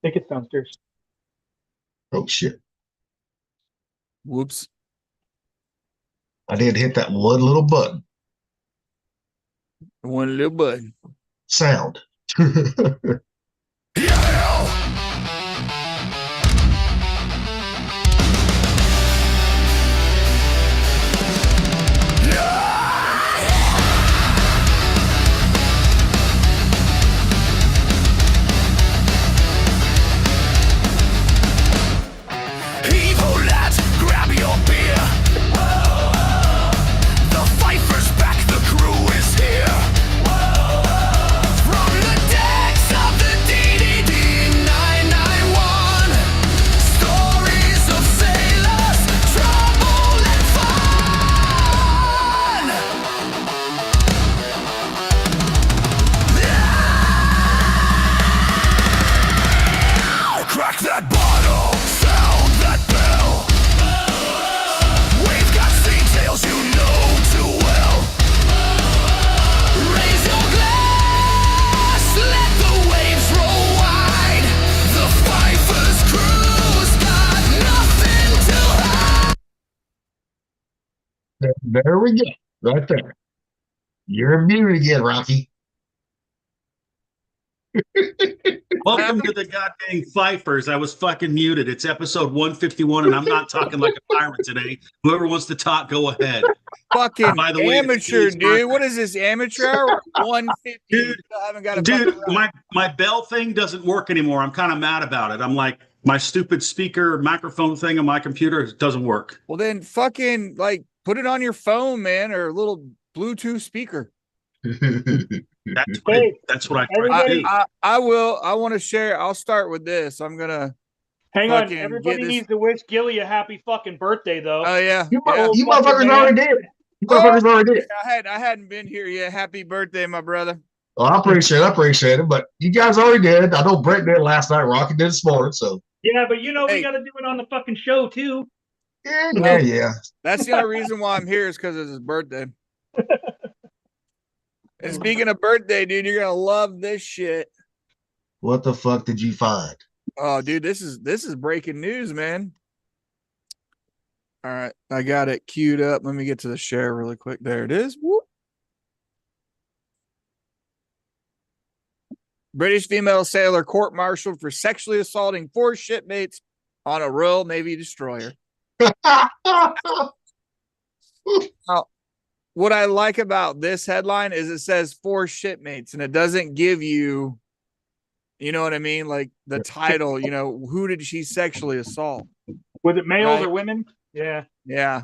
think it's downstairs. Oh shit! Whoops. I did hit that one little button. One little button. Sound. There we go. Right there. You're muted again, Rocky. Welcome to the goddamn Fifers. I was fucking muted. It's episode 151, and I'm not talking like a pirate today. Whoever wants to talk, go ahead. Fucking By the way, amateur, it's dude. What is this, amateur hour? 150. Dude, I haven't got a Dude, fucking- my bell thing doesn't work anymore. I'm kind of mad about it. I'm like, my stupid speaker microphone thing on my computer doesn't work. Well, then fucking like put it on your phone, man, or a little Bluetooth speaker. That's what I try to do. I will. I want to share. I'll start with this. I'm gonna Hang on. fucking Everybody get this- needs to wish Gilly a happy fucking birthday, though. Oh yeah. You, yeah. you motherfuckers already did. You motherfuckers already did. I hadn't been here yet. Happy birthday, my brother. Well, I appreciate it. But you guys already did. I know Brett did last night. Rocky did this morning. So Yeah, but you know Hey. we got to do it on the fucking show too. yeah. That's the only reason why I'm here is because it's his birthday. And speaking of birthday, dude, you're gonna love this shit. What the fuck did you find? Oh, dude, this is breaking news, man. All right, I got it queued up. Let me get to the share really quick. There it is. Whoop. British female sailor court-martialed for sexually assaulting 4 shipmates on a Royal Navy destroyer. What I like about this headline is it says 4 shipmates, and it doesn't give you, you know what I mean? Like the title, you know, who did she sexually assault? Was it males Right. or women? Yeah. Yeah.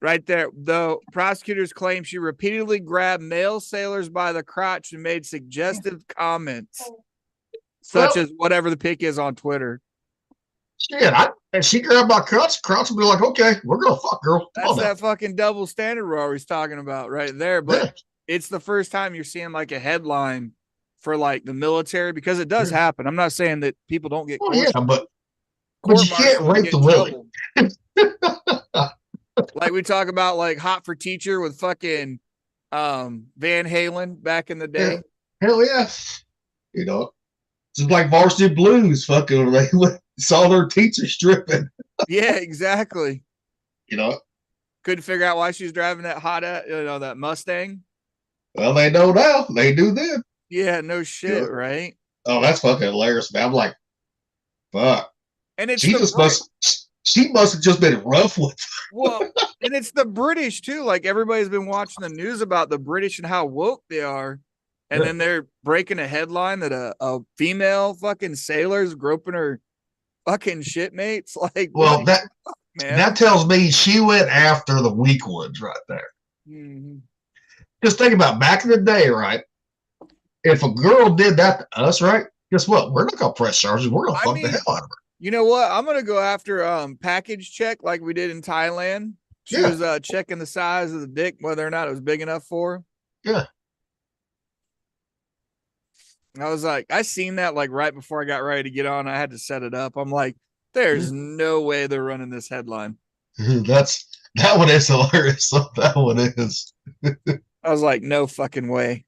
Right there. Though prosecutors claim she repeatedly grabbed male sailors by the crotch and made suggestive comments, such as whatever the pic is on Twitter. Shit, and she grabbed my crotch would be like, okay, we're gonna fuck, girl. Come That's on now. that fucking double standard we're always talking about right there. But Yeah. it's the first time you're seeing like a headline for like the military, because it does happen. I'm not saying that people don't get Well, yeah, but you court-martialed can't and rape get the in Willie. trouble. Like we talk about like Hot for Teacher with fucking Van Halen back in the day. Hell yeah. You know, just like Varsity Blues, fucking, they saw their teacher stripping. Yeah, exactly. You know, Couldn't figure out why she was driving that that Mustang. well, they know now. They do then. Yeah, no shit, Yeah. right? Oh, that's fucking hilarious, man. I'm like, fuck. And it's She must have just been rough with. well, and it's the British too. Like everybody's been watching the news about the British and how woke they are, and Yeah. then they're breaking a headline that a female fucking sailor's groping her fucking shitmates. Like, Well, what that the fuck, man. that tells me she went after the weak ones right there. Mhm. Just think about back in the day, right? If a girl did that to us, right? Guess what? We're not gonna press charges. We're gonna I fuck mean, the hell out of her. You know what? I'm gonna go after package check like we did in Thailand. She Yeah. was checking the size of the dick, whether or not it was big enough for her. Yeah. I was like, I seen that like right before I got ready to get on. I had to set it up. I'm like, there's no way they're running this headline. That one is hilarious. That one is. I was like, no fucking way.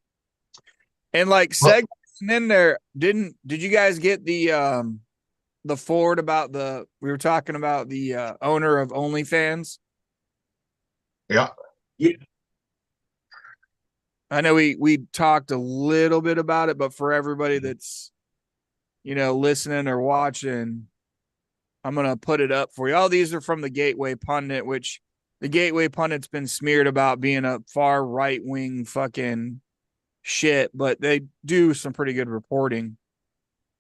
And like Well- wasn't in there. Did you guys get the forward about we were talking about the owner of OnlyFans? Yeah. I know we talked a little bit about it, but for everybody that's listening or watching, I'm gonna put it up for you. All these are from the Gateway Pundit, which the Gateway Pundit's been smeared about being a far right wing fucking shit, but they do some pretty good reporting.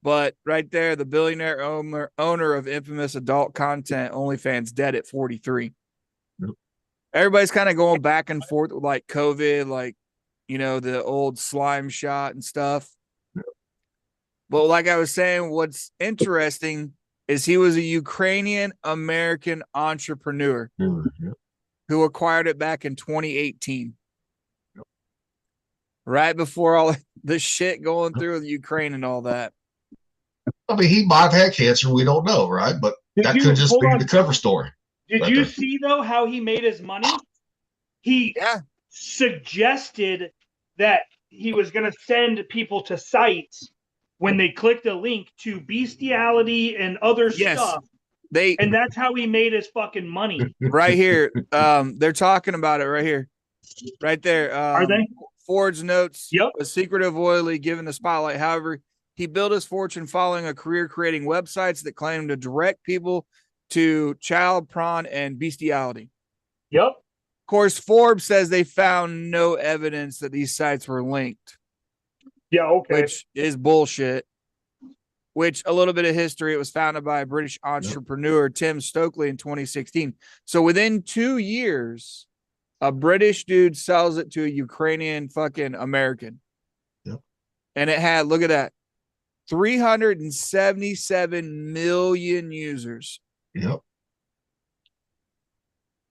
But right there, the billionaire owner of infamous adult content OnlyFans dead at 43. Yep. Everybody's kind of going back and forth with like COVID, like the old slime shot and stuff. Yep. But like I was saying, what's interesting is he was a Ukrainian American entrepreneur who acquired it back in 2018. Yep. Right before all the shit going through with Ukraine and all that. I mean, he might have had cancer. We don't know, right? But that could just be the cover story. Did you see, though, how he made his money? He suggested that he was going to send people to sites when they clicked a link to bestiality and other stuff. And that's how he made his fucking money. Right here. They're talking about it right here. Right there. Are they? Ford's notes a secretive oily given the spotlight. However, he built his fortune following a career creating websites that claim to direct people to child porn and bestiality. Yep. Of course, Forbes says they found no evidence that these sites were linked. Yeah, okay. Which is bullshit. Which, a little bit of history, it was founded by a British entrepreneur, Tim Stokely, in 2016. So within 2 years, a British dude sells it to a Ukrainian fucking American. Yep. And it had, look at that, 377 million users. Yep.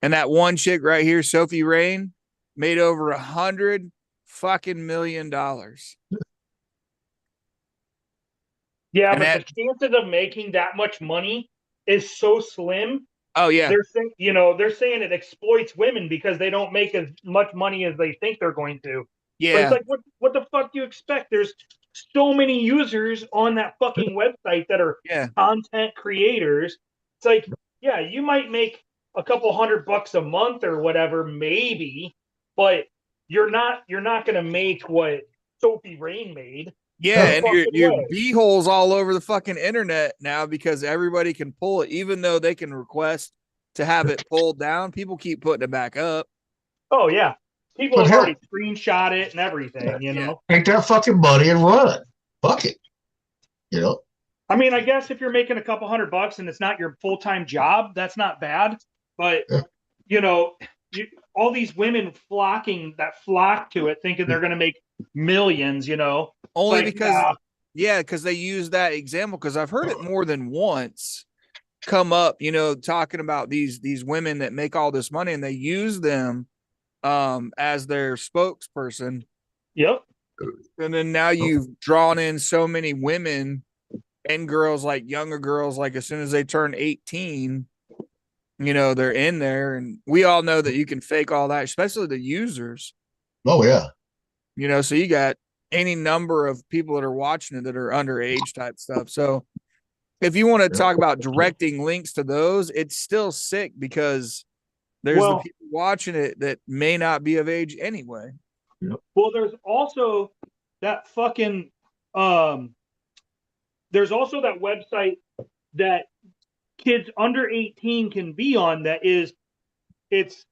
And that one chick right here, Sophie Rain, made over $100 fucking million. Yeah, but the chances of making that much money is so slim. Oh yeah. They're saying, they're saying it exploits women because they don't make as much money as they think they're going to. Yeah. But it's like, what the fuck do you expect? There's so many users on that fucking website that are content creators. It's like, yeah, you might make a couple $100 a month or whatever, maybe, but you're not going to make what Sophie Rain made. Yeah, and your b-holes all over the fucking internet now because everybody can pull it, even though they can request to have it pulled down. People keep putting it back up. Oh yeah, people have already screenshot it and everything. Take that fucking money and run. Fuck it. I mean, I guess if you're making a couple $100 and it's not your full-time job, that's not bad. But all these women flock to it, thinking they're going to make millions. Only because they use that example, because I've heard it more than once come up, talking about these women that make all this money and they use them as their spokesperson. Yep. And then now you've drawn in so many women and girls, like younger girls, like as soon as they turn 18, they're in there, and we all know that you can fake all that, especially the users. Oh yeah. So you got any number of people that are watching it that are underage type stuff. So if you want to talk about directing links to those, it's still sick because there's the people watching it that may not be of age anyway. Well, there's also that fucking there's also that website that kids under 18 can be on it's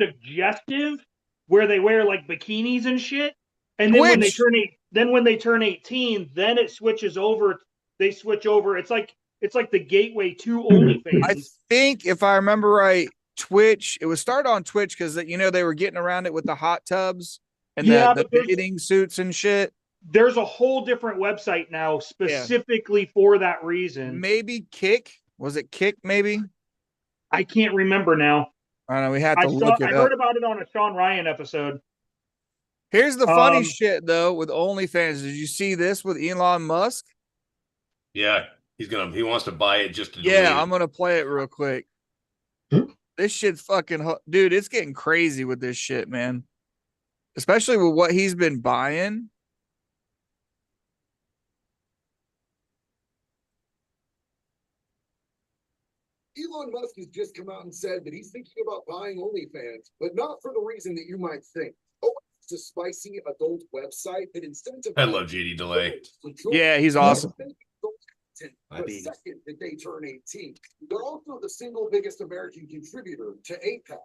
suggestive, where they wear like bikinis and shit. And then when they turn 18, then it switches over. They switch over. It's like the gateway to OnlyFans. I think if I remember right, Twitch. It was started on Twitch because they were getting around it with the hot tubs and the bathing suits and shit. There's a whole different website now specifically for that reason. Maybe Kick. Was it Kick? Maybe I can't remember now. I don't know. We have to look it up. I heard about it on a Sean Ryan episode. Here's the funny shit though with OnlyFans. Did you see this with Elon Musk? Yeah, he wants to buy it just to. I'm gonna play it real quick. This shit's fucking dude. It's getting crazy with this shit, man. Especially with what he's been buying. Elon Musk has just come out and said that he's thinking about buying OnlyFans, but not for the reason that you might think. Oh, it's a spicy adult website that incentivizes. I love JD Delay. Yeah, he's awesome. The second that they turn 18, they're also the single biggest American contributor to APAC.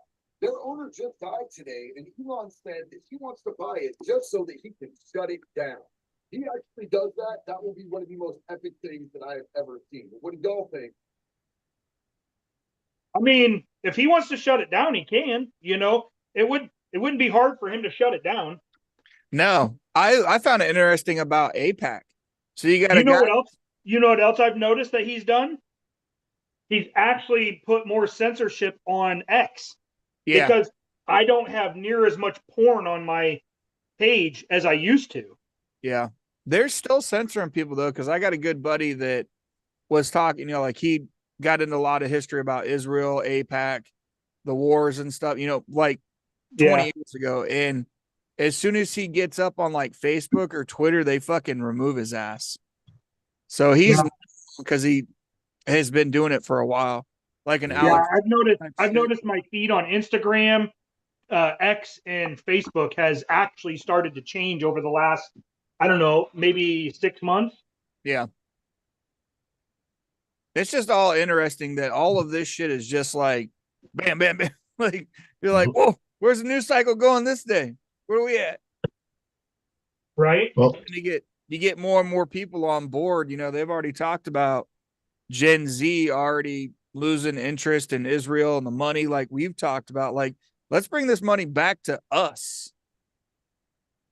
Their owner just died today, and Elon said that he wants to buy it just so that he can shut it down. He actually does that. That will be one of the most epic things that I have ever seen. What do y'all think? I mean, if he wants to shut it down, he can. You know, it wouldn't be hard for him to shut it down. No, I found it interesting about APAC. So you got You know what else? You know what else I've noticed that he's done? He's actually put more censorship on X. Yeah. Because I don't have near as much porn on my page as I used to. Yeah. They're still censoring people though, because I got a good buddy that was talking, you know, like he got into a lot of history about Israel, APAC, the wars and stuff, you know, like 20 years ago. And as soon as he gets up on like Facebook or Twitter, they fucking remove his ass. So he's because he has been doing it for a while. Like an Alex. I've noticed my feed on Instagram, X, and Facebook has actually started to change over the last, I don't know, maybe 6 months. Yeah. It's just all interesting that all of this shit is just like bam, bam, bam. Like you're like, whoa, where's the news cycle going this day? Where are we at? Right. Well, And you get more and more people on board. You know, they've already talked about Gen Z already losing interest in Israel and the money, like we've talked about. Like, let's bring this money back to us,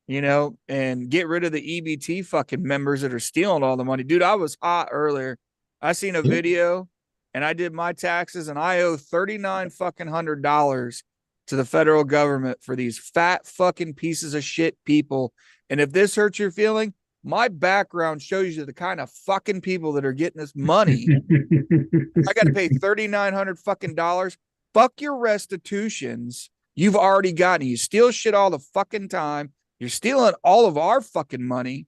you know, and get rid of the EBT fucking members that are stealing all the money. Dude, I was hot earlier. I seen a video and I did my taxes and I owe $3,900 to the federal government for these fat fucking pieces of shit people. And if this hurts your feeling, my background shows you the kind of fucking people that are getting this money. I got to pay $3,900 fucking dollars. Fuck your restitutions. You've already gotten. You steal shit all the fucking time. You're stealing all of our fucking money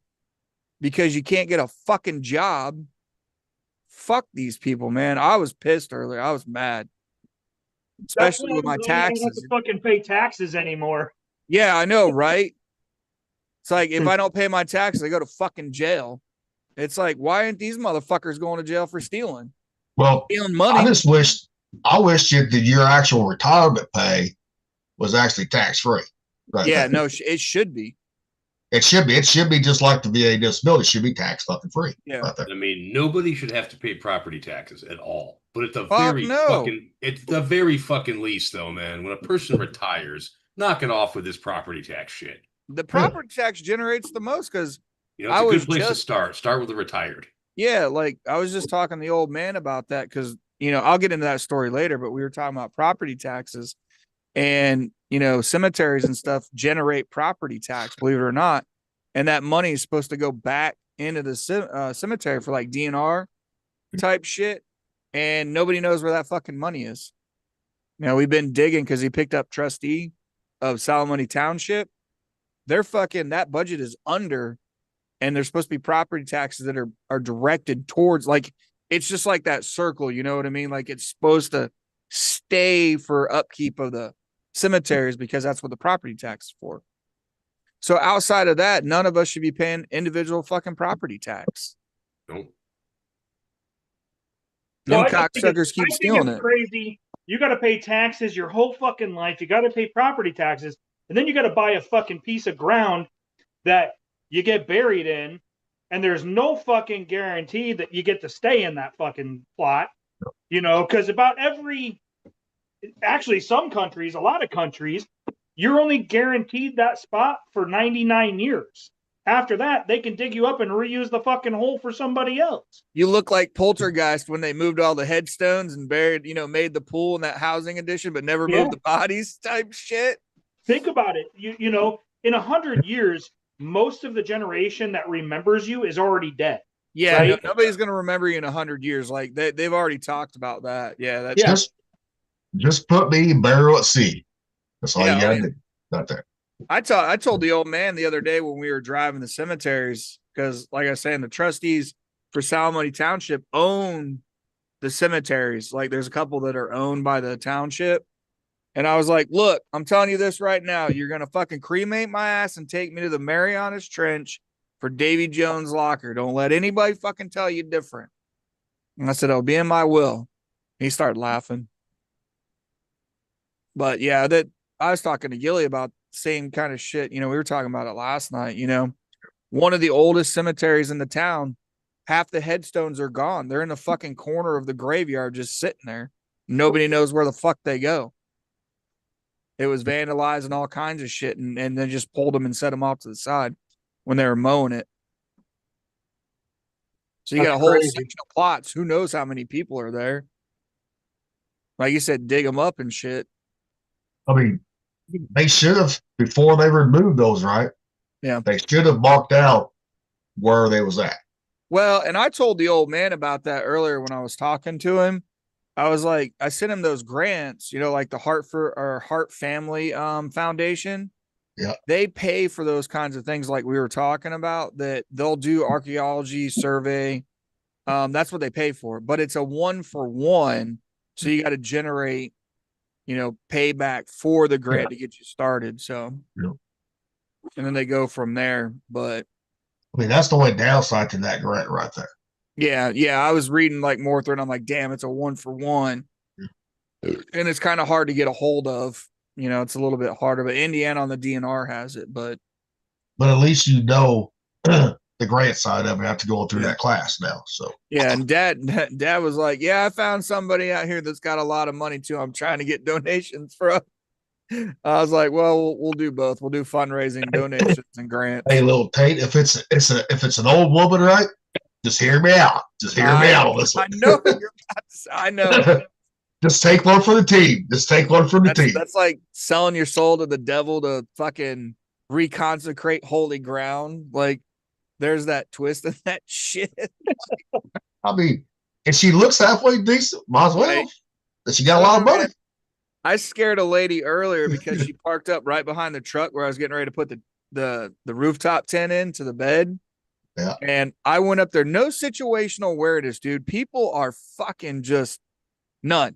because you can't get a fucking job. Fuck these people, man. I was pissed earlier. I was mad, especially with my taxes. I don't have to fucking pay taxes anymore. Yeah, I know, right? It's like, if I don't pay my taxes, I go to fucking jail. It's like, why aren't these motherfuckers going to jail for stealing? well, Stealing money. I wish that your actual retirement pay was actually tax free. Right. Yeah, no, it should be. It should be. It should be just like the VA disability. It should be tax fucking free. Yeah. Right there. I mean, nobody should have to pay property taxes at all. But at the very fucking least, though, man, when a person retires, knock it off with this property tax shit. The property tax generates the most because You know, it's a good place to start. Start with the retired. Yeah, like I was just talking to the old man about that because, you know, I'll get into that story later, but we were talking about property taxes and, you know, cemeteries and stuff generate property tax, believe it or not. And that money is supposed to go back into the cemetery for like DNR type shit. And nobody knows where that fucking money is. You know, we've been digging because he picked up trustee of Salamone Township. They're fucking, that budget is under, and there's supposed to be property taxes that are directed towards, like, it's just like that circle, you know what I mean? Like it's supposed to stay for upkeep of the cemeteries because that's what the property tax is for. So outside of that, none of us should be paying individual fucking property tax. Nope. Them cocksuckers keep stealing it. Crazy. You got to pay taxes your whole fucking life. You got to pay property taxes. And then you got to buy a fucking piece of ground that you get buried in. And there's no fucking guarantee that you get to stay in that fucking plot. You know, because actually some countries, a lot of countries, you're only guaranteed that spot for 99 years. After that, they can dig you up and reuse the fucking hole for somebody else. You look like Poltergeist when they moved all the headstones and buried, you know, made the pool in that housing edition, but never moved the bodies type shit. Think about it. You know, in 100 years, most of the generation that remembers you is already dead. Yeah, right? no, nobody's going to remember you in 100 years. Like they've already talked about that. Yeah, that's just put me burial at sea. That's all you got to do. Not there. I told the old man the other day when we were driving the cemeteries, because like I was saying, the trustees for Salamone Township own the cemeteries. Like there's a couple that are owned by the township. And I was like, look, I'm telling you this right now. You're going to fucking cremate my ass and take me to the Marianas Trench for Davy Jones' locker. Don't let anybody fucking tell you different. And I said, it'll be in my will. He started laughing. But yeah, that I was talking to Gilly about the same kind of shit. We were talking about it last night. One of the oldest cemeteries in the town, half the headstones are gone. They're in the fucking corner of the graveyard just sitting there. Nobody knows where the fuck they go. It was vandalized and all kinds of shit, and then just pulled them and set them off to the side when they were mowing it. So you got a whole section of plots. Who knows how many people are there? Like you said, dig them up and shit. I mean, they should have, before they removed those, right? Yeah. They should have marked out where they was at. Well, and I told the old man about that earlier when I was talking to him. I was like, I sent him those grants, like the Hartford or Hart Family Foundation. Yeah. They pay for those kinds of things like we were talking about, that they'll do archaeology survey. That's what they pay for, but it's a 1-for-1. So you got to generate, payback for the grant to get you started. So, yeah. And then they go from there. But I mean, that's the only downside to that grant right there. Yeah. I was reading like more through, and I'm like, damn, it's a 1-for-1. Yeah. And it's kind of hard to get a hold of. It's a little bit harder, but Indiana on the DNR has it. But at least the grant side of it have to go through that class now. So yeah, and dad was like, yeah, I found somebody out here that's got a lot of money too. I'm trying to get donations from. I was like, well, we'll do both. We'll do fundraising, donations, and grants. Hey, little Tate, if it's an old woman, right? Just hear me out. Just hear me out on this one. I know you're about to say, I know. Just take one for the team. Just take one for the team. That's like selling your soul to the devil to fucking reconsecrate holy ground. Like, there's that twist in that shit. I mean, if she looks halfway decent, might as well. Right. She got a lot of money. I scared a lady earlier because she parked up right behind the truck where I was getting ready to put the rooftop tent into the bed. Yeah. And I went up there. No situational awareness, dude. People are fucking just none.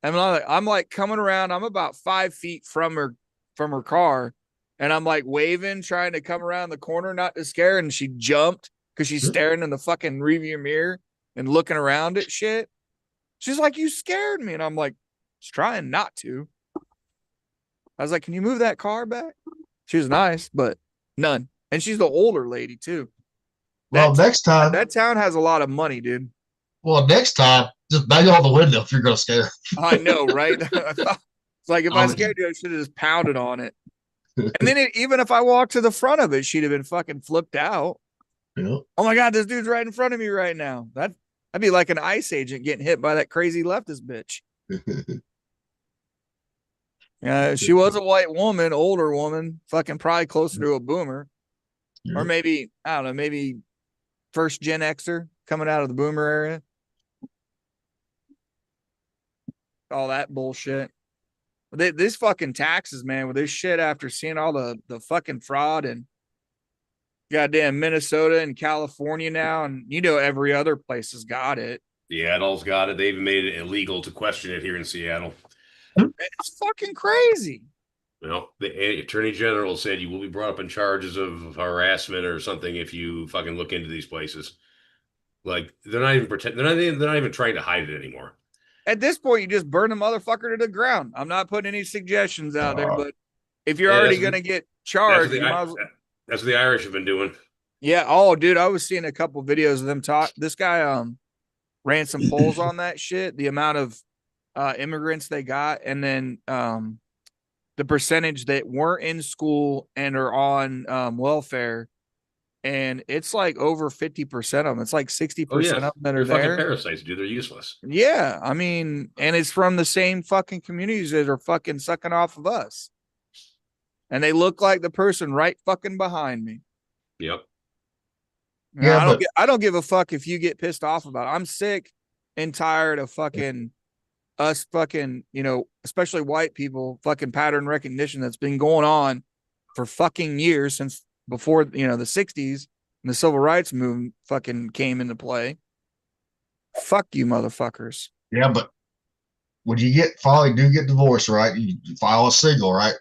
I'm like coming around. I'm about 5 feet from her car. And I'm like waving, trying to come around the corner, not to scare her. And she jumped because she's staring in the fucking rearview mirror and looking around at shit. She's like, you scared me. And I'm like, just trying not to. I was like, can you move that car back? She was nice, but none. And she's the older lady too. Next time. That town has a lot of money, dude. Well, next time, just bang on the window if you're going to scare her. I know, right? It's like if I scared you, I should have just pounded on it. And then even if I walked to the front of it, she'd have been fucking flipped out. Yeah. Oh my God, this dude's right in front of me right now. That'd be like an ICE agent getting hit by that crazy leftist bitch. Yeah, she was a white woman, older woman, fucking probably closer to a boomer. Yeah. Or maybe, I don't know, maybe first Gen Xer coming out of the boomer area. All that bullshit. This fucking taxes, man, with this shit after seeing all the fucking fraud and goddamn Minnesota and California now, and every other place has got it. Seattle's got it. They even made it illegal to question it here in Seattle. It's fucking crazy. Well, the attorney general said you will be brought up in charges of harassment or something if you fucking look into these places. Like they're not even trying to hide it anymore. At this point, you just burn the motherfucker to the ground. I'm not putting any suggestions out there, but if you're already going to get charged, that's what the Irish have been doing. Yeah. Oh, dude, I was seeing a couple of videos of them talk. This guy ran some polls on that shit, the amount of immigrants they got, and then the percentage that weren't in school and are on welfare. And it's like over 50% of them. It's like 60% of them that are there. Fucking parasites, dude. They're useless. Yeah. I mean, and it's from the same fucking communities that are fucking sucking off of us. And they look like the person right fucking behind me. Yep. Yeah, I don't give a fuck if you get pissed off about it. I'm sick and tired of fucking us fucking, especially white people, fucking pattern recognition that's been going on for fucking years since before, the 60s and the civil rights movement fucking came into play. Fuck you, motherfuckers. Yeah, but when you finally do get divorced, right? You file a single, right?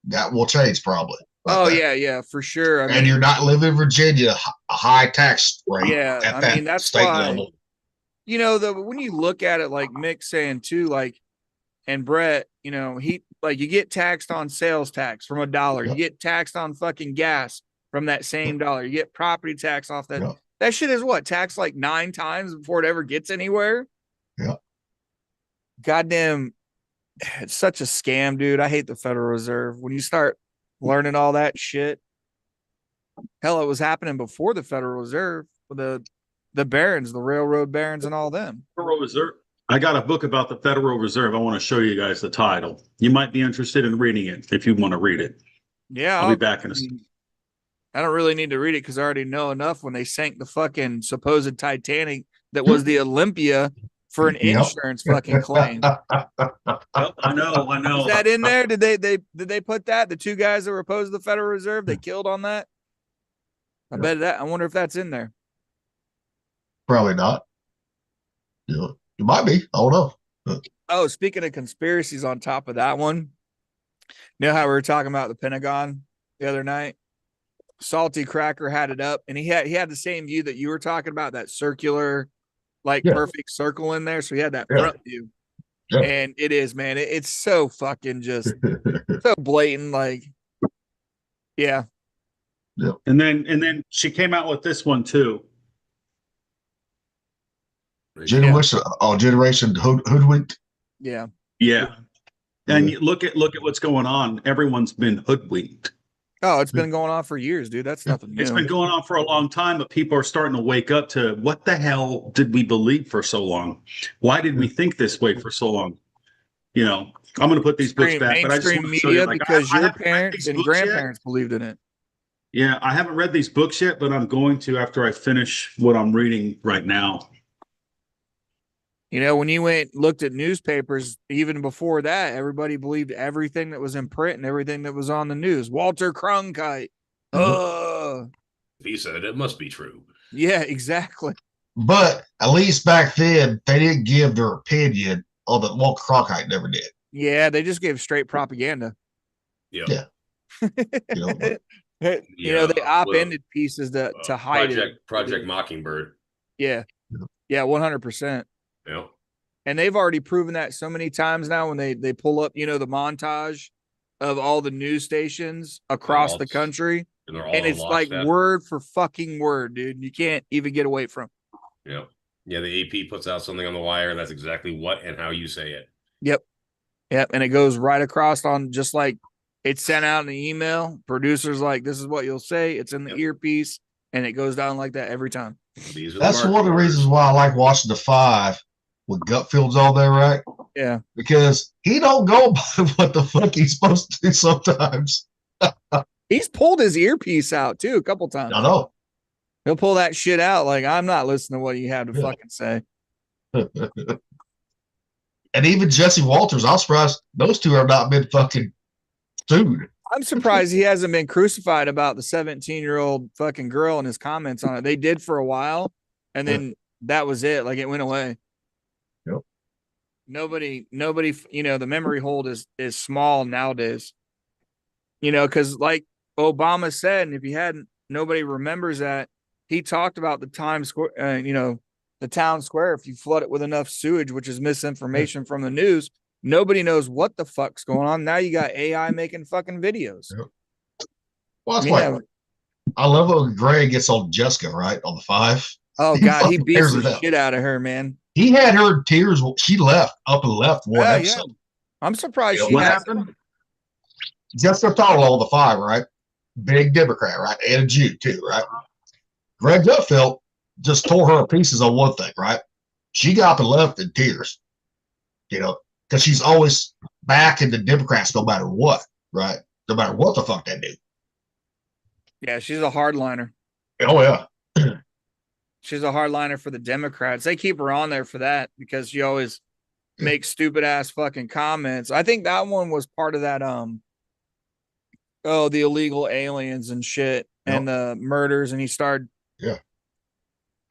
That will change probably. right Oh there. yeah, for sure. I And mean, you're not living in Virginia, a high tax rate yeah, at I that mean that's state why, level. you know, when you look at it, like Mick's saying too, like, and Brett, you know, he like, you get taxed on sales tax from $1. You Yep. get taxed on fucking gas from that same dollar. You get property tax off that. Yep. That shit is what, taxed like 9 times before it ever gets anywhere. Yep. Goddamn, it's such a scam, dude. I hate the Federal Reserve. When you start learning all that shit, hell, it was happening before the Federal Reserve with the barons, the railroad barons, and all them. Federal Reserve. I got a book about the Federal Reserve. I want to show you guys the title. You might be interested in reading it if you want to read it. Yeah, I'll be back in a second. I don't really need to read it because I already know enough when they sank the fucking supposed Titanic that was the Olympia for an Yep. insurance fucking claim. I know. Is that in there? Did they put that? The 2 guys that were opposed to the Federal Reserve, they killed on that? I bet that. I wonder if that's in there. Probably not. You know, it might be. I don't know. Oh, speaking of conspiracies on top of that one, you know how we were talking about the Pentagon the other night? Salty Cracker had it up, and he had the same view that you were talking about, that circular, like Yeah. perfect circle in there. So he had that Yeah. front view. Yeah. And it is, man. It's so fucking just so blatant. Like, yeah. And then she came out with this one too. Generation hoodwinked. Yeah. Yeah. And you look at what's going on. Everyone's been hoodwinked. Oh, it's been going on for years, dude. That's nothing new. It's been going on for a long time, but people are starting to wake up to what the hell did we believe for so long? Why did we think this way for so long? You know, I'm going to put these books back, but I just mainstream want to show media you, like, because I your haven't read parents these and books yet. grandparents believed in it. Yeah, I haven't read these books yet, but I'm going to after I finish what I'm reading right now. You know, when you looked at newspapers, even before that, everybody believed everything that was in print and everything that was on the news. Walter Cronkite. Mhm. If he said it, it must be true. Yeah, exactly. But at least back then, they didn't give their opinion on that. Walter Cronkite never did. Yeah, they just gave straight propaganda. Yeah. Yeah. You know, but You know, they Yeah, op-ended pieces to hide Project Mockingbird. it. Yeah, 100%. Yeah. And they've already proven that so many times now when they pull up, you know, the montage of all the news stations across the country. And they're all And it's like word for fucking word, dude. You can't even get away from. Yeah. Yeah, the AP puts out something on the wire, and that's exactly what and how you say it. Yep. And it goes right across on, just like it's sent out in the email. Producers like, this is what you'll say. It's in the earpiece, and it goes down like that every time. that's one of the reasons why I like watching the Five with Gutfield's all there, right? Yeah. Because he don't go by what the fuck he's supposed to do sometimes. He's pulled his earpiece out too a couple times. I know. He'll pull that shit out like, I'm not listening to what you have to Yeah. fucking say. And even Jesse Walters, I'm surprised those two have not been fucking sued. I'm surprised he hasn't been crucified about the 17-year-old fucking girl and his comments on it. They did for a while, and then that was it. Like, it went away. Yep. Nobody, you know, the memory hold is small nowadays. You know, because like Obama said, and if you hadn't, nobody remembers that, he talked about the Times Square, you know, the town square. If you flood it with enough sewage, which is misinformation from the news, nobody knows what the fuck's going on. Now you got AI making fucking videos. Yep. Well, that's why I love when Greg gets on Jessica, right? On the Five. Oh, God, he beats tears the it up. shit out of her, man. He had her in tears when she left, up and left one episode. I'm surprised You know, she What hasn't. happened? Jessica Tuttle on the Five, right? Big Democrat, right? And a Jew, too, right? Greg Gutfeld just tore her to pieces on one thing, right? She got up and left in tears, you know, because she's always backing the Democrats no matter what, right? No matter what the fuck they do. Yeah, she's a hardliner. Oh, yeah. She's a hardliner for the Democrats. They keep her on there for that because she always makes stupid ass fucking comments. I think that one was part of that the illegal aliens and shit and the murders, and he started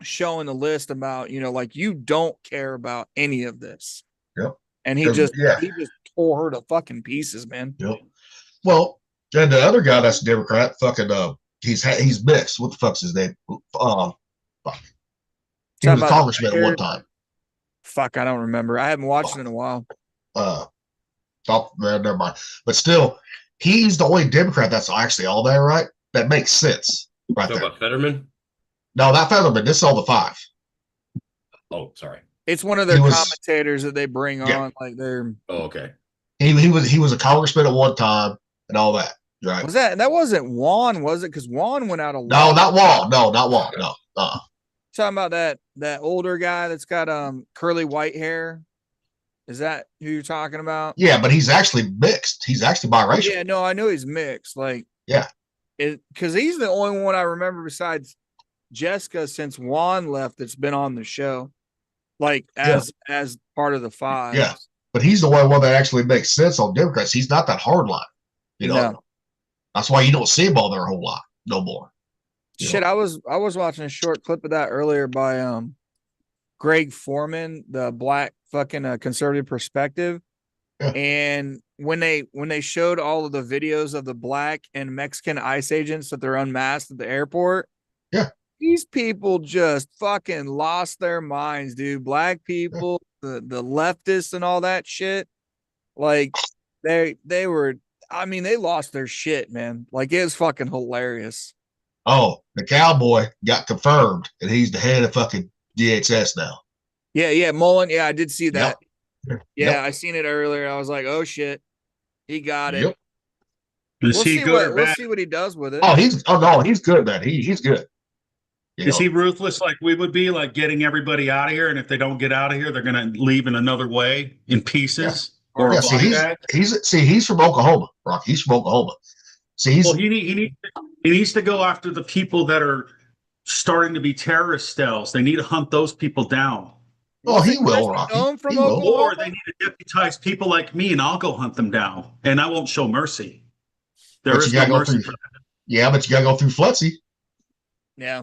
showing the list about, like you don't care about any of this. Yep. And he 'Cause, just yeah. he just tore her to fucking pieces, man. Yep. Well, and the other guy that's a Democrat, fucking, he's mixed. What the fuck's his name? Fuck. He was a congressman at one time. Fuck, I don't remember. I haven't watched it in a while. Never mind. But still, he's the only Democrat that's actually all there, right? That makes sense, right Talk there. about Fetterman. No, not Featherman. This is all the five. Oh, sorry. It's one of their He was- commentators that they bring Yeah. on, like they're Oh, okay. He was a congressman at one time and all that, right? that wasn't Juan, was it? Because Juan went out a No, lot. not Wall. No, not Wall. No. Talking about that older guy that's got curly white hair. Is that who you're talking about? Yeah, but he's actually mixed. He's actually biracial. Yeah, no, I know he's mixed. Like, Yeah. Because he's the only one I remember besides Jessica since Juan left that's been on the show, like as part of the five. Yeah. But he's the only one that actually makes sense on Democrats. He's not that hard line. No. That's why you don't see him on there a whole lot no more. You Shit, know? I was watching a short clip of that earlier by Greg Foreman, the black fucking conservative perspective. Yeah. And when they showed all of the videos of the black and Mexican ICE agents that they're unmasked at the airport, yeah, these people just fucking lost their minds, dude. Black people, the leftists and all that shit, like they were. I mean, they lost their shit, man. Like it was fucking hilarious. Oh, the cowboy got confirmed, and he's the head of fucking DHS now. Yeah, Mullen. Yeah, I did see that. Yep. Yeah, Yep. I seen it earlier. I was like, oh shit, he got it. Yep. Is he good or We'll bad? see what he does with it. Oh, he's good, man. He's good. You Is know? he ruthless like we would be, like getting everybody out of here? And if they don't get out of here, they're going to leave in another way in pieces or Yeah, a see, body bag? he's from Oklahoma, Rock. He's from Oklahoma. See, Well, he needs to go after the people that are starting to be terrorist cells. They need to hunt those people down. oh, he will, Christy Rocky. Nome from He will. Oklahoma? Or they need to deputize people like me, and I'll go hunt them down, and I won't show mercy. There But is you gotta no go mercy through. for that. Yeah, but you gotta go through Fletsy Yeah.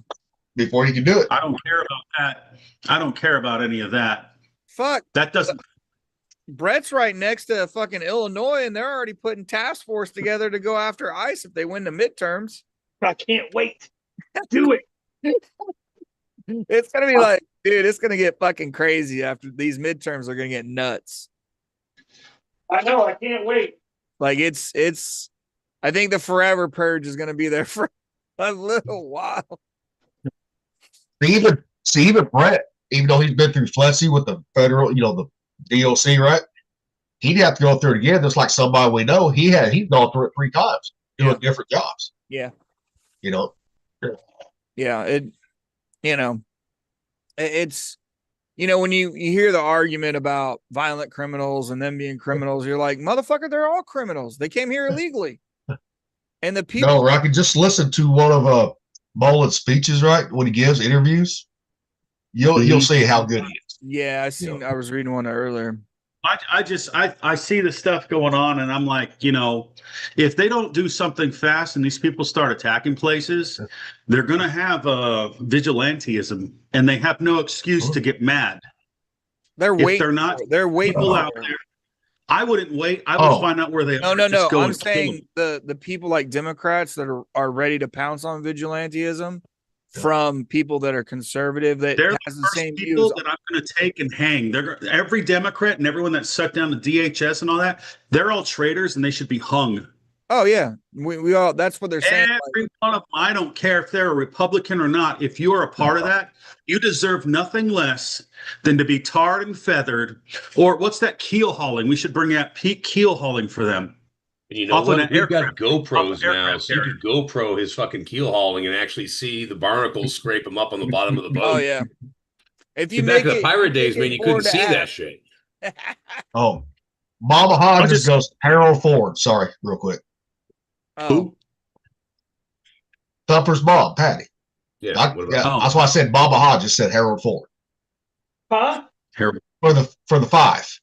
before you can do it. I don't care about that. I don't care about any of that. Fuck. That doesn't. Brett's right next to fucking Illinois, and they're already putting task force together to go after ICE if they win the midterms. I can't wait. Do it. It's gonna be like, dude, it's gonna get fucking crazy after these midterms are gonna get nuts. I know. I can't wait. Like it's I think the forever purge is gonna be there for a little while. Even Brett, even though he's been through Fletsy with the federal, the DOC, right? He'd have to go through it again, just like somebody we know. He's gone through it 3 times doing different jobs. Yeah. Yeah, it's when you hear the argument about violent criminals and them being criminals, you're like, motherfucker, they're all criminals. They came here illegally. And the people No, Rocky, just listen to one of Mullen's speeches, right? When he gives interviews, you'll see how good he is. Yeah, I was reading one earlier. I see the stuff going on, and I'm like, if they don't do something fast and these people start attacking places, they're going to have vigilantism, and they have no excuse to get mad. They're If waiting. they're not They're waiting people for out it. there. I wouldn't wait. I would find out where they are. No. Just go I'm and kill saying them. the people like Democrats that are ready to pounce on vigilantism from people that are conservative that They're has the the first same people views. that I'm going to take and hang. Every Democrat and everyone that shut down the DHS and all that. They're all traitors, and they should be hung. Oh yeah, we all. That's what they're saying. Every one of them. I don't care if they're a Republican or not. If you are a part of that, you deserve nothing less than to be tarred and feathered. Or what's that keel hauling? We should bring out peak keel hauling for them. And you know Off of what? an We've got aircraft- GoPros off an now, aircraft so you could GoPro his fucking keel hauling and actually see the barnacles scrape him up on the bottom of the boat. Oh yeah. If you Get back make to the it, pirate days, man, you couldn't forward to see app. that shit. Oh, Mama Hodges just- goes Harold Ford. Sorry, real quick. Oh, Thumper's mom, Patty. Yeah. I- what yeah, about- that's why I said Mama Hodges said Harold Ford Huh? for the 5.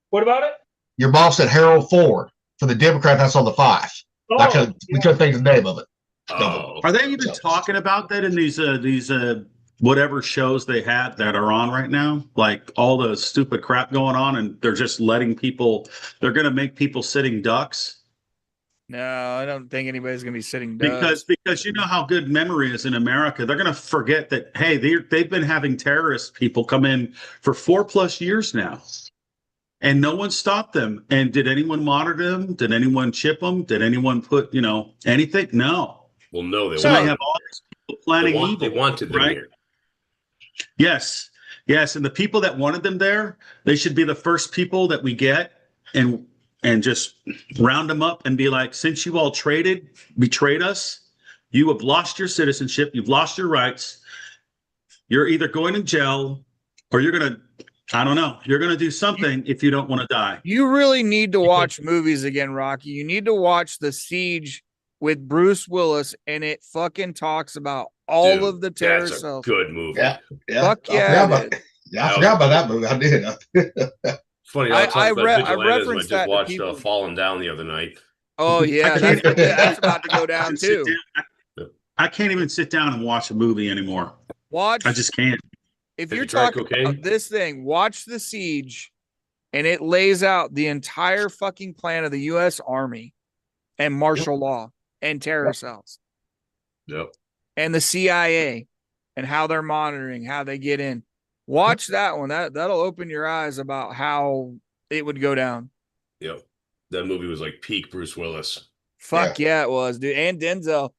What about it? Your mom said Harold Ford for the Democrat. That's on the 5. Oh, We couldn't think of the name of it. Oh, Are they even talking about that in these whatever shows they had that are on right now? Like all the stupid crap going on, and they're just letting people. They're going to make people sitting ducks No, I don't think anybody's gonna be sitting ducks. because you know how good memory is in America. They're going to forget that. Hey, they've been having terrorist people come in for 4+ years now. And no one stopped them. And did anyone monitor them? Did anyone chip them? Did anyone put, anything? No. well, no, they So they want, have all these people planning evil. they wanted them right? here. Yes. Yes. And the people that wanted them there, they should be the first people that we get and just round them up and be like, since you all betrayed us, you have lost your citizenship, you've lost your rights. You're either going to jail or you're going to, I don't know, you're going to do something if you don't want to die. You really need to watch movies again, Rocky. You need to watch The Siege with Bruce Willis, and it fucking talks about all Dude, of the terror That's a cells. good movie. Yeah. Yeah. Fuck I yeah, forgot about- it is. Yeah, I forgot about that movie. I did. Funny, I I referenced referenced that I to just watched people. Fallen Down the other night. Oh yeah, that's about to go down Sit too. down. I can't even sit down and watch a movie anymore. Watch I just can't. if Have you're you tried talking cocaine? about this thing, watch The Siege, and it lays out the entire fucking plan of the U.S. Army and martial law and terror cells Yep. and the CIA and how they're monitoring, how they get in. Watch that one. That'll open your eyes about how it would go down. Yep. That movie was like peak Bruce Willis. Fuck yeah, it was, dude. And Denzel.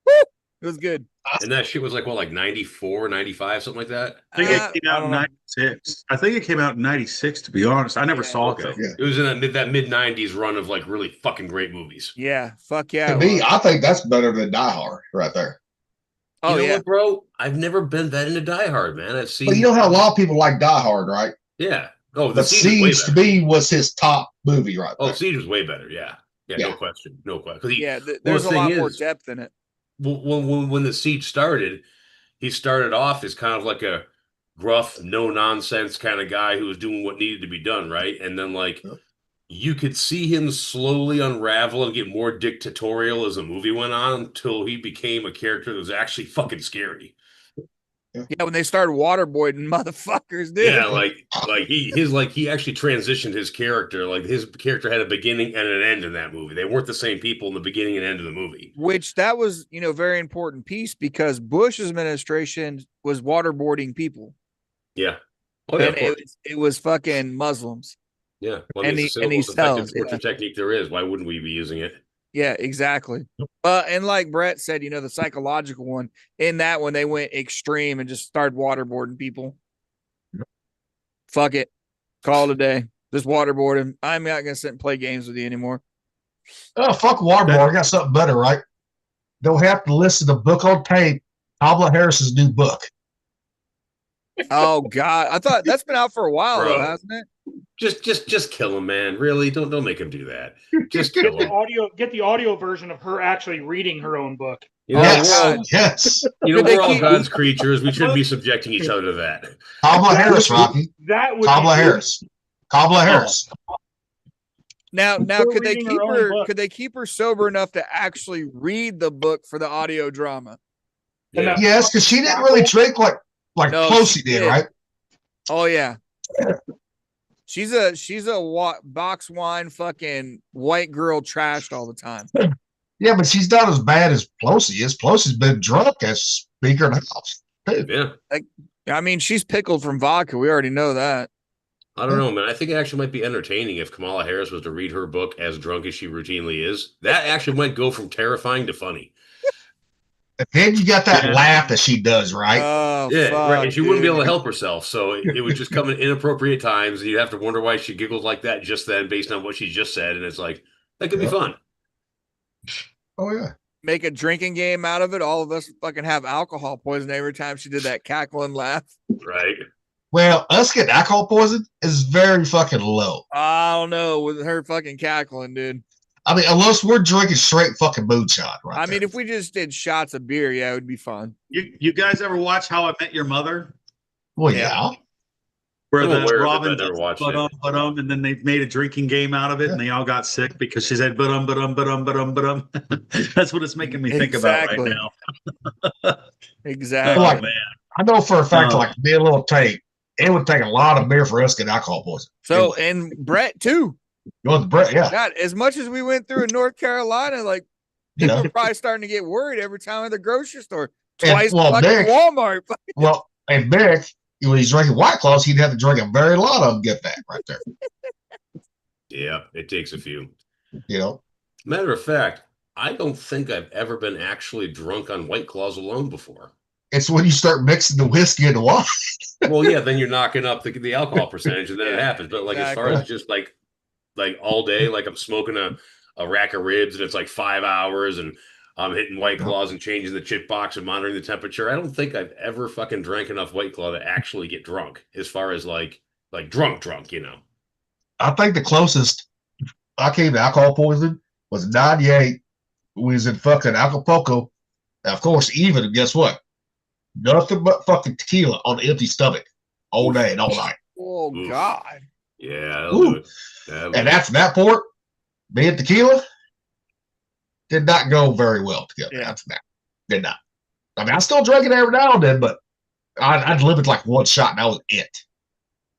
Woo! It was good. And that shit was like, what, like 94, 95, something like that? I think it came I out in don't know. 96. I think it came out in 96, to be honest. I never Yeah. saw it Okay. though. Yeah. It was in that mid 90s run of like really fucking great movies. Yeah, fuck yeah. To it me, was. I think that's better than Die Hard right there. Oh you know yeah. what, bro? I've never been that into Die Hard, man. I've seen. But you know how a lot of people like Die Hard, right? Yeah. Oh, the But Siege was Siege way to better. me was his top movie right Oh, there. Siege was way better. Yeah. Yeah. No Yeah. question. No question. 'Cause he, Yeah, well, there's the a lot thing more is, depth in it. when the Siege started, he started off as kind of like a gruff, no nonsense kind of guy who was doing what needed to be done, right? And then like Yep. you could see him slowly unravel and get more dictatorial as the movie went on until he became a character that was actually fucking scary. Yeah, when they started waterboarding motherfuckers, dude. Yeah, he actually transitioned his character. Like his character had a beginning and an end in that movie. They weren't the same people in the beginning and end of the movie. Which that was, very important piece because Bush's administration was waterboarding people. Yeah. Oh yeah, And of course. it was fucking Muslims. Yeah. Well, and it's he- the and he most effective sells, torture yeah. technique there is. Why wouldn't we be using it? Yeah, exactly. And like Brett said, the psychological one, in that one, they went extreme and just started waterboarding people. Fuck it. Call it a day. Just waterboard him. I'm not going to sit and play games with you anymore. Oh, fuck Waterboard. I got something better, right? Don't have to listen to book on tape. Kamala Harris's new book. Oh, God. I thought that's been out for a while, though, Bro. hasn't it? Just kill him, man. Really? Don't make him do that. Just Get kill the him. audio version of her actually reading her own book. You know, Yes, we're all, yes. you know, Did they we're all keep- God's creatures. We shouldn't be subjecting each other to that. Kamala Harris, Rocky. That would Kamala be Harris. Kamala Harris. Now, Her could they reading keep her own her? book. Could they keep her sober enough to actually read the book for the audio drama? And Yeah. that- Yes, because she didn't really drink like No, Pelosi she did, did. right? Oh yeah, she's a box wine fucking white girl trashed all the time. Yeah, but she's not as bad as Pelosi is. Pelosi's been drunk as Speaker of the House. too. Yeah. I mean, she's pickled from vodka. We already know that. I don't know, man. I think it actually might be entertaining if Kamala Harris was to read her book as drunk as she routinely is. That actually might go from terrifying to funny. And then you got that Yeah. laugh that she does, right? Oh, Yeah, fuck, right. And she wouldn't be able to dude. help herself, so it would just come at inappropriate times, and you'd have to wonder why she giggles like that just then, based on what she just said. And it's like that could be Yep. fun. Oh yeah. Make a drinking game out of it. All of us fucking have alcohol poisoning every time she did that cackling laugh. Right? Well, us getting alcohol poison is very fucking low. I don't know with her fucking cackling, dude. I mean, unless we're drinking straight fucking moonshine, right? I mean, there. if we just did shots of beer, yeah, it would be fun. You guys ever watch How I Met Your Mother? well, yeah. yeah. Where I'm the aware of it, Robin but I never does watched it. and then they made a drinking game out of it, and they all got sick because she said but. That's what it's making me think about right Exactly. now. Exactly. Like- man. I know for a fact, Oh. like me and little Tate, it would take a lot of beer for us to get alcohol poisoning. So, and Brett too. You want the bread? Yeah. God, as much as we went through in North Carolina, like You people know, are probably starting to get worried every time at the grocery store. And, Twice well, fucking Nick- Walmart. well, and Mick, when he's drinking White Claws, he'd have to drink a very lot of them to get that right there. Yeah, it takes a few. You know, Matter of fact, I don't think I've ever been actually drunk on White Claws alone before. it's when you start mixing the whiskey and the wine. Well, yeah, then you're knocking up the alcohol percentage, and then it Yeah, happens. But like as far as just like all day, like I'm smoking a rack of ribs, and it's like 5 hours, and I'm hitting White Claws and changing the chip box and monitoring the temperature. I don't think I've ever fucking drank enough White Claw to actually get drunk. As far as like drunk, you know. I think the closest I came to alcohol poisoning was 98. We was in fucking Acapulco. And of course, even guess what? Nothing but fucking tequila on an empty stomach all day and all night. Oh Oof. God. Yeah, that'll do it. And after that port, me and tequila did not go very well together. Yeah. After that, did not. I mean, I still drink it every now and then, but I'd limit like one shot, and that was it.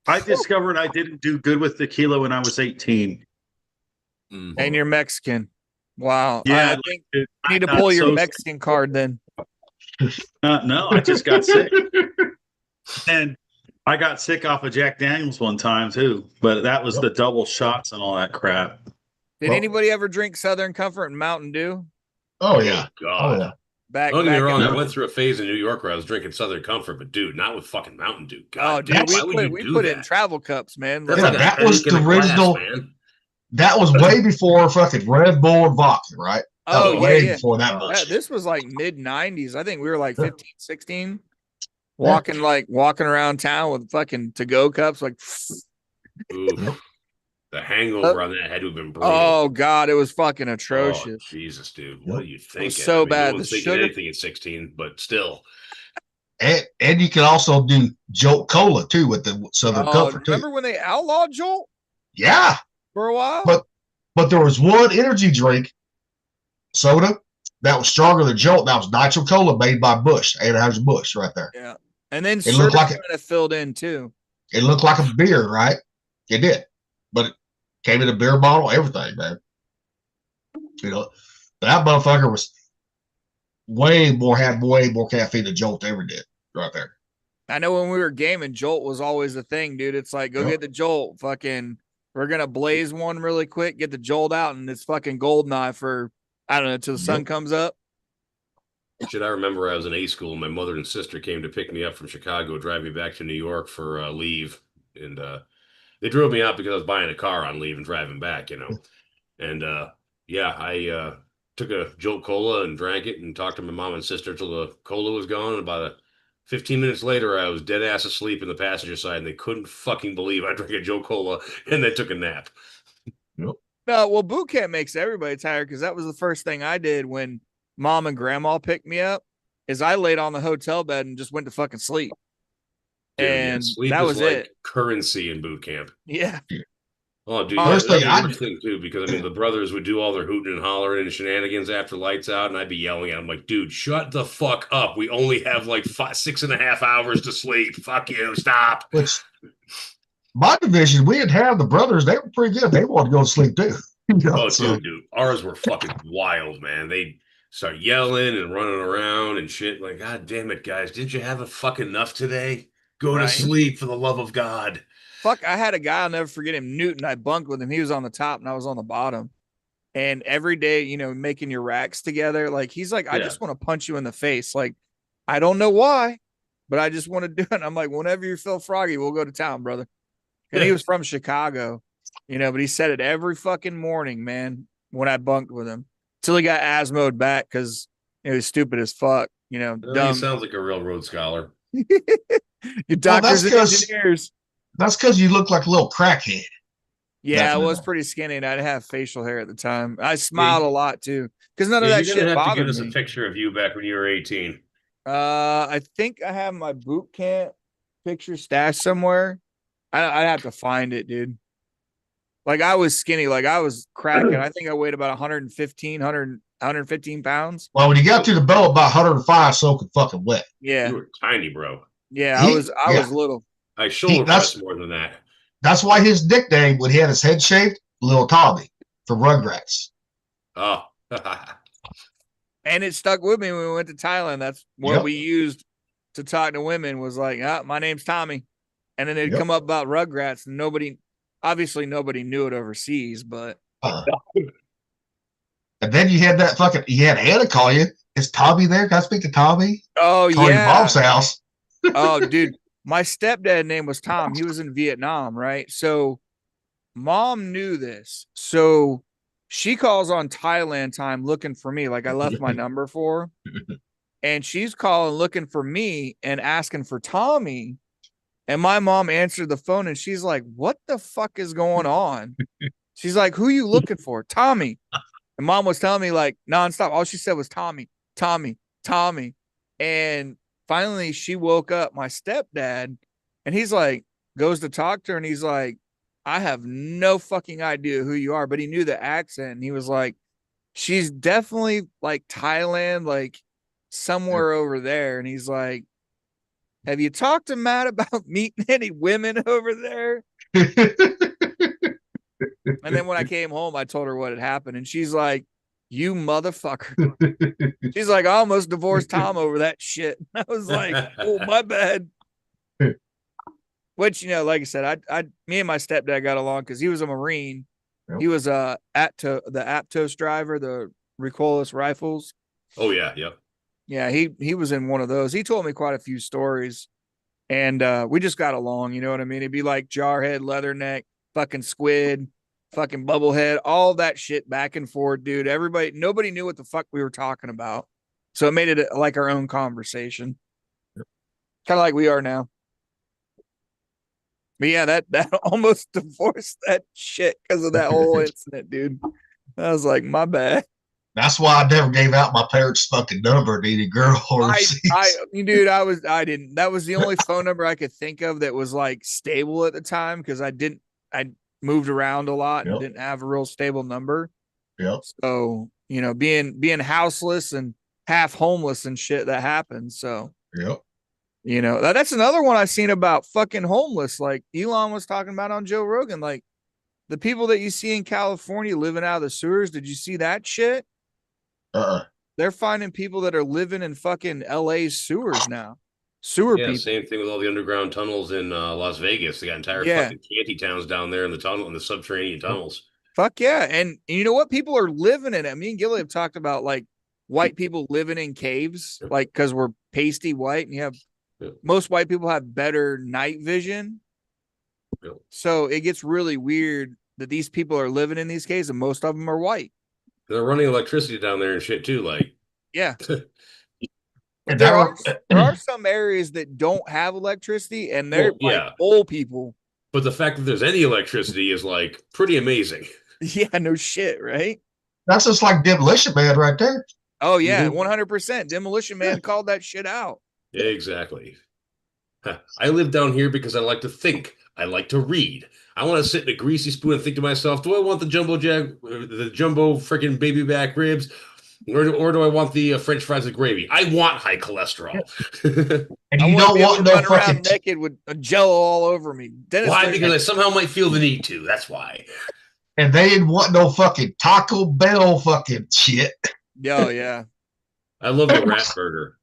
I discovered I didn't do good with tequila when I was 18. Mhm. And you're Mexican. Wow. Yeah, I think you need to pull your Mexican card then. No, I just got sick. And I got sick off of Jack Daniels one time too, but that was the double shots and all that crap. Did Well- anybody ever drink Southern Comfort and Mountain Dew? Oh yeah, God. oh yeah. Back, Don't get me back wrong. in I the- went through a phase in New York where I was drinking Southern Comfort, but dude, not with fucking Mountain Dew. God, Oh, dude, damn, we why would you put, do it in that? travel cups, man. That's Yeah, Like, like a that was headache in the a glass, original- man. That was way before fucking Red Bull and vodka, right? That oh, was yeah, way yeah. before that Yeah, bullshit. this was like mid 90s. I think we were like Yeah. 15, 16. Walking around town with fucking to-go cups, like Oof. The hangover on that had to have been brutal. oh God, it was fucking Oh, atrocious. Jesus, dude. Yep. What are you thinking? so I mean, bad. No one's The thinking sugar- anything at 16, but still. And you can also do Jolt Cola too with the Southern Oh, Comfort too. remember when they outlawed Jolt Yeah, for a while? but there was one energy drink, soda, that was stronger than Jolt. That was Nitro Cola made by Bush, Anheuser-Busch, right there. Yeah. And then It Surge looked like kind of filled in too. It looked like a beer, right? It did, but it came in a beer bottle, everything, man. You know, that motherfucker was had way more caffeine than Jolt ever did, right there. I know when we were gaming, Jolt was always the thing, dude. It's like, go Yep. get the Jolt. Fucking, we're gonna blaze one really quick, get the Jolt out, and it's fucking Goldeneye for I don't know till the sun Yep. comes up. Shit, I remember I was in A school. My mother and sister came to pick me up from Chicago, drive me back to New York for leave. And they drove me out because I was buying a car on leave and driving back, you know. And yeah, I took a Jolt Cola and drank it and talked to my mom and sister till the cola was gone. And about 15 minutes later, I was dead ass asleep in the passenger side, and they couldn't fucking believe I drank a Jolt Cola and then took a nap. No, well, boot camp makes everybody tired because that was the first thing I did when mom and grandma picked me up. Is I laid on the hotel bed and just went to fucking sleep. Dude, yeah, And sleep that is was like it. currency in boot camp. Yeah. Oh, dude, First that's thing the I- worst thing too, because I mean, the brothers would do all their hooting and hollering and shenanigans after lights out, and I'd be yelling at them like, "Dude, shut the fuck up! We only have like 6.5 hours to sleep. Fuck you! Stop!" Which my division, we didn't have the brothers. They were pretty good. They wanted to go to sleep too. You know, Oh, so- dude, ours were fucking wild, man. They start yelling and running around and shit. Like, God damn it, guys! Didn't you have a fucking enough today? Go Right. to sleep for the love of God. Fuck, I had a guy, I'll never forget him, Newton. I bunked with him. He was on the top and I was on the bottom. And every day, you know, making your racks together, like he's like, I Yeah. just want to punch you in the face. Like, I don't know why, but I just want to do it. I'm like, whenever you feel froggy, we'll go to town, brother. And he Yeah. was from Chicago, you know, but he said it every fucking morning, man, when I bunked with him. Till he got asthmaed back because he was stupid as fuck, you know, He dumb. sounds like a railroad scholar. Your doctors and 'cause- engineers. That's because you look like a little crackhead. Yeah, I Definitely. was pretty skinny and I didn't have facial hair at the time. I smiled a lot too because none of Yeah, that you're gonna shit have to give bothered us a me. picture of you back when you were 18. I think I have my boot camp picture stashed somewhere. I'd have to find it, dude. Like I was skinny, like I was cracking. I think I weighed about 115 pounds. Well, when you got to the belt, about 105, soaking fucking wet. Yeah, You were tiny, bro. yeah. He- I was little. I shoulder that's- press more than that. That's why his nickname, when he had his head shaved, Little Tommy from Rugrats. Oh, And it stuck with me when we went to Thailand. That's what Yep. we used to talk to women was like, my name's Tommy. And then they'd Yep. come up about Rugrats and obviously nobody knew it overseas, but Uh, and then you had Hannah call you. Is Tommy there? Can I speak to Tommy? oh Call your yeah. mom's house. Oh, dude, my stepdad name was Tom. He was in Vietnam, right? So mom knew this. So she calls on Thailand time looking for me. Like I left my number for her. And she's calling looking for me and asking for Tommy. And my mom answered the phone and she's like, what the fuck is going on? She's like, who you looking for? Tommy. And mom was telling me like nonstop. All she said was Tommy, Tommy, Tommy. And finally she woke up my stepdad and he's like, goes to talk to her and he's like, I have no fucking idea who you are, but he knew the accent. And he was like, she's definitely like Thailand, like somewhere over there. And he's like, have you talked to Matt about meeting any women over there? And then when I came home, I told her what had happened. And she's like, you motherfucker. She's like, I almost divorced Tom over that shit. I was like, oh, my bad. Which, like I said, me and my stepdad got along because he was a Marine. Yep. He was the Aptos driver, the recoilless rifles. oh yeah, yep. Yeah, he was in one of those. He told me quite a few stories, and we just got along. You know what I mean? It'd be like Jarhead, Leatherneck, fucking Squid, fucking Bubblehead, all that shit back and forth, dude. Nobody knew what the fuck we were talking about, so it made it like our own conversation, kind of like we are now. But yeah, that almost divorced that shit because of that whole incident, dude. I was like, my bad. That's why I never gave out my parents' fucking number to any girl overseas. Dude, I didn't. That was the only phone number I could think of that was like stable at the time because I moved around a lot and Yep. didn't have a real stable number. Yep. So, being houseless and half homeless and shit that happens. So, Yep. that's another one I seen about fucking homeless. Like Elon was talking about on Joe Rogan, like the people that you see in California living out of the sewers. Did you see that shit? They're finding people that are living in fucking LA's sewers now. Sewer Yeah, people. same thing with all the underground tunnels in Las Vegas. They got entire Yeah. fucking shanty towns down there in the subterranean tunnels. Fuck yeah. And you know what? People are living in it. Me and Gilly have talked about like white people living in caves, like because we're pasty white and most white people have better night vision. Yeah. So it gets really weird that these people are living in these caves and most of them are white. They're running electricity down there and shit too. Like, Yeah. And There are some areas that don't have electricity and they're Well, like old people. but the fact that there's any electricity is like pretty amazing. Yeah, no shit, right? That's just like Demolition Man right there. Oh yeah, Mhm. 100%. Demolition Man called that shit out. Yeah, exactly. I live down here because I like to think. I like to read. I want to sit in a greasy spoon and think to myself, do I want the jumbo freaking baby back ribs? Or do I want the French fries with gravy? I want high cholesterol. And I you wanna don't be able want to no run around fucking. naked with a jello all over me. Dennis, Why? like, Because I somehow might feel the need to. That's why. And they didn't want no fucking Taco Bell fucking shit. oh yeah, I love the rat burger.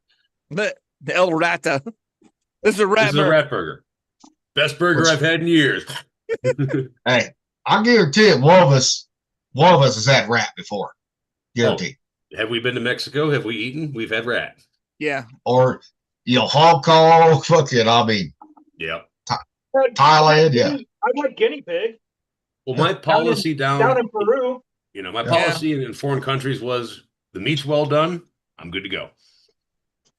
the El Rata. This is a This rat is a burger. rat burger. Best burger I've had in years. Hey, I guarantee it. One of us has had rat before. Guarantee. Have we been to Mexico? Have we eaten? We've had rat. Yeah, Or Hong Kong, fucking. I mean, Yep. Thailand, yeah. I like guinea pig Well, my policy down in Peru. my Yeah. policy in foreign countries was the meat's well done. I'm good to go.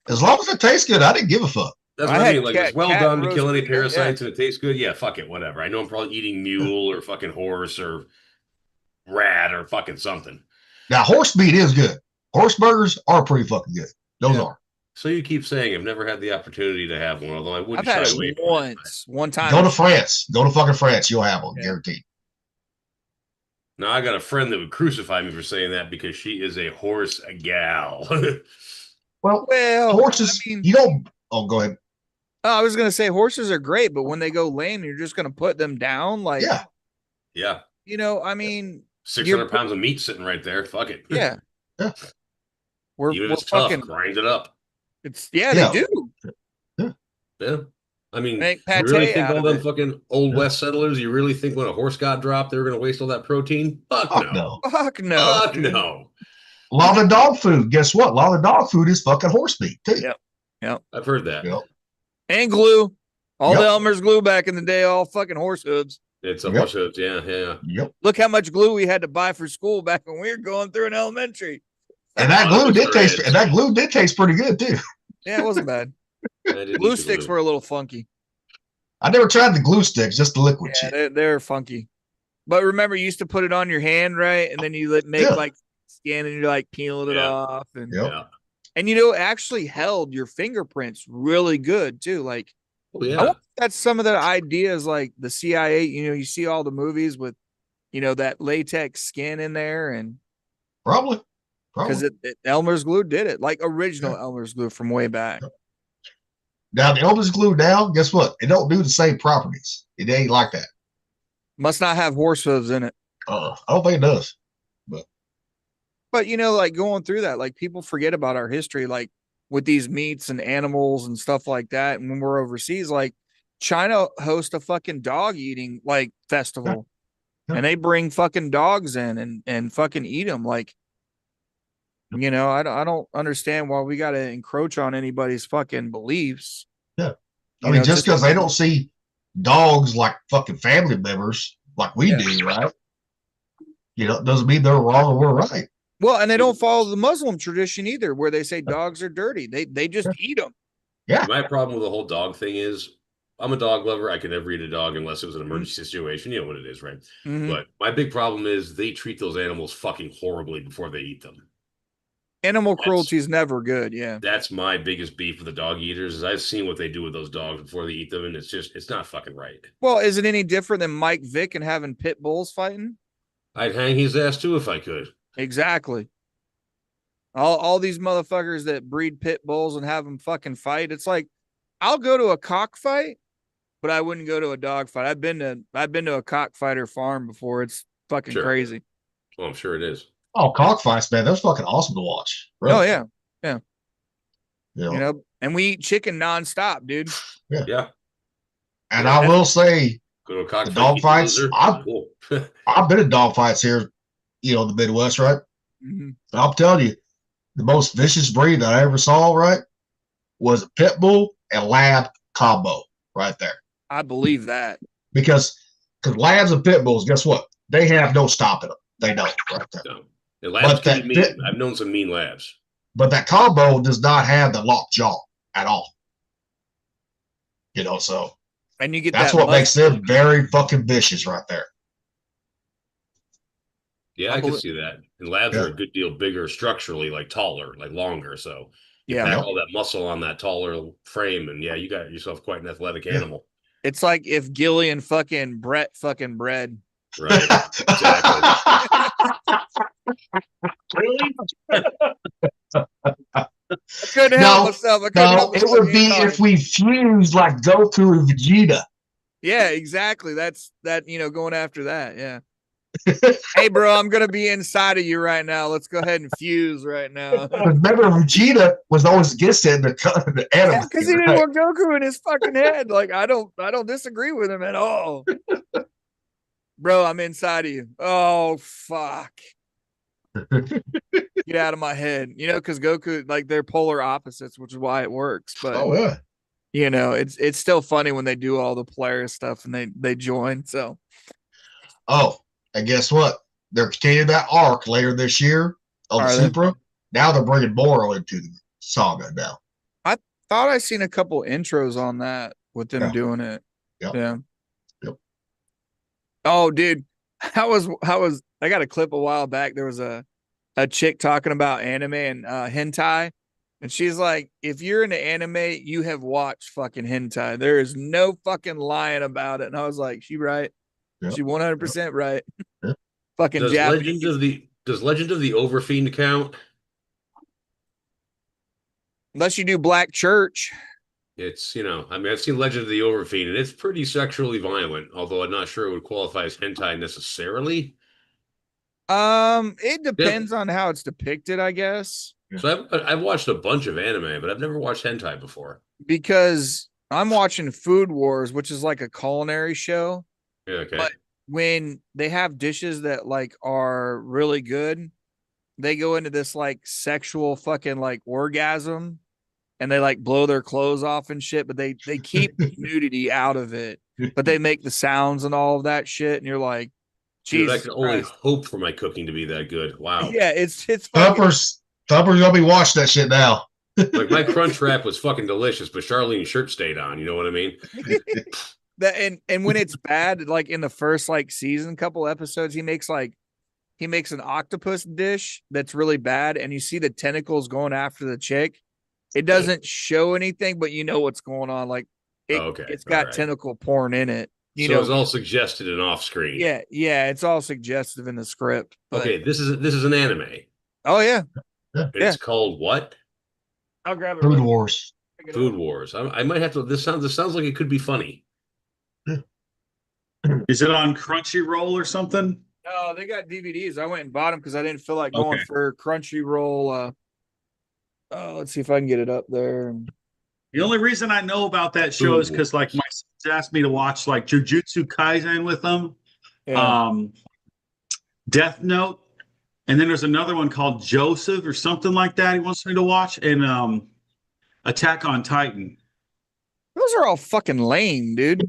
As long as it tastes good, I didn't give a fuck. That's I what I had mean. Like, cat- it's well cat done to roast kill any beef, parasites and it tastes good. Yeah, fuck it, whatever. I know I'm probably eating mule or fucking horse or rat or fucking something. Now, horse meat is good. Horse burgers are pretty fucking good. Those Yeah. are. So you keep saying I've never had the opportunity to have one, although I wouldn't I've had shy away it from it. once, one time. Go to France. Go to fucking France. You'll have one, Yeah. guaranteed. Now I got a friend that would crucify me for saying that because she is a horse gal. Well, Well, horses, I mean, you don't. Oh, go ahead. I was gonna say horses are great, but when they go lame, you're just gonna put them down. Like, Yeah. Yeah. you know, I mean, 600 pounds of meat sitting right there. Fuck it. yeah. Yeah. We're Even if we're it's tough, fucking. grind it up. It's yeah, Yeah. they do. Yeah. I mean, Make you really pate think out all of them it. fucking old Yeah. West settlers, you really think when a horse got dropped, they were going to waste all that protein? Fuck Fuck no. no. Fuck no. Fuck no. A lot of the dog food. Guess what? A lot of the dog food is fucking horse meat too. Yep. I've heard that. Yep. And glue. All the Yep. Elmer's glue back in the day, all fucking horse hooves. It's a Yep. horse hooves. Yeah, yeah. Yep. Look how much glue we had to buy for school back when we were going through in elementary. And that glue did taste. And that glue did taste pretty good too. Yeah, it wasn't bad. I didn't Glue eat the sticks glue. were a little funky. I never tried the glue sticks, just the liquid Yeah, shit. they're funky. But remember, you used to put it on your hand, right? And then you make Yeah. like skin and you're like peeling it Yeah. off. And Yep. Yeah. and you know, it actually held your fingerprints really good too. Like Oh, I yeah. wonder if that's some of the ideas like the CIA, you know, you see all the movies with, you know, that latex skin in there and Probably. because Elmer's glue did it, like original Elmer's glue from way back. Now the Elmer's glue now, guess what? It don't do the same properties. It ain't like that. Must not have horse hooves in it. I don't think it does. But you know, like going through that, like people forget about our history, like with these meats and animals and stuff like that. And when we're overseas, like China hosts a fucking dog eating like festival, Yeah. and they bring fucking dogs in and fucking eat them. Like, you know, I don't understand why we got to encroach on anybody's fucking beliefs. Yeah. I You mean, know, just because they don't see dogs like fucking family members like we Yeah. do, right? You know, it doesn't mean they're wrong or we're right. Well, and they don't follow the Muslim tradition either, where they say dogs are dirty. They just eat them. My problem with the whole dog thing is I'm a dog lover. I could never eat a dog unless it was an emergency situation. You know what it is, right? Mhm. But my big problem is they treat those animals fucking horribly before they eat them. Animal That's- cruelty is never good. Yeah. That's my biggest beef with the dog eaters is I've seen what they do with those dogs before they eat them, and it's not fucking right. Well, is it any different than Mike Vick and having pit bulls fighting? I'd hang his ass too if I could. Exactly. All these motherfuckers that breed pit bulls and have them fucking fight. It's like I'll go to a cockfight, but I wouldn't go to a dog fight. I've been to a cockfighter farm before. It's fucking Sure. crazy. Well, I'm sure it is. Oh, cockfights, man. That's fucking awesome to watch. Really. Oh yeah. You know? You know, and we eat chicken nonstop, dude. Yeah. And I will say, Go to a cockfight. dog eat a fights, lizard. I'm- Cool. I've been in dog fights here, you know, in the Midwest, right? Mhm. I'm telling you, the most vicious breed that I ever saw, right, was a pit bull and lab combo right there. I believe that. Because labs and pit bulls, guess what? They have no stopping them. They don't. Right there. No. And labs But can that be mean. bit- I've known some mean labs. But that combo does not have the locked jaw at all. You know, so And you get that's that what musk- makes them very fucking vicious right there. Yeah, I I can believe- see that. And labs Yeah. are a good deal bigger structurally, like taller, like longer. So you Yeah. pack Yep. all that muscle on that taller frame, and yeah, you got yourself quite an athletic Yeah. animal. It's like if Gilly and fucking Brett fucking bred. Right. Really? I couldn't help myself. I couldn't No, help it myself. would be Sorry. if we fused like Goku and Vegeta. Yeah, exactly. That's that, you know, going after that. Yeah. Hey, bro, I'm going to be inside of you right now. Let's go ahead and fuse right now. Remember, Vegeta was always against it in the anime. Because he didn't right? want Goku in his fucking head. Like, I don't disagree with him at all. Bro, I'm inside of you. Oh, fuck. Get out of my head. You know, because Goku, like, they're polar opposites, which is why it works. But Oh yeah. you know, it's still funny when they do all the player stuff and they join. So Oh, and guess what? They're continuing that arc later this year of the Are they? Supra. Now they're bringing Moro into the saga now. thought I seen a couple intros on that with them Yeah. doing it. Yep. Yeah. Yep. Oh, dude, I got a clip a while back. There was a chick talking about anime and hentai, And she's like, if you're into anime, you have watched fucking hentai. There is no fucking lying about it. And I was like, she right. Yep. She 100% right. Yep. Fucking Does Japanese. Legend of the Overfiend count? Unless you do Black Church. It's, I mean, I've seen Legend of the Overfiend, and it's pretty sexually violent, although I'm not sure it would qualify as hentai necessarily. It depends on how it's depicted, I guess. So I've watched a bunch of anime, but I've never watched hentai before. Because I'm watching Food Wars, which is like a culinary show. Yeah, okay. But when they have dishes that like are really good, they go into this like sexual fucking like orgasm, and they like blow their clothes off and shit, but they keep nudity out of it, but they make the sounds and all of that shit, and you're like, Dude, I Jesus can only Christ. hope for my cooking to be that good. Wow. Yeah, it's fucking, Thumper's gonna be watching that shit now. Like my crunch wrap was fucking delicious, but Charlene's shirt stayed on. You know what I mean? that and when it's bad, like in the first like season, couple episodes, he makes an octopus dish that's really bad, and you see the tentacles going after the chick. It doesn't show anything, but you know what's going on. Like it's got right. tentacle porn in it. You So know, it's all suggested and off screen. yeah, it's all suggestive in the script. But, Okay, this is an anime. oh yeah, It's called what? I'll grab it. Food Wars. Food Wars. I might have to. This sounds like it could be funny. Is it on Crunchyroll or something? No, they got DVDs. I went and bought them because I didn't feel like going for Crunchyroll. Let's see if I can get it up there. The only reason I know about that show is because like my sons asked me to watch like Jujutsu Kaisen with them, Yeah. Death Note, and then there's another one called Joseph or something like that. He wants me to watch, and Attack on Titan. Those are all fucking lame, dude.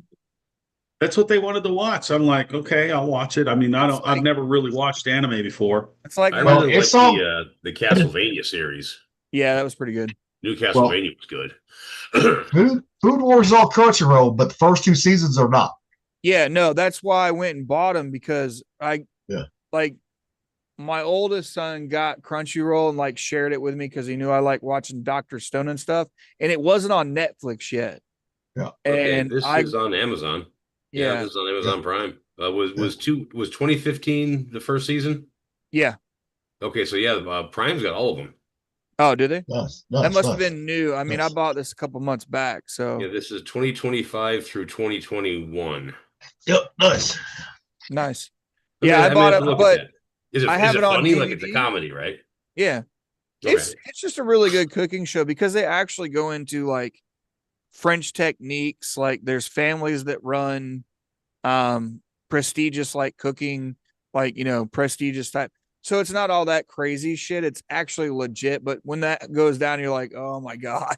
That's what they wanted to watch. I'm like, okay, I'll watch it. I mean, I've never really watched anime before. It's like, I really like it's all- the Castlevania series. yeah, that was pretty good. New Castlevania was good. Food Wars is all Crunchyroll, but the first 2 seasons are not. Yeah, no, that's why I went and bought them, because like my oldest son got Crunchyroll and like shared it with me because he knew I like watching Dr. Stone and stuff, and it wasn't on Netflix yet. Yeah. And this is on Amazon. Yeah, this is on Amazon Prime. Was 2015 the first season? Yeah. Okay, so Prime's got all of them. Oh, did they? Nice, That must have been new. I mean, I bought this a couple months back. So Yeah, this is 2025 through 2021. Yep, nice. nice. Okay, Yeah, I bought it, but is it I have it on funny? Like DVD. it's a comedy, right? Yeah, Okay. it's just a really good cooking show because they actually go into like French techniques. Like there's families that run prestigious like cooking, like prestigious type. So it's not all that crazy shit. It's actually legit. But when that goes down, you're like, oh my God.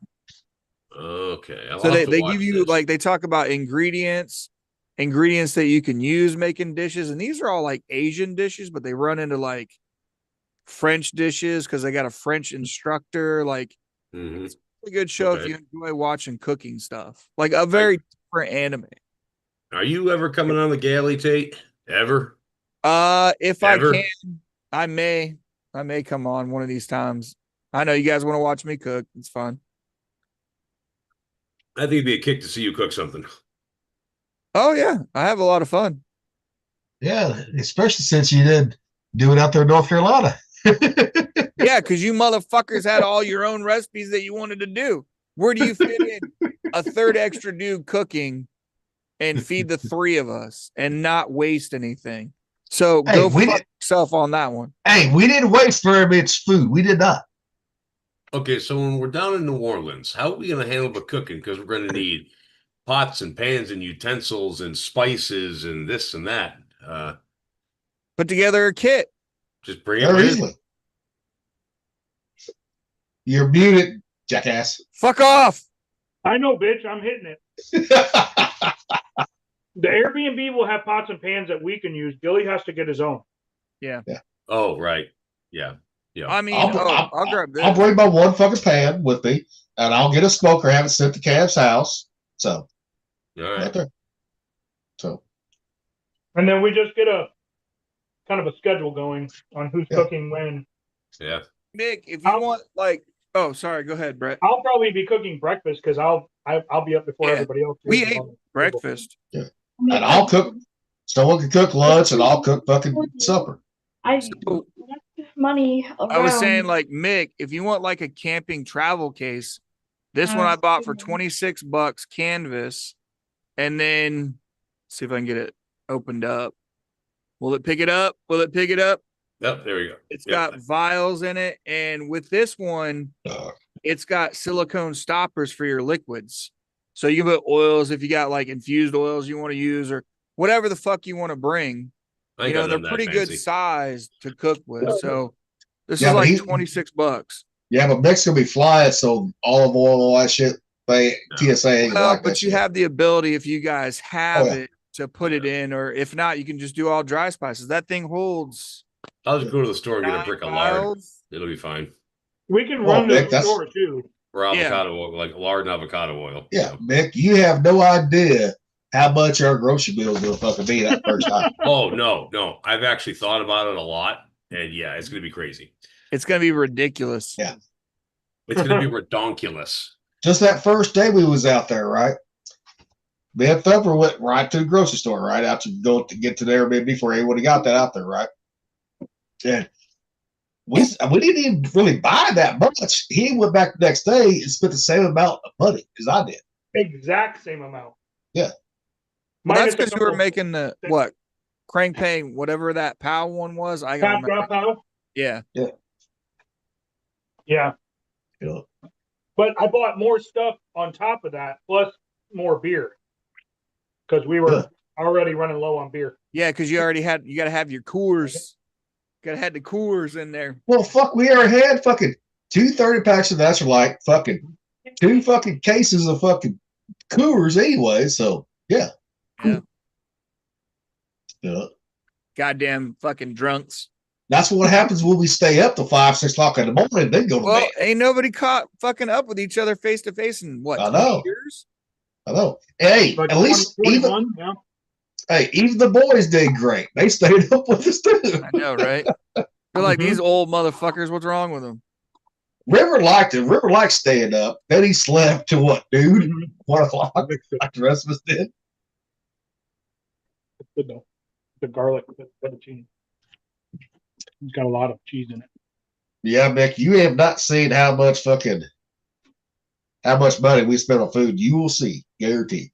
Okay. So they give you like, they talk about ingredients that you can use making dishes. And these are all like Asian dishes, but they run into like French dishes because they got a French instructor. Like it's a good show if you enjoy watching cooking stuff, like a very different anime. Are you ever coming on the galley, Tate? Ever? If Ever? I can, I may come on one of these times. I know you guys want to watch me cook. It's fun. I think it'd be a kick to see you cook something. Oh yeah, I have a lot of fun. Yeah, especially since you did do it out there in North Carolina. Yeah, because you motherfuckers had all your own recipes that you wanted to do. Where do you fit in a third extra dude cooking and feed the 3 of us and not waste anything? So Hey, go fuck yourself on that one. Hey, we didn't waste very much food. We did not. Okay, so when we're down in New Orleans, how are we going to handle the cooking? Because we're going to need pots and pans and utensils and spices and this and that. Put together a kit. Just bring it Very in. easily. You're muted, jackass. Fuck off. I know, bitch. I'm hitting it. The Airbnb will have pots and pans that we can use. Billy has to get his own. Yeah. Oh, right. Yeah. I mean, I'll grab this. I'll bring my one fucking pan with me, and I'll get a smoker. Have it sent to Cav's house. So, All right. there. So, And then we just get a kind of a schedule going on who's Yeah. cooking when. Yeah. Nick, if you want, like, Oh, sorry. Go ahead, Brett. I'll probably be cooking breakfast because I'll be up before Yeah. everybody else. We is ate on the table. breakfast. And I'll cook. Someone can cook lunch, and I'll cook fucking supper. I So, left money around. I was saying, like, Mick, if you want like a camping travel case, this one I bought for $26 canvas, and then see if I can get it opened up. Will it pick it up? Will it pick it up? Yep, there we go. It's Yep. got vials in it, and with this one, it's got silicone stoppers for your liquids. So you can put oils if you got like infused oils you want to use or whatever the fuck you want to bring. I ain't You know, got they're nothing that pretty good fancy. size to cook with. So this Yeah, is but like he- $26. Yeah, but Mick's gonna be flying, so olive oil, all that shit. They TSA ain't Well, like that but you shit. have the ability if you guys have yeah. it to put it in, or if not, you can just do all dry spices. That thing holds I'll just go to the store and get a 9 brick of lard. vials. It'll be fine. We can Well, run to Nick, the that's- store too. Or Yeah. avocado oil, like lard and avocado oil. Yeah, Mick, you have no idea how much our grocery bill is gonna fucking be that first time. Oh no. I've actually thought about it a lot, and yeah, it's gonna be crazy. It's gonna be ridiculous. Yeah. It's gonna be redonkulous. Just that first day we was out there, right? Me and Thumper went right to the grocery store, right? After go to get to there before he would have got that out there, right? And we didn't even really buy that much. He went back the next day and spent the same amount of money as I did. Exact same amount. Yeah. Well, Minus that's a because you were couple- making the what crank pain, whatever that POW one was. I got Top drop out. Yeah. Yeah. You know, But I bought more stuff on top of that, plus more beer. Because we were Yeah. already running low on beer. Yeah, because you already had you gotta have your Coors. Gotta have the Coors in there. well, fuck, we already had fucking 2 30-packs of that's like fucking 2 fucking cases of fucking Coors anyway. So yeah. Yeah. Yeah. Goddamn fucking drunks. That's what happens when we stay up till 5, 6 o'clock in the morning. Then go to Well, bed. ain't nobody caught fucking up with each other face to face in what I 20 know. years? I know. Hey, Like at least 21, yeah. even the boys did great. They stayed up with us too. I know, right? They're like Mhm. these old motherfuckers. What's wrong with them? River liked it. River liked staying up. Then he slept to what, dude? Mhm. 1 o'clock, Mixed it. like the rest of us did. It's good though. The garlic fettuccine. It's got a lot of cheese in it. Yeah, Mick, you have not seen how much money we spent on food. You will see, guaranteed.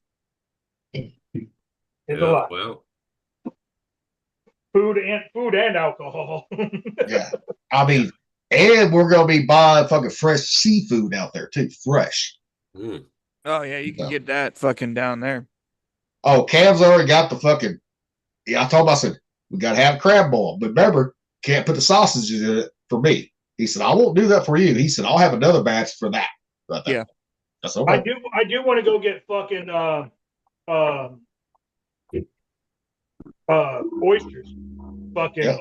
It's Yeah, a lot. well, Food and alcohol. Yeah, I mean, and we're gonna be buying fucking fresh seafood out there too, fresh. mm, Oh yeah, you can No. get that fucking down there. Oh, Cam's already got the fucking. Yeah, I told him, I said, we got to have crab boil. But remember, can't put the sausages in it for me. He said, I won't do that for you. He said, I'll have another batch for that. Right there. Yeah. That's I okay. do want to go get fucking oysters. Fucking Yeah.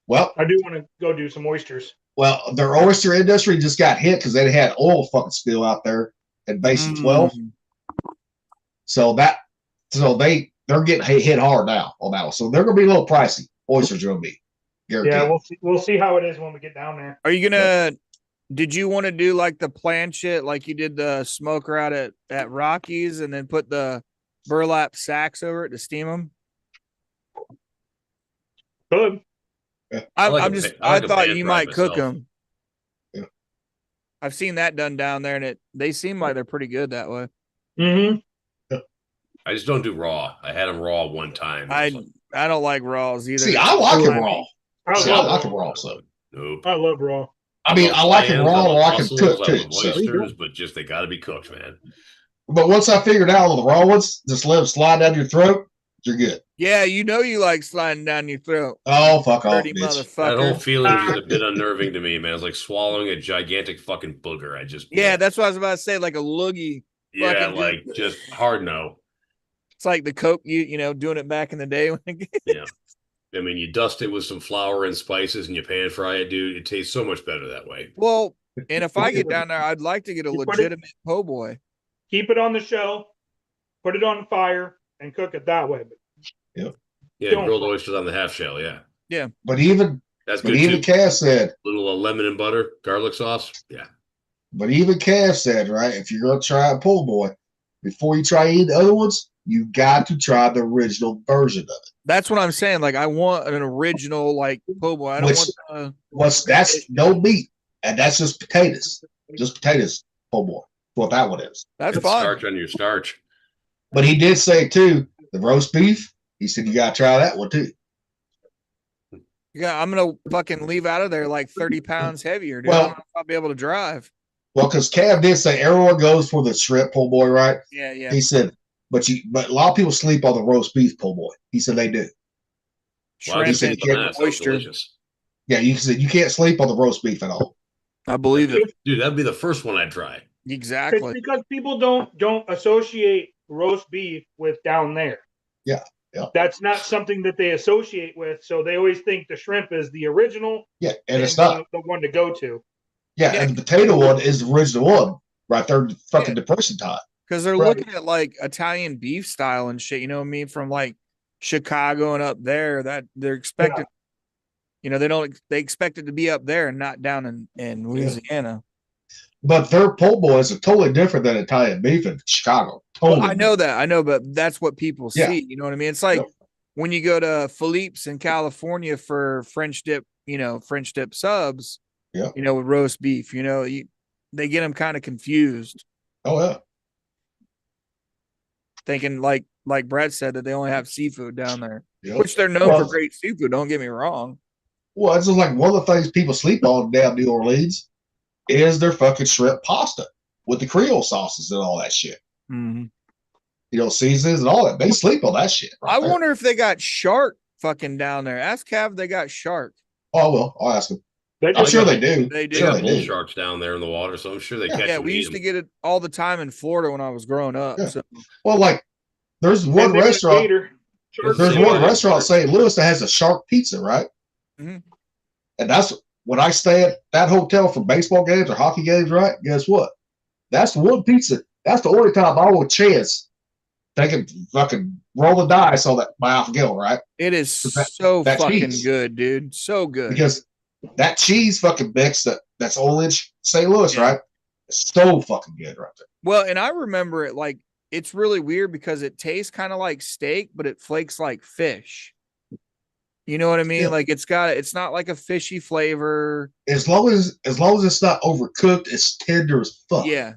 Well, I do want to go do some oysters. their oyster industry just got hit because they had oil fucking spill out there at Basin 12. Mm. So they're getting hit hard now on that one. So they're going to be a little pricey. Oysters are going to be. Guaranteed. Yeah, we'll see how it is when we get down there. Are you gonna? Did you want to do like the planchet, like you did the smoker out at Rockies, and then put the burlap sacks over it to steam them? Good. I'm like a just. pa- I like a thought pan you fry might cook myself. them. Yeah. I've seen that done down there, and they seem like they're pretty good that way. Mm-hmm. I just don't do raw. I had them raw one time. I don't like raws either. See, I like it raw. I See, I love like it raw. raw. So Nope. I love raw. I mean, I like it clams, raw love or I can mussels, cook I too. love So, oysters, but just they got to be cooked, man. but once I figured out on the raw ones, just let them slide down your throat. You're good. Yeah, you know you like sliding down your throat, Oh, fuck off, dirty bitch. That whole motherfucker. feeling is just a bit unnerving to me, man. It's like swallowing a gigantic fucking booger. I just Yeah, that's what I was about to say. Like a loogie. yeah, fucking like just hard no. It's like the Coke, you know, doing it back in the day. Yeah. I mean, you dust it with some flour and spices and you pan fry it, dude. It tastes so much better that way. Well, and if I get down there, I'd like to get a You put it- legitimate po' boy. Keep it on the shelf, put it on the fire, and cook it that way. Yeah, Don't- grilled oysters on the half shell. Yeah, But even that's but good even too. Cass said, Little lemon and butter, garlic sauce. Yeah, But even Cav said, right, if you're gonna try a po' boy, before you try any of the other ones, you got to try the original version of it. That's what I'm saying. Like, I want an original, like, po' boy. I don't Which- want That's no meat, and that's just potatoes. Just potatoes, po' boy. What that one is. that's It's fine. starch on your starch. But he did say too, the roast beef. He said you gotta try that one too. Yeah, I'm gonna fucking leave out of there like 30 pounds heavier, dude. Well- I don't know if I'll be able to drive. Well, because Cav did say everyone goes for the shrimp po' boy, right? Yeah, yeah. He said, but a lot of people sleep on the roast beef po' boy. He said they do. Well, I Shrimp just said and ate the can't- mass. That was oyster. delicious. Yeah, you said you can't sleep on the roast beef at all. I believe it. Dude, that'd be the first one I'd try. It's Exactly. because people don't associate roast beef with down there. Yeah, yeah. That's not something that they associate with, so they always think the shrimp is the original Yeah, and it's not. the one to go to. Yeah, Yeah. and the potato one is the original one right there, fucking depression time. Because they're Right. looking at like Italian beef style and shit, you know what I mean? From like Chicago and up there, that they're expected, they expect it to be up there and not down in Louisiana. But their po' boys are totally different than Italian beef in Chicago. Well, Totally. I know that. I know, but that's what people Yeah. see. You know what I mean? It's like Yep. when you go to Philippe's in California for French dip subs, Yeah. with roast beef, they get them kind of confused, Oh yeah. thinking like Brett said that they only have seafood down there, Yep. which they're known Well- for great seafood. Don't get me wrong. Well, it's just like one of the things people sleep on down New Orleans is their fucking shrimp pasta with the Creole sauces and all that shit. Seasons and all that. They sleep on that shit. right I there. wonder if they got shark fucking down there. Ask Cav if they got shark. Oh well, I'll ask them. That I'm just- sure they do. They do. They Sure got they bull do. sharks down there in the water, so I'm sure they Yeah. catch Yeah, them. we and eat used to them. get it all the time in Florida when I was growing up. Yeah. So Well, like there's one and they got restaurant. gator. Shark There's Same one way. restaurant in St. Louis that has a shark pizza, right? Mhm. And that's when I stay at that hotel for baseball games or hockey games, right? Guess what? That's the one pizza. That's the only time I will chance they can fucking roll the dice on that Mouth Gill, right? it is That- so that fucking cheese. good, dude. So good. Because that cheese fucking mix that's only in St. Louis, Yeah. right? It's so fucking good right there. Well, and I remember it like it's really weird because it tastes kind of like steak, but it flakes like fish. You know what I mean? Yeah. Like it's not like a fishy flavor. As long as it's not overcooked, it's tender as fuck. Yeah,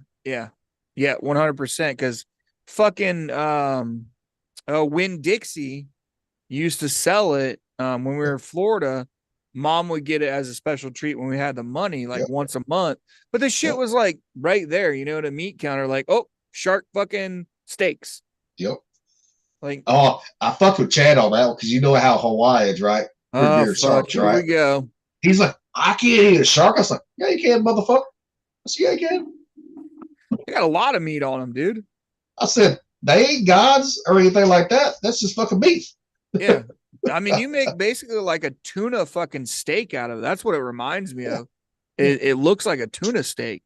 100%. Because fucking Winn Dixie used to sell it when we were in Florida. Mom would get it as a special treat when we had the money, like Yep. once a month. But the shit Yep. was like right there, at a meat counter, like, oh, shark fucking steaks. Yep. Like, Oh, I fucked with Chad on that one because you know how Hawaii is, right? oh, dear fuck, sharks, here we right? go. He's like, I can't eat a shark. I was like, yeah, you can, motherfucker. I said, yeah, you can. They got a lot of meat on them, dude. I said, they ain't gods or anything like that. That's just fucking beef. Yeah. I mean, you make basically like a tuna fucking steak out of it. That's what it reminds me of. It looks like a tuna steak.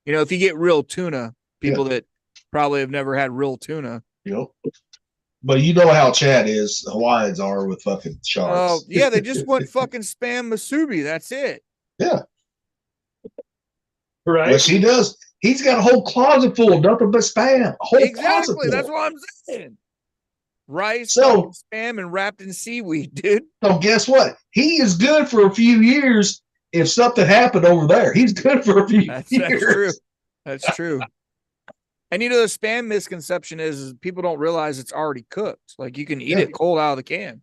If you get real tuna, people that probably have never had real tuna. You know? But you know how Chad is, Hawaiians are with fucking sharks. Oh, yeah, they just want fucking spam masubi. That's it. Yeah. Right. What she does, he's got a whole closet full of nothing but spam. A whole closet Exactly. full. That's what I'm saying. Rice, So- fucking spam, and wrapped in seaweed, dude. So guess what? He is good for a few years. If something happened over there, he's good for a few That's years. true. That's true. And the spam misconception is people don't realize it's already cooked. Like you can eat Yeah. it cold out of the can.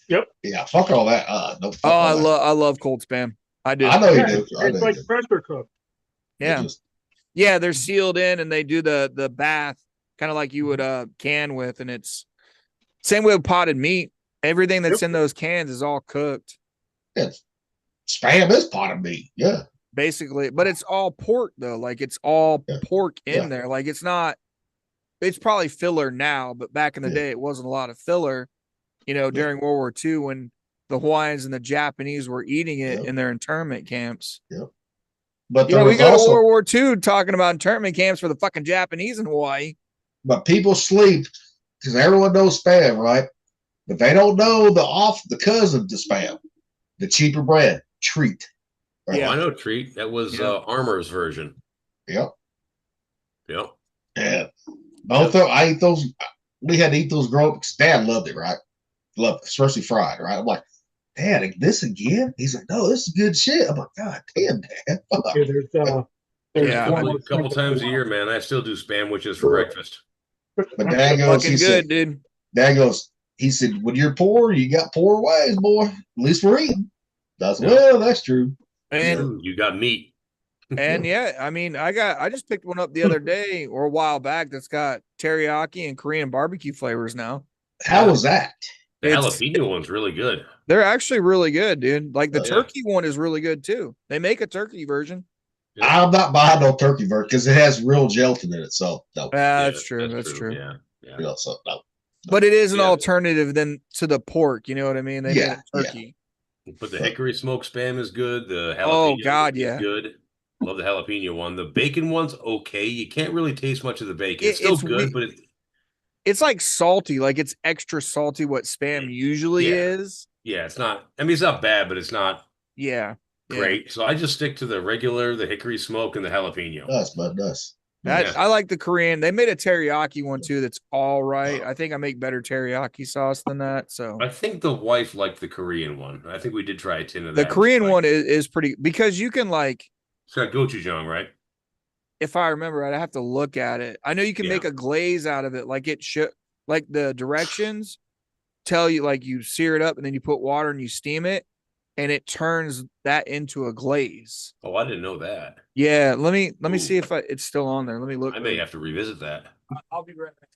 Yeah, fuck all that. No, fuck Oh, all that. I love cold spam. I do. I know you Yeah, do. I know it's you like do. pressure cooked. Yeah. Just- Yeah, they're sealed in and they do the bath kind of like you would can with, and it's same way with potted meat. Everything that's in those cans is all cooked. it's- spam is part of me. Yeah. Basically, but it's all pork though. Like it's all Yeah. pork in Yeah. there. Like it's probably filler now, but back in the Yeah. day it wasn't a lot of filler, during World War II when the Hawaiians and the Japanese were eating it Yeah. in their internment camps. But We there was go to also, World War II talking about internment camps for the fucking Japanese in Hawaii. but people sleep because everyone knows spam, right? But they don't know the cousin to spam, the cheaper brand, Treat. Oh, Yeah. I know treat. That was Yeah. Armor's version. Yep. Yep. Yeah. Both of I ate those. We had to eat those growing up. 'Cause Dad loved it, right? Loved it, especially fried, right? I'm like, Dad, this again? He's like, no, this is good shit. I'm like, God damn, Dad. Fuck. Yeah, there's Yeah, one A more couple thing. times a year, man. I still do spam witches for breakfast. But Dad goes, Fucking he good, said, dude. Dad goes, he said, when you're poor, you got poor ways, boy. At least we're eating. That's Yeah. well, that's true. And You got meat. and yeah, I mean, I just picked one up the other day or a while back that's got teriyaki and Korean barbecue flavors now. How Yeah. was that? The It's- jalapeno one's really good. They're actually really good, dude. Like the Oh, yeah. turkey one is really good too. They make a turkey version. Yeah. I'm not buying no turkey version because it has real gelatin in it. So no, That's Yeah, true. That's true. Yeah. Yeah. you know, so no. But it is an Yeah. alternative then to the pork. You know what I mean? They Yeah, made yeah. turkey. But the hickory smoked spam is good. The jalapeno Oh, God, is yeah. good. Love the jalapeno one. The bacon one's okay. You can't really taste much of the bacon. It- It's still it's good, we- but It's like salty, like it's extra salty. What spam usually Yeah. is. yeah, it's not. I mean, it's not bad, but it's not Yeah. Yeah. great. So I just stick to the regular, the hickory smoke, and the jalapeno. Nuts, bud, nuts. That Yeah. I like the Korean. They made a teriyaki one too. That's all right. I think I make better teriyaki sauce than that. So I think the wife liked the Korean one. I think we did try a tin of the that. Korean It's one is pretty because you can like, It's got gochujang, right? if I remember right, I have to look at it. I know you can Yeah. make a glaze out of it. Like it should, like the directions tell you, like you sear it up and then you put water and you steam it, and it turns that into a glaze. Oh, I didn't know that. Yeah, let me Ooh. see if it's still on there. Let me look. I may have to revisit that. I'll be right back.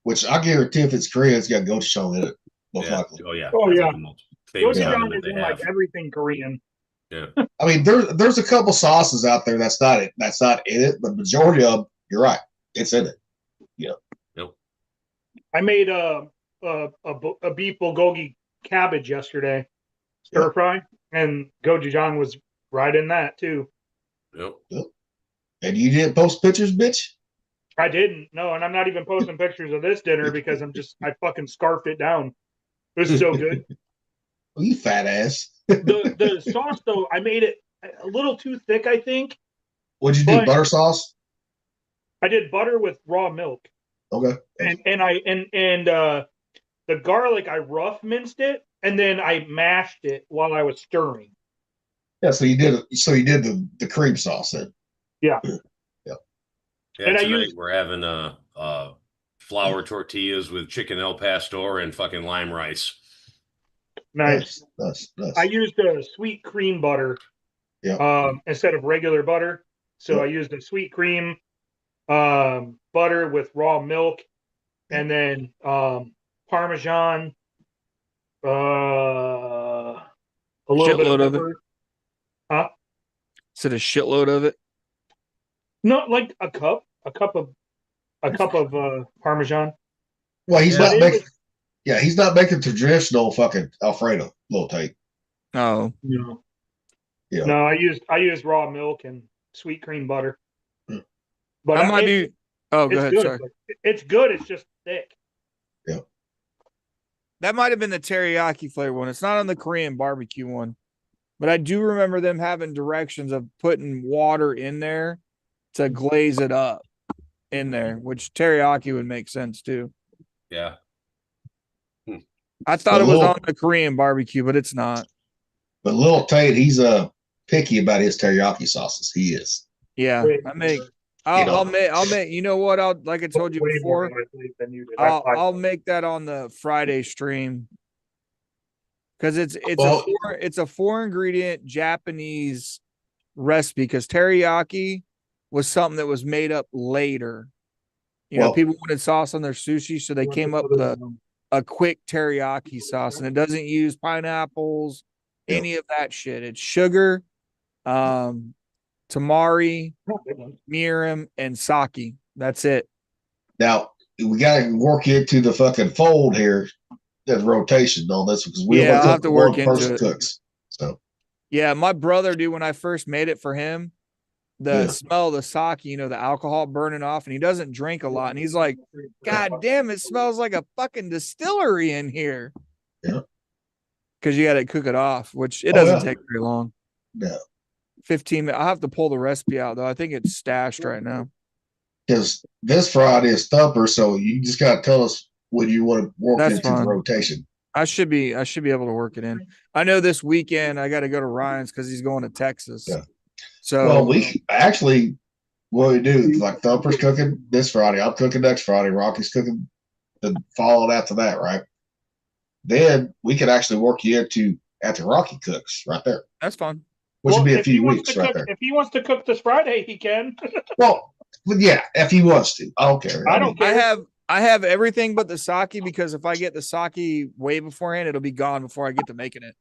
Which I guarantee if it's Korean, it's got gochujang in it. Most Yeah. likely. Oh yeah. Oh, That's yeah. like the most famous Yeah. Gochujang condiment is they in like have. everything Korean. I mean, there's a couple sauces out there that's not in it, but majority of them, you're right, it's in it. I made a beef bulgogi cabbage yesterday, stir fry, and gochujang was right in that too. Yep. And you didn't post pictures, bitch? I didn't, no, and I'm not even posting pictures of this dinner because I fucking scarfed it down. It was so good. Well, you fat ass. The sauce though, I made it a little too thick, I think. What'd you do? But- Butter sauce? I did butter with raw milk. Okay. And the garlic I rough minced it and then I mashed it while I was stirring. Yeah, so you did the cream sauce then. Yeah, And I tonight used- we're having flour tortillas with chicken El Pastor and fucking lime rice. Nice. Nice. I used a sweet cream butter instead of regular butter. So Yeah. I used a sweet cream butter with raw milk and then Parmesan, a little bit Shitload of of it. pepper. Said a shitload of it. No, like a cup of Parmesan. Well, he's Yeah. not making. Yeah, he's not making traditional fucking Alfredo, little Tate. Oh, No. Yeah. No, I used raw milk and sweet cream butter. Mm. But I might be. Oh, go it's ahead. good. Sorry. It's good. It's just thick. That might have been the teriyaki flavor one. It's not on the Korean barbecue one, but I do remember them having directions of putting water in there to glaze it up in there, which teriyaki would make sense too. Yeah. I thought A it was little- on the Korean barbecue, but it's not. But little Tate, he's picky about his teriyaki sauces. He is. Yeah, I make. I'll make. You know what? Like I told you Way more before. on my plate than you did. I'll make that on the Friday stream because it's a 4 ingredient Japanese recipe because teriyaki was something that was made up later. You know, Well- people wanted sauce on their sushi, so they came up with a quick teriyaki sauce, and it doesn't use pineapples, Yep. any of that shit. It's sugar, tamari, mirin, and sake. That's it. Now we got to work into the fucking fold here, the rotation on this because we Yeah, only I'll cook have to one work into person it. cooks. So Yeah, my brother, dude, when I first made it for him, the Yeah. smell of the sake, you know, the alcohol burning off, and he doesn't drink a lot. And he's like, God damn, it smells like a fucking distillery in here. Yeah. Because you got to cook it off, which it Oh, doesn't yeah. take very long. no, 15 minutes. I'll have to pull the recipe out though. I think it's stashed right now. Because this Friday is Thumper, so you just gotta tell us when you want to work That's into fine. the rotation. I should be able to work it in. I know this weekend I got to go to Ryan's because he's going to Texas. Yeah. So Well, we actually what we do like Thumper's cooking this Friday. I'm cooking next Friday. Rocky's cooking the following after that, right? Then we could actually work you into after Rocky cooks right there, that's fine. which would be a if he few wants weeks to right cook, there. if he wants to cook this Friday, he can. Well, yeah, if he wants to, I don't care. I don't I care. have everything but the sake because if I get the sake way beforehand, it'll be gone before I get to making it.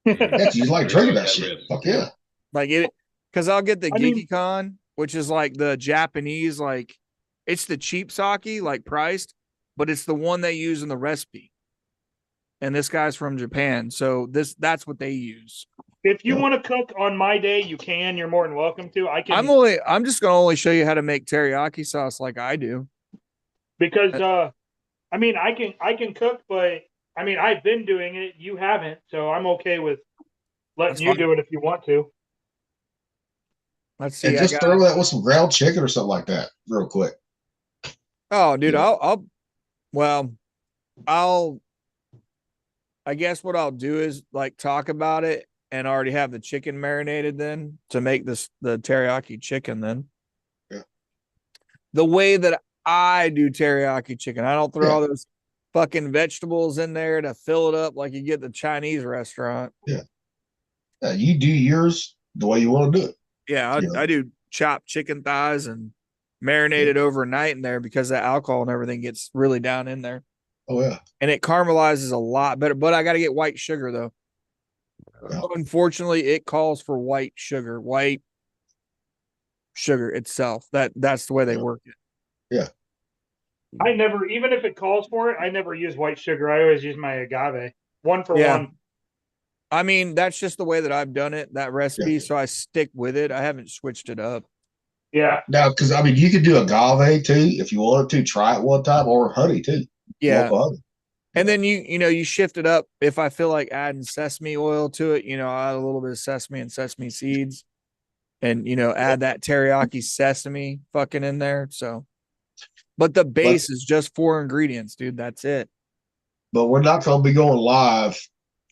Yeah, 'cause you like drinking that shit. Fuck yeah. Like it, because I'll get the I mean- Gikikon, which is like the Japanese, like it's the cheap sake, like priced, but it's the one they use in the recipe. And this guy's from Japan, so that's what they use. If you want to cook on my day, you can. You're more than welcome to. I can. I'm just gonna only show you how to make teriyaki sauce like I do. Because I mean, I can cook, but I mean, I've been doing it. You haven't, so I'm okay with letting That's you fine. do it if you want to. Let's see. And I just got- throw that with some ground chicken or something like that, real quick. Oh, dude, Yeah. I guess what I'll do is like talk about it and already have the chicken marinated then to make the teriyaki chicken then. Yeah. The way that I do teriyaki chicken, I don't throw Yeah. all those fucking vegetables in there to fill it up like you get at the Chinese restaurant. Yeah, you do yours the way you want to do it. Yeah, Yeah. I do chopped chicken thighs and marinate it overnight in there because that alcohol and everything gets really down in there. Oh yeah. And it caramelizes a lot better, but I got to get white sugar though. Yeah. Unfortunately, it calls for white sugar itself. That's the way they Yeah. work it. I never, even if it calls for it, I never use white sugar. I always use my agave, one for Yeah. one. I mean, that's just the way that I've done it, that recipe. So I stick with it. I haven't switched it up. Yeah, Now, because I mean, you could do agave too if you wanted to. Try it one time, or honey too. Yeah. Local honey. And then you shift it up. If I feel like adding sesame oil to it, I add a little bit of sesame and sesame seeds and, add that teriyaki sesame fucking in there. So, but the base is just 4 ingredients, dude. That's it. But we're not going to be going live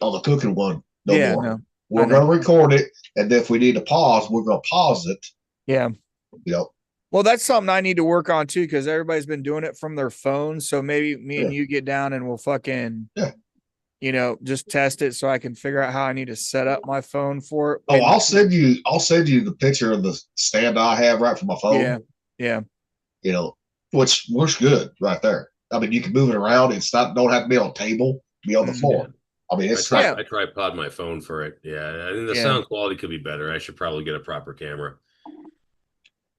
on the cooking one no Yeah, more. no. We're I know. going to record it, and if we need to pause, we're going to pause it. Yeah. You know, Well, that's something I need to work on too, because everybody's been doing it from their phones. So maybe me and you get down and we'll fucking, just test it so I can figure out how I need to set up my phone for it. oh, And- I'll send you the picture of the stand I have right from my phone. Yeah. Yeah. You know, which works good right there. I mean, you can move it around. It's not don't have to be on a table, be on the Mhm. floor. I mean, it's Yeah. I tripod my phone for it. Yeah, I think the Yeah. sound quality could be better. I should probably get a proper camera.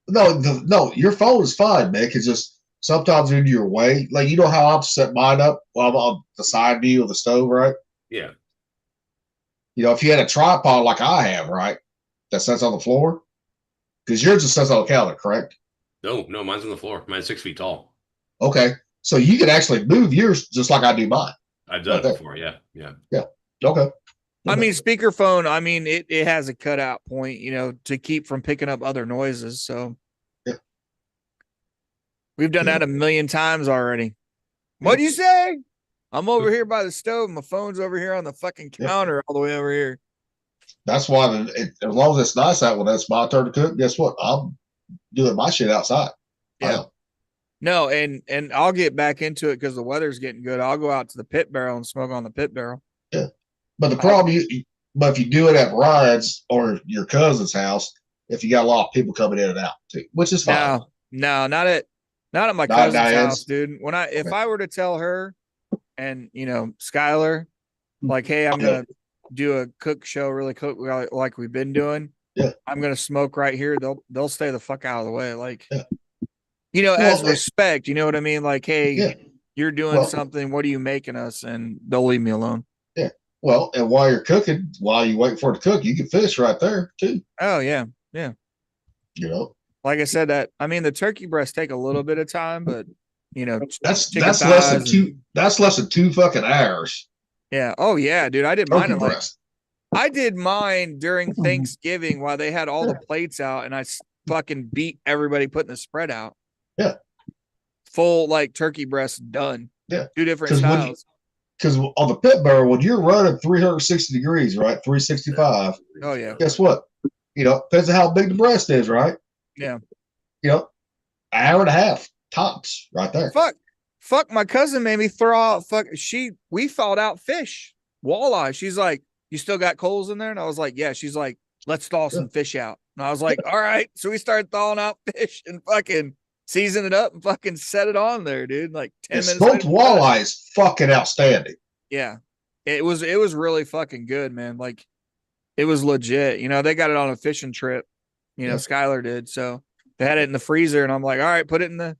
no, your phone is fine, Nick. It's just sometimes in your way. Like, you know how I'm set mine up while I'm on the side view of the stove, right? Yeah, You know, if you had a tripod like I have, right, that sits on the floor, because yours just sits on the counter, correct? no, mine's on the floor. Mine's 6 feet tall. Okay, so you can actually move yours just like I do mine. I've done Okay. it before. Yeah. Okay. I mean, speakerphone, it has a cutout point, to keep from picking up other noises. So Yeah. we've done that a million times already. What'd you say? I'm over here by the stove. My phone's over here on the fucking Yeah. counter all the way over here. That's why, as long as it's nice out when it's my turn to cook, guess what? I'm doing my shit outside. Yeah. No, and I'll get back into it because the weather's getting good. I'll go out to the pit barrel and smoke on the pit barrel. But the problem, but if you do it at Ryan's or your cousin's house, if you got a lot of people coming in and out too, which is fine. No, not at my Not cousin's Diane's? house, dude. If Okay. I were to tell her and Skylar, like, hey, I'm Yeah. gonna do a cook show really quick like we've been doing. Yeah. I'm gonna smoke right here. They'll stay the fuck out of the way. Like, Yeah. as Well, respect, you know what I mean? Like, hey, Yeah. you're doing Well- something. What are you making us? And they'll leave me alone. Well, and while you're cooking, while you wait for it to cook, you can fish right there too. Oh yeah. You know, Like I said, the turkey breasts take a little bit of time, but that's chicken less than thighs two. That's less than 2 fucking hours. yeah. Oh yeah, dude. I did mine Turkey in like breast. I did mine during Thanksgiving while they had all the plates out, and I fucking beat everybody putting the spread out. Yeah. Full like turkey breast done. Yeah. 2 different 'Cause when you- styles. Because on the pit burner, when you're running 360 degrees, right, 365, Oh yeah. guess what? Depends on how big the breast is, right? Yeah. Hour and a half tops, right there. Fuck, my cousin made me throw out we thawed out fish, walleye. She's like, you still got coals in there? And I was like, yeah. She's like, let's thaw some fish out. And I was like, all right. So we started thawing out fish and fucking season it up and fucking set it on there, dude. Like 10 minutes. Smoked walleye is fucking outstanding. Yeah. It was really fucking good, man. Like it was legit. They got it on a fishing trip. Skylar did. So they had it in the freezer, and I'm like, all right, put it in the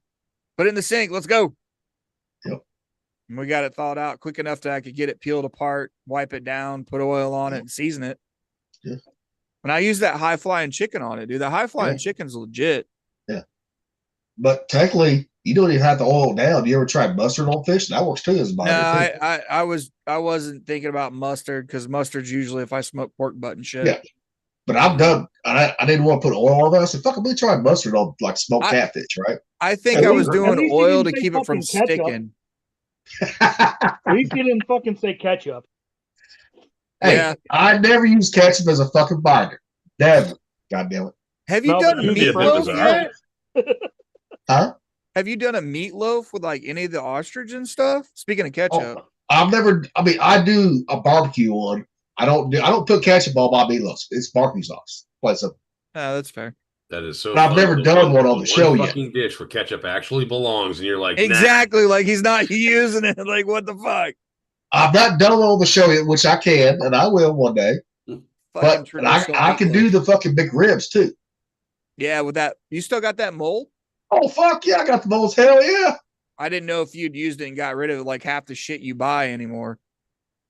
sink. Let's go. Yep. And we got it thawed out quick enough that I could get it peeled apart, wipe it down, put oil on it, and season it. Yeah. And I use that high flying chicken on it, dude. The high flying chicken's legit. Yeah. But technically, you don't even have to oil it down. You ever tried mustard on fish? That works too as a body. No, I wasn't thinking about mustard, because mustard's usually if I smoke pork butt and shit. Yeah. But I've done. I didn't want to put oil on it. I said, "Fuck, we tried mustard on like smoked catfish, right?" I think At I was least- doing at least you oil to didn't say keep it from fucking ketchup. sticking. At least you didn't fucking say ketchup. Hey, Yeah. I never use ketchup as a fucking binder. Never. God damn it. Have you No, done but you'd be a bit meatloaf bizarre. yet? Huh? Have you done a meatloaf with like any of the ostrich and stuff? Speaking of ketchup. Oh, I've never. I mean, I do a barbecue one. I don't put ketchup on my meatloaf. It's barbecue sauce. Plain simple. Oh, that's fair. That is so. But I've fun. never The done one on the show yet. Fucking dish where ketchup actually belongs, and you're like, nah. Exactly. Like he's not using it. Like, what the fuck? I've not done one on the show yet, which I can, and I will one day. Fucking But I traditional can meatloaf. do the fucking big ribs too. Yeah, with that. You still got that mold? Oh fuck yeah! I got the molds. Hell yeah! I didn't know if you'd used it and got rid of it like half the shit you buy anymore.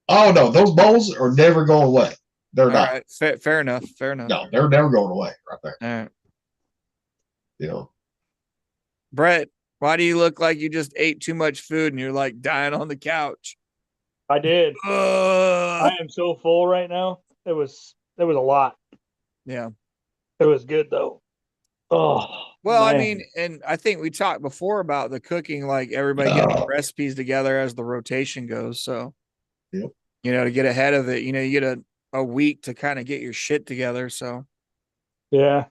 Oh no, those bowls are never going away. They're All not. right. Fair enough. Fair enough. No, they're never going away. Right there. All right. Brett, why do you look like you just ate too much food and you're like dying on the couch? I did. I am so full right now. It was a lot. Yeah. It was good though. Oh Well, I man. mean, and I think we talked before about the cooking, like everybody getting the recipes together as the rotation goes. So, Yep. To get ahead of it, you get a week to kind of get your shit together. So, Yeah.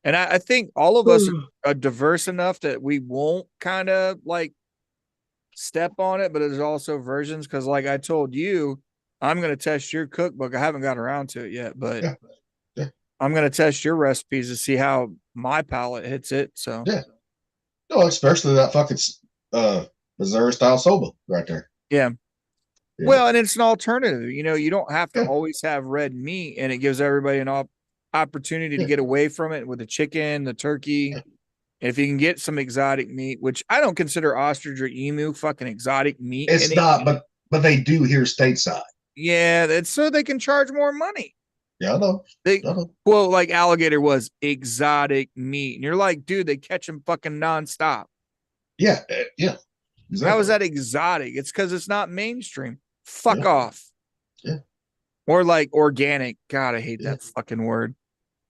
and I think all of us are diverse enough that we won't kind of like step on it, but there's also versions because, like I told you, I'm going to test your cookbook. I haven't got around to it yet, but Yeah. I'm going to test your recipes to see how my palate hits it. So, Yeah. No, especially that fucking Missouri style soba right there. Yeah. Yeah. Well, and it's an alternative. You don't have to Yeah. always have red meat, and it gives everybody an opportunity to Yeah. get away from it with the chicken, the turkey. Yeah. If you can get some exotic meat, which I don't consider ostrich or emu fucking exotic meat. It's not, but they do here stateside. Yeah, that's so they can charge more money. Yeah, I know. They I know. quote like alligator was exotic meat, and you're like, dude, they catch them fucking nonstop. Yeah, yeah. Exactly. How is that exotic? It's because it's not mainstream. Fuck Yeah. off. Yeah. Or like organic. God, I hate Yeah. that fucking word.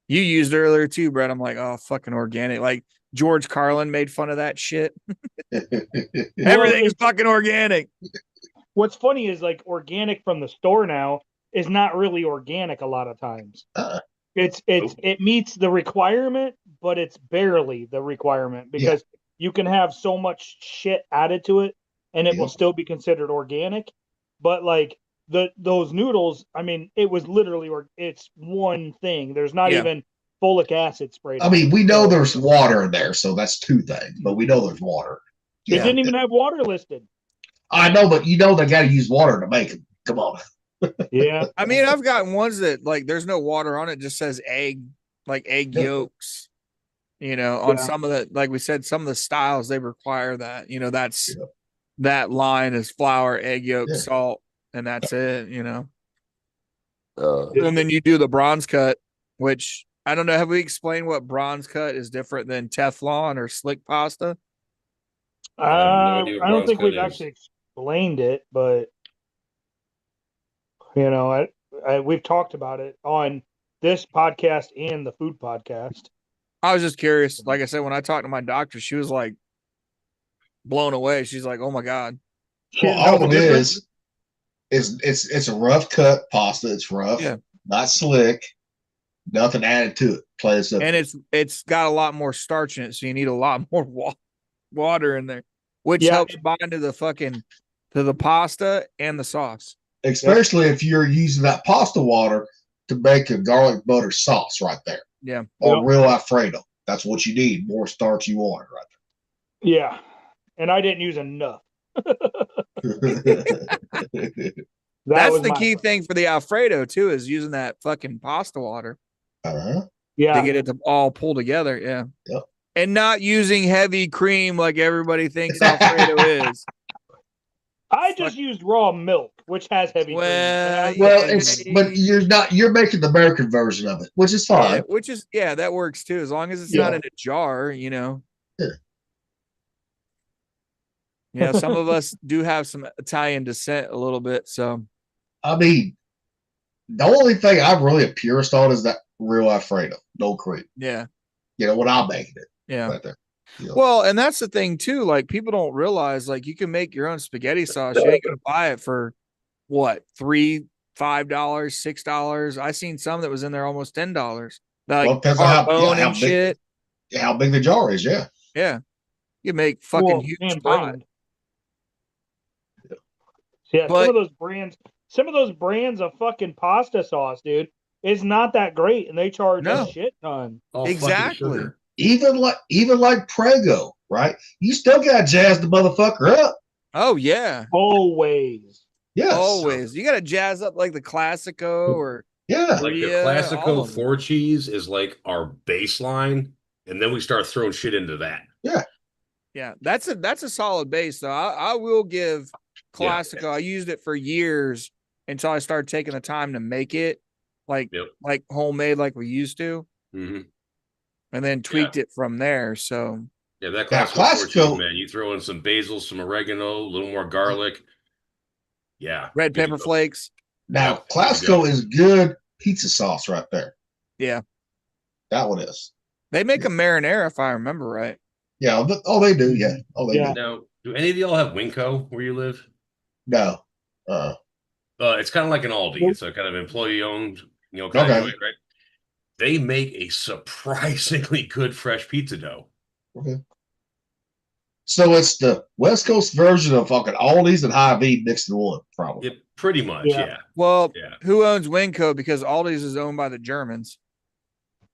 You used it earlier too, Brett. I'm like, oh, fucking organic. Like George Carlin made fun of that shit. Everything's fucking organic. What's funny is like organic from the store now is not really organic a lot of times. Uh-uh. It meets the requirement, but it's barely the requirement because you can have so much shit added to it and it will still be considered organic. But like those noodles, I mean, it was literally it's one thing. There's not even folic acid sprayed. I mean, we know there's water in there, so that's two things. But we know there's water. It didn't even have water listed. I know, but they got to use water to make them. Come on. Yeah. I mean, I've gotten ones that like there's no water on it, just says egg, like egg yolks. On some of the, like we said, some of the styles they require that. That's that line is flour, egg yolk, salt, and that's it. And then you do the bronze cut, which I don't know. Have we explained what bronze cut is different than Teflon or slick pasta? I have no idea what I don't bronze think cut we've is. actually explained it, but You know, we've talked about it on this podcast and the food podcast. I was just curious. Like I said, when I talked to my doctor, she was like blown away. She's like, "Oh my god." She Well, didn't know all the it difference. is it's a rough cut pasta. It's rough, Yeah. not slick, nothing added to it. Plain and simple. And it's got a lot more starch in it, so you need a lot more water in there, which Yeah. helps bind to the pasta and the sauce. Especially if you're using that pasta water to make a garlic butter sauce right there. Yeah. Or Yep. real Alfredo. That's what you need. More starch you want right Yeah. And I didn't use enough. there. That's the key thing for the Alfredo too, is using that fucking pasta water Uh-huh. Yeah. to get it to all pull together. Yeah. Yep. And not using heavy cream like everybody thinks Alfredo is. I just used raw milk, which has heavy cream. Well, Well, but you're making the American version of it, which is fine. Yeah, which is that works too, as long as it's Yeah. not in a jar, you know. Yeah. Yeah, some of us do have some Italian descent a little bit, so I mean, the only thing I'm really a purist on is that real Alfredo, no cream. yeah, When I'm making it yeah. right there. You know? Well, and that's the thing too. Like people don't realize, like you can make your own spaghetti sauce. You ain't gonna buy it for what, $3, $5, $6. I seen some that was in there almost $10. Like Well, depends on how and big- shit. how big the jar is, yeah. Yeah, you make fucking Well, huge and pot. brand. Yeah, But- some of those brands of fucking pasta sauce, dude, is not that great, and they charge No. a shit ton. All fucking Exactly. sugar. Even like Prego, right? You still gotta jazz the motherfucker up. Oh yeah, Always. Yes. always. You gotta jazz up like the Classico or Yeah. Like the Yeah, all Classico of them. 4 cheese is like our baseline, and then we start throwing shit into that. yeah. That's a solid base though. I will give Yeah. Classico. I used it for years until I started taking the time to make it like Yep. like homemade like we used to, hmm and then tweaked it from there. So Yeah, that Yeah, Classico 4 Classico- cheese, man. You throw in some basil, some oregano, a little more garlic. Yeah. red good to pepper go. flakes. Now, Yep, Classico is good pizza sauce right there. Yeah. That one is. They make a marinara if I remember right. Yeah. They do. Yeah. Oh, they Yeah. do. Now, do any of y'all have Winco where you live? No. It's kind of like an Aldi. It's a kind of employee-owned, kind Okay. of way, right? They make a surprisingly good fresh pizza dough. Okay. So it's the West Coast version of fucking Aldi's and Hy-Vee mixed in one, probably. It pretty much, Yeah. yeah. Well, Yeah. who owns Winco? Because Aldi's is owned by the Germans.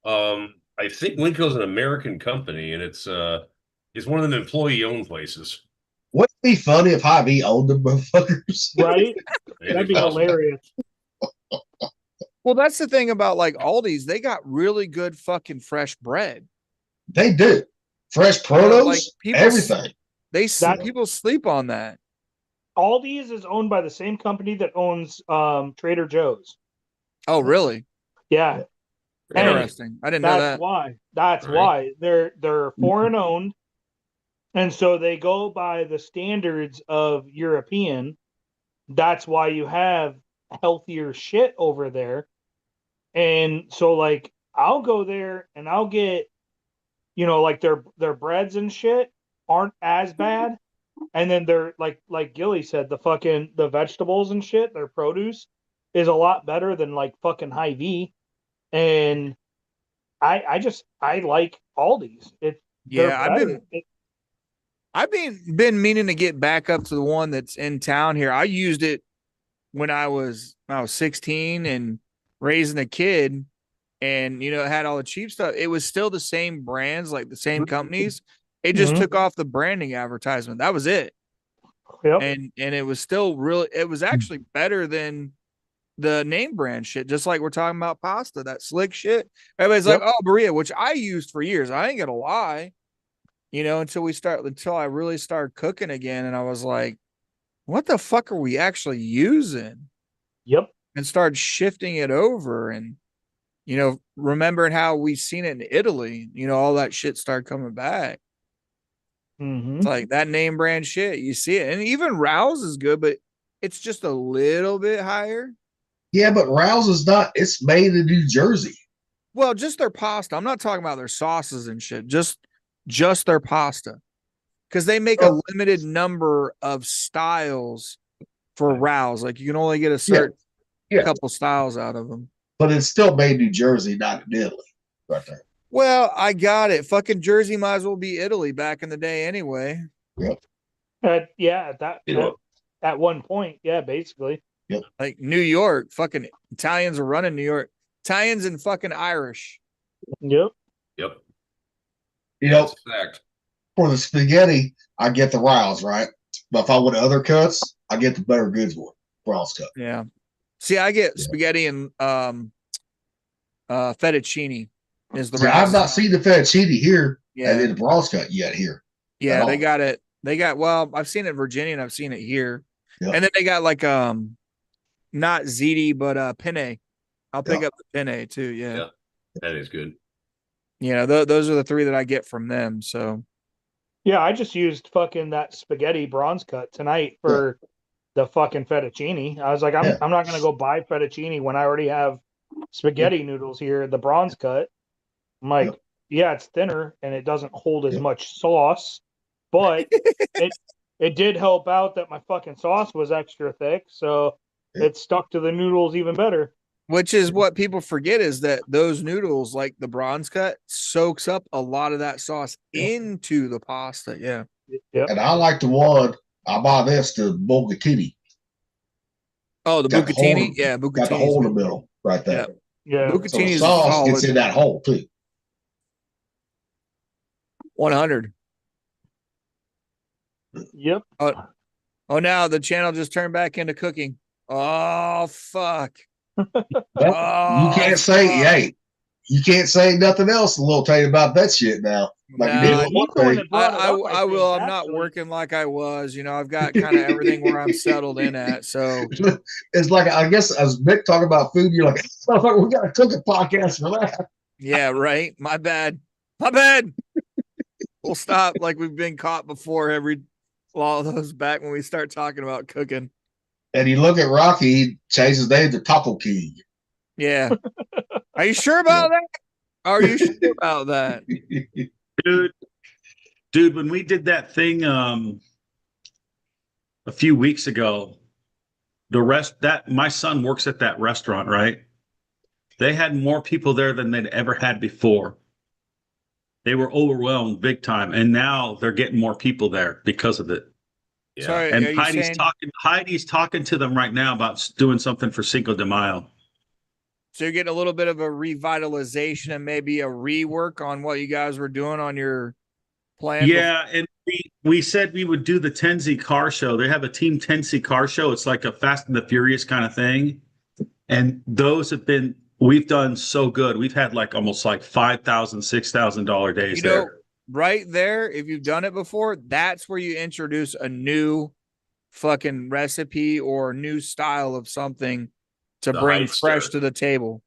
I think Winco's an American company, and it's one of them employee-owned places. Wouldn't it be funny if Hy-Vee owned them motherfuckers? Right? Maybe That'd be possible. hilarious. Well, that's the thing about like Aldi's. They got really good fucking fresh bread. They do. Fresh produce, like, people- everything. People sleep on that. Aldi's is owned by the same company that owns Trader Joe's. Oh, really? Yeah, Really? Interesting. I didn't know that's that. why. That's Right. why they're foreign owned, and so they go by the standards of European. That's why you have healthier shit over there. And so, like, I'll go there and I'll get, like their breads and shit aren't as bad, and then they're like Gilly said, the vegetables and shit, their produce is a lot better than like fucking Hy-Vee. And I like Aldi's. Yeah, I've been meaning to get back up to the one that's in town here. I used it when I was 16 and raising a kid, and it had all the cheap stuff. It was still the same brands, like the same companies. It just Mhm. took off the branding advertisement. That was it. Yep. And it was still really, it was actually better than the name brand shit, just like we're talking about pasta, that slick shit. Everybody's Yep. like, oh, Berea, which I used for years. I ain't gonna lie, until I really started cooking again, and I was like, what the fuck are we actually using? Yep. And started shifting it over, and remembering how we seen it in Italy. All that shit started coming back. Mm-hmm. It's like that name brand shit. You see it, and even Rouse is good, but it's just a little bit higher. Yeah, but Rouse is not. It's made in New Jersey. Well, just their pasta. I'm not talking about their sauces and shit. Just their pasta. Because they make a Oh. limited number of styles for Rouse. Like you can only get a certain Yeah. couple styles out of them. But it's still made in New Jersey, not in Italy. Right there. Well, I got it. Fucking Jersey might as well be Italy back in the day anyway. Yeah, Yeah. at one point, yeah, basically. Like New York, fucking Italians are running New York. Italians and fucking Irish. Yep. Yep. You know, That's a fact. for the spaghetti, I get the Rouse, right? But if I want other cuts, I get the Better Goods one, Rouse cut. Yeah. See, I get Yeah. spaghetti and fettuccine is the See, Rouse. I've not seen the fettuccine here Yeah. and then the Rouse cut yet here. Yeah, at they all. got it. They got, well, I've seen it in Virginia and I've seen it here. Yeah. And then they got like not ziti, but penne. I'll pick up the penne too. Yeah. Yeah. That is good. You know, those are the three that I get from them. So Yeah, I just used fucking that spaghetti bronze cut tonight for the fucking fettuccine. I was like, I'm not gonna go buy fettuccine when I already have spaghetti noodles here, the bronze cut. I'm like, yeah, it's thinner and it doesn't hold as much sauce, but it did help out that my fucking sauce was extra thick, so it stuck to the noodles even better. which is what people forget is that those noodles, like the bronze cut, soaks up a lot of that sauce into the pasta. Yeah. Yep. And I like the one, I buy this, the Bucatini. Oh, the Got the hole- bucatini. Yeah, Got the hole in the bucatini. middle right there. Yeah. So the Bucatini is sauce gets solid. in that hole too. 100. Yep. Oh, now the channel just turned back into cooking. Oh, fuck. But Oh, you can't say, fuck. hey, you can't say nothing else, Lil Tate, about that shit now. Like you did Nah, with he's one the one thing. that brought it I up, will. think, I'm not actually. working like I was. You know, I've got kind of everything where I'm settled in at. So It's like, I guess, as Mick talking about food, you're like, motherfucker, we got a cooking podcast for that. yeah, right. My bad. My bad. We'll stop like we've been caught before. Every all of those back when we start talking about cooking. And you look at Rocky, he changed his name to Taco King. Yeah. Are you sure about that? Are you sure about that? Dude, when we did that thing a few weeks ago, my son works at that restaurant, right? They had more people there than they'd ever had before. They were overwhelmed big time, and now they're getting more people there because of it. Yeah. Sorry, And are you Heidi's talking to them right now about doing something for Cinco de Mayo. so you're getting a little bit of a revitalization and maybe a rework on what you guys were doing on your plan. Yeah, and we said we would do the Tenzi car show. They have a Team Tenzi car show. It's like a Fast and the Furious kind of thing. And those we've done so good. We've had like almost like $5,000, $6,000 days You know, there. right there, if you've done it before, that's where you introduce a new fucking recipe or new style of something to The bring Heidster. fresh to the table.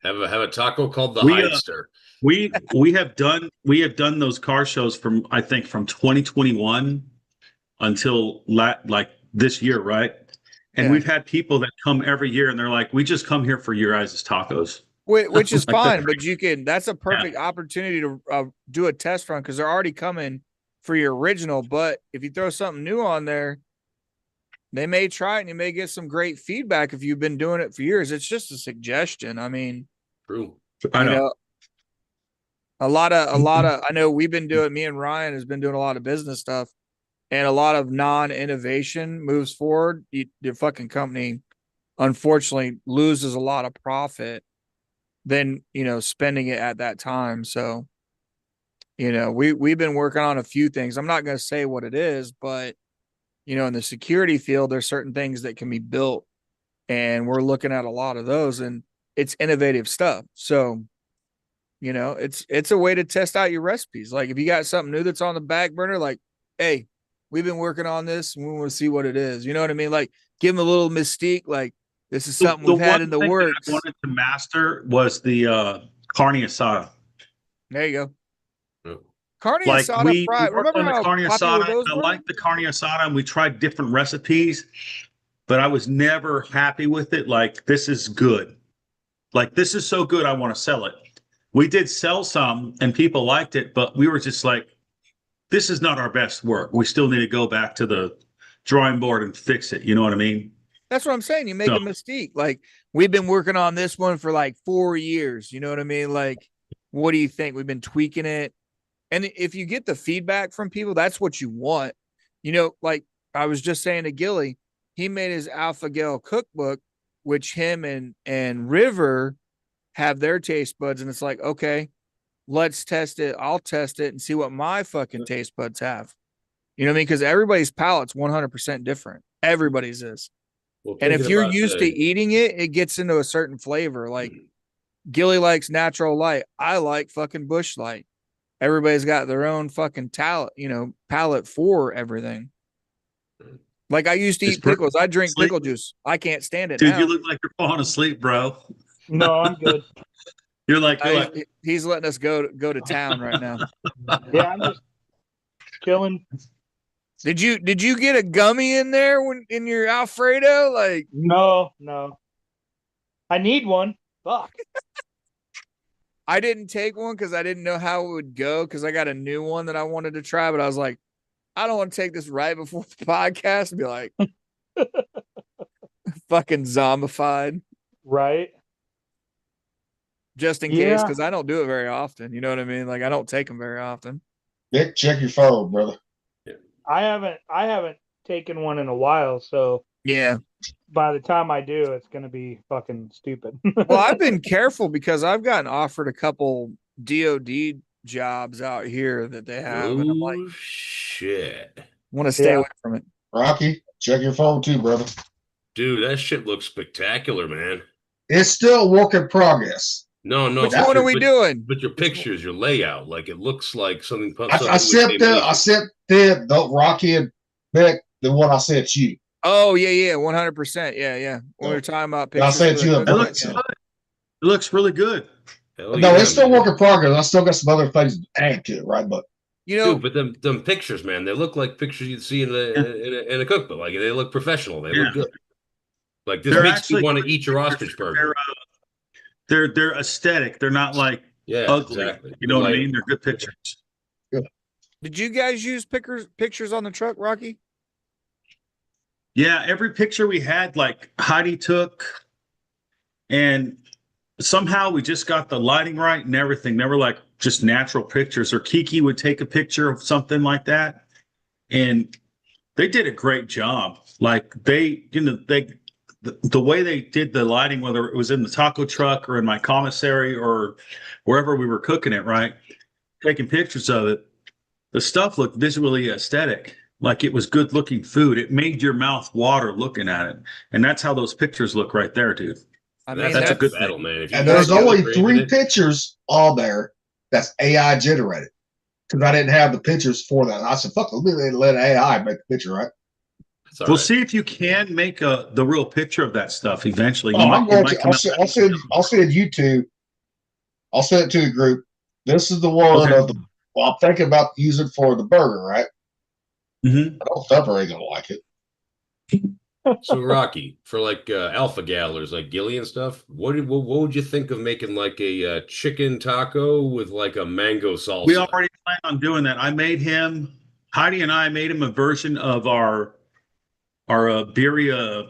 Have a taco called the We, Heidster. We have done those car shows from 2021 until like this year, right? And Yeah. we've had people that come every year and they're like, we just come here for your guys' tacos. Which is Like the- fine, but that's a perfect opportunity to do a test run because they're already coming for your original. But if you throw something new on there, they may try it and you may get some great feedback if you've been doing it for years. It's just a suggestion. I mean, True. I you know. know, a lot of I know we've been doing, me and Ryan has been doing a lot of business stuff, and a lot of non-innovation moves forward. Your fucking company unfortunately loses a lot of profit than, you know, spending it at that time. So, you know, we've been working on a few things. I'm not going to say what it is, but you know, in the security field, there's certain things that can be built, and we're looking at a lot of those, and it's innovative stuff. So, you know, it's a way to test out your recipes. Like if you got something new that's on the back burner, like, hey, we've been working on this and we want to see what it is. You know what I mean? Like give them a little mystique. Like this is something we've had in the one thing that works. I wanted to master was the carne asada. There you go. Yeah. Carne Like asada we fried. worked Remember on the how carne popular asada. those I were? like the carne asada, and we tried different recipes. but I was never happy with it. Like, this is good. Like, this is so good, I want to sell it. We did sell some and people liked it, but we were just like, this is not our best work. We still need to go back to the drawing board and fix it. You know what I mean? That's what I'm saying. You make No. a mystique. Like, we've been working on this one for like 4 years. You know what I mean? Like, what do you think? We've been tweaking it. And if you get the feedback from people, that's what you want. You know, like I was just saying to Gilly, he made his Alpha Gal cookbook, which him and River have their taste buds. And it's like, okay, let's test it. I'll test it and see what my fucking taste buds have. You know what I mean? Because everybody's palate's 100% different. Everybody's is. Well, And if thinking you're about used to eating it, it gets into a certain flavor. Like Gilly likes natural light. I like fucking bush light. Everybody's got their own fucking palate for everything. Like I used to It's eat pickles. I drink sleep. pickle juice. I can't stand it Dude, now. you look like you're falling asleep, bro. No, I'm good. You're like, He's letting us go to town right now. Yeah, I'm just chilling. Did you get a gummy in there when in your Alfredo? Like, No. I need one. Fuck. I didn't take one because I didn't know how it would go because I got a new one that I wanted to try, but I was like, I don't want to take this right before the podcast and be like fucking zombified Right. just in case Yeah. because I don't do it very often. You know what I mean? Like I don't take them very often. Nick, check your phone, brother. I haven't taken one in a while, so Yeah. by the time I do, it's gonna be fucking stupid. Well, I've been careful because I've gotten offered a couple DOD jobs out here that they have, and I'm like, oh shit, want to stay Yeah. away from it. Rocky, check your phone too, brother. dude, that shit looks spectacular, man. It's still a work in progress. No, Which that's one are we doing? But your pictures, your layout, like it looks like something. I sent the Rocky and Nick the one I sent you. Oh yeah, 100%. Yeah. When we were talking about I pictures, sent for you the a it cookbook, looks yeah. good. It looks really good. Hell No, yeah, it's still man. work in progress. I still got some other things to add to it, right? But You know, Dude, but them pictures, man, they look like pictures you'd see in a cookbook. Like they look professional. They look good. Like this They're makes you actually want to good eat your ostrich burger. They're aesthetic. They're not like Yeah, ugly. exactly. You know what I Like- mean? They're good pictures. did you guys use pictures on the truck, Rocky? Yeah, every picture we had, like Heidi took, and somehow we just got the lighting right and everything. They were like just natural pictures, or Kiki would take a picture of something like that, and they did a great job. Like the way they did the lighting, whether it was in the taco truck or in my commissary or wherever we were cooking it, right, taking pictures of it, the stuff looked visually aesthetic. Like it was good looking food. It made your mouth water looking at it. And that's how those pictures look right there, dude. I That's, mean, that's a good battle, man. If you and guys there's only get 3 it, pictures on there that's AI generated because I didn't have the pictures for that. I said, "Fuck, let AI make the picture, right?" it's all We'll right. see if you can make the real picture of that stuff eventually. Oh, I'm going to. I'll send you two. I'll send it to the group. This is the one Okay. of the. Well, I'm thinking about using for the burger, right? Mhm. I don't Pepper ain't gonna like it. So Rocky, for like alpha gallers like Gilly and stuff, what would you think of making like a chicken taco with like a mango salsa? We already plan on doing that. Heidi and I made him a version of our birria.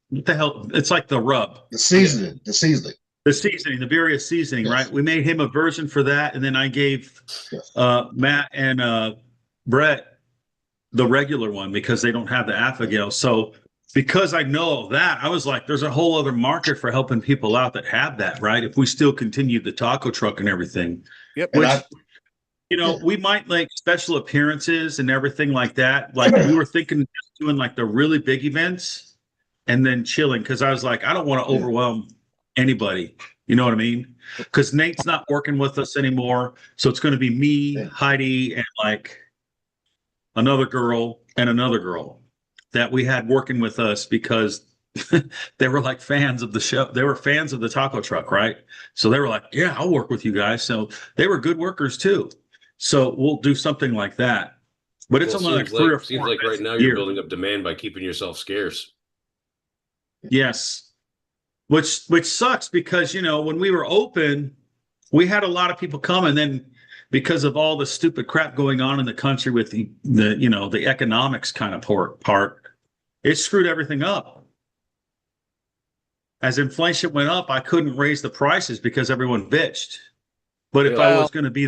What the hell? It's like the rub. The seasoning, the seasoning. The seasoning, the birria seasoning, Yes. right? We made him a version for that, and then I gave Yes. Matt and Brett the regular one because they don't have the Alpha-Gal. So because I know that, I was like, there's a whole other market for helping people out that have that, right? If we still continue the taco truck and everything. Yep. And Which, we might like special appearances and everything like that. Like we were thinking of doing like the really big events and then chilling because I was like, I don't want to overwhelm anybody. You know what I mean? Because Nate's not working with us anymore. So it's going to be me, Yeah. Heidi, and like another girl that we had working with us because they were like fans of the show. They were fans of the taco truck, right? So they were like, yeah, I'll work with you guys. So they were good workers too. So we'll do something like that. But it's Well, only like seems 3 or 4 seems like right events a now year. you're building up demand by keeping yourself scarce. Yes. Which sucks because, you know, when we were open, we had a lot of people come, and then because of all the stupid crap going on in the country with the you know, the economics kind of part, it screwed everything up. As inflation went up, I couldn't raise the prices because everyone bitched. But if I Well- was going to be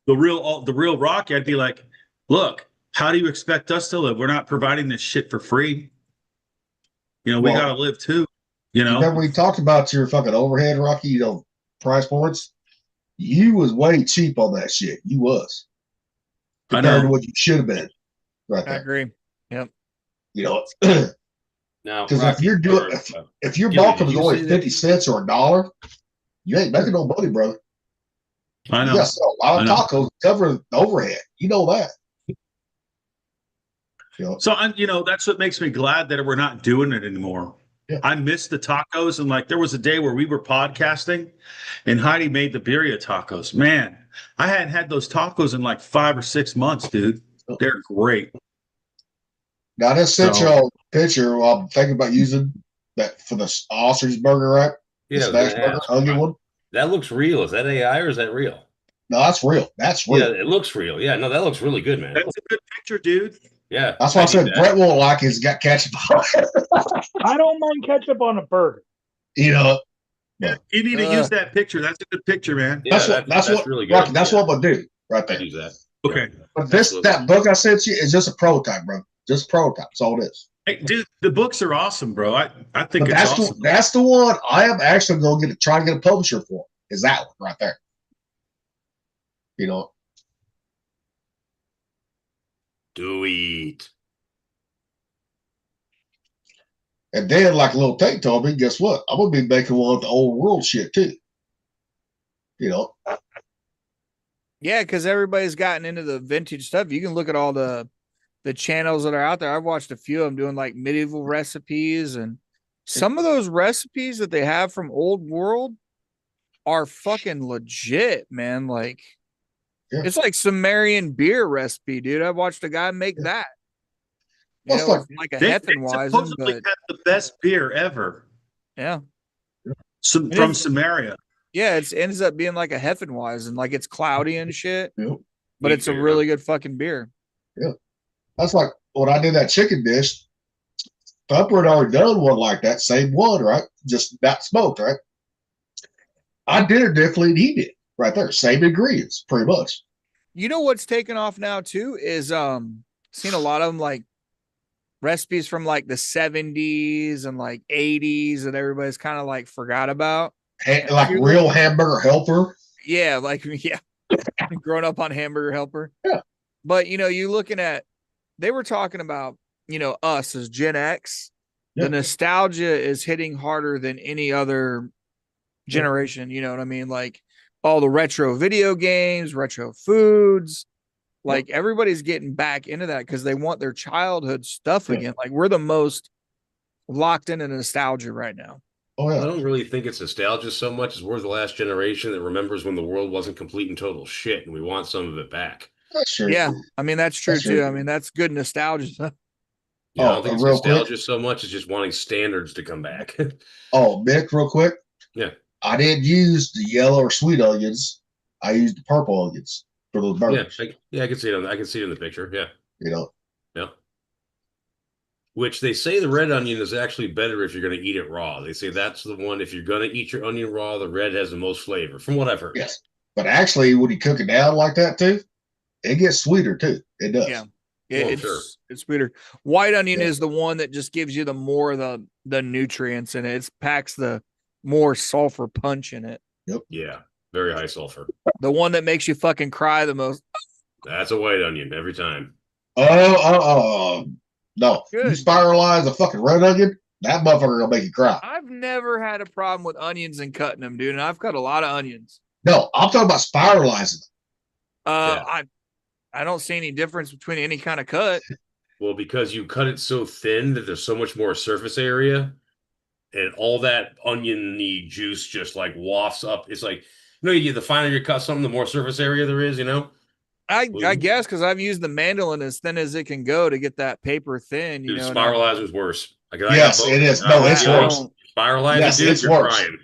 the real Rocky, I'd be like, look, how do you expect us to live? We're not providing this shit for free. You know, we Well, got to live too. You know, Remember we talked about your fucking overhead, Rocky, you know, price points? You was way cheap on that shit. You was. I Compared to know. what you should have been. Right I there. agree. Yep. You know, Now, because if Rocky, you're doing if your bulk did was you only see that? 50 cents or $1, you ain't making no money, brother. I You know. got to sell a lot I of know. tacos to cover the overhead. You know that. You know, So I'm, you know, that's what makes me glad that we're not doing it anymore. Yeah. I miss the tacos, and like there was a day where we were podcasting, and Heidi made the birria tacos. Man, I hadn't had those tacos in like 5 or 6 months, dude. They're great. now this sent So- y'all a picture. I'm thinking about using that for the ostrich burger, right? Yeah, I the was smash gonna burger, ask. onion one. That looks real. Is that AI or is that real? No, that's real. That's real. Yeah, it looks real. Yeah, no, that looks really good, man. That's a good picture, dude. Yeah, That's why I need said that. Brett won't like his got ketchup on it. I don't mind ketchup on a burger. You know, You need to use that picture. That's a good picture, man. Yeah, that's what really good. Rocky, that's Yeah, what I'm gonna do right I'd there. use that. Okay. But this Absolutely. that book I sent you is just a prototype, bro. Just a prototype. That's all it is. Hey, dude, the books are awesome, bro. I think But it's that's awesome. that's the one I am actually gonna try to get a publisher for. Is that one right there? You know, Do it. and then like Lil Tate told me, guess what? I'm gonna be making one with the old world shit too. You know, Yeah, because everybody's gotten into the vintage stuff. You can look at all the channels that are out there. I've watched a few of them doing like medieval recipes, and some of those recipes that they have from old world are fucking legit, man. Like Yeah. it's like Sumerian beer recipe, dude. I watched a guy make Yeah. that. You Well, it's know, like- it's like a They Heffenweisen, supposedly but have the best beer ever. yeah. Some It from is- Samaria. Yeah, it ends up being like a Heffenweisen, like it's cloudy and shit, you know, but it's a Yeah. really good fucking beer. that's like when I did that chicken dish. Thumper had already done one like that, same one, right? Just not smoked, right? I did it differently than he did, right there. Same ingredients, pretty much. You know what's taken off now too is seen a lot of them like recipes from like the 70s and like 80s that everybody's kind of like forgot about. Like You're real hamburger helper. Yeah, like yeah. Growing up on Hamburger Helper. Yeah. But you know, you looking at they were talking about, you know, us as Gen X. Yeah. The nostalgia is hitting harder than any other generation, you know what I mean? Like all the retro video games, retro foods, like everybody's getting back into that because they want their childhood stuff Yeah. again. Like we're the most locked into nostalgia right now. Oh I yeah, don't really think it's nostalgia so much as we're the last generation that remembers when the world wasn't complete and total shit, and we want some of it back. that's true. Yeah, I mean that's true That's too. true. I mean that's good nostalgia. You know, I Oh, don't think it's real quick. nostalgia so much as just wanting standards to come back. Oh, Mick, real quick. Yeah. I didn't use the yellow or sweet onions. I used the purple onions for those yeah, burgers. I can see it. I can see it in the picture. Yeah, You know, yeah. Which they say the red onion is actually better if you're going to eat it raw. They say that's the one. If you're going to eat your onion raw, the red has the most flavor, from what I've heard. yes. But actually, when you cook it down like that too, it gets sweeter too. It does. Yeah. Well, It's sure. it's sweeter. White onion Yeah. is the one that just gives you the more of the nutrients in it. It packs the more sulfur punch in it. Yeah, very high sulfur. The one that makes you fucking cry the most. That's a white onion every time. No. You Good. spiralize a fucking red onion, that motherfucker gonna make you cry. I've never had a problem with onions and cutting them, dude. And I've cut a lot of onions. No, I'm talking about spiralizing. I don't see any difference between any kind of cut. Well, because you cut it so thin that there's so much more surface area, and all that oniony juice just like wafts up. It's like, you know, the finer you cut something, the more surface area there is, you know? I Well, guess because I've used the mandolin as thin as it can go to get that paper thin. You Dude, know, spiralizer's worse. Yes, it is. No, it's I worse. don't- Spiralizer, Yes, dude, it's you're worse. crying.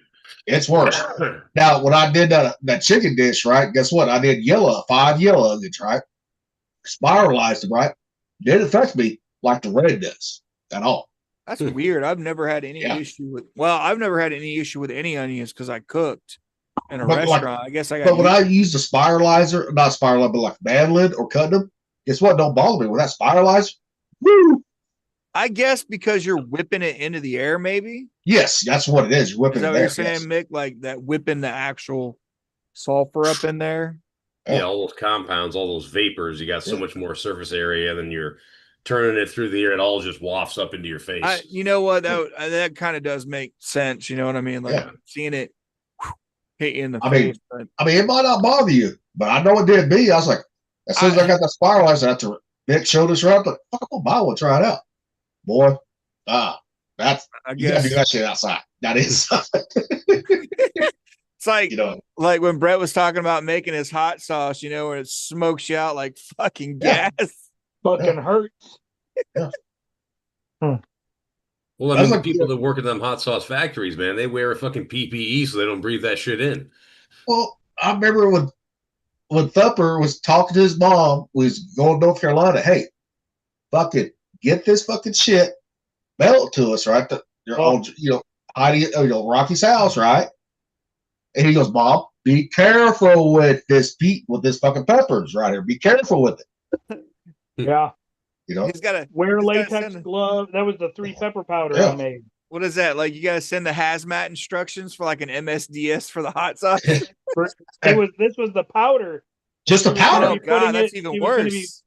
It's worse. Now, when I did that chicken dish, right? Guess what? I did 5 yellow onions, right? Spiralized them, right? Didn't affect me like the red does at all. That's weird. I've never had any Yeah. issue with. Well, I've never had any issue with any onions because I cooked in a But, like, restaurant. I guess I got. But when used- I use the spiralizer, not spiralizer, but like mandolin or cutting them, guess what? Don't bother me with that spiralizer. Woo! I guess because you're whipping it into the air, maybe. Yes, that's what it is. You're whipping Is that it what there. you're saying, Mick? Like that whipping the actual sulfur up in there. Yeah, all those compounds, all those vapors, you got so Yeah. much more surface area than you're turning it through the air. It all just wafts up into your face. You know what? That kind of does make sense. You know what I mean? Like Yeah. seeing it hit you in the I mean, face. But I mean, it might not bother you, but I know it did me. I was like, as soon as I got that spiralizer after Nick showed us around, like, fuck, I'm gonna buy one, try it out. Boy, that's I you gotta guess do that shit outside. That is, it's like you know, like when Brett was talking about making his hot sauce, you know, where it smokes you out like fucking Yeah. gas. Fucking hurts. Well, I That's mean, the like- people that work in them hot sauce factories, man, they wear a fucking PPE so they don't breathe that shit in. well, I remember when Thumper was talking to his mom, was going to North Carolina. Hey, fucking get this fucking shit, mail it to us, right? You're all, Heidi, Rocky's house, right? And he goes, Mom, be careful with this fucking peppers right here. Be careful with it. Yeah. You know, He's got to Wear He's gotta latex send- glove. That was the 3 pepper powder Yeah. I made. what is that? Like you got to send the hazmat instructions for like an MSDS for the hot sauce. This was the powder. just a She was gonna powder. Oh be God, putting that's it- even he was gonna be- worse.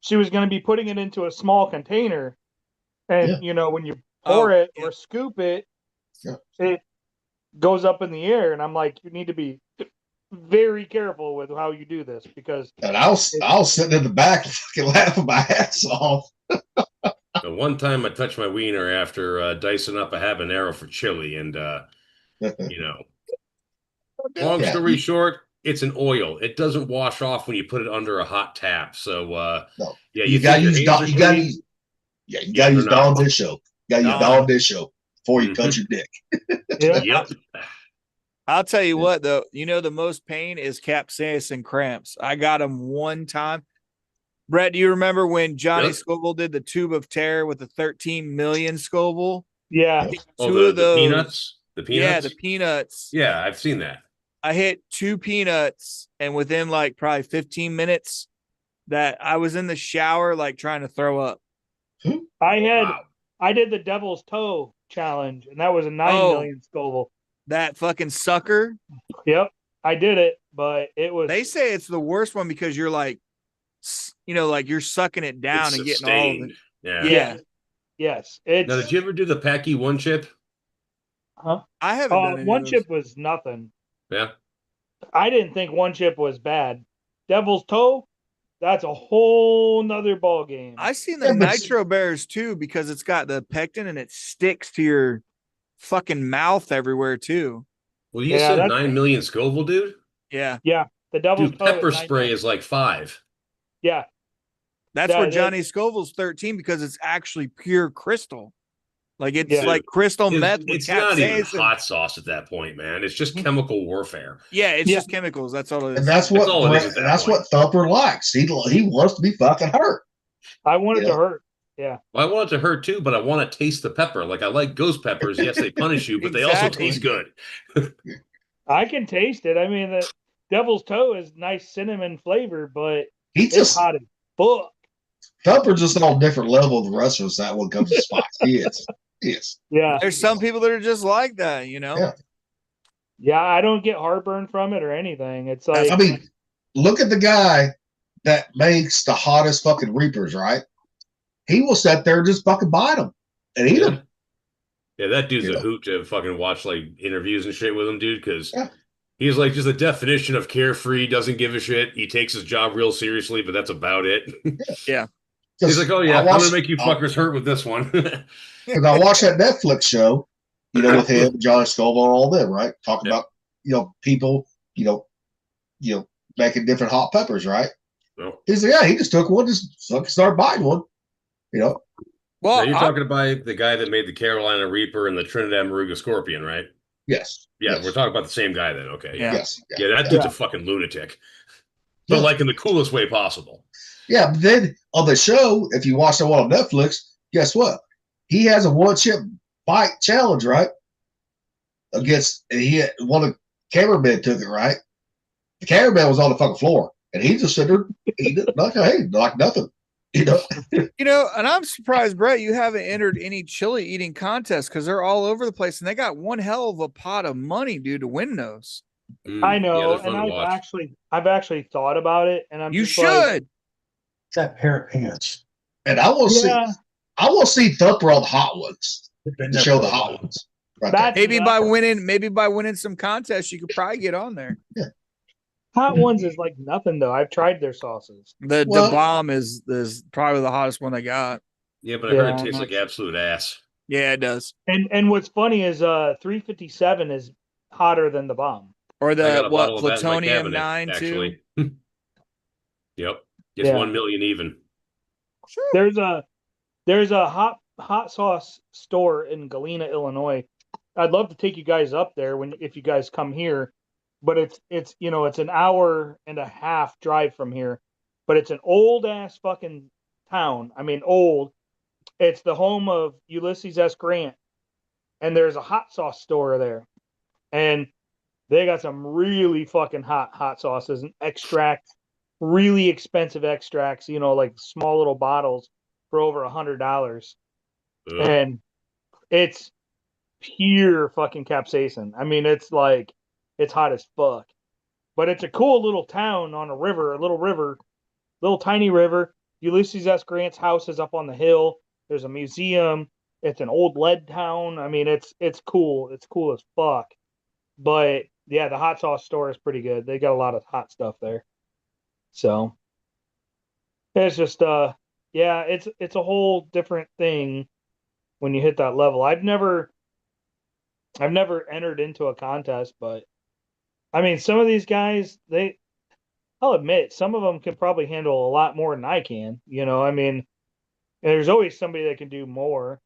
She was going to be putting it into a small container, and when you pour Oh, it yeah. or scoop it, Yeah. it goes up in the air. And I'm like, you need to be very careful with how you do this because And I was sitting in the back fucking laughing my ass off. The one time I touched my wiener after dicing up a habanero for chili, and long Yeah. story short, it's an oil. It doesn't wash off when you put it under a hot tap. So, No. yeah, You gotta think use your hands are you gotta clean? use you Yeah, gotta use they're not. Dawn dish soap. You gotta use Dawn. Dawn dish soap before you touch your dick. Yep. I'll tell you what, though, the most pain is capsaicin cramps. I got them one time. Brett, do you remember when Johnny Really? Scoville did the tube of terror with the 13 million Scoville? yeah, Oh, Two of the those. peanuts? The peanuts? Yeah, the peanuts. Yeah, I've seen that. I hit 2 peanuts, and within like probably 15 minutes, that I was in the shower like trying to throw up. Wow. I did the Devil's Toe challenge, and that was a 9 Oh. million Scoville. That fucking sucker. Yep, I did it, but it was They say it's the worst one because you're like, like you're sucking it down It's and getting all of sustained. it. Yeah. Yeah. yes, it's Now, did you ever do the Packy one chip? I haven't done any of one those. chip was nothing. Yeah. I didn't think one chip was bad. Devil's Toe, that's a whole nother ball game. I seen the Yeah, but- nitro bears too because it's got the pectin and it sticks to your fucking mouth everywhere too. Well, you Yeah, said that's- 9 million Scoville, dude? Yeah. The Devil's Dude, Toe pepper is 9 spray million. is like 5. Yeah, That's Yeah, where that- Johnny Scoville's 13 because it's actually pure crystal. Like it's Yeah. like crystal It's, meth with it's not even capsaicin. hot sauce at that point, man. It's just chemical warfare. Yeah, it's Yeah. just chemicals. That's all it is. And that's what all it is at that that's point. what Thumper likes. He wants to be fucking hurt. I want it Yeah. to hurt. Well, I want it to hurt too, but I want to taste the pepper. Like I like ghost peppers. Yes, they punish you, but they also Exactly. taste good. I can taste it. I mean, the Devil's Toe is nice cinnamon flavor, but He it's just hot as fuck. Thumper's just on a different level than the rest of us that when it comes to spice. He is. He is. Yeah, There's some people that are just like that, you know? Yeah. yeah. I don't get heartburn from it or anything. It's like I mean, look at the guy that makes the hottest fucking reapers, right? He will sit there and just fucking bite them and eat them. Yeah, that dude's Yeah. a hoot to fucking watch like interviews and shit with him, dude, because Yeah. he's like just the definition of carefree, doesn't give a shit. He takes his job real seriously, but that's about it. He's like, oh yeah, I'm gonna make you fuckers hurt with this one. Because I watched that Netflix show, with him, Johnny Scoville, and all them, right? Talking Yeah. about, people, making different hot peppers, right? Well, He's like, yeah, he just took one, just fucking started biting one, Now Well, you're talking about the guy that made the Carolina Reaper and the Trinidad Maruga Scorpion, right? Yes. Yeah, yes. we're talking about the same guy then. Okay, yeah. Yeah. Yes. Yeah, that dude's a fucking lunatic. But Yeah. like in the coolest way possible. Yeah, but then on the show, if you watch the one on Netflix, guess what? He has a one chip bite challenge, right? Against one of the cameramen took it, right? The cameraman was on the fucking floor, and he just stood there, he did like, hey, like nothing, you know. You know, and I'm surprised, Brett, you haven't entered any chili eating contests because they're all over the place, and they got one hell of a pot of money, dude, to win those. I Yeah, know, they're and fun to watch. I've actually thought about it, and I'm You just like, should. It's that pair of pants. And I want to yeah, see, I want to see Thumper on the hot ones They've been to there show for the a hot while. ones. Right That's Maybe by nothing. winning some contests, you could probably get on there. Hot ones is like nothing though. I've tried their sauces. The Well- bomb is probably the hottest one they got. Yeah, but I heard Yeah, it tastes I like know. absolute ass. Yeah, it does. And what's funny is 357 is hotter than the bomb. Or I got the a bottle what of that in my plutonium cabinet, 9 too. actually. Yep. It's Yeah. 1 million even. There's a hot sauce store in Galena, Illinois. I'd love to take you guys up there if you guys come here, but it's it's an hour and a half drive from here, but it's an old ass fucking town. I mean old. It's the home of Ulysses S. Grant, and there's a hot sauce store there, and they got some really fucking hot sauces and extracts, really expensive extracts. Like small little bottles for over $100. Ugh. And it's pure fucking capsaicin. I mean, it's hot as fuck. But it's a cool little town on a little tiny river. Ulysses S. Grant's house is up on the hill. There's a museum. It's an old lead town. I mean, it's cool. It's cool as fuck. But yeah, the hot sauce store is pretty good. They got a lot of hot stuff there. So it's just yeah, it's a whole different thing when you hit that level. I've never entered into a contest, but I mean, some of these guys, I'll admit, some of them can probably handle a lot more than I can. I mean, and there's always somebody that can do more.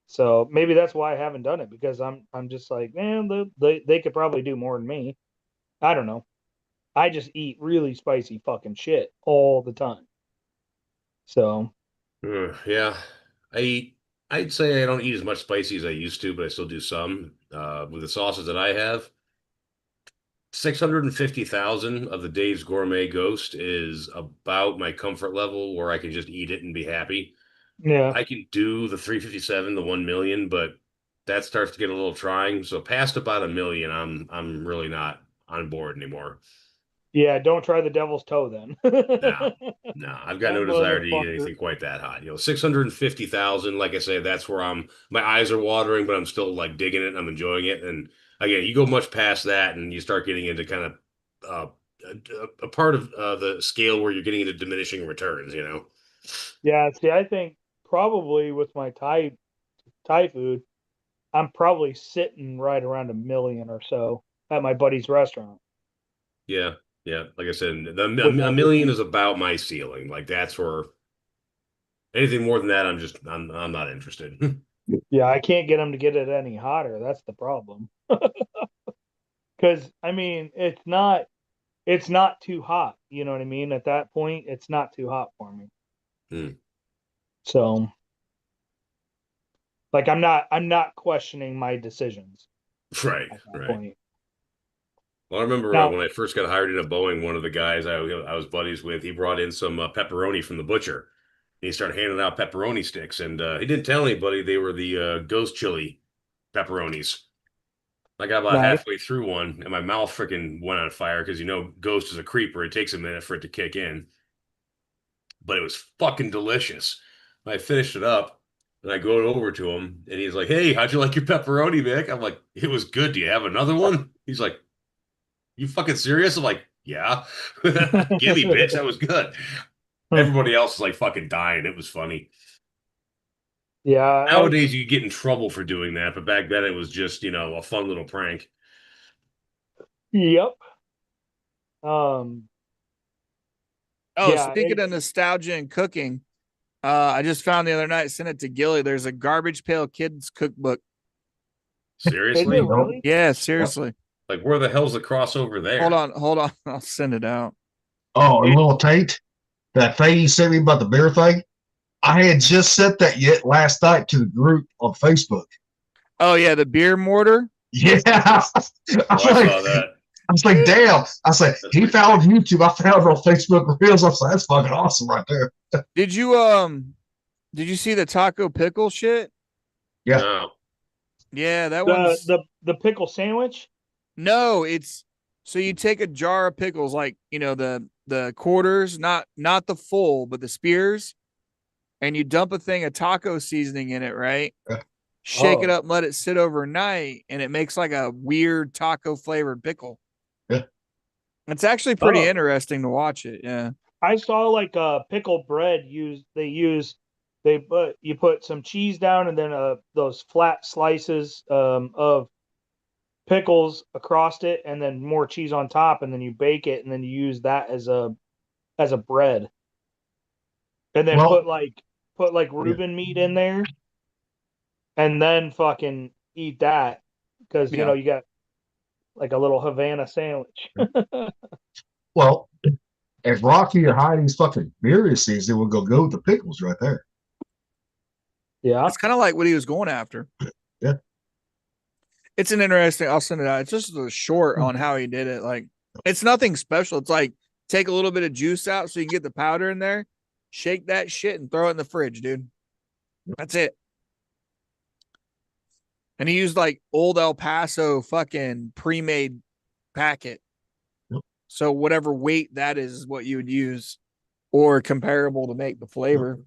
So maybe that's why I haven't done it, because I'm just like, man, they could probably do more than me. I don't know. I just eat really spicy fucking shit all the time. So Yeah. I'd say I don't eat as much spicy as I used to, but I still do some. With the sauces that I have, 650,000 of the Dave's Gourmet Ghost is about my comfort level where I can just eat it and be happy. yeah, I can do the 357, the 1 million, but that starts to get a little trying. So past about a million, I'm really not on board anymore. yeah. Don't try the devil's toe then. No, I've got no That desire to eat motherfucker. anything quite that hot. 650,000, like I say, that's where my eyes are watering, but I'm still like digging it. I'm enjoying it. And again, you go much past that and you start getting into kind of a part of the scale where you're getting into diminishing returns, Yeah, see, I think probably with my Thai food, I'm probably sitting right around a million or so at my buddy's restaurant. Yeah. Yeah. Like I said, With a million everything. is about my ceiling. Like that's where anything more than that, I'm not interested. Yeah, I can't get them to get it any hotter. That's the problem. Because I mean, it's not too hot. You know what I mean? At that point, it's not too hot for me. Hmm. So, like, I'm not questioning my decisions Right. at that Right. point. Well, I remember Now- when I first got hired into Boeing, one of the guys I was buddies with, he brought in some pepperoni from the butcher. He started handing out pepperoni sticks, and he didn't tell anybody they were the ghost chili pepperonis. I got about Nice. halfway through one, and my mouth freaking went on fire because ghost is a creeper. It takes a minute for it to kick in, but it was fucking delicious. I finished it up, and I go over to him, and he's like, "Hey, how'd you like your pepperoni, Vic?" I'm like, "It was good. Do you have another one?" He's like, "You fucking serious?" I'm like, "Yeah." Give me, bitch. That was good. Everybody else is like fucking dying. It was funny. Yeah. Nowadays, you get in trouble for doing that, but back then it was just, a fun little prank. Yep. Oh, Yeah, speaking of nostalgia and cooking, I just found the other night, sent it to Gilly. There's a Garbage Pail Kids cookbook. Is Seriously? it really? Yeah, seriously. Like, where the hell's the crossover there? Hold on. I'll send it out. Oh, and little Tate, that thing you sent me about the beer thing, I had just sent that yet last night to the group on Facebook. Oh yeah, the beer mortar. Yeah. I Oh, I saw that. was like, damn. I was like, he found on YouTube. I found it on Facebook Reels. I was like, that's fucking awesome right there. Did you see the taco pickle shit? Yeah. No. Yeah, that The one's the pickle sandwich. no, it's so you take a jar of pickles, like the quarters, not the full, but the spears, and you dump a thing of taco seasoning in it, right? Yeah. Shake it Oh. up, let it sit overnight, and it makes like a weird taco flavored pickle. Yeah. It's actually pretty Oh. interesting to watch it. Yeah. I saw like pickle bread you put some cheese down and then those flat slices of pickles across it and then more cheese on top and then you bake it and then you use that as a bread. And then Well- put like Reuben meat in there and then fucking eat that because Yeah. you got like a little Havana sandwich. Well, if Rocky or Heidi's fucking beer is season, we'll go with the pickles right there. Yeah. It's kind of like what he was going after. Yeah. It's an interesting, I'll send it out. It's just a short on how he did it. Like, it's nothing special. It's like take a little bit of juice out so you can get the powder in there, shake that shit and throw it in the fridge, dude. That's it. And he used like old El Paso fucking pre-made packet. Yep. So whatever weight that is what you would use or comparable to make the flavor.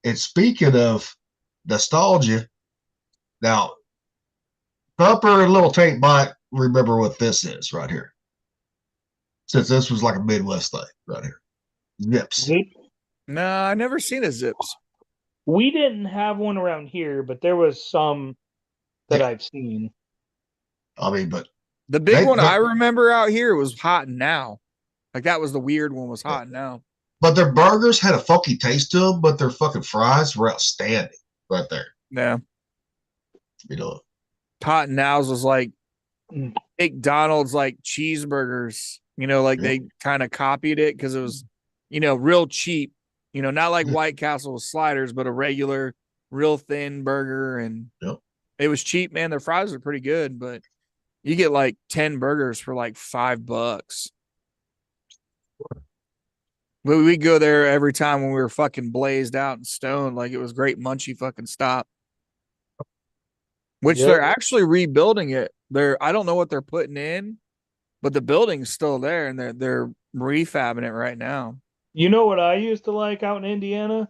And speaking of nostalgia, now Thumper and Little Tate might remember what this is right here. Since this was like a Midwest thing right here. Zips. No, I never seen a Zips. We didn't have one around here, but there was some that Yeah. I've seen. I mean, but The big They- one they- I remember out here was Hot and Now. Like that was the weird one, was Hot and Now. but their burgers had a funky taste to them, but their fucking fries were outstanding right there. Yeah. You know, Hot and Now's was like Mm. McDonald's like cheeseburgers, like Yeah. they kind of copied it because it was, real cheap, not like Yeah. White Castle with sliders, but a regular, real thin burger. And Yep. it was cheap, man. Their fries are pretty good, but you get like 10 burgers for like $5. But we go there every time when we were fucking blazed out and stoned. Like it was great munchy fucking stop. Which Yep. they're actually rebuilding it. I don't know what they're putting in, but the building's still there and they're refabbing it right now. You know what I used to like out in Indiana?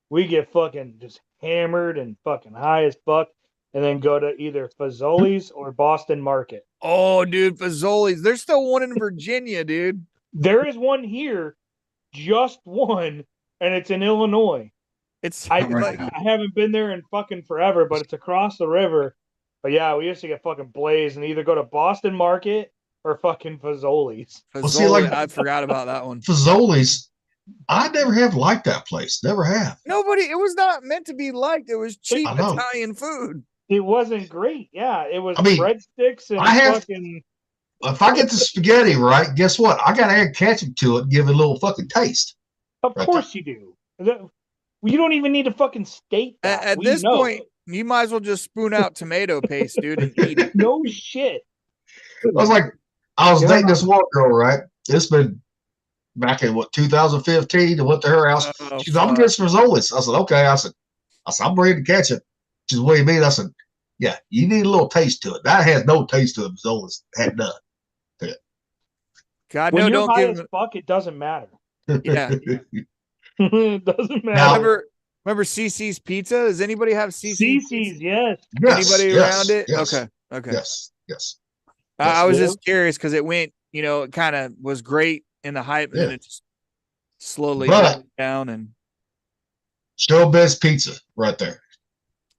We get fucking just hammered and fucking high as fuck, and then go to either Fazoli's or Boston Market. Oh, dude, Fazoli's. There's still one in Virginia, dude. There is one here, just one, and it's in Illinois. It's I like, I haven't been there in fucking forever, but it's across the river. But yeah, we used to get fucking blazed and either go to Boston Market or fucking Fazoli's. Well, see, Fazoli, like- I forgot about that one. Fazoli's, I never have liked that place. Never have. It was not meant to be liked. It was cheap I know. Italian food. It wasn't great. Yeah, it was I mean, breadsticks and I have- fucking. If I get the spaghetti right, guess what? I got to add ketchup to it and give it a little fucking taste. Of Right course you do. You don't even need to fucking state that. At We this know. point, you might as well just spoon out tomato paste, dude, and eat it. No shit. I was like, I was Yeah. dating this one girl, right? It's been back in 2015. I went to her house. Oh, She's like, I'm fuck. getting some Fazoli's. I said, okay. I said, I'm ready to catch it. She said, what do you mean? I said, yeah, you need a little taste to it. That has no taste to it. Fazoli's had none. God, When no, you're don't high give as him. fuck, it doesn't matter. Yeah. It doesn't matter. Now- Remember CC's Pizza? Does anybody have CC's? CC's, yes. Yes, Anybody yes, around it? yes, Okay. Yes. Yes. I was Yeah. just curious because it went, it kind of was great in the hype, and then Yeah. it just slowly But- went down, and Showbiz Pizza right there.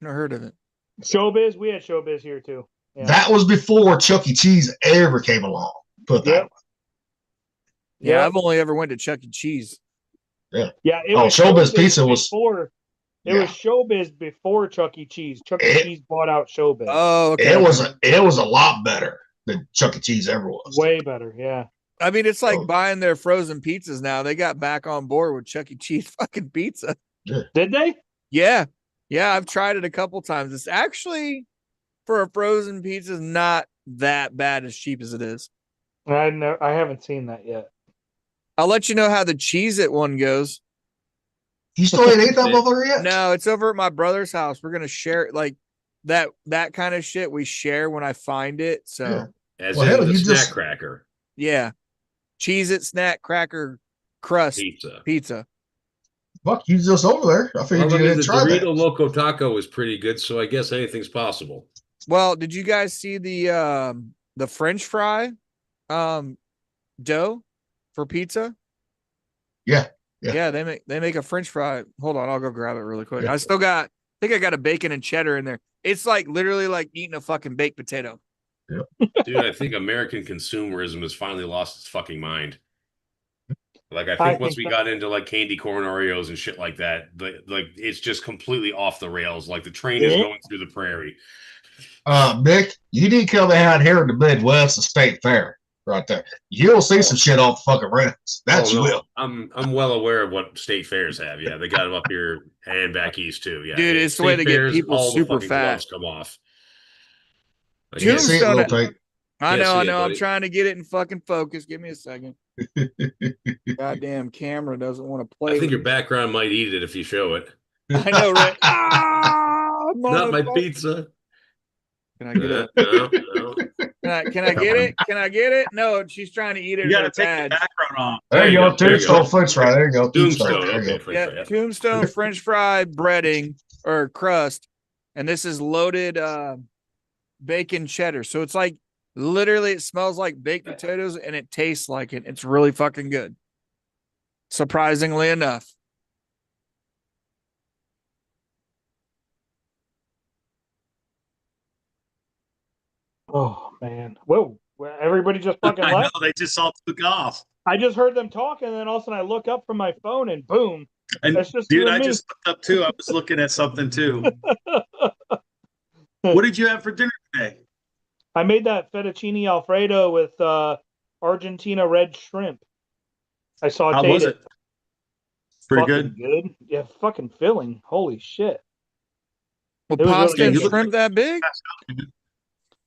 never heard of it. Showbiz, we had Showbiz here too. Yeah. That was before Chuck E. Cheese ever came along. Put that Yep. way. Yeah, Yep. I've only ever went to Chuck E. Cheese. Yeah, it Oh, was Showbiz Pizza was- before. It Yeah. was Showbiz before Chuck E. Cheese. Chuck E. Cheese bought out Showbiz. Oh, okay. It was a lot better than Chuck E. Cheese ever was. Way better, yeah. I mean, it's like Oh. buying their frozen pizzas now. They got back on board with Chuck E. Cheese fucking pizza. Did they? Yeah. Yeah, I've tried it a couple times. It's actually, for a frozen pizza, not that bad as cheap as it is. I haven't seen that yet. I'll let you know how the Cheez-It one goes. You still ain't ate that motherfucker yet? No, it's over at my brother's house. We're gonna share it, like that kind of shit we share when I find it. So Yeah. As Well, in hell, the you snack just- cracker yeah. Cheez-It snack cracker crust pizza. pizza. Fuck, you just over there. I figured Well, I you mean, didn't the try Dorito that. Loco Taco is pretty good, so I guess anything's possible. Well, did you guys see the French fry dough for pizza? Yeah. Yeah, they make a French fry. Hold on, I'll go grab it really quick. Yeah. I think I got a bacon and cheddar in there. It's like literally like eating a fucking baked potato. Dude, I think American consumerism has finally lost its fucking mind. Like, I think once we got into like candy corn Oreos and shit like that, like it's just completely off the rails. Like the train is going through the prairie. Nick, you need to come out here in the Midwest and State Fair right there. You'll see some shit off the fucking rims. That you no, will. I'm well aware of what state fairs have. Yeah, they got them up here and back east too. Yeah, Dude, it's the way to get fairs, people all the super fucking fat. gloves come off. I Dude, can't See it, Tombstone- little Tate. I Can't know, see I it, know. I'm buddy. trying to get it in fucking focus. Give me a second. Goddamn camera doesn't want to play. I think with your me. background might eat it if you show it. I know, right? Ah, Not my motherfucker. pizza. Can I get it? No. Can I get it? Can I get it? No, she's trying to eat it. You got to in her take the badge. background off. There you go. There you Tombstone go. French fry. There you go. Tombstone. There you Okay, go. French Yeah, fry, yeah. Tombstone French fry breading or crust, and this is loaded bacon cheddar. So it's like literally it smells like baked potatoes and it tastes like it. It's really fucking good. Surprisingly enough. Oh man. Whoa. Well, everybody just fucking I know left. they just all took off. I just heard them talking, and then all of a sudden I look up from my phone and boom. And That's just you dude, and I me. just looked up too. I was looking at something too. What did you have for dinner today? I made that fettuccine Alfredo with Argentina red shrimp. I sauteed How was it? Pretty Fucking good. good. Yeah, fucking filling. Holy shit. Well, It was pasta really and good. You look shrimp that big?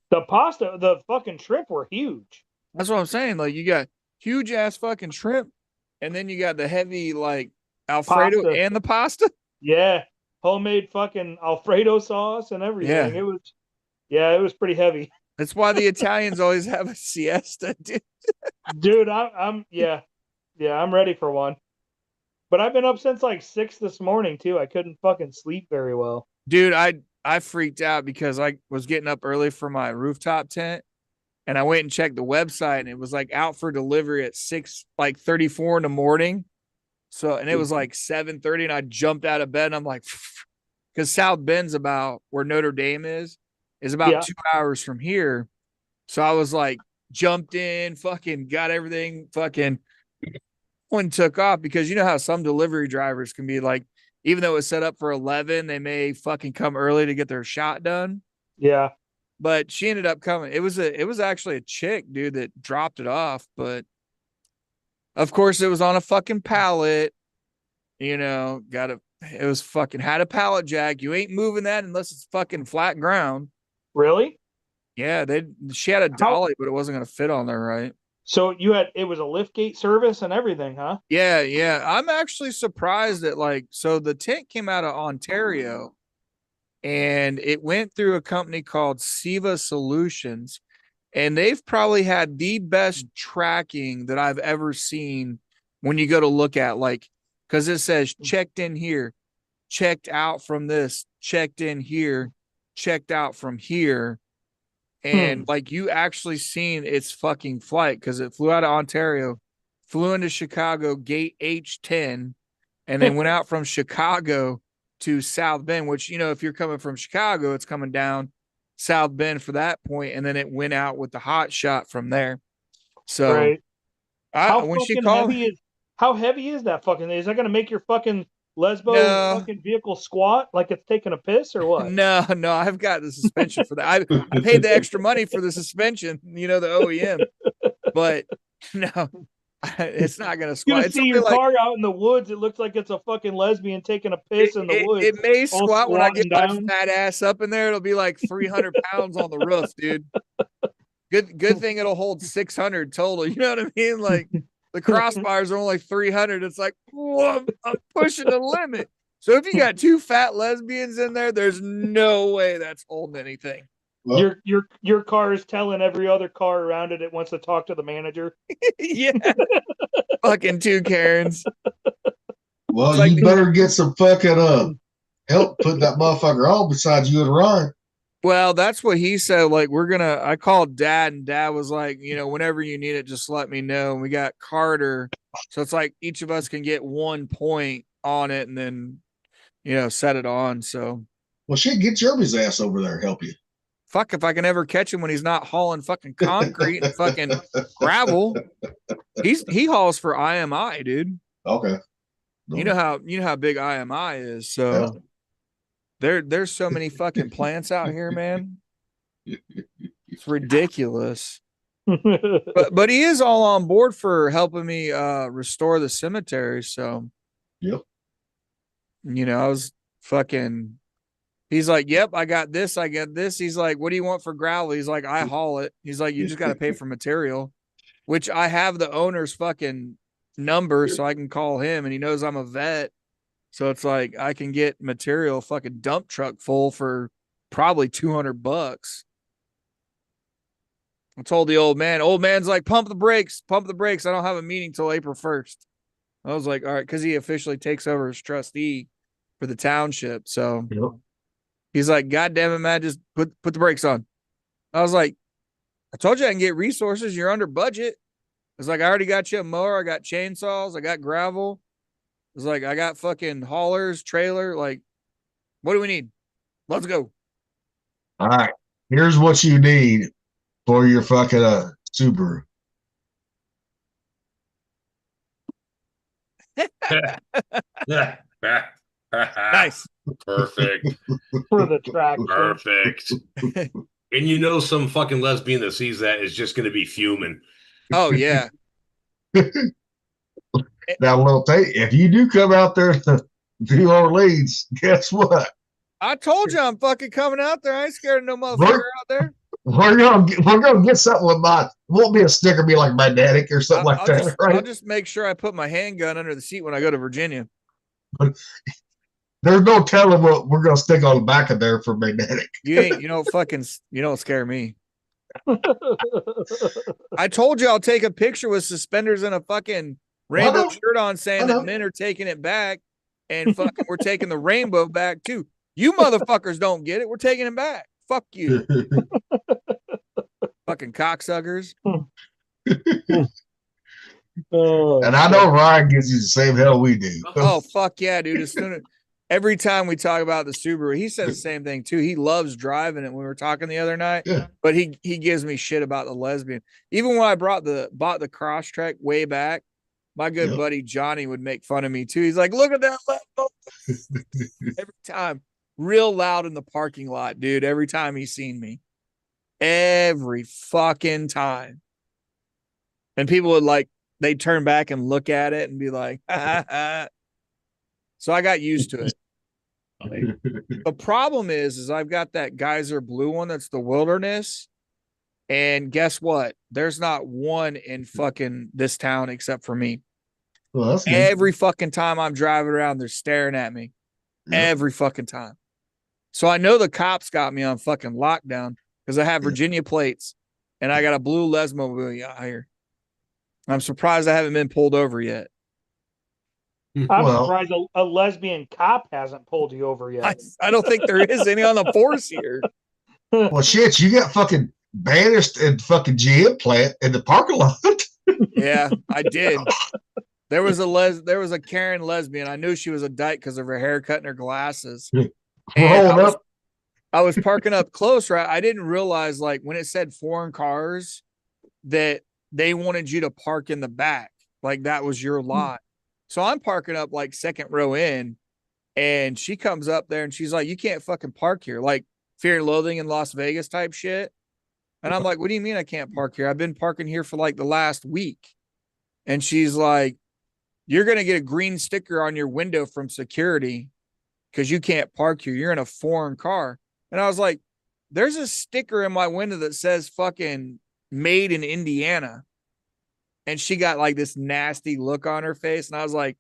The pasta, the fucking shrimp were huge. That's what I'm saying. Like you got huge ass fucking shrimp, and then you got the heavy like Alfredo Pasta. and the pasta. Yeah. Homemade fucking Alfredo sauce and everything. It was pretty heavy. That's why the Italians always have a siesta, dude. Dude, I'm I'm ready for one. But I've been up since like 6 this morning too. I couldn't fucking sleep very well. Dude, I freaked out because I was getting up early for my rooftop tent, and I went and checked the website, and it was like out for delivery at 6:34 in the morning. So, and it was like 7:30, and I jumped out of bed, and I'm like, because South Bend's about where Notre Dame is about Yeah. 2 hours from here. So I was like, jumped in, fucking got everything, fucking one took off, because you know how some delivery drivers can be like, even though it's set up for 11, they may fucking come early to get their shot done. Yeah. But she ended up coming. It was actually a chick, dude, that dropped it off. But of course, it was on a fucking pallet. You know, it was fucking had a pallet jack. You ain't moving that unless it's fucking flat ground. Really? Yeah, she had a dolly, but it wasn't gonna fit on there, right? So it was a liftgate service and everything, huh? Yeah. I'm actually surprised that so the tent came out of Ontario, and it went through a company called Siva Solutions, and they've probably had the best tracking that I've ever seen when you go to look at, because it says checked in here, checked out from this, checked in here, checked out from here. And you actually seen its fucking flight, because it flew out of Ontario, flew into Chicago, gate H10, and then went out from Chicago to South Bend, which, you know, if you're coming from Chicago, it's coming down South Bend for that point, and then it went out with the hot shot from there. So Right. How when she fucking called, heavy is How heavy is that fucking thing? Is that gonna make your fucking lesbo No. fucking vehicle squat like it's taking a piss or what? No, I've got the suspension for that. I paid the extra money for the suspension, you know, the OEM, but no, it's not gonna You're squat. gonna It's see only your like car out in the woods. It looks like it's a fucking lesbian taking a piss in the woods. it may all squat when I get squatting my down. fat ass up in there. It'll be like 300 pounds on the roof, dude. Good thing it'll hold 600 total. You know what I mean? Like the crossbars are only 300. It's like, whoa, I'm pushing the limit. So if you got two fat lesbians in there, there's no way that's holding anything. Well, Your car is telling every other car around it wants to talk to the manager. Yeah. Fucking two Karens. well, It's like you better get some fucking help putting that motherfucker on besides you and Ryan. Well, that's what he said. Like, I called Dad, and Dad was like, you know, whenever you need it, just let me know. And we got Carter. So it's like each of us can get 1 point on it and then, you know, set it on. So Well, shit, get Jeremy's ass over there and help you. fuck if I can ever catch him when he's not hauling fucking concrete and fucking gravel. He hauls for IMI, dude. Okay. You know how big IMI is. So there's so many fucking plants out here, man. It's ridiculous. But he is all on board for helping me restore the cemetery. So Yep. you know, I was fucking he's like, yep, I got this, I get this. He's like, what do you want for gravel? He's like, I haul it. He's like, you just got to pay for material, which I have the owner's fucking number so I can call him and he knows I'm a vet. So it's like I can get material fucking dump truck full for probably $200. I told the old man's like, pump the brakes. I don't have a meeting till April 1st. I was like, all right, because he officially takes over as trustee for the township. So Yep. he's like, God damn it, man, just put the brakes on. I was like, I told you I can get resources. You're under budget. It's like, I already got you a mower. I got chainsaws. I got gravel. It's like, I got fucking haulers, trailer. Like, what do we need? Let's go. All right. Here's what you need for your fucking Subaru. Nice. Perfect. For the track. Perfect. And you know some fucking lesbian that sees that is just going to be fuming. Oh, yeah. Now, well, if you do come out there to New Orleans, guess what? I told you I'm fucking coming out there. I ain't scared of no motherfucker out there. We're gonna get something with mine. Won't be a sticker, be like magnetic or something like that, I'll right? just make sure I put my handgun under the seat when I go to Virginia. There's no telling what we're gonna stick on the back of there for magnetic. You don't scare me. I told you I'll take a picture with suspenders and a fucking rainbow know. shirt on saying I know. that men are taking it back and fucking we're taking the rainbow back too. You motherfuckers don't get it. We're taking it back. Fuck you. Fucking cocksuckers. Oh, And I know Ryan gives you the same hell we do. Oh, fuck yeah, dude. As soon as every time we talk about the Subaru, he says the same thing too. He loves driving it. We were talking the other night, Yeah. but he gives me shit about the lesbian. Even when I bought the Crosstrek way back, my good Yep. buddy Johnny would make fun of me too. He's like, look at that level. Every time, real loud in the parking lot, dude. Every time he's seen me. Every fucking time. And people would like, they'd turn back and look at it and be like, ha, ha, ha. So I got used to it. The problem is I've got that Geyser blue one that's the Wilderness. And guess what? There's not one in fucking this town except for me. Well, that's good. Every fucking time I'm driving around, they're staring at me. Yeah. Every fucking time. So I know the cops got me on fucking lockdown because I have Virginia plates and I got a blue Lesmobile out here. I'm surprised I haven't been pulled over yet. I'm Well- surprised a lesbian cop hasn't pulled you over yet. I don't think there is any on the force here. Well, shit, you got fucking banished and fucking GM plant in the parking lot. Yeah, I did. There was a Karen lesbian. I knew she was a dyke because of her haircut and her glasses. And Rolling up. I was parking up close, right? I didn't realize, like, when it said foreign cars, that they wanted you to park in the back. Like, that was your lot. So I'm parking up like second row in, and she comes up there and she's like, "You can't fucking park here." Like Fear and Loathing in Las Vegas type shit. And I'm like, "What do you mean I can't park here? I've been parking here for like the last week." And she's like, "You're going to get a green sticker on your window from security because you can't park here. You're in a foreign car." And I was like, "There's a sticker in my window that says fucking made in Indiana." And she got like this nasty look on her face. And I was like,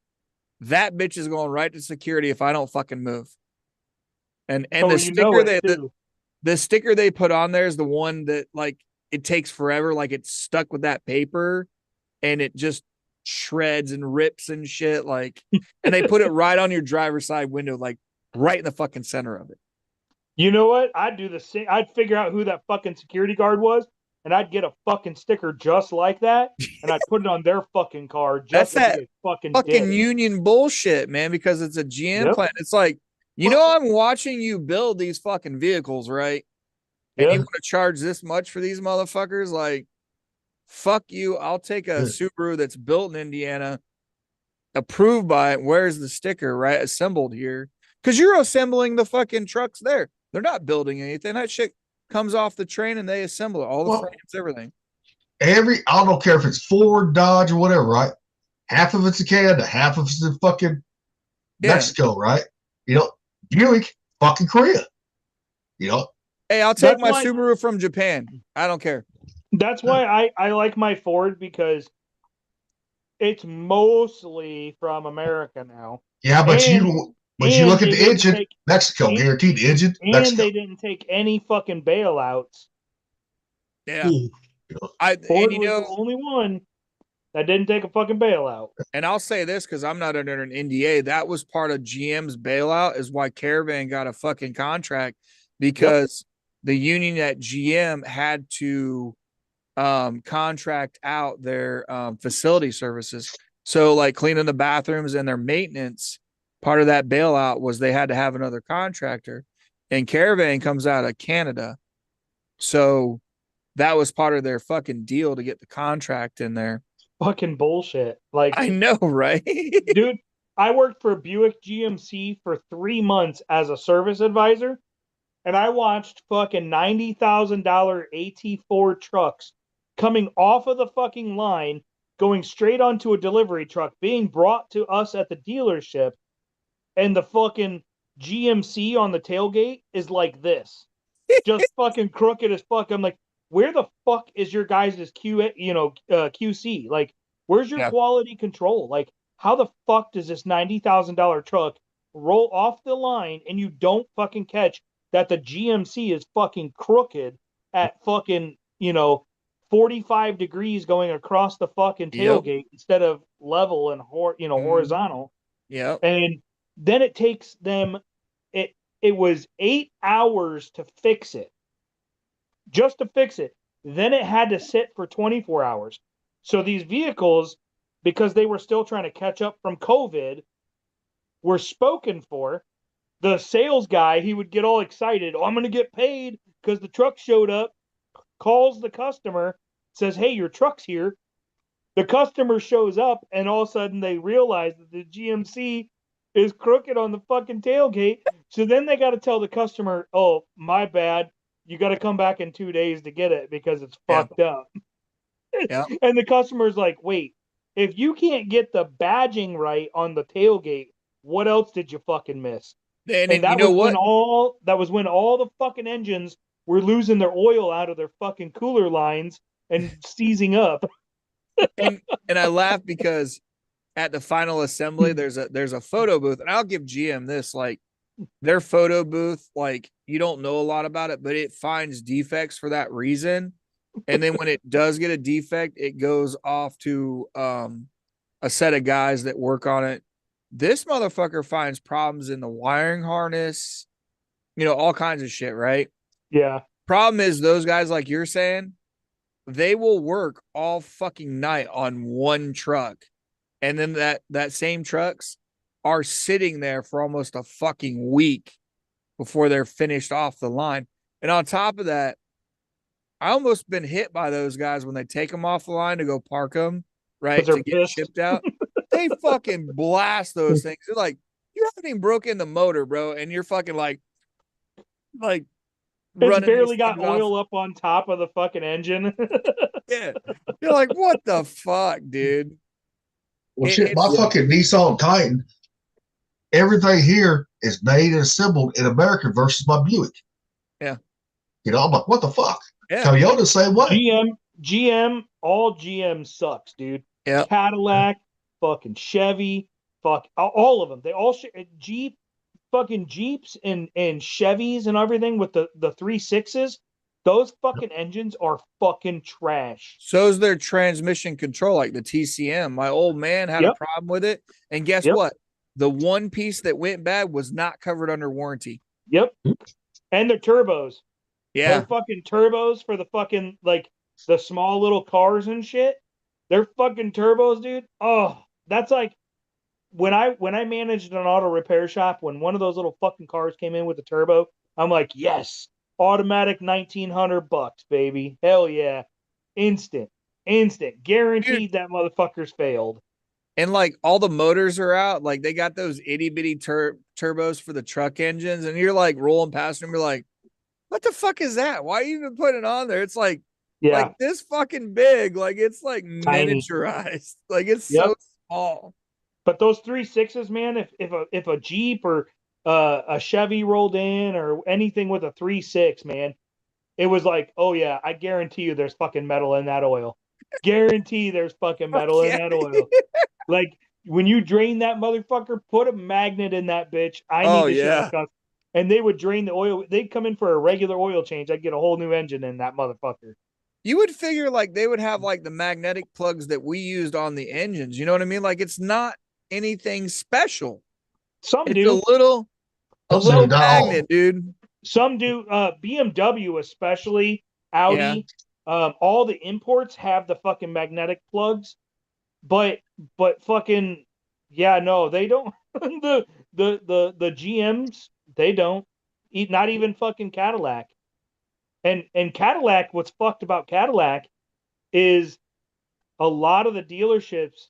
that bitch is going right to security if I don't fucking move. And Oh, the you know sticker it, too. the sticker they put on there is the one that like it takes forever, like it's stuck with that paper and it just shreds and rips and shit. Like, and they put it right on your driver's side window, like right in the fucking center of it. You know what? I'd do the same. I'd figure out who that fucking security guard was, and I'd get a fucking sticker just like that, and I'd put it on their fucking car just That's to that be a fucking fucking dick. union bullshit, man, because it's a GM Yep. plant. It's like, you know, I'm watching you build these fucking vehicles, right? And you Yeah. want to charge this much for these motherfuckers? Like, fuck you. I'll take a Subaru that's built in Indiana, approved by it. Where's the sticker, right? Assembled here. Because you're assembling the fucking trucks there. They're not building anything. That shit comes off the train and they assemble it. All the Well, frames, everything. I don't care if it's Ford, Dodge, or whatever, right? Half of it's in Canada, half of it's in fucking Yeah. Mexico, right? You know, Buick, fucking Korea. You know, Hey, I'll take That's my why- Subaru from Japan. I don't care. That's why I like my Ford, because it's mostly from America now. yeah, but And- you look at they the didn't engine, take- Mexico, and- guaranteed engine, And Mexico. they didn't take any fucking bailouts. Yeah. Ooh. Ford And you was know, the only one that didn't take a fucking bailout. and I'll say this because I'm not under an NDA. That was part of GM's bailout, is why Caravan got a fucking contract, because the union at GM had to contract out their facility services. So like cleaning the bathrooms and their maintenance, part of that bailout was they had to have another contractor, and Caravan comes out of Canada. So that was part of their fucking deal to get the contract in there. Fucking bullshit. Like, I know, right? dude, I worked for Buick GMC for 3 months as a service advisor, and I watched fucking $90,000 AT4 trucks coming off of the fucking line, going straight onto a delivery truck, being brought to us at the dealership, and the fucking GMC on the tailgate is like this. Just fucking crooked as fuck. I'm like, where the fuck is your guys' QC? Like, where's your Yeah. quality control? Like, how the fuck does this $90,000 truck roll off the line and you don't fucking catch that the GMC is fucking crooked at fucking, 45 degrees going across the fucking Yep. tailgate instead of level and horizontal? Yeah. And then it takes them, it was 8 hours to fix it. Just to fix it. Then it had to sit for 24 hours. So these vehicles, because they were still trying to catch up from COVID, were spoken for. The sales guy, he would get all excited. Oh, I'm going to get paid because the truck showed up, calls the customer, says, hey, your truck's here. The customer shows up, and all of a sudden they realize that the GMC is crooked on the fucking tailgate. So then they got to tell the customer, oh, my bad. You got to come back in 2 days to get it because it's Yeah. fucked up. Yeah. And the customer's like, wait, if you can't get the badging right on the tailgate, what else did you fucking miss? And And that you know was what? when all the fucking engines were losing their oil out of their fucking cooler lines and seizing up. and I laugh because at the final assembly, there's a photo booth, and I'll give GM this, like, their photo booth, like, you don't know a lot about it, but it finds defects for that reason. And then when it does get a defect, it goes off to a set of guys that work on it. This motherfucker finds problems in the wiring harness, all kinds of shit, right? Yeah. Problem is, those guys, like you're saying, they will work all fucking night on one truck. And then that same trucks are sitting there for almost a fucking week before they're finished off the line. And on top of that, I almost been hit by those guys when they take them off the line to go park them, right? 'Cause they're To get pissed. shipped out. they fucking blast those things. They're like, you haven't even broken the motor, bro, and you're fucking like It's running barely these got things off. oil up on top of the fucking engine. Yeah, you're like, what the fuck, dude? Well, It- shit, my it's- fucking Nissan Titan, everything here is made and assembled in America versus my Buick. Yeah. You know, I'm like, what the fuck? Yeah. Toyota, same way. All GM sucks, dude. Yeah. Cadillac, fucking Chevy, all of them. They all fucking Jeeps and Chevys and everything with the 3.6s. Those fucking engines are fucking trash. So's their transmission control, like the TCM. My old man had a Yep. problem with it, and guess Yep. what? The one piece that went bad was not covered under warranty. Yep. And their turbos. Yeah, Their fucking turbos for the fucking like the small little cars and shit. Their fucking turbos, dude. Oh, that's like when I managed an auto repair shop, when one of those little fucking cars came in with a turbo, I'm like, yes, automatic $1,900, baby. Hell yeah. Instant. Guaranteed that motherfucker's failed. and like all the motors are out. Like they got those itty bitty turbos for the truck engines, and you're like rolling past them. You're like, what the fuck is that? Why are you even putting it on there? It's like Yeah. this fucking big. Like it's like Tiny. miniaturized. Like it's Yep. so small. But those 3.6s, man, if a Jeep or a Chevy rolled in or anything with a 3.6, man, it was like, oh yeah, I guarantee you there's fucking metal in that oil. Guarantee there's fucking metal in that oil. Like when you drain that motherfucker, put a magnet in that bitch. I need Oh, to yeah. shit. And they would drain the oil. They'd come in for a regular oil change. I'd get a whole new engine in that motherfucker. You would figure like they would have like the magnetic plugs that we used on the engines. You know what I mean? Like it's not anything special. Some It's do. a little Those little are down. magnet, dude. Some do. BMW especially, Audi, all the imports have the fucking magnetic plugs, but fucking yeah, no, they don't. the GMs, they don't. Not even fucking Cadillac. And Cadillac, what's fucked about Cadillac is a lot of the dealerships,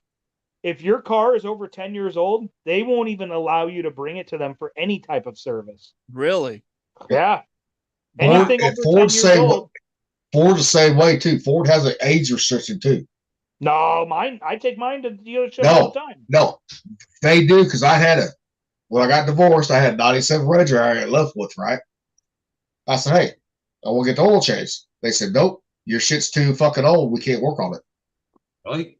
if your car is over 10 years old, they won't even allow you to bring it to them for any type of service. Really? Yeah. Ford, Anything and over 10 Ford's years same, old. Ford's the same way too. Ford has an age restriction too. No, I take mine to the dealership all the time. No, they do because when I got divorced, I had 97 Ranger I left with, right? I said, hey, I want to get the oil change. They said, nope, your shit's too fucking old. We can't work on it. Really?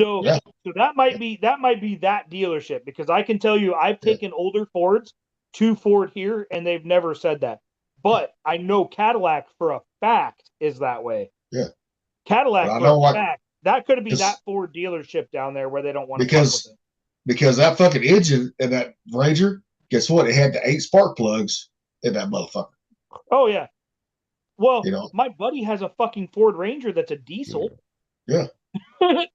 So Yeah. so that might be that dealership, because I can tell you I've taken older Fords to Ford here and they've never said that. But I know Cadillac for a fact is that way. Yeah. Cadillac But I for know a what- fact. That could be Just- that Ford dealership down there where they don't want to fuck Because with it. because that fucking engine in that Ranger, guess what? It had the 8 spark plugs in that motherfucker. Oh yeah. Well, You know? my buddy has a fucking Ford Ranger that's a diesel. Yeah.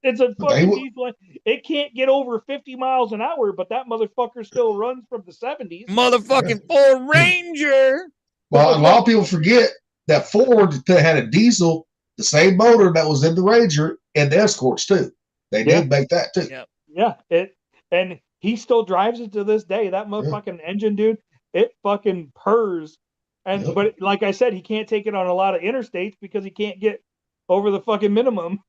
It's a But they fucking would- diesel. It can't get over 50 miles an hour, but that motherfucker still runs from the 70s. Motherfucking Ford Ranger. Well, a lot of people forget that Ford had a diesel, the same motor that was in the Ranger and the Escorts too. They Yeah. did make that too. Yeah. Yeah, and he still drives it to this day. That motherfucking engine, dude, it fucking purrs. And Yep. but like I said, he can't take it on a lot of interstates because he can't get over the fucking minimum.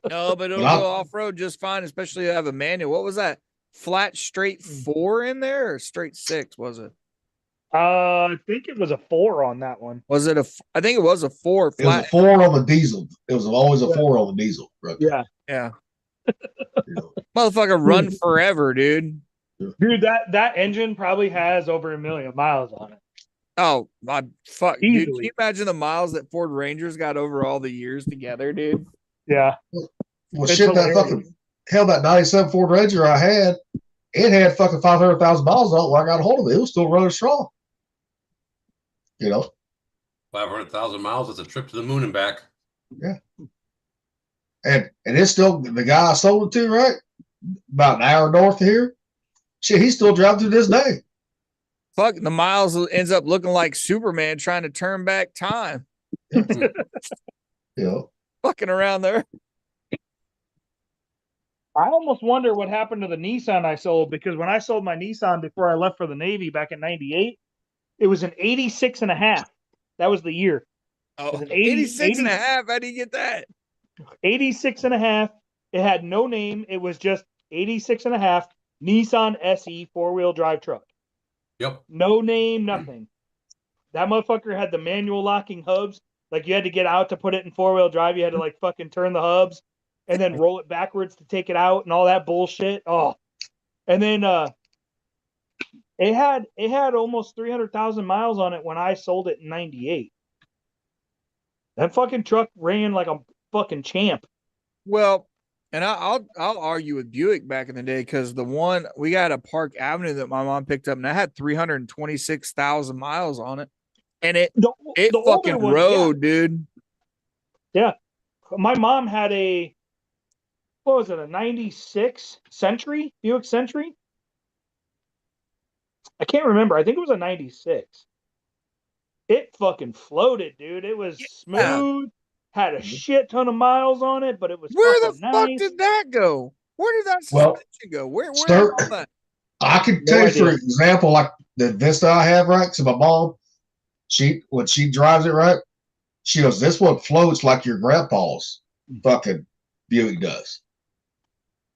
No, but it'll But go off road just fine, especially if you have a manual. What was that? Flat straight 4 in there or straight 6? Was it? I think it was a 4 on that one. Was it I think it was a 4 It was a flat. 4 on the diesel. It was always a Yeah. 4 on the diesel. Right there, Yeah, Yeah. you know. Motherfucker run forever, dude. dude, that engine probably has over 1 million miles on it. Oh my fuck, dude. Can Easily. you imagine the miles that Ford Rangers got over all the years together, dude? Yeah, Well, It's shit, that hilarious. fucking hell, that 97 Ford Ranger I had, it had fucking 500,000 miles on it when I got a hold of it. It was still running strong. You know, 500,000 miles. That's a trip to the moon and back. and it's still the guy I sold it to, right? About an hour north of here. Shit, he's still driving through this day. Fuck, the miles ends up looking like Superman trying to turn back time, You know, fucking around there. I almost wonder what happened to the Nissan I sold, because when I sold my Nissan before I left for the Navy back in 98, it was an 86 and a half. That was the year. It was Oh, an 80, 86 and a half. How do you get that? 86 and a half. It had no name. It was just 86 and a half Nissan SE 4-wheel drive truck. Yep. No name, nothing. That motherfucker had the manual locking hubs. Like, you had to get out to put it in 4-wheel drive. You had to like fucking turn the hubs and then roll it backwards to take it out and all that bullshit. Oh, and then it had almost 300,000 miles on it when I sold it in 98. That fucking truck ran like a fucking champ. Well, and I'll argue with Buick back in the day, because the one we got a Park Avenue that my mom picked up, and that had 326,000 miles on it, and it The older fucking one, rode, dude. Yeah. My mom had a, what was it, a 96 Century, Buick Century? I can't remember. I think it was a 96. It fucking floated, dude. It was smooth, had a shit ton of miles on it, but it was Where the fucking fuck nice. did that go? Where did that Well, suspension go? Where sir- all that? I can No tell you, for idea. example, like the Vista I have, right? So my mom, when she drives it, right, she goes, "This one floats like your grandpa's fucking Buick does."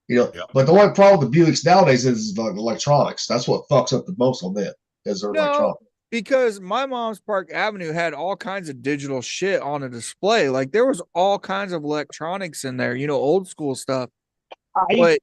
You know, Yep. but the only problem with the Buicks nowadays is like electronics. That's what fucks up the most on them, is their No, electronics. because my mom's Park Avenue had all kinds of digital shit on a display. Like, there was all kinds of electronics in there, old school stuff. But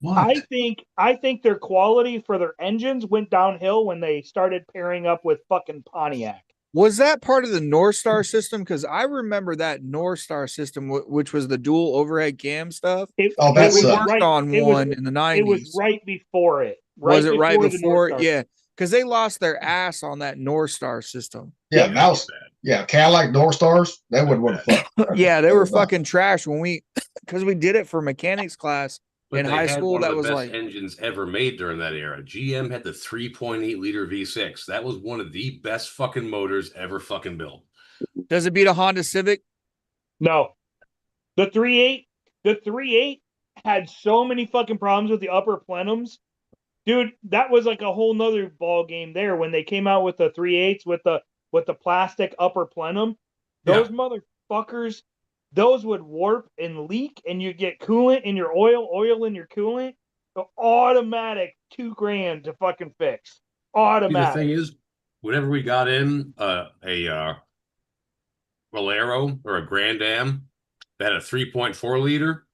I think their quality for their engines went downhill when they started pairing up with fucking Pontiac. was that part of the North Star system? Because I remember that North Star system, which was the dual overhead cam stuff. Oh, that We sucks. worked on one in the 90s. It was right before it. Was it right the before? North Star. Yeah, because they lost their ass on that North Star system. Yeah, mouse. Yeah, Cadillac North Stars. That wouldn't want to fuck. Yeah, they were fucking trash when because we did it for mechanics class But in they high had school. one That of the was best like, engines ever made during that era. GM had the 3.8 liter V6. That was one of the best fucking motors ever fucking built. does it beat a Honda Civic? No. The 3.8 had so many fucking problems with the upper plenums. Dude, that was like a whole nother ball game there when they came out with the 3.8s with the plastic upper plenum. Those motherfuckers, those would warp and leak, and you get coolant in your oil in your coolant. So automatic $2,000 to fucking fix. See, the Automatic. thing is, whenever we got in a Valero or a Grand Am that had a 3.4 liter,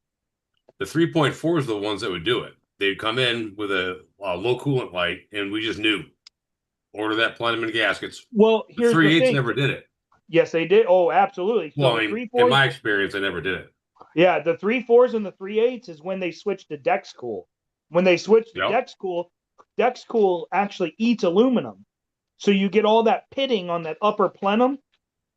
the 3.4 is the ones that would do it. They'd come in with a low coolant light, and we just knew. Order that plenum and gaskets. Well, The here's the 3.8s thing. never did it. Yes, they did. Oh, absolutely. So Well, the I mean, 3.4s, in my experience, they never did it. yeah, the 3.4s and the 3.8s is when they switched to Dexcool. When they switched to Yep. Dexcool actually eats aluminum. So you get all that pitting on that upper plenum,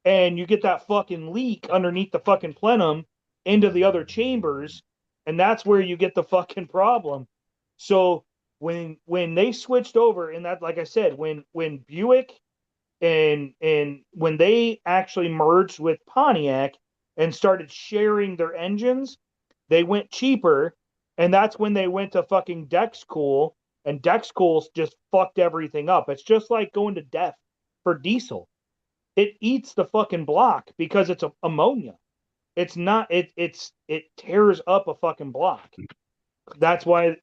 and you get that fucking leak underneath the fucking plenum into the other chambers, and that's where you get the fucking problem. So when they switched over, and that, like I said, when Buick and when they actually merged with Pontiac and started sharing their engines, they went cheaper, and that's when they went to fucking Dexcool, and Dexcool just fucked everything up. It's just like going to DEF for diesel. It eats the fucking block because it's ammonia. It's not it tears up a fucking block. That's why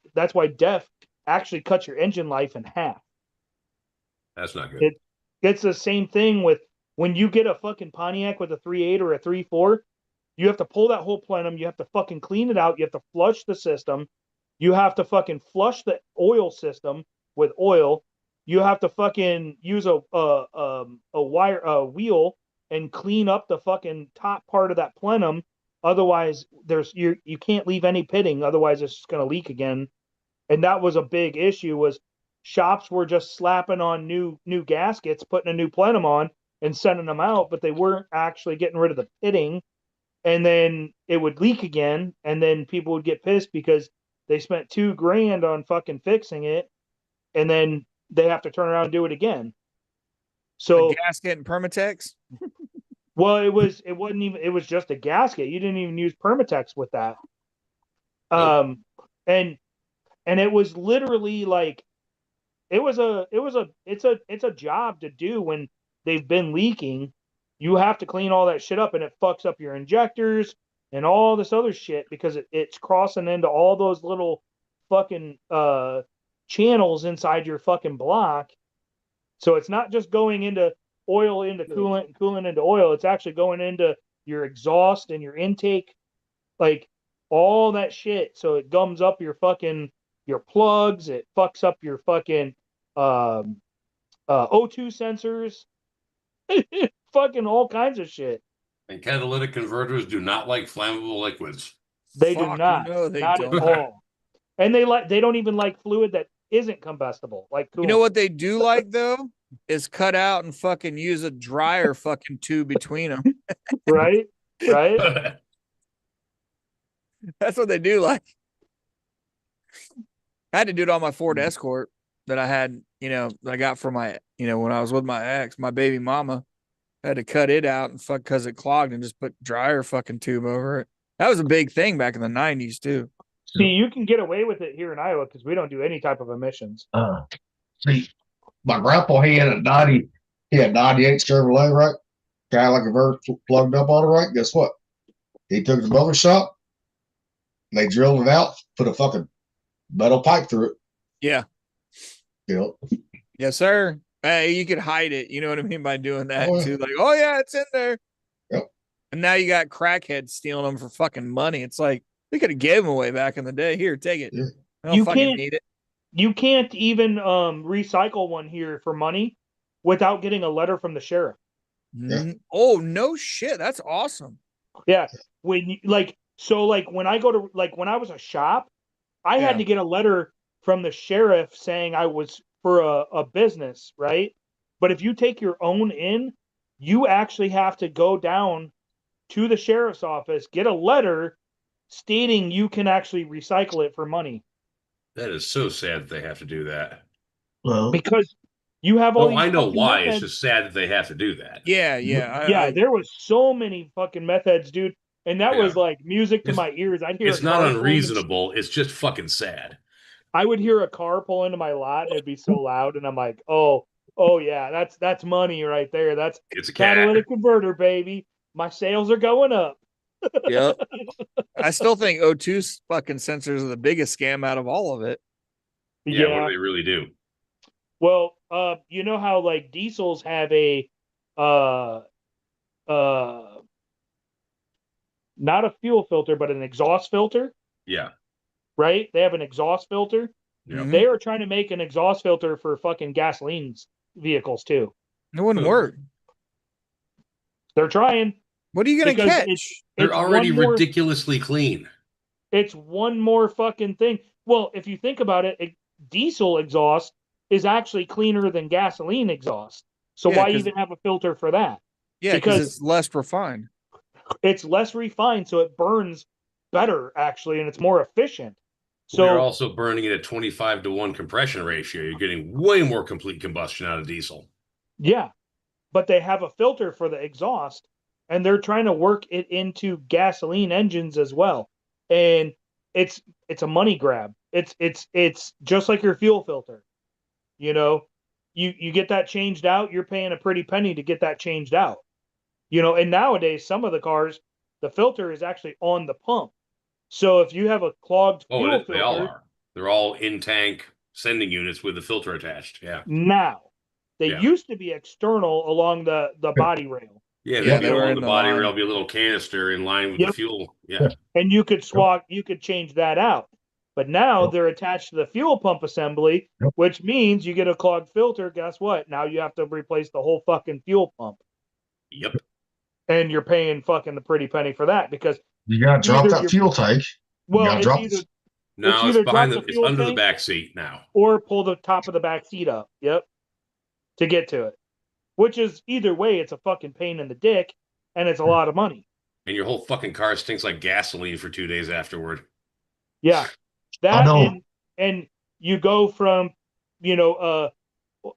DEF actually cuts your engine life in half. That's not good. It's the same thing with when you get a fucking Pontiac with a 3.8 or a 3.4, you have to pull that whole plenum, you have to fucking clean it out, you have to flush the system, you have to fucking flush the oil system with oil, you have to fucking use a wheel and clean up the fucking top part of that plenum. Otherwise, you can't leave any pitting, otherwise it's just gonna leak again. And that was a big issue, was shops were just slapping on new gaskets, putting a new plenum on and sending them out, but they weren't actually getting rid of the pitting. And then it would leak again, and then people would get pissed because they spent $2,000 on fucking fixing it, and then they have to turn around and do it again. So A gasket and Permatex? well, it was just a gasket. You didn't even use Permatex with that. Um, and it was literally like it's a job to do when they've been leaking. You have to clean all that shit up, and it fucks up your injectors and all this other shit because it's crossing into all those little fucking channels inside your fucking block. So it's not just going into oil into coolant and coolant into oil. It's actually going into your exhaust and your intake, like all that shit. So it gums up your plugs. It fucks up your fucking O2 sensors, fucking all kinds of shit. And catalytic converters do not like flammable liquids. They do Fuck, not, no, they not don't. at all. And they don't even like fluid that isn't combustible. Like You know what they do like though is cut out and fucking use a dryer fucking tube between them. right? Right? That's what they do like. I had to do it on my Ford Escort that I had, that I got for my, when I was with my ex, my baby mama. I had to cut it out and fuck because it clogged and just put dryer fucking tube over it. That was a big thing back in the 90s too. See, you can get away with it here in Iowa because we don't do any type of emissions. See, my grandpa, he had 98 Chevrolet, right? Cadillac converter plugged up on it, right? Guess what? He took it to the motor shop. They drilled it out, put a fucking metal pipe through it. Yeah. Yes, sir. Hey, you could hide it. You know what I mean by doing that too. Like, oh yeah, it's in there. Yep. And now you got crackheads stealing them for fucking money. It's like we could have gave them away back in the day. Here, take it. Yeah. I don't fucking need it. You can't even recycle one here for money without getting a letter from the sheriff. Yeah. Oh no shit. That's awesome. Yeah. When when I go to when I was a shop, I had to get a letter from the sheriff saying I was for a business, right? But if you take your own in, you actually have to go down to the sheriff's office, get a letter stating you can actually recycle it for money. That is so sad that they have to do that. Well, Because you have all Oh, these I know fucking why. meth It's heads. just sad that they have to do that. Yeah. There was so many fucking meth heads, dude. And that was like music to my ears. I'd hear It's not unreasonable. It's just fucking sad. I would hear a car pull into my lot and it'd be so loud, and I'm like, oh yeah, that's money right there. That's It's a cat. catalytic converter, baby. My sales are going up. Yep. I still think O2's fucking sensors are the biggest scam out of all of it. Yeah, what do they really do? Well, you know how like diesels have a not a fuel filter, but an exhaust filter, Yeah. right? They have an exhaust filter. Yeah. They are trying to make an exhaust filter for fucking gasoline vehicles too. It wouldn't work. They're trying. What are you gonna Because catch? They're it's already one more- ridiculously clean. It's one more fucking thing. Well, if you think about it, diesel exhaust is actually cleaner than gasoline exhaust. So Yeah, why 'cause- even have a filter for that? Yeah, because it's less refined. It's less refined, so it burns better actually, and it's more efficient. So you're So also burning it at 25-to-1 compression ratio. You're getting way more complete combustion out of diesel. yeah, but they have a filter for the exhaust, and they're trying to work it into gasoline engines as well. And it's a money grab. It's just like your fuel filter. You know, you get that changed out, you're paying a pretty penny to get that changed out. You know, and nowadays some of the cars, the filter is actually on the pump. So if you have a clogged fuel filter, They all are. They're all in-tank sending units with the filter attached. Yeah. now they Yeah. used to be external along the body rail. Yeah, Yeah, they they were on in the the body line. rail be a little canister in line with Yep. the fuel. Yeah. And you could you could change that out. But now they're attached to the fuel pump assembly, which means you get a clogged filter. Guess what? Now you have to replace the whole fucking fuel pump. Yep. And you're paying fucking the pretty penny for that because, you got to drop Either that you're- fuel tank. well, gotta it's drop either it. No, either it's behind drop the it's fuel under the tank- back seat now. or pull the top of the back seat up. Yep. To get to it. Which is either way, it's a fucking pain in the dick and it's a lot of money. And your whole fucking car stinks like gasoline for 2 days afterward. Yeah. I That know. and you go from,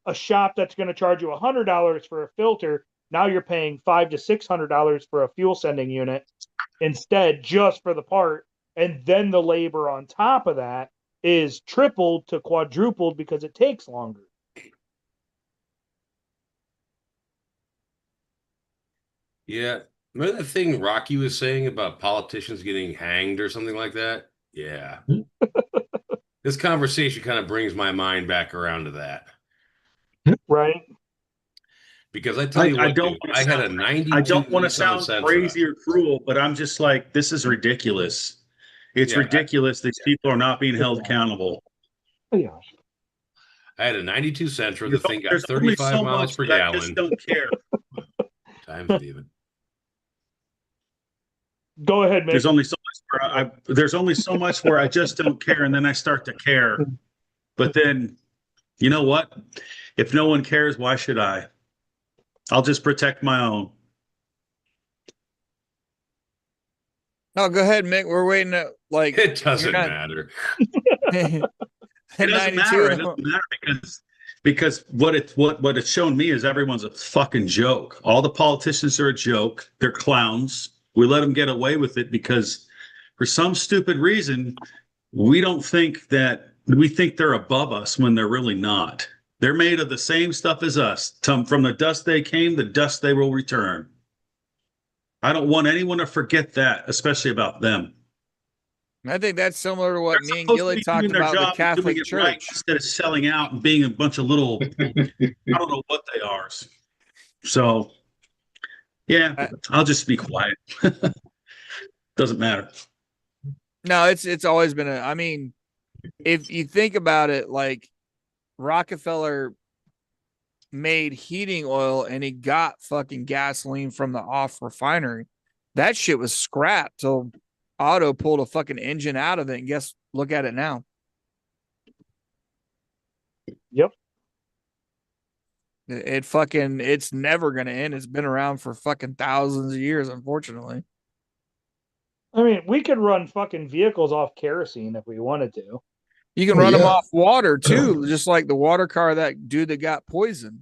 a shop that's going to charge you $100 for a filter. Now you're paying $500 to $600 for a fuel sending unit instead, just for the part. and then the labor on top of that is tripled to quadrupled because it takes longer. Yeah. Remember that thing Rocky was saying about politicians getting hanged or something like that? Yeah. This conversation kind of brings my mind back around to that. Right? Because I tell you what, dude, I had a 92 I don't want to Nissan sound Sentra. crazy or cruel, but I'm just like, this is ridiculous. It's Yeah, ridiculous. These people are not being held accountable. Yeah. I had a 92 Sentra. The thing got There's only 35 so miles much per that I just gallon. don't care. Time, Steven. Go ahead, Mick. There's only so much where I just don't care, and then I start to care. But then, you know what? If no one cares, why should I? I'll just protect my own. No, go ahead, Mick. We're waiting to like. It doesn't not- matter. It doesn't matter. It doesn't matter because what it's shown me is everyone's a fucking joke. All the politicians are a joke. They're clowns. We let them get away with it because for some stupid reason, we think they're above us when they're really not. They're made of the same stuff as us. From the dust they came, the dust they will return. I don't want anyone to forget that, especially about them. I think that's similar to what They're me and supposed to Gilly be talked doing their about job the and doing Catholic it right Church. instead of selling out and being a bunch of little, I don't know what they are. So, yeah, I'll just be quiet. Doesn't matter. No, it's always been I mean, if you think about it, like Rockefeller made heating oil and he got fucking gasoline from the off refinery. That shit was scrapped till Otto pulled a fucking engine out of it, and look at it now. Yep. It's never gonna end. It's been around for fucking thousands of years, unfortunately. I mean, we could run fucking vehicles off kerosene if we wanted to. You can run them off water too, just like the water car that dude that got poisoned.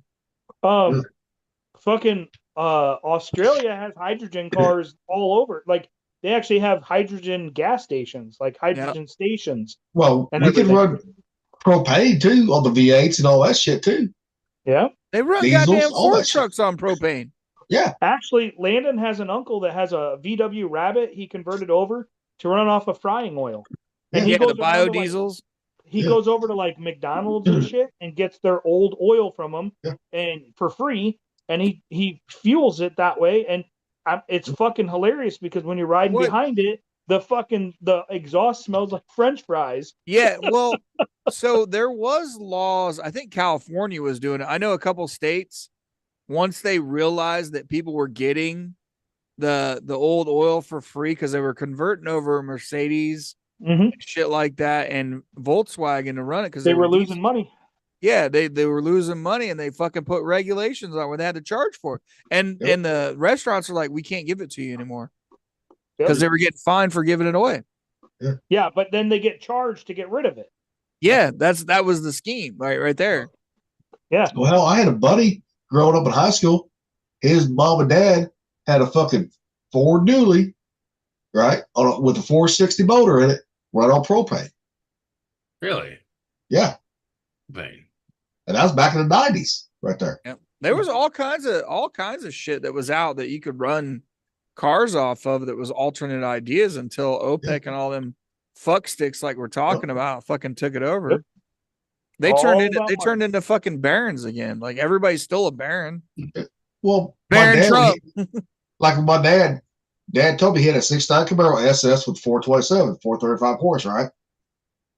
Fucking Australia has hydrogen cars all over. Like they actually have hydrogen gas stations, like hydrogen stations. Well, and we could everything. run propane too on the V8s and all that shit too. Yeah. They run Diesels, goddamn all Ford that shit. trucks on propane. Yeah. Actually, Landon has an uncle that has a VW Rabbit. He converted over to run off of frying oil. And he Yeah, goes the around to, biodiesels. he goes over to like McDonald's and shit and gets their old oil from them and for free. And he fuels it that way. And it's fucking hilarious because when you're riding behind it, the exhaust smells like French fries. Yeah, well, so there was laws. I think California was doing it. I know a couple states, once they realized that people were getting the old oil for free because they were converting over Mercedes, shit like that, and Volkswagen to run it because they were losing money. Yeah, they were losing money, and they fucking put regulations on where they had to charge for it. And the restaurants are like, we can't give it to you anymore because they were getting fined for giving it away. Yeah, but then they get charged to get rid of it. Yeah, that was the scheme, right there. Yeah. Well, I had a buddy growing up in high school. His mom and dad had a fucking Ford Dually, right, with a 460 motor in it, right on propane. Really? Yeah. Propane. And that was back in the 90s, right there. Yeah. There was all kinds of shit that was out that you could run cars off of that was alternate ideas until OPEC and all them fuck sticks like we're talking about fucking took it over. They turned into fucking barons again. Like everybody's still a baron. Well, Baron Trump. Like my dad told me he had a 6.9 Camaro SS with 427, 435 horse, right?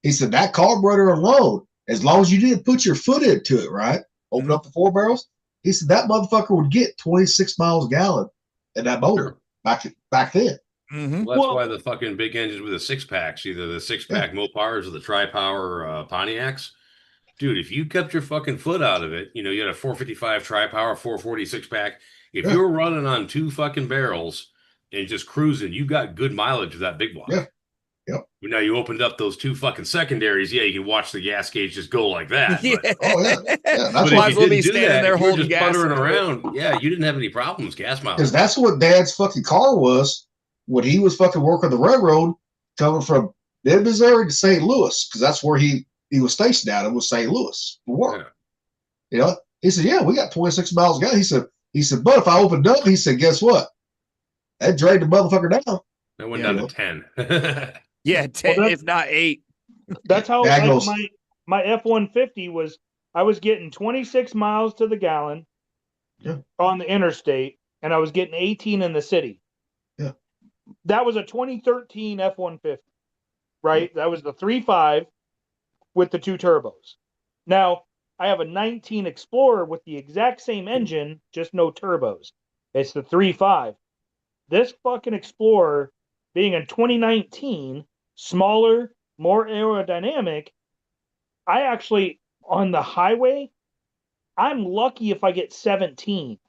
He said that carburetor alone, as long as you didn't put your foot into it, right? Open up the 4 barrels. He said that motherfucker would get 26 miles a gallon in that motor back then. Mm-hmm. Well, that's why the fucking big engines with the 6-packs, either the 6-pack Mopars or the tri-power Pontiacs. Dude, if you kept your fucking foot out of it, you had a 455 tri-power, 446 pack. If you were running on 2 fucking barrels and just cruising, you got good mileage of that big block. Yeah. Yep. Now you opened up those 2 fucking secondaries. Yeah, you can watch the gas gauge just go like that. Yeah. But, Oh yeah. but Might if as well you be didn't do standing that, there if you were holding just gas puttering in it. around, yeah, you didn't have any problems gas mileage. Because that's what Dad's fucking car was when he was fucking working the railroad. coming from mid Missouri to St. Louis, because that's where he was stationed out of, was St. Louis for work. Yeah. You know, he said, "Yeah, we got 26 miles a gallon." He said, "But if I opened up," he said, "guess what? That dragged the motherfucker down." I went Yeah. down to 10. Yeah, 10, that's- if not 8. That's how That like goes- my F-150 was. I was getting 26 miles to the gallon Yeah. on the interstate, and I was getting 18 in the city. Yeah. That was a 2013 F-150, right? That was the 3.5 with the 2 turbos. Now, I have a 19 Explorer with the exact same engine, just no turbos. It's the 3.5. This fucking Explorer, being in 2019, smaller, more aerodynamic, I actually, on the highway, I'm lucky if I get 17.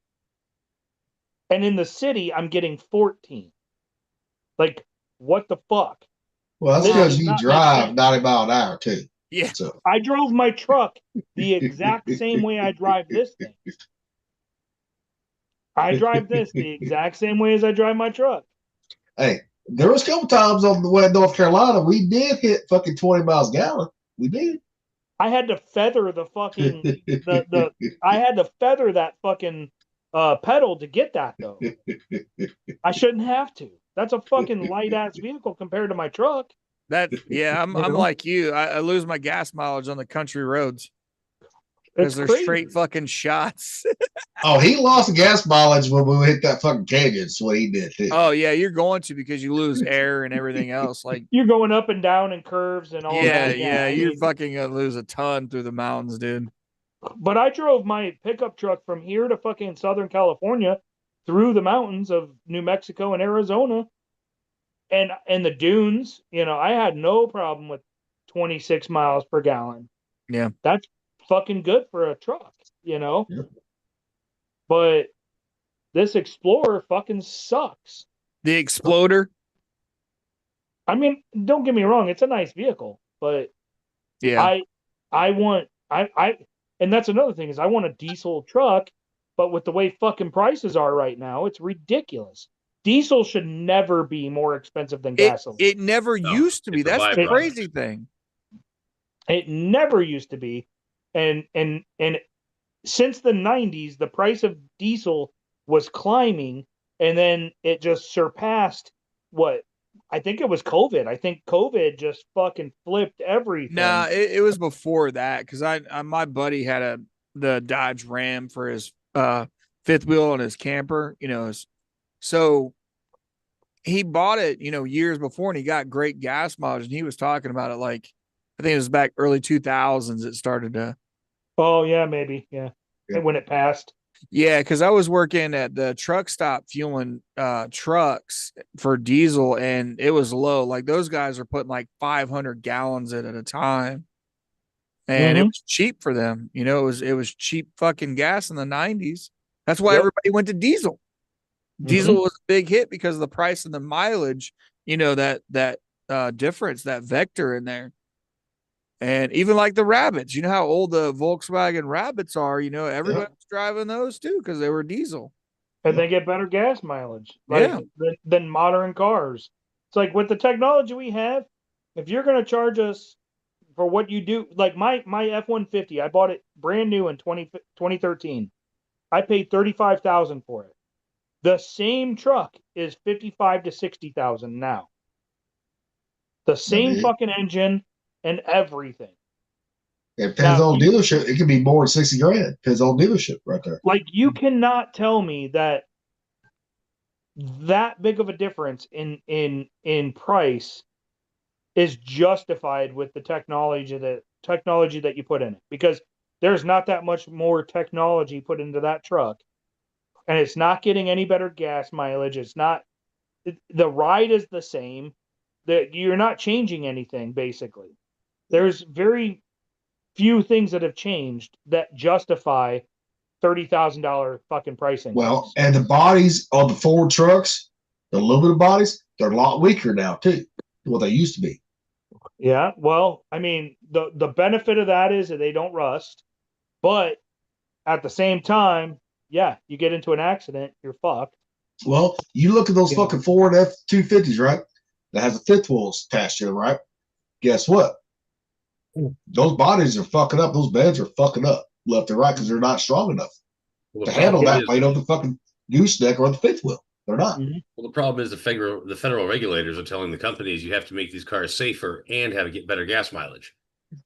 And in the city, I'm getting 14. Like, what the fuck? Well, that's This because does you not make drive sense. 90 mile an hour too. Yeah. So I drove my truck the exact same way I drive this thing. I drive this the exact same way as I drive my truck. hey, there was a couple times on the way to North Carolina we did hit fucking 20 miles a gallon. We did. I had to feather the fucking I had to feather that fucking pedal to get that though. I shouldn't have to. That's a fucking light ass vehicle compared to my truck. I'm You know? like you. I lose my gas mileage on the country roads because It's they're crazy. straight fucking shots. Oh, he lost gas mileage when we hit that fucking canyon. That's what he did too. Oh yeah, you're going to because you lose air and everything else. Like You're going up and down in curves and all yeah, that. yeah, I you're mean, fucking gonna lose a ton through the mountains, dude. but I drove my pickup truck from here to fucking Southern California through the mountains of New Mexico and Arizona and the dunes. You know, I had no problem with 26 miles per gallon. Yeah. That's fucking good for a truck, you know? Yep. But this Explorer fucking sucks. The Exploder. I mean, don't get me wrong, it's a nice vehicle, but Yeah. I want and that's another thing is I want a diesel truck, but with the way fucking prices are right now, it's ridiculous. Diesel should never be more expensive than gasoline. It never No, used to be. it's a That's the byproduct. crazy thing. It never used to be. And since the 90s, the price of diesel was climbing and then it just surpassed what I think it was COVID. I think COVID just fucking flipped everything. Nah, it was before that because I my buddy had the Dodge Ram for his fifth wheel on his camper, so he bought it, years before and he got great gas mileage and he was talking about it like I think it was back early 2000s it started to. Oh yeah, maybe. Yeah. Yeah. When it passed. Yeah, because I was working at the truck stop fueling trucks for diesel and it was low. Like those guys are putting like 500 gallons in at a time. And it was cheap for them. It was cheap fucking gas in the 90s. That's why Yep. everybody went to diesel. Diesel was a big hit because of the price and the mileage, that difference, that vector in there. And even like the Rabbits, you know how old the Volkswagen Rabbits are, everybody was driving those too because they were diesel. And they get better gas mileage Yeah. than modern cars. It's like with the technology we have, if you're going to charge us for what you do, like my F-150, I bought it brand new in 2013. I paid $35,000 for it. The same truck is $55,000 to $60,000 now. The same fucking engine and everything. It depends Now, on dealership. It could be more than 60 grand. Depends on dealership right there. Like you cannot tell me that big of a difference in price is justified with the technology that you put in it, because there's not that much more technology put into that truck and it's not getting any better gas mileage. It's not, the ride is the same, that you're not changing anything. Basically, there's very few things that have changed that justify $30,000 fucking pricing. Well, and the bodies on the Ford trucks, the aluminum bodies, they're a lot weaker now too than what they used to be. Yeah, well, I mean, the benefit of that is that they don't rust, but at the same time, yeah, you get into an accident, you're fucked. Well, you look at those Yeah. fucking Ford F-250s, right? that has a fifth wheel attached to it, right? Guess what? Those bodies are fucking up. Those beds are fucking up left and right because they're not strong enough Well, to the handle problem that is, weight of the fucking gooseneck or the fifth wheel. They're not. well, the problem is the federal regulators are telling the companies you have to make these cars safer and have get better gas mileage.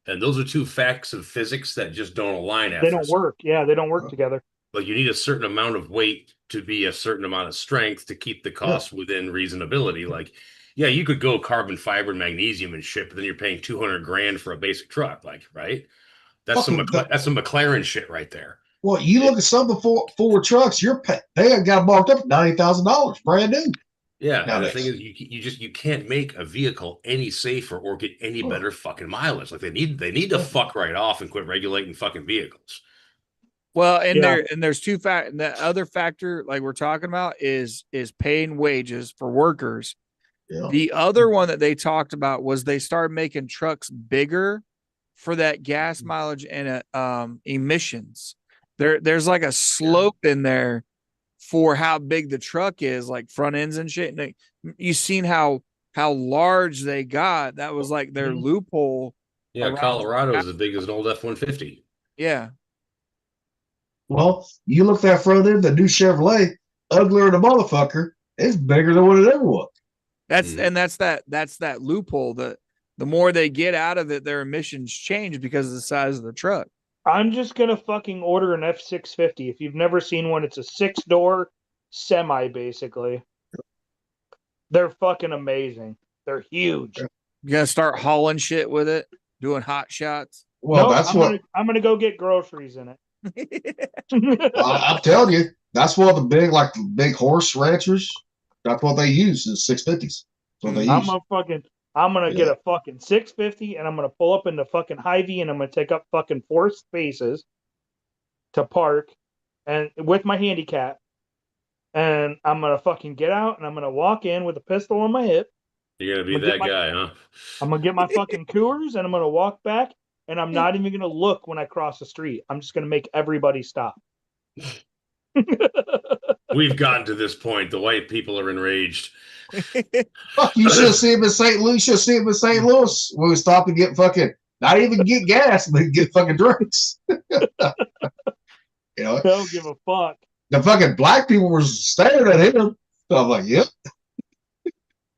And those are two facts of physics that just don't align after They a don't certain- work. Yeah, they don't work together. Like you need a certain amount of weight to be a certain amount of strength to keep the cost within reasonability. Like, yeah, you could go carbon fiber and magnesium and shit, but then you're paying 200 grand for a basic truck, like, right? That's some McLaren shit right there. Well, you look at some of the Ford trucks, they got marked up at $90,000 brand new. Yeah, and the Nowadays. thing is, you can't make a vehicle any safer or get any better fucking mileage. Like they need to fuck right off and quit regulating fucking vehicles. Well, and Yeah. there's the other factor like we're talking about is paying wages for workers. Yeah. The other one that they talked about was they started making trucks bigger for that gas mileage and emissions. There's like a slope in there for how big the truck is, like front ends and shit. And you've seen how large they got. That was like their loophole. Yeah, around- Colorado is as big as an old F-150. Yeah. Well, you look that front end, the new Chevrolet, uglier than a motherfucker. It's bigger than what it ever was. That's that loophole. The more they get out of it, their emissions change because of the size of the truck. I'm just gonna fucking order an F650. If you've never seen one, it's a 6-door semi, basically. They're fucking amazing. They're huge. You're gonna start hauling shit with it, doing hot shots. Well, No, that's I'm gonna go get groceries in it. I'm telling you. That's what the big horse ranchers. That's what they use is 650s. That's what they use. I'm gonna get a fucking 650 and I'm gonna pull up into fucking Hy-Vee and I'm gonna take up fucking 4 spaces to park and with my handicap. And I'm gonna fucking get out and I'm gonna walk in with a pistol on my hip. You're gonna be I'm gonna that get guy, huh? I'm gonna get my fucking Coors and I'm gonna walk back and I'm not even gonna look when I cross the street. I'm just gonna make everybody stop. We've gotten to this point. The white people are enraged. Fuck, you should have seen him in St. Louis. You should have seen him in St. Louis when we stopped to get fucking, not even get gas, but get fucking drinks. You know, They don't give a fuck. the fucking black people were staring at him. So I'm like, yep.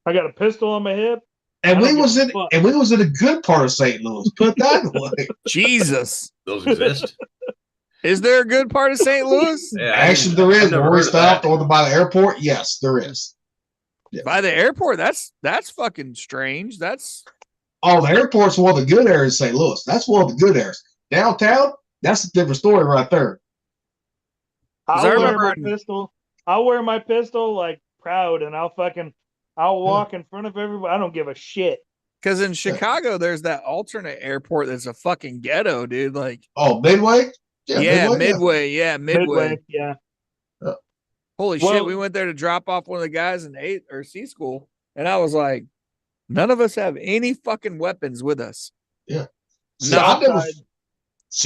I got a pistol on my hip. And I we don't was give in a fuck. and we was in a good part of St. Louis. Put it that way. Jesus. Those exist. Is there a good part of St. Louis? Yeah, Actually, there is. I've never Where we heard of that. stopped over by the airport, yes, there is. Yeah. By the airport, that's fucking strange. That's Oh, the airport's one of the good areas of St. Louis. That's one of the good areas. Downtown, that's a different story right there. I remember I'll wear my pistol like proud, and I'll walk in front of everybody. I don't give a shit. because in Chicago there's that alternate airport that's a fucking ghetto, dude. Like Oh, Midway? Midway. Yeah, Midway. Yeah. Holy Well- shit, we went there to drop off one of the guys in C school, and I was like, none of us have any fucking weapons with us. Yeah. See, No,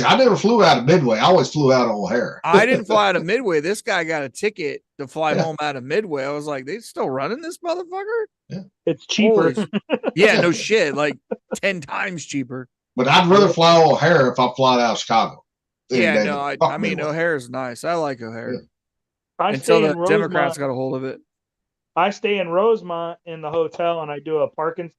I never flew out of Midway. I always flew out of O'Hare. I didn't fly out of Midway. This guy got a ticket to fly Yeah. home out of Midway. I was like, they still running this motherfucker? It's cheaper. Holy yeah, no shit, like 10 times cheaper. But I'd rather fly O'Hare if I fly out of Chicago. Yeah, no, Fuck I mean Midway. O'Hare's nice. I like O'Hare. Yeah. I Until stay the in Rosemont. Democrats got a hold of it. I stay in Rosemont in the hotel, and I do a park and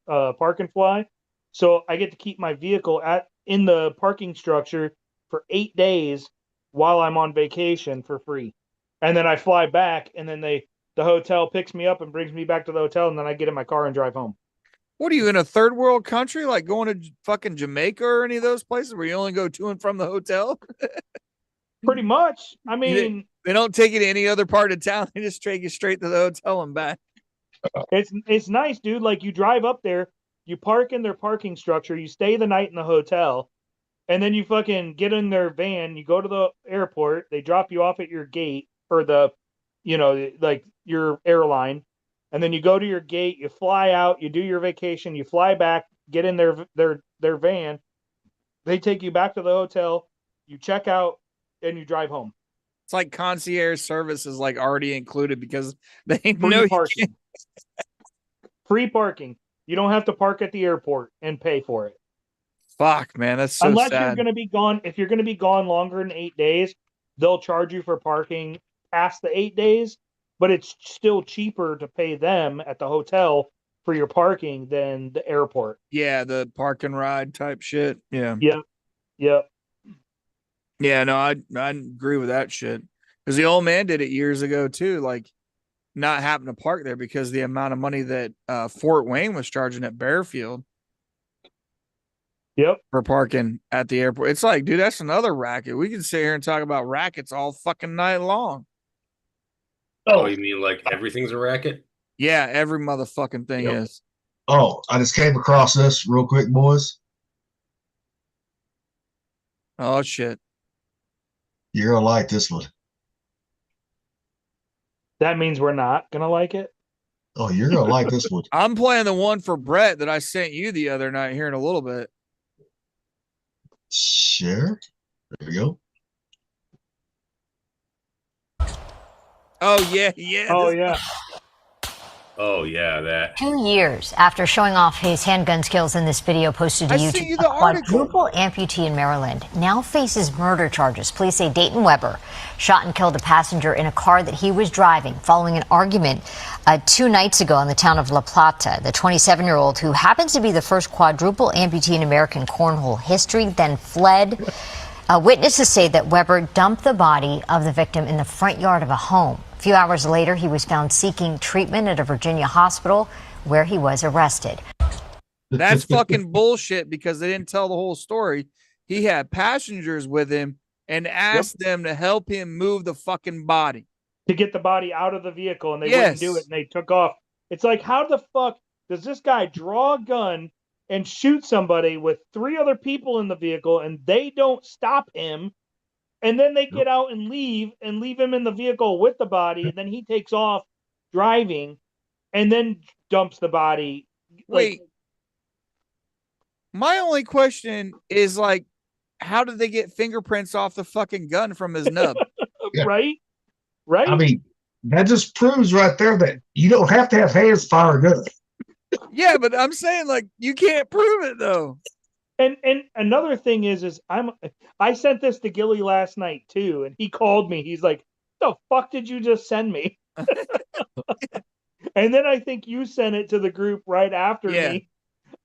fly. So I get to keep my vehicle in the parking structure for 8 days while I'm on vacation for free, and then I fly back, and then the hotel picks me up and brings me back to the hotel, and then I get in my car and drive home. What are you in a third world country, like going to fucking Jamaica or any of those places where you only go to and from the hotel? Pretty much. I mean, They don't take you to any other part of town. They just take you straight to the hotel and back. it's nice, dude. Like you drive up there, you park in their parking structure, you stay the night in the hotel, and then you fucking get in their van, you go to the airport, they drop you off at your gate or like your airline, and then you go to your gate, you fly out, you do your vacation, you fly back, get in their van, they take you back to the hotel, you check out, and you drive home. It's like concierge service is like already included because they Free know you parking. can't. Free parking. You don't have to park at the airport and pay for it. Fuck, man, that's so Unless you're sad. going to be gone. If you're going to be gone longer than 8 days, they'll charge you for parking past the 8 days, but it's still cheaper to pay them at the hotel for your parking than the airport. Yeah, the park and ride type shit. Yeah. Yep. Yeah, no, I agree with that shit. Because the old man did it years ago too, like not having to park there because the amount of money that Fort Wayne was charging at Bearfield Yep. for parking at the airport. It's like, dude, that's another racket. We can sit here and talk about rackets all fucking night long. Oh, you mean like everything's a racket? Yeah, every motherfucking thing Yep. is. Oh, I just came across this real quick, boys. Oh shit. You're gonna like this one. That means we're not going to like it. Oh, you're gonna like this one. I'm playing the one for Brett that I sent you the other night here in a little bit. Share. There we go. Oh yeah, yeah. Oh, this- yeah. Oh yeah, that. 2 years after showing off his handgun skills in this video posted to I sent YouTube, you a the article. quadruple amputee in Maryland now faces murder charges. Police say Dayton Weber shot and killed a passenger in a car that he was driving following an argument 2 nights ago in the town of La Plata. The 27-year-old, who happens to be the first quadruple amputee in American cornhole history, then fled. Witnesses say that Weber dumped the body of the victim in the front yard of a home. A few hours later, he was found seeking treatment at a Virginia hospital where he was arrested. That's fucking bullshit because they didn't tell the whole story. He had passengers with him and asked them to help him move the fucking body. To get the body out of the vehicle, and they Yes. wouldn't do it, and they took off. It's like, how the fuck does this guy draw a gun and shoot somebody with 3 other people in the vehicle, and they don't stop him, and then they get out and leave him in the vehicle with the body, and then he takes off driving and then dumps the body. Wait. My only question is like, how did they get fingerprints off the fucking gun from his nub? Yeah. Right? I mean, that just proves right there that you don't have to have hands fire a gun. Yeah, but I'm saying like you can't prove it though. And another thing is I sent this to Gilly last night too, and he called me. He's like, "The fuck did you just send me?" And then I think you sent it to the group right after me.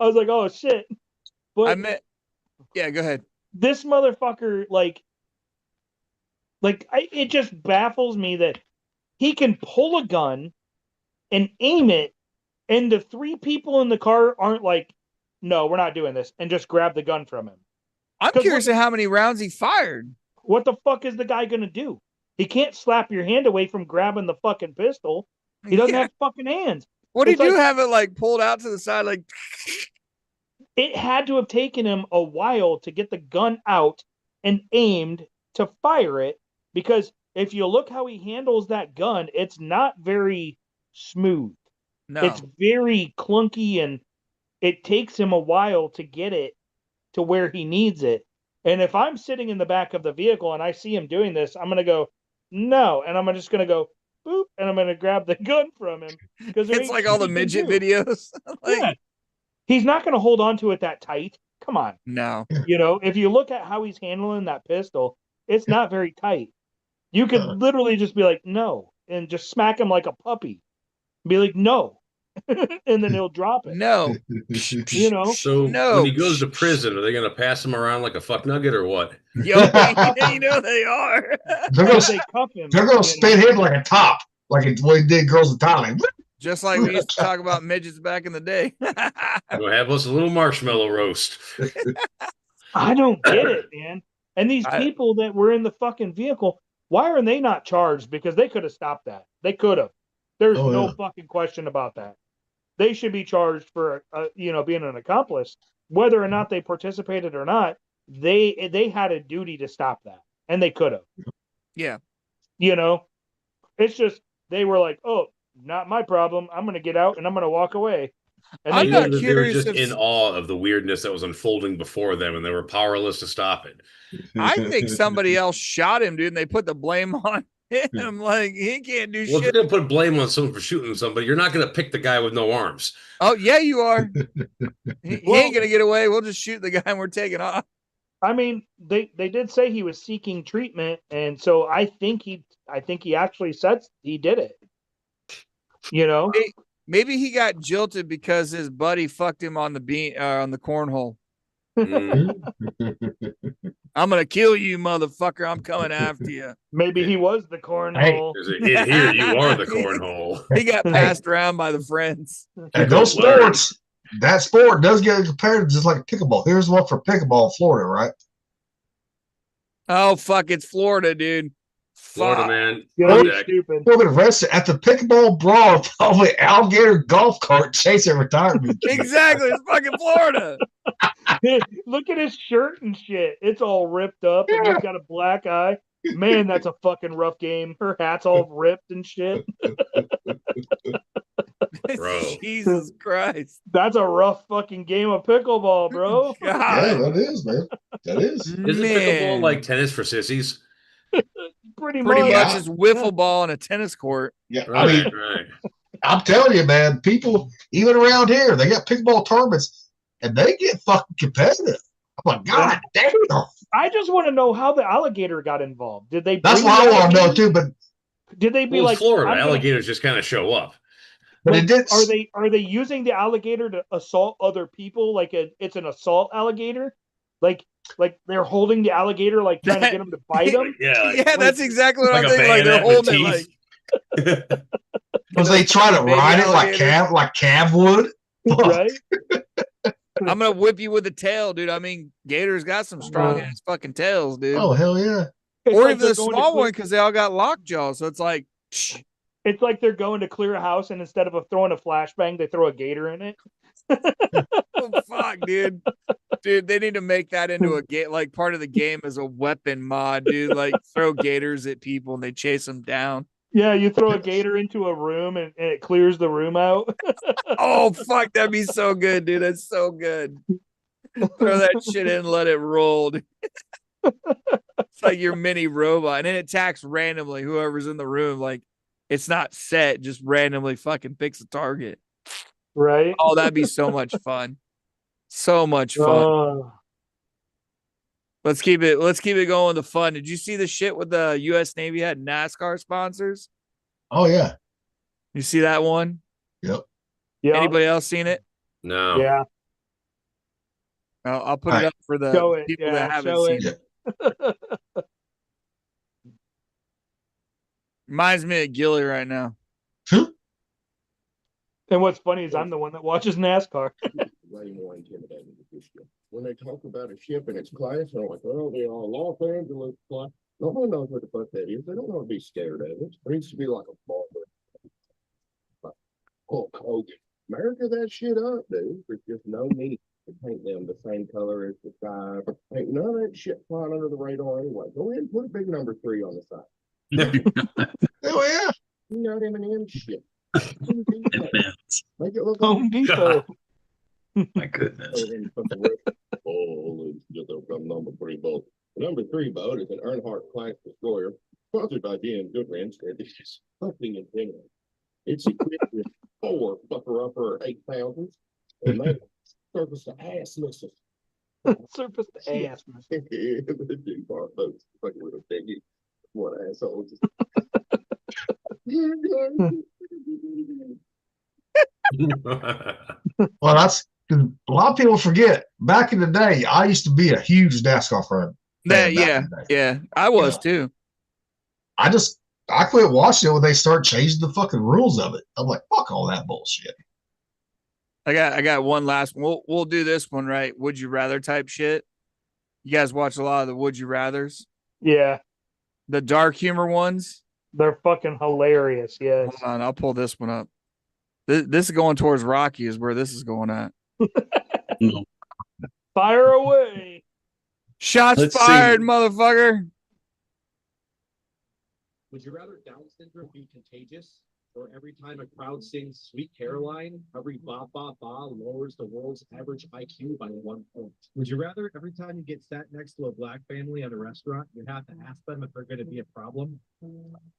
I was like, "Oh shit!" But yeah, go ahead. This motherfucker, it just baffles me that he can pull a gun and aim it, and the 3 people in the car aren't like, "No, we're not doing this," and just grab the gun from him. I'm curious at how many rounds he fired. What the fuck is the guy gonna do? He can't slap your hand away from grabbing the fucking pistol. He doesn't have fucking hands. What do you It's do? like- Have it like pulled out to the side, like It had to have taken him a while to get the gun out and aimed to fire it, because if you look how he handles that gun, it's not very smooth. no. It's very clunky, and it takes him a while to get it to where he needs it. And if I'm sitting in the back of the vehicle and I see him doing this, I'm going to go, "No." And I'm just going to go, boop, and I'm going to grab the gun from him. Because It's like all the midget videos. Like, Yeah. He's not going to hold on to it that tight. Come on. no. If you look at how he's handling that pistol, it's not very tight. You could literally just be like, "No," and just smack him like a puppy. Be like, "No." And then he'll drop it. No. You know? So No. when he goes to prison, are they going to pass him around like a fuck nugget or what? Yo, you know they are. They're gonna, They cuff him. they're gonna spin him like a top, like it's what he did Girls in Thailand. Just like we used to talk about midgets back in the day. We'll have us a little marshmallow roast. I don't get it, man. And these people that were in the fucking vehicle, why are they not charged? Because they could have stopped that. They could have. There's Oh, no yeah. fucking question about that. They should be charged for, being an accomplice, whether or not they participated or not. They had a duty to stop that, and they could have. Yeah. It's just they were like, "Oh, not my problem. I'm gonna get out and I'm gonna walk away." And I'm they not did. They were curious just if- in awe of the weirdness that was unfolding before them, and they were powerless to stop it. I think somebody else shot him, dude, and they put the blame on him. Like he can't do Well, if you're shit. gonna put blame on someone for shooting somebody, you're not gonna pick the guy with no arms. Oh yeah, you are. He Well- ain't gonna get away. We'll just shoot the guy and we're taking off. I mean, they did say he was seeking treatment, and so I think he actually said he did it. You know, Maybe he got jilted because his buddy fucked him on the cornhole. Mm. I'm gonna kill you, motherfucker. I'm coming after you. maybe he was the cornhole. There's in here you are the cornhole. He got passed around by the friends. And those sports, that sport does get compared just like pickleball. Here's one for pickleball in Florida, right? Oh fuck, it's Florida, dude. Florida Fuck. man. Yeah, on that's deck. stupid. Woman arrested at the pickleball brawl of an alligator golf cart chasing retirement. Exactly, it's fucking Florida. Look at his shirt and shit. It's all ripped up, and he's got a black eye. Man, that's a fucking rough game. Her hat's all ripped and shit. Bro. Jesus Christ. That's a rough fucking game of pickleball, bro. Yeah, God. that is, man. That is. Isn't Man. pickleball like tennis for sissies? Pretty Pretty much. much it's wiffle ball on a tennis court. Yeah, I Right, mean, right. I'm telling you, man, people, even around here, they got pickleball tournaments and they get fucking competitive. I'm like, God damn. I just want to know how the alligator got involved. Did they? That's bring what the I want to know alligator? too, but Did they be Well, like it's Florida. I'm gonna- Alligators just kind of show up. like, it did. Are they using the alligator to assault other people? Like it's an assault alligator? Like they're holding the alligator, like trying to get him to bite them? Yeah. Yeah, that's exactly what like I'm a thinking. Like they're bayonet with holding it like teeth. Was they trying to Baby ride it alligator. like Cav would? Fuck. Right? I'm gonna whip you with a tail, dude. I mean, gators got some strong ass fucking tails, dude. Oh hell yeah! It's or like even they're the going to small clear- one because they all got lockjaw. So it's like, It's like they're going to clear a house, and instead of throwing a flashbang, they throw a gator in it. oh, fuck, dude. Dude, they need to make that into a game, like part of the game as a weapon mod, dude. Like throw gators at people and they chase them down. Yeah, you throw a gator into a room, and it clears the room out. Oh fuck, that'd be so good, dude. That's so good. Throw that shit in, and let it roll. Dude. It's like your mini robot, and it attacks randomly. Whoever's in the room, like it's not set, just randomly fucking picks a target. Right? Oh, that'd be so much fun. So much fun. Oh. Let's keep it going with the fun. Did you see the shit with the US Navy had NASCAR sponsors? Oh yeah. You see that one? Yep. Yeah. Anybody else seen it? No. Yeah. I'll put it Alright. up for the Show it. people Yeah, that haven't show seen it. it. Reminds me of Gilly right now. And what's funny is I'm the one that watches NASCAR. Way more intimidating than this ship. When they talk about a ship and its class, they're like, "Oh, they are Los Angeles class." No one knows what the fuck that is. They don't want to be scared of it. It needs to be like a barber. Hulk Hogan. America that shit up, dude. There's just no need to paint them the same color as the sky. Ain't none of that shit flying under the radar anyway. Go ahead and put a big number 3 on the side. Oh yeah. You know M&M shit. Make it look Home Depot. My goodness. Oh, just a number 3 boat. The number 3 boat is an Earnhardt class destroyer, sponsored by GM Goodrich, and it's just something in general. It's equipped with 4 Bucker-Upper 8000s and they surface to ass missiles. Surface to ass. The two-part boats, fucking little piggy. What assholes. Well, that's a lot of people forget. Back in the day, I used to be a huge NASCAR fan. back Yeah, in the day. yeah. I was too. I quit watching it when they start changing the fucking rules of it. I'm like, fuck all that bullshit. I got one last one. We'll do this one, right? Would you rather type shit? You guys watch a lot of the would you rathers? Yeah. The dark humor ones? They're fucking hilarious. Yes. Hold on, I'll pull this one up. This is going towards Rocky is where this is going at. No. Fire away. Shots Let's fired, see. motherfucker. Would you rather Down syndrome be contagious Or every time a crowd sings Sweet Caroline, every ba ba ba lowers the world's average IQ by 1 point. Would you rather every time you get sat next to a black family at a restaurant, you have to ask them if they're going to be a problem?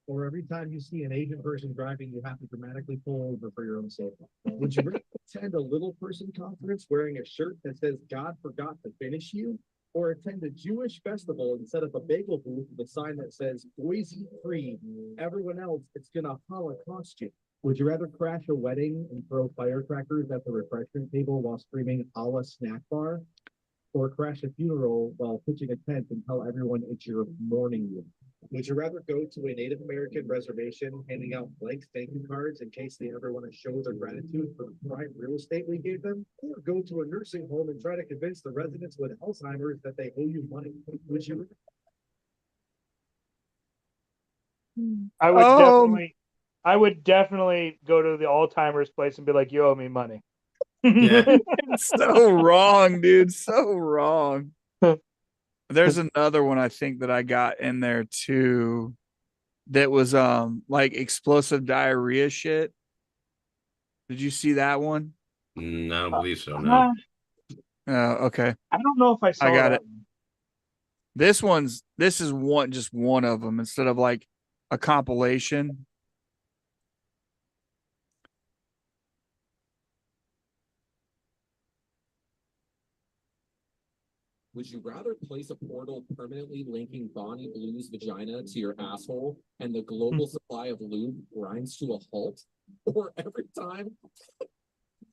Or every time you see an Asian person driving, you have to dramatically pull over for your own safety? Would you rather attend a little person conference wearing a shirt that says God forgot to finish you? Or attend a Jewish festival and set up a bagel booth with a sign that says Boise free. Everyone else, it's gonna Holocaust you. Would you rather crash a wedding and throw firecrackers at the refreshment table while screaming Allah snack bar? Or crash a funeral while pitching a tent and tell everyone it's your mourning room? Would you rather go to a Native American reservation handing out blank thank you cards in case they ever want to show their gratitude for the prime real estate we gave them? Or go to a nursing home and try to convince the residents with Alzheimer's that they owe you money? Would you? I would definitely go to the Alzheimer's place and be like, you owe me money. Yeah. It's so wrong, dude. So wrong. There's another one I think that I got in there too that was like explosive diarrhea shit. Did you see that one? I don't believe so. No. Okay. I don't know if I saw I got that. it. This is just one of them instead of like a compilation. Would you rather place a portal permanently linking Bonnie Blue's vagina to your asshole and the global supply of lube grinds to a halt? Or every time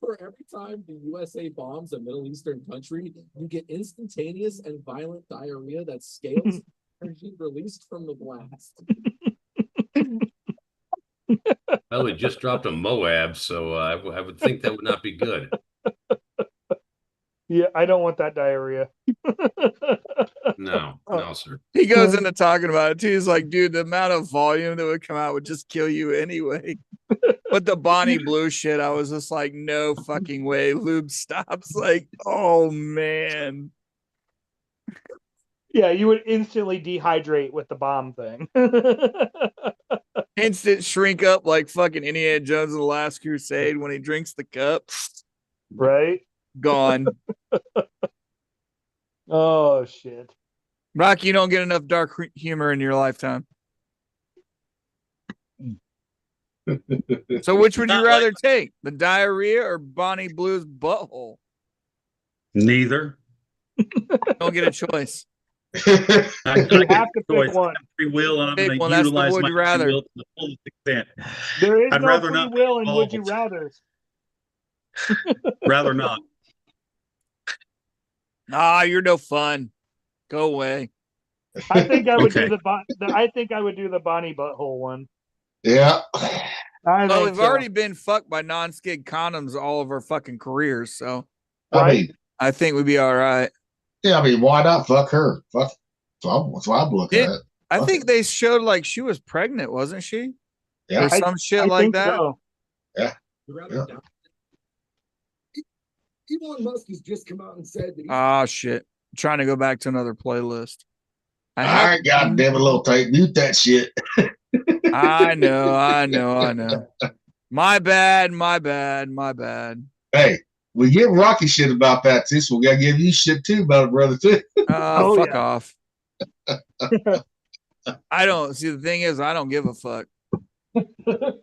the USA bombs a Middle Eastern country, you get instantaneous and violent diarrhea that scales energy released from the blast? Well, we just dropped a Moab, so I would think that would not be good. Yeah, I don't want that diarrhea. No, sir. He goes into talking about it too. He's like, dude, the amount of volume that would come out would just kill you anyway. But the Bonnie Blue shit, I was just like, no fucking way. Lube stops. Like, oh man. Yeah, you would instantly dehydrate with the bomb thing. Instant shrink up like fucking Indiana Jones in the Last Crusade when he drinks the cup. Right? Gone. Oh shit. Rocky, you don't get enough dark humor in your lifetime. So which would you rather take? The diarrhea or Bonnie Blue's butthole? Neither. Don't get a choice. I'm You gonna have to pick one. free will, and I'm Pick going one. to That's the utilize would my you free rather. will to the fullest extent. There is I'd no rather free not will in would you involved. rather. Rather not. Ah, you're no fun. Go away. I think I would Okay. do I think I would do the Bonnie butthole one. Yeah. I Well, think we've so. already been fucked by non-skid condoms all of our fucking careers, so I mean, I think we'd be all right. yeah, I mean, why not fuck her? Fuck. That's what I'm looking at. I Fuck think it. they showed like she was pregnant, wasn't she? Yeah. Or some shit I like think that. so. Yeah. Rather Yeah. Elon Musk has just come out and said that he's Oh shit. I'm trying to go back to another playlist. All right, goddamn it, little tape. Mute that shit. I know. My bad. Hey, we give Rocky shit about that too, so we gotta give you shit too about it, brother, too. Fuck yeah. off. I don't see the thing is I don't give a fuck. Well,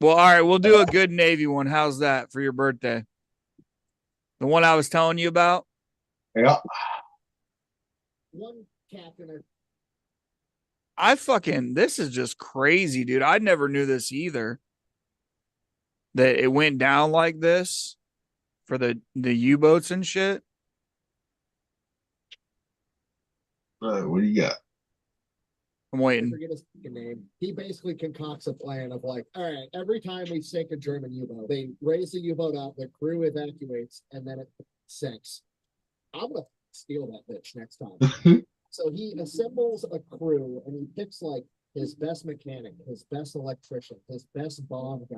all right, we'll do a good Navy one. How's that for your birthday? The one I was telling you about? Yeah. one captain. This is just crazy, dude. I never knew this either. That it went down like this for the U-boats and shit. What do you got? I'm I waiting. forget his fucking name. He basically concocts a plan of like, all right, every time we sink a German U-boat, they raise the U-boat up, the crew evacuates, and then it sinks. I'm gonna steal that bitch next time. So he assembles a crew and he picks like his best mechanic, his best electrician, his best bomb guy.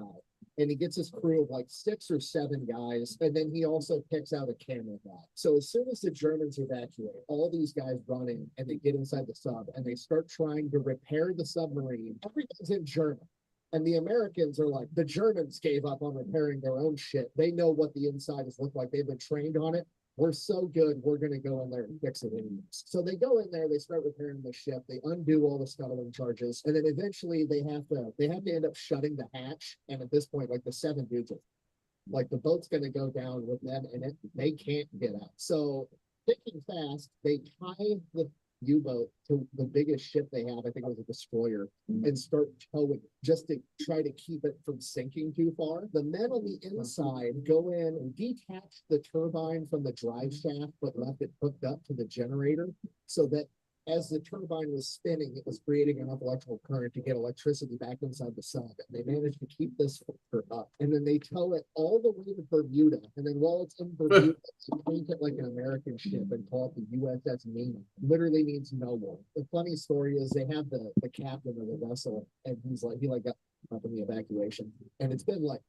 And he gets his crew of like 6 or 7 guys. And then he also picks out a camera guy. So as soon as the Germans evacuate, all these guys run in and they get inside the sub and they start trying to repair the submarine. Everything's in German. And the Americans are like, the Germans gave up on repairing their own shit. They know what the insides look like. They've been trained on it. We're so good, we're going to go in there and fix it anyways. So they go in there, they start repairing the ship, they undo all the scuttling charges, and then eventually they have to end up shutting the hatch. And at this point, like the 7 dudes are like, the boat's going to go down with them in it. They can't get out. So thinking fast, they tie the U-boat to the biggest ship they have, I think it was a destroyer, and start towing it just to try to keep it from sinking too far. The men on the inside go in and detach the turbine from the drive shaft, but left it hooked up to the generator so that as the turbine was spinning, it was creating enough electrical current to get electricity back inside the sub. And they managed to keep this up. And then they tow it all the way to Bermuda. And then while it's in Bermuda, they paint it like an American ship and call it the USS Nemo. Literally means no one. The funny story is they have the captain of the vessel, and he got up in the evacuation. And it's been like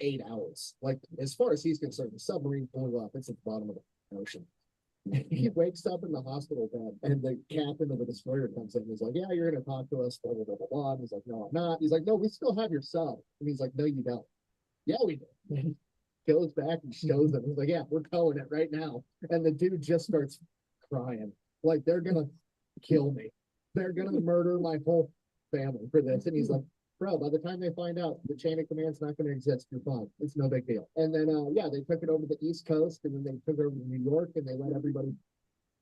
8 hours. Like, as far as he's concerned, the submarine blew up. It's at the bottom of the ocean. He wakes up in the hospital bed, and the captain of the destroyer comes in. He's like, "Yeah, you're gonna talk to us." Blah blah blah blah blah. And he's like, "No, I'm not." He's like, "No, we still have your sub." And he's like, "No, you don't." "Yeah, we do." And he goes back and shows them. He's like, "Yeah, we're towing it right now." And the dude just starts crying, like, they're gonna kill me. They're gonna murder my whole family for this. And he's like, "Bro, by the time they find out, the chain of command's not going to exist. You're fine. It's no big deal." And then, they took it over the East Coast, and then they took it over to New York, and they let everybody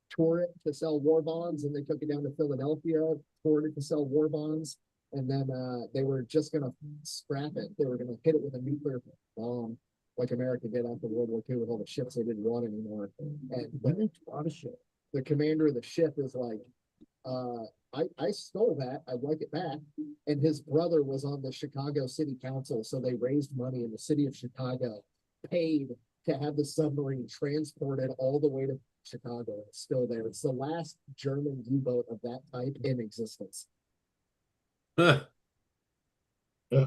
tour it to sell war bonds. And they took it down to Philadelphia, toured it to sell war bonds. And then they were just going to scrap it. They were going to hit it with a nuclear bomb, like America did after World War II with all the ships they didn't want anymore. And the commander of the ship is like, I stole that. I'd like it back. And his brother was on the Chicago City Council, so they raised money, and the city of Chicago paid to have the submarine transported all the way to Chicago. It's still there. It's the last German U-boat of that type in existence. Huh. So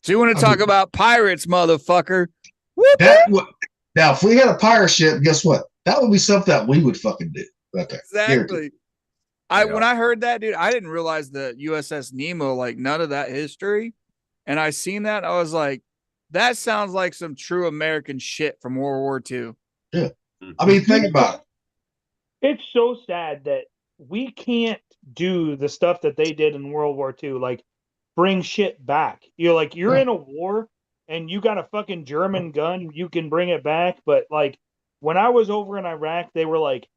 you want to talk about pirates, motherfucker? Now, if we had a pirate ship, guess what? That would be something that we would fucking do. Right there. Exactly. When I heard that, dude, I didn't realize the USS Nemo, like, none of that history. And I seen that, I was like, that sounds like some true American shit from World War II. Yeah. I mean, think about it. It's so sad that we can't do the stuff that they did in World War II, like bring shit back. You're in a war and you got a fucking German gun, you can bring it back. But like when I was over in Iraq, they were like,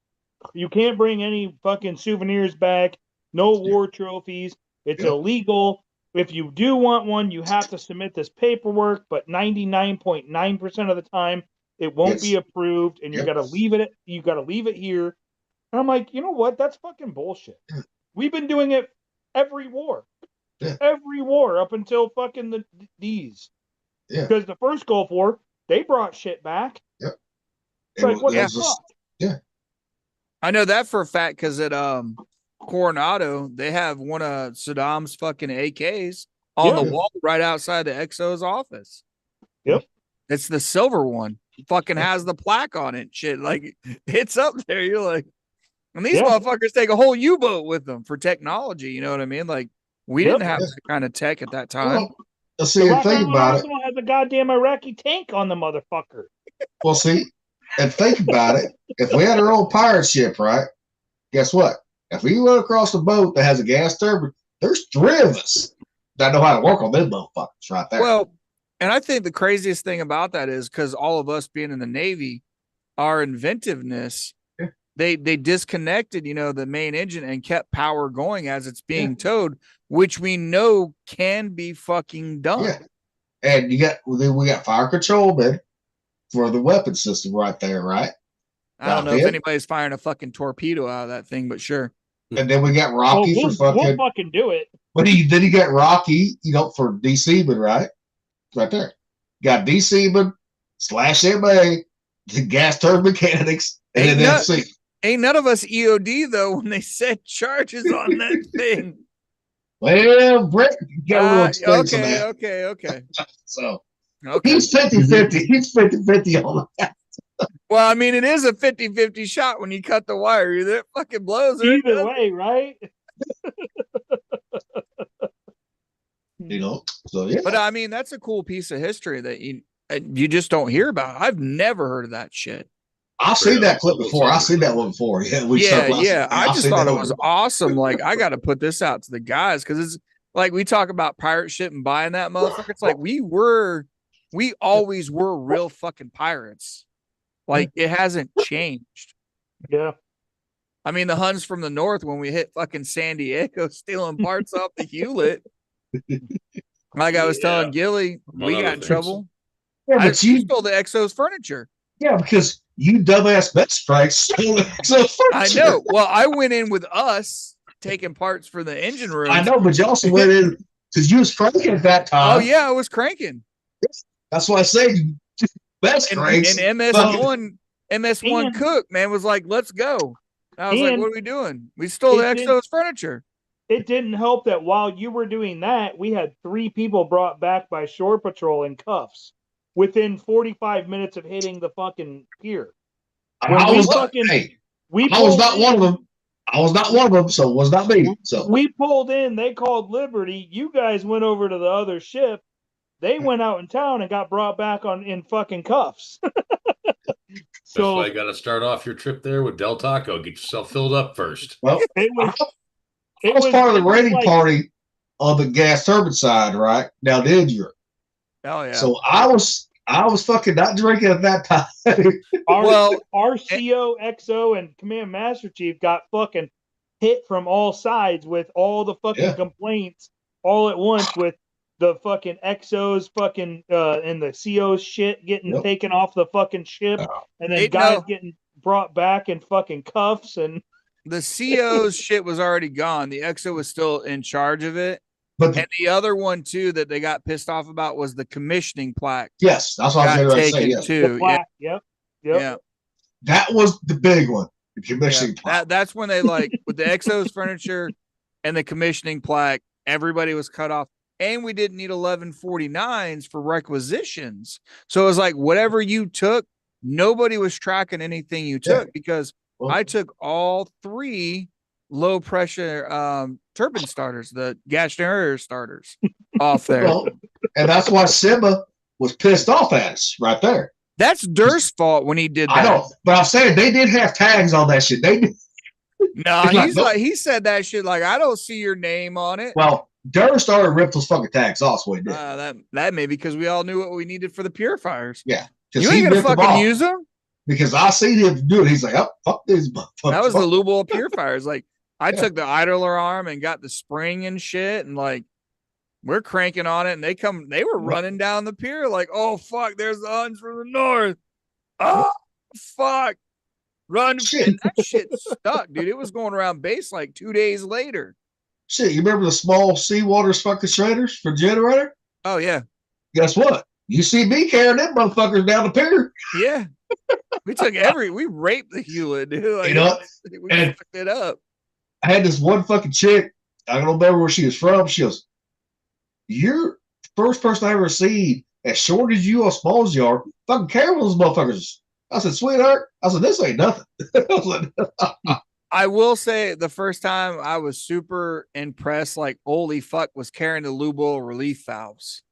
you can't bring any fucking souvenirs back, no war trophies. It's illegal. If you do want one, you have to submit this paperwork, but 99.9% of the time it won't be approved, and you gotta leave it here. And I'm like, you know what? That's fucking bullshit. We've been doing it every war. Every war up until fucking these. Yeah. Because the first Gulf War, they brought shit back. Yep. It's like, what the fuck? Yeah. I know that for a fact because at Coronado, they have one of Saddam's fucking AKs on the wall right outside the XO's office. Yep. It's the silver one. Fucking has the plaque on it. Shit. Like, it's up there. You're like, and these motherfuckers take a whole U-boat with them for technology. You know what I mean? Like, we didn't have that kind of tech at that time. Well, see, and think about it. Has a goddamn Iraqi tank on the motherfucker. Well, see, and think about it. If we had our own pirate ship, right? Guess what? If we went across a boat that has a gas turbine, there's 3 of us that know how to work on them motherfuckers right there. Well, and I think the craziest thing about that is because all of us being in the Navy, our inventiveness, they disconnected, the main engine and kept power going as it's being towed, which we know can be fucking done. Yeah. And we got fire control, man, for the weapon system right there, right? I don't know if anybody's firing a fucking torpedo out of that thing, but sure. And then we got Rocky for fucking. We'll fucking do it. But then he got Rocky, for D-Seaman, right? Right there. Got D-Seaman / MA, the gas turbine mechanics, and then MC. Ain't none of us EOD though when they set charges on that thing. Well, Brett got a little expense on that. Okay. So he's 50-50. He's 50-50 on that. Well, I mean, it is a 50-50 shot when you cut the wire. Either it fucking blows or either way, right? You know, so yeah. But I mean, that's a cool piece of history that you just don't hear about. I've never heard of that shit. I've seen that clip before. I've seen that one before. Yeah, Yeah. I I've just seen thought that it one. was awesome. Like, I got to put this out to the guys because it's like we talk about pirate shit and buying that motherfucker. It's like we always were real fucking pirates. Like, it hasn't changed. Yeah. I mean, the Huns from the north, when we hit fucking San Diego, stealing parts off the Hewlett. Like I was telling Gilly, we got in trouble. Yeah, I but you stole the Exos furniture. Yeah, because you dumbass bet strikes stole the Exos furniture. I know. Well, I went in with us taking parts for the engine room. I know, but you also went in because you was cranking at that time. Oh yeah, I was cranking. That's why I say best cranks. And MS1 Cook, man, was like, let's go. I was like, what are we doing? We stole the Exos furniture. It didn't help that while you were doing that, we had 3 people brought back by Shore Patrol in cuffs within 45 minutes of hitting the fucking pier. I was not one of them. I was not one of them, so it was not me. So we pulled in, they called Liberty. You guys went over to the other ship. They went out in town and got brought back in fucking cuffs. That's why you got to start off your trip there with Del Taco. Get yourself filled up first. Well, I was part of the raiding party on the gas turbine side, right? Now the Europe. Oh yeah. So I was fucking not drinking at that time. Our CO, XO, and Command Master Chief got fucking hit from all sides with all the fucking complaints all at once with the fucking XOs fucking and the COs shit getting taken off the fucking ship and then guys getting brought back in fucking cuffs and the CO's shit was already gone. The XO was still in charge of it. And the other one too that they got pissed off about was the commissioning plaque. Yes, that's what I was going to say. Yes. Too. Yeah. That was the big one. The commissioning plaque. That's when they with the XO's furniture and the commissioning plaque, everybody was cut off. And we didn't need 1149s for requisitions. So it was like whatever you took, nobody was tracking anything you took because I took all 3 low pressure turbine starters, the gas generator starters off there. And that's why Simba was pissed off at us right there. That's Durst's fault when he did that. I know, but I'm saying they did have tags on that shit. They did. No, he said that shit like I don't see your name on it. Well, Durst started ripped those fucking tags off, so he did. That may be because we all knew what we needed for the purifiers. Yeah. You ain't gonna fucking use them? Because I seen him do it. He's like, oh, fuck these motherfuckers. That was the lube oil purifiers. Like I took the idler arm and got the spring and shit, and like we're cranking on it, and they were running down the pier like, oh fuck, there's the Huns from the north. Oh fuck. Run. That shit stuck, dude. It was going around base like 2 days later. Shit, you remember the small seawater fucking shredders for generator? Oh yeah. Guess what? You see me carrying them motherfuckers down the pier. Yeah. We took we raped the Hewlett, dude. Like, you know, we fucked it up. I had this one fucking chick. I don't remember where she was from. She goes, "You're the first person I ever seen as short as you, as small as you are, fucking carrying those motherfuckers." I said, "Sweetheart," I said, "This ain't nothing." I will say the first time I was super impressed, like Holy fuck was carrying the lube oil relief valves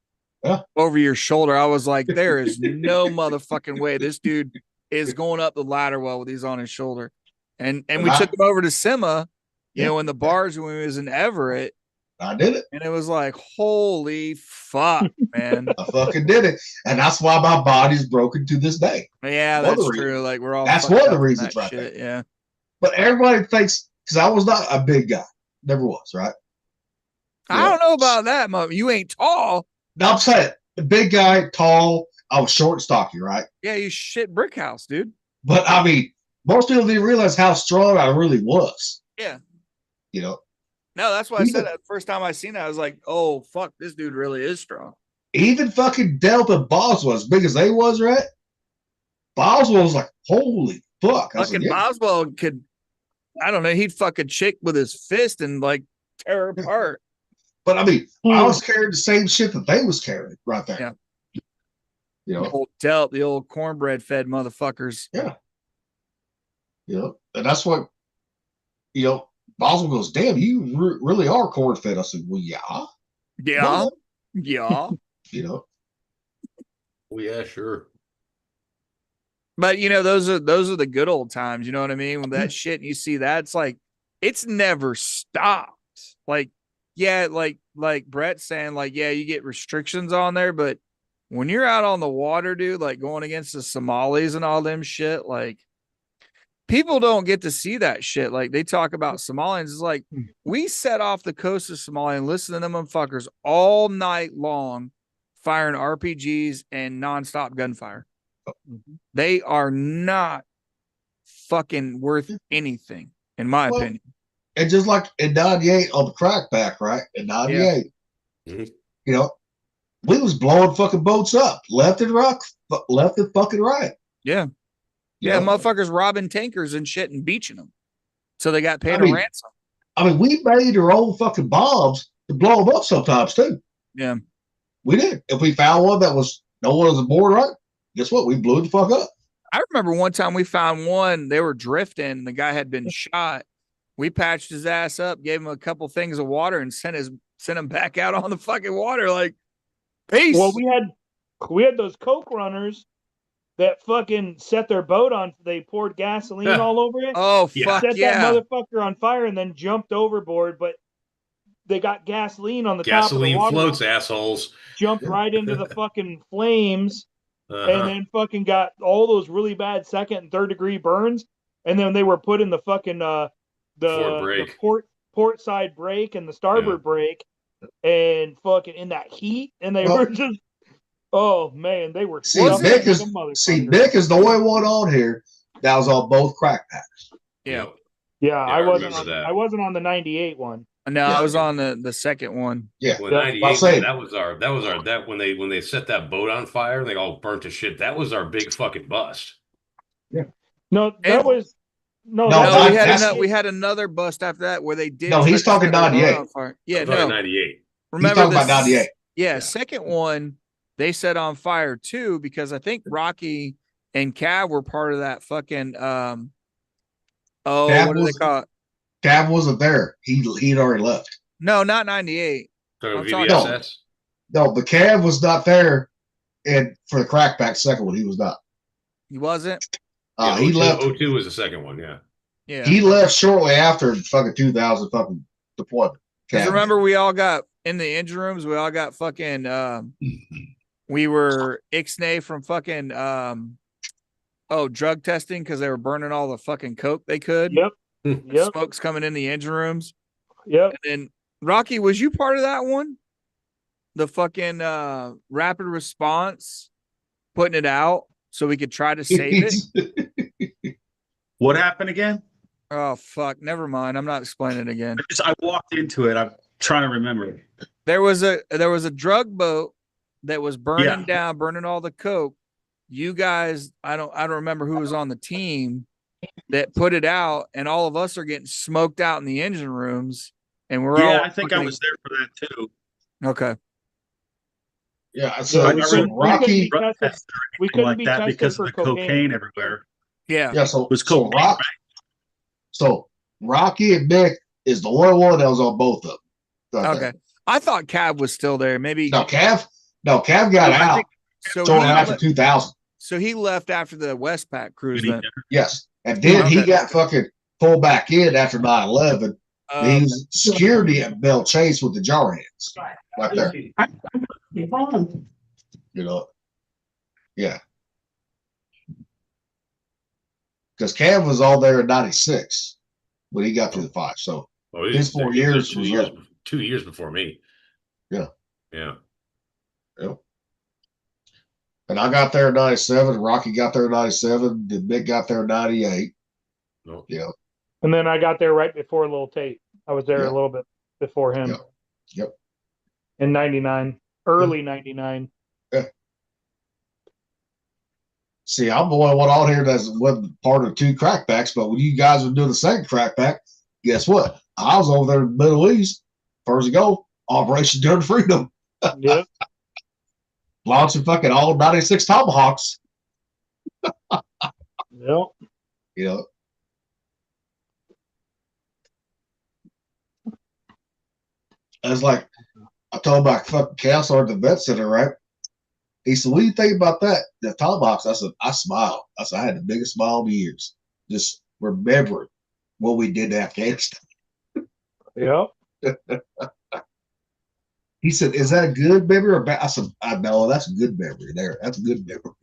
over your shoulder. I was like, there is no motherfucking way this dude is going up the ladder well with these on his shoulder. And we took him over to Sima, you know, in the bars when we was in Everett. I did it. And it was like, holy fuck, man. I fucking did it. And that's why my body's broken to this day. Yeah, that's true. Like we're all that's one of the reasons right shit, there. Yeah. But everybody thinks, because I was not a big guy. Never was, right? I don't know about that, Mom. You ain't tall. No, I'm saying the big guy, tall. I was short and stocky, right? Yeah, you shit brick house, dude. But I mean, most people didn't realize how strong I really was. Yeah. You know? No, that's why I said that the first time I seen that. I was like, oh, fuck, this dude really is strong. Even fucking Delta Boswell, as big as they was, right? Boswell was like, holy fuck. Fucking Boswell could, I don't know, he'd fuck a chick with his fist and like tear her apart. But I mean, I was carrying the same shit that they was carrying right there. Yeah. You know, the old cornbread fed motherfuckers. Yeah. You know, and that's what, you know, Boswell goes, damn, you really are corn fed. I said, well, yeah. Yeah. Yeah. You know, Oh yeah, sure. But those are the good old times, you know what I mean? When that shit you see that, it's like it's never stopped. Like, yeah, like Brett's saying, like, yeah, you get restrictions on there, but when you're out on the water, dude, like going against the Somalis and all them shit, like people don't get to see that shit. Like they talk about Somalians. It's like we set off the coast of Somalia and listen to them motherfuckers all night long, firing RPGs and nonstop gunfire. They are not fucking worth anything, in my Well, opinion. and just like in '98 on the crackback, right? In '98, Mhm. you know, we was blowing fucking boats up left and right, left and fucking right. Yeah. You Yeah, know? motherfuckers robbing tankers and shit and beaching them. So they got paid I mean- a ransom. I mean, we made our own fucking bombs to blow them up sometimes too. Yeah. We did. If we found one that was no one was aboard, right? Guess what? We blew the fuck up. I remember one time we found one, they were drifting, and the guy had been shot. We patched his ass up, gave him a couple things of water, and sent him back out on the fucking water. Like, peace. Well, we had those Coke runners that fucking set their boat on. They poured gasoline all over it. Oh, Yeah. fuck Set yeah. that motherfucker on fire and then jumped overboard. But they got gasoline on the top of the Gasoline water. floats, assholes. Jumped right into the fucking flames. Uh-huh. And then fucking got all those really bad second and third degree burns. And then they were put in the fucking Forward the brake. port side brake and the starboard brake, and fucking in that heat. And they Well- were just, oh man, they were See, stuffed Nick like is a motherfucker. Nick is the only one on here that was on both crack packs. Yeah. Yep. Yeah, I I wasn't remember on. that. I wasn't on the '98 one. No, Yeah. I was on the second one. Yeah. Well, Yeah. 98, saying- that was our when they set that boat on fire and they all burnt to shit. That was our big fucking bust. No, that And- was no. No, that No, that- we had that's- we had another bust after that where they did. No, try he's to set talking their boat 98. on fire. Yeah, I thought in no. 98. He's Remember talking the about 98. Yeah, second one they set on fire too because I think Rocky and Cav were part of that fucking Cav what do they was- call it? Cav wasn't there. He'd already left. No, not 98. So I'm talking- VBSS. No, but Cav was not there, and for the crackback second one, he was not. He wasn't. Yeah, He 02 left. 02 was the second one. Yeah. Yeah. He left shortly after fucking 2000 fucking deployment. Because Cav. remember, we all got in the engine rooms. We all got fucking. We were ixnay from fucking. Drug testing because they were burning all the fucking coke they could. Yep. Yep. Smoke's coming in the engine rooms. Yep. And then Rocky, was you part of that one? The fucking rapid response, putting it out so we could try to save it. What happened again? Oh fuck! Never mind. I'm not explaining it again. I walked into it. I'm trying to remember. There was a drug boat that was burning Yeah. down, burning all the coke. You guys, I don't remember who was on the team that put it out, and all of us are getting smoked out in the engine rooms, and we're all. Yeah, I think I was there for that too. Okay. Yeah, so, I so remember- Rocky. Drug tested- tests or we anything couldn't like be that tested because for of the cocaine everywhere. Yeah. Yeah, so It was so cocaine, Rock, so Rocky and Nick is the only one that was on both of them. Okay. I thought Cab was still there. Maybe. No, Cav got I out think- So shortly he, after le- 2000. so he left after the Westpac cruise. Good Then. evening. Yes, and then he Okay. got fucking pulled back in after 9/11. He was security at Bell Chase with the jarheads right there. You know, yeah. Because Cav was all there in '96 when he got to the 5. So Oh, His 4 years two was years, up. 2 years before me. Yeah. Yeah. Yep. And I got there in '97. Rocky got there in '97. Then Nick got there in '98. No. Yeah. And then I got there right before Lil Tate. I was there Yeah. a little bit before him. Yep. Yep. In '99, early '99. See, I'm the only one on here that's wasn't part of 2 crackbacks, but when you guys were doing the second crackback, guess what? I was over there in the Middle East. First ago, Operation Enduring Freedom. Yep. Launching fucking all 96 Tomahawks. Yep. You know. I was like, I told my fucking counselor at the vet center, right? He said, "What do you think about that? The tomahawks?" I said, I smiled. I said, I had the biggest smile of the years. Just remembering what we did to Afghanistan. Yep. He said, "Is that a good memory or bad?" I said, "I know that's a good memory there. That's a good memory."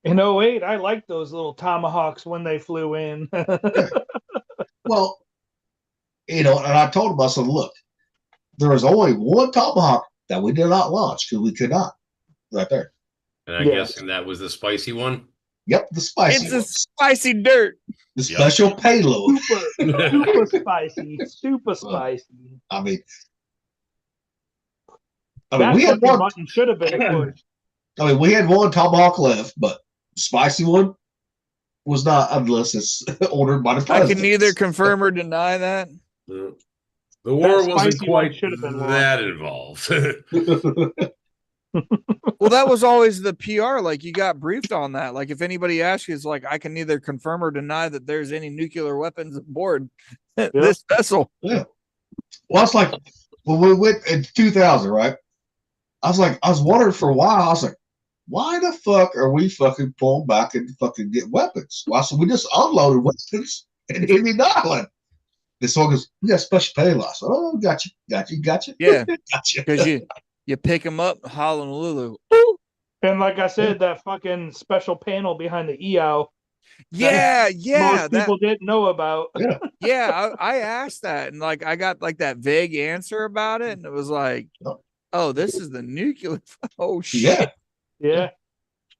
In '08, I liked those little tomahawks when they flew in. Well, and I told him, I said, "Look, there was only one tomahawk that we did not launch because we could not." Right there. And I'm guessing that was the spicy one. Yep, the spicy. It's a spicy dirt. The special payload. Super spicy. Super spicy. I mean, That we had fucking one. button should have been pushed. I mean, we had one tomahawk left, but the spicy one was not unless it's ordered by the I president. can neither confirm or deny that. The war wasn't spicy one quite should have been that involved. Well, that was always the PR. Like, you got briefed on that. Like, if anybody asks you, it's like, I can neither confirm or deny that there's any nuclear weapons aboard this vessel. Yeah. Well, it's like when we went in 2000, right? I was wondering for a while. I was like, why the fuck are we fucking pulling back and fucking get weapons? Well, so we just unloaded weapons in Indian Island. This one goes, we got special payload. I said, oh, got you. Yeah. Got you. Because you pick them up, Honolulu. And like I said, that fucking special panel behind the EO. Yeah, Most people didn't know about. Yeah, I asked that, and like I got like that vague answer about it, and it was like, oh, this is the nuclear. Oh shit. Yeah.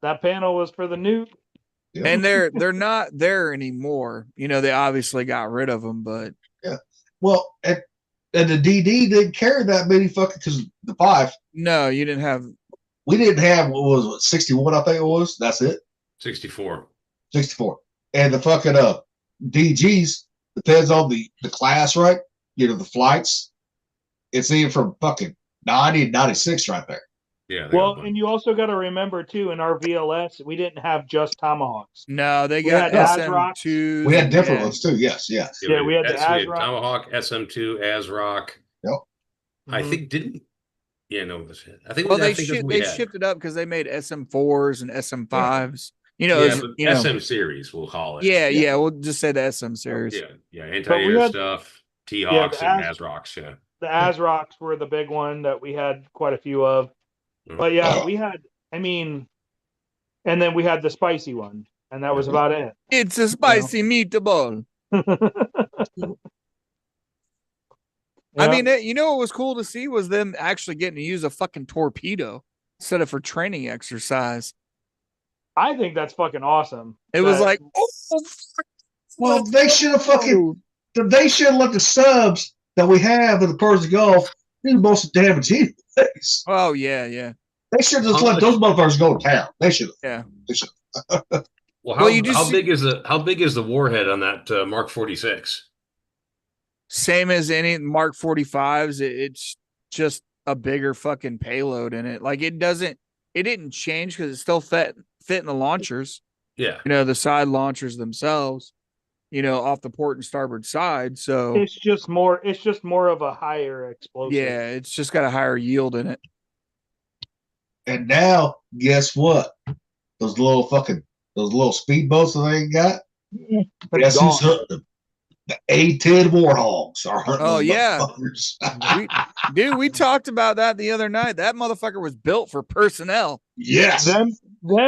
That panel was for the nuke. Yeah. And they're not there anymore. They obviously got rid of them, but Well, and the DD didn't carry that many fucking because the 5. no, you didn't have. We didn't have what was it, 61, I think it was. That's it. 64. 64. And the fucking DGs depends on the class, right? The flights. It's even from fucking 90 and 96 right there. Yeah. Well, and you also got to remember too, in our VLS, we didn't have just tomahawks. No, they We got had SM2. We had different ones too. Yes. Yeah, we had the we had ASROC. Tomahawk, SM2, ASRock. Yep. I think didn't. Yeah, no, I think. Well, I they think that's what we they had. shifted up because they made SM4s and SM5s. SM series, we'll call it. Yeah, we'll just say the SM series. Yeah, anti-air stuff, T-Hawks the and ASRocs. Yeah, The ASRocs were the big one that we had quite a few of. But yeah, we had. I mean, and then we had the spicy one, and that was about it. It's a spicy meatball. I mean, what was cool to see was them actually getting to use a fucking torpedo instead of for training exercise. I think that's fucking awesome. It was like, well, they should have they should have let the subs that we have in the Persian Gulf do most of the damage anyways. Oh yeah. They should have just let those motherfuckers go to town. They should have. Yeah. They should. Well, how big is the warhead on that Mark 46? Same as any Mark 45s. It's just a bigger fucking payload in it. Like it didn't change because it still fit in the launchers. Yeah. The side launchers themselves, off the port and starboard side. So it's just more of a higher explosive. Yeah, it's just got a higher yield in it. And now, guess what? Those little speedboats that they got. Guess who's hunting them? The A-10 Warhogs are hunting. Oh those yeah, motherfuckers. we talked about that the other night. That motherfucker was built for personnel. Yes. Them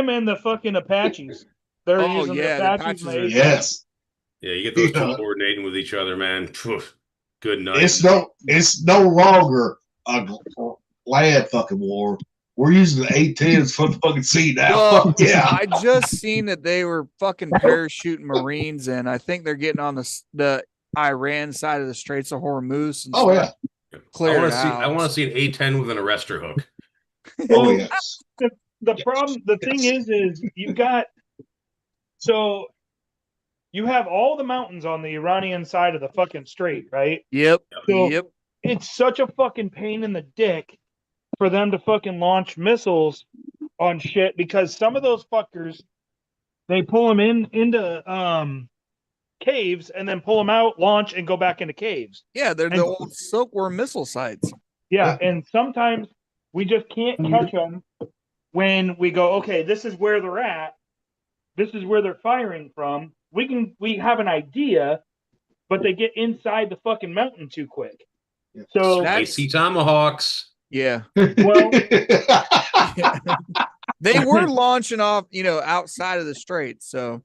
and the fucking Apaches. They're using the Apaches. Yes. Yeah, you get those two coordinating with each other, man. Good night. It's no longer a land fucking war. We're using the A-10s for the fucking sea now. Well, yeah. I just seen that they were fucking parachuting Marines in. I think they're getting on the Iran side of the Straits of Hormuz. And yeah. Clear I want to see an A-10 with an arrestor hook. Oh yes. The thing is you have all the mountains on the Iranian side of the fucking strait, right? Yep. So yep. It's such a fucking pain in the dick for them to fucking launch missiles on shit because some of those fuckers, they pull them into caves and then pull them out, launch, and go back into caves. Yeah, they're And- the old silkworm missile sites. Yeah, and sometimes we just can't catch them when we go, okay, this is where they're at. This is where they're firing from. We have an idea, but they get inside the fucking mountain too quick. So Spicy tomahawks. Yeah. well, They were launching off, outside of the straits. So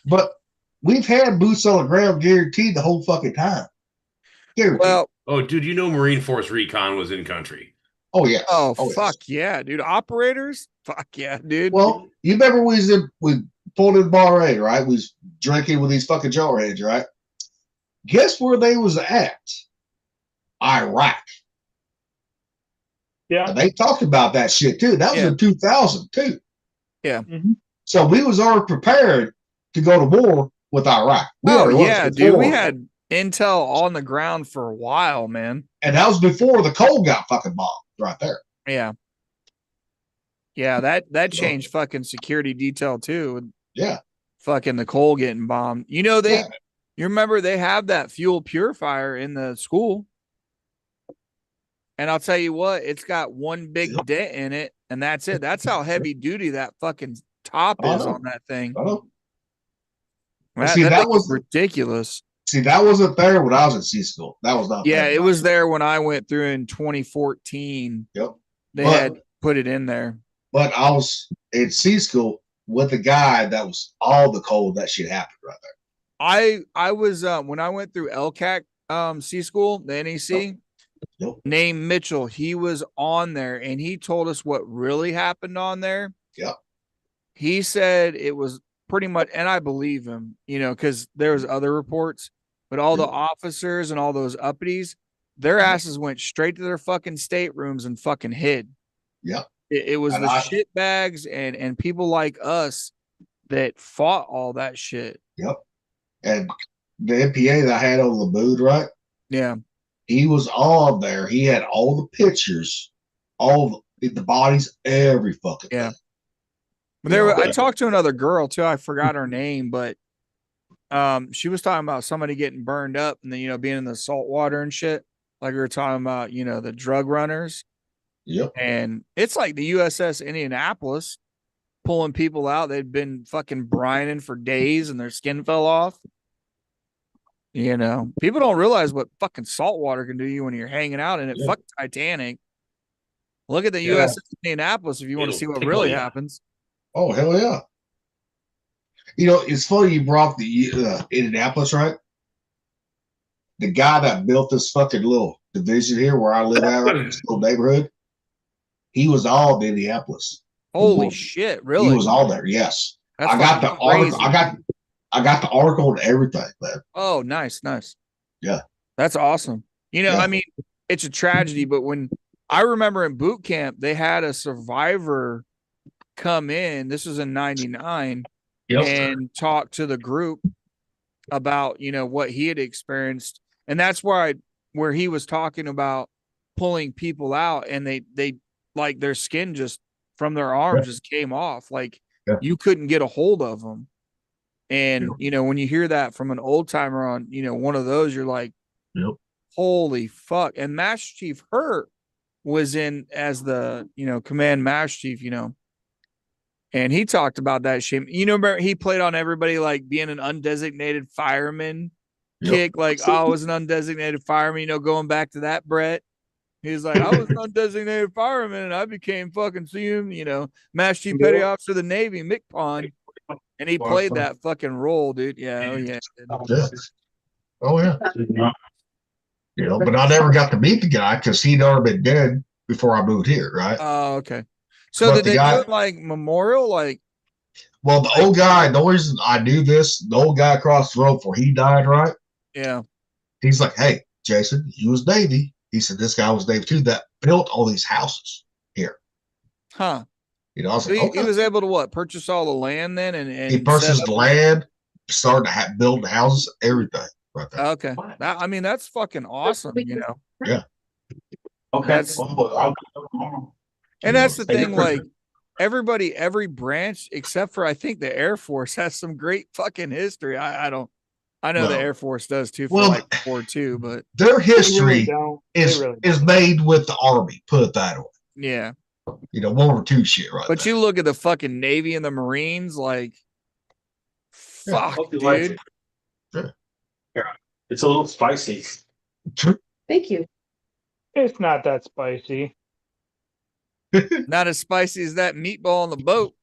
But we've had boots on the ground guaranteed the whole fucking time. Guaranteed. well, Oh, dude, Marine Force Recon was in country. oh yeah. oh, yes. fuck yeah, dude. Operators? Fuck yeah, dude. Well, you remember we pulled in Bahrain, right? We was drinking with these fucking jarheads, right? Guess where they was at? Iraq. yeah. And they talked about that shit too. That was Yeah. in 2000 too. Yeah. Mhm. So we was already prepared to go to war with Iraq. We Oh already was yeah, dude. We before. had intel on the ground for a while, man. And that was before the coal got fucking bombed right there. Yeah. Yeah, that changed fucking security detail too. With Yeah. fucking the coal getting bombed. You remember they have that fuel purifier in the school. And I'll tell you what, it's got one big dent in it, and that's it. That's how heavy duty that fucking top I is know. on that thing. I know. That, See, that that thing was- is ridiculous. See, that wasn't there when I was in C school. That was not Yeah, there. it was there when I went through in 2014. Yep. They But- had put it in there. But I was in C school with a guy that was all the cold that shit happened right there. I was when I went through LCAC C school, the NEC, Yep. named Mitchell. He was on there and he told us what really happened on there. Yep. He said it was pretty much, and I believe him, because there was other reports, but all the Yep. officers and all those uppities, their asses went straight to their fucking staterooms and fucking hid. Yep. It was And the I- shit bags and people like us that fought all that shit. Yep. And the MPA that I had on Labood, right? Yeah. He was on there. He had all the pictures, all the bodies, every fucking Yeah. thing. But there, I Yeah. talked to another girl too. I forgot her name, but she was talking about somebody getting burned up and then being in the salt water and shit. Like we were talking about, the drug runners. Yep. And it's like the USS Indianapolis pulling people out. They'd been fucking brining for days and their skin fell off. People don't realize what fucking salt water can do to you when you're hanging out in it. Yeah. Fuck Titanic. Look at the Yeah. USS Indianapolis if you want to It'll see what tickle really ya. happens. Oh, hell yeah. It's funny you brought the Indianapolis, right? The guy that built this fucking little division here where I live at, in this little neighborhood, he was all in Indianapolis. Holy Well, shit, really? He was all there, yes. That's I got the fucking article. crazy. I got the article and everything, man. Oh, nice. Yeah. That's awesome. Yeah. I mean, it's a tragedy, but when I remember in boot camp, they had a survivor come in. This was in 99 and talk to the group about, what he had experienced. And that's where he was talking about pulling people out and they like their skin just from their arms just came off. Like you couldn't get a hold of them. And, when you hear that from an old timer on, one of those, you're like, Yep. holy fuck. And Master Chief Hurt was in as the, command Master Chief, and he talked about that shit. Remember he played on everybody like being an undesignated fireman kick, like, oh, I was an undesignated fireman, going back to that, Brett. He's like, I was an undesignated fireman and I became fucking CM, Master Chief Petty Officer of the Navy, Mick Pond. And he played that fucking role, dude. Yeah, oh yeah. Yeah. Oh yeah. But I never got to meet the guy because he'd already been dead before I moved here, right? Oh, okay. So But did the they guy- do it like memorial? Like, Well, the old guy, the reason I knew this, the old guy across the road before he died, right? yeah. He's like, hey, Jason, he was Navy. He said, this guy was Navy too that built all these houses here. Huh. I was So like, he okay. was able to what? Purchase all the land then and He purchased set the up- land, started to build the houses, everything right there. Okay. That's fucking awesome, Yeah. Okay. That's- And that's the thing, like, everybody, every branch except for I think the Air Force has some great fucking history. I don't. I know the Well- Air Force does too for well, like War II, but Their They really history don't. is They really is made with the Army. Put it that way. yeah. You know, World War II shit, right? But there. you look at the fucking Navy and the Marines, like, Yeah. fuck, Hope you like dude. it. Yeah. It's a little spicy. Thank you. It's not that spicy. Not as spicy as that meatball on the boat.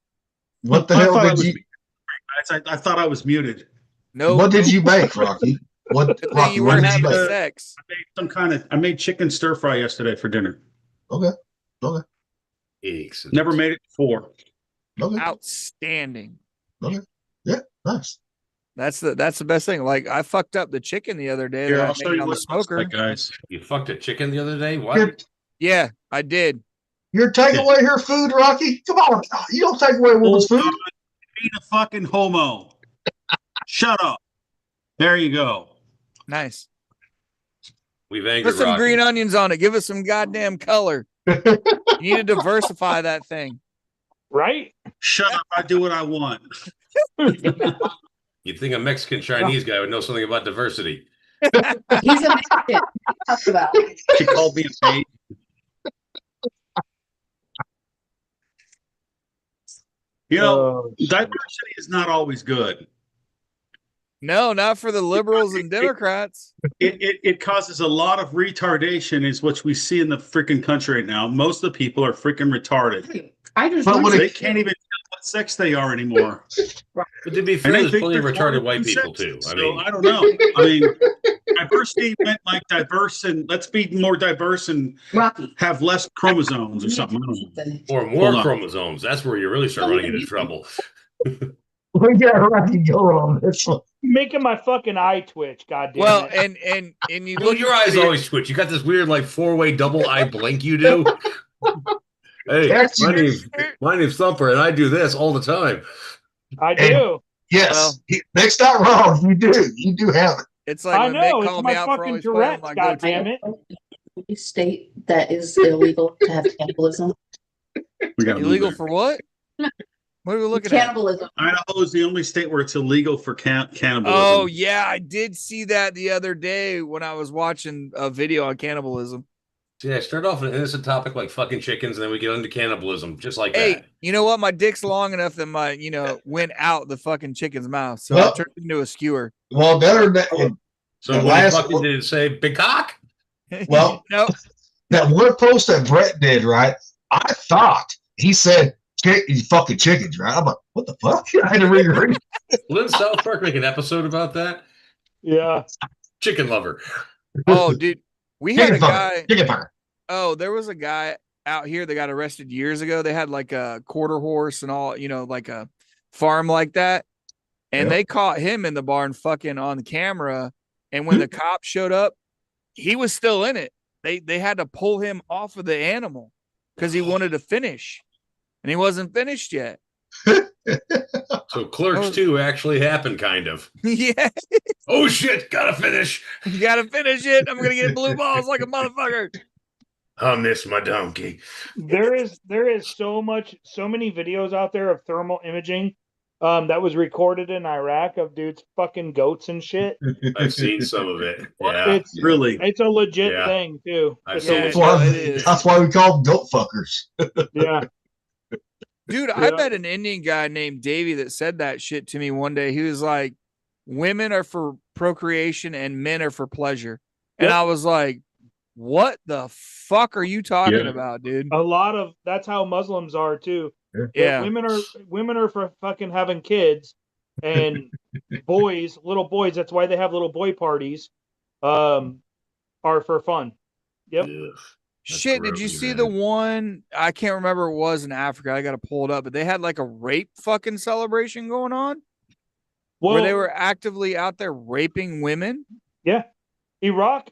What the I hell thought I did was- you? I thought I was muted. No, What did you make, Rocky? What, good thing Rocky, you what weren't did you having make? sex. I made chicken stir fry yesterday for dinner. Excellent. Never made it before. Okay, Outstanding. nice. That's the best thing. Like I fucked up the chicken the other day Here, that I I'll show made you on the what it looks smoker. like, guys. You fucked a chicken the other day? You're, What? Yeah, I did. you're taking away her food, Rocky. Come on, you don't take away a woman's Oh, food. Be a fucking homo. Shut up. There you go. Nice. We've angered Put some Rocky. green onions on it. Give us some goddamn color. You need to diversify that thing. Right? Shut up. I do what I want. You'd think a Mexican Chinese guy would know something about diversity. He's a Mexican. Talk about. She called me a maid. You know, diversity is not always good. No, not for the liberals and Democrats. It causes a lot of retardation, is what we see in the freaking country right now. Most of the people are freaking retarded. I just But when learned They can't even tell what sex they are anymore. But to be And fair, they there's think plenty of they're retarded white sexy. people too. I So, mean, I don't know. I mean, diversity meant like diverse, and let's be more diverse and Rocky. have less chromosomes or something. I don't know. or more Hold on. chromosomes. That's where you really start running into trouble. We got Rocky going on this one. Making my fucking eye twitch, goddamn Well, it. and you Dude, look your at eyes the- always twitch. You got this weird like 4-way double eye blink you do. Hey, That's my name's Thumper, and I do this all the time. I do. Yes, Well- that's not wrong. You do have it. It's like I when know. Mick It's called me my out for fucking always playing on Tourette's, my goddamn goatee. it. State that is illegal to have cannibalism. We got Illegal for what? What are we looking at? Cannibalism. Idaho is the only state where it's illegal for cannibalism. Oh yeah, I did see that the other day when I was watching a video on cannibalism. Yeah, start off with an innocent topic like fucking chickens, and then we get into cannibalism, just like Hey, that. you know what? My dick's long enough that my, went out the fucking chicken's mouth, so Well- I turned into a skewer. Well, better than So the when last you fucking one- did it say big cock? Well- no, that one post that Brett did, right? I thought he said fucking chickens, right? I'm like, what the fuck? I had to reread. Well, didn't South Park make an episode about that? Yeah. Chicken lover. oh, dude, we had a Chicken fucker. guy. Chicken fucker. Oh, there was a guy out here that got arrested years ago. They had like a quarter horse and all, like a farm like that. And Yeah. they caught him in the barn fucking on the camera. And when the cops showed up, he was still in it. They had to pull him off of the animal because he wanted to finish. And he wasn't finished yet. So Clerks Oh. 2 actually happened, kind of. Yeah, Oh shit, gotta finish. you gotta finish it. I'm gonna get blue balls like a motherfucker. I miss my donkey. There is so many videos out there of thermal imaging that was recorded in Iraq of dudes fucking goats and shit. I've seen some of it. Yeah. It's Really? a legit Yeah. thing too. I've It's seen a it. That's legit- why, it is. that's why we call them goat fuckers. yeah. Dude, I Yeah. met an Indian guy named Davey that said that shit to me one day. He was like, women are for procreation and men are for pleasure. And Yep. I was like, what the fuck are you talking Yeah. about, dude? A lot of that's how Muslims are too. Yeah. Women are for fucking having kids, and little boys. That's why they have little boy parties. Are for fun. Yep. Ugh. That's Shit, did you gross, see man. the one? I can't remember what it was in Africa. I got to pull it up, but they had like a rape fucking celebration going on Well, where they were actively out there raping women. yeah, Iraq,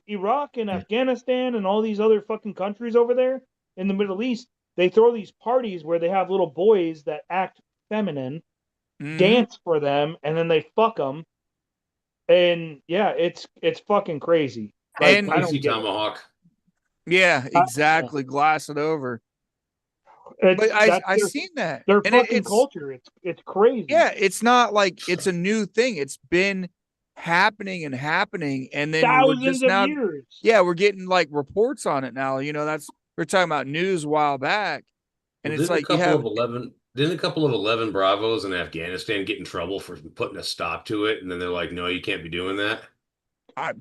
and Afghanistan, and all these other fucking countries over there in the Middle East. They throw these parties where they have little boys that act feminine, Mhm. dance for them, and then they fuck them. And yeah, it's fucking crazy. And- I don't Easy get it. tomahawk. Yeah, exactly. Glass it over. It's, But I that's their, seen that. their And fucking it's culture. It's crazy. yeah, it's not like it's a new thing. It's been happening, and then we're Thousands just of now years. yeah, we're getting like reports on it now. That's we're talking about news a while back. And Well, it's like you have didn't a couple of 11 Bravos in Afghanistan get in trouble for putting a stop to it? And then they're like, no, you can't be doing that.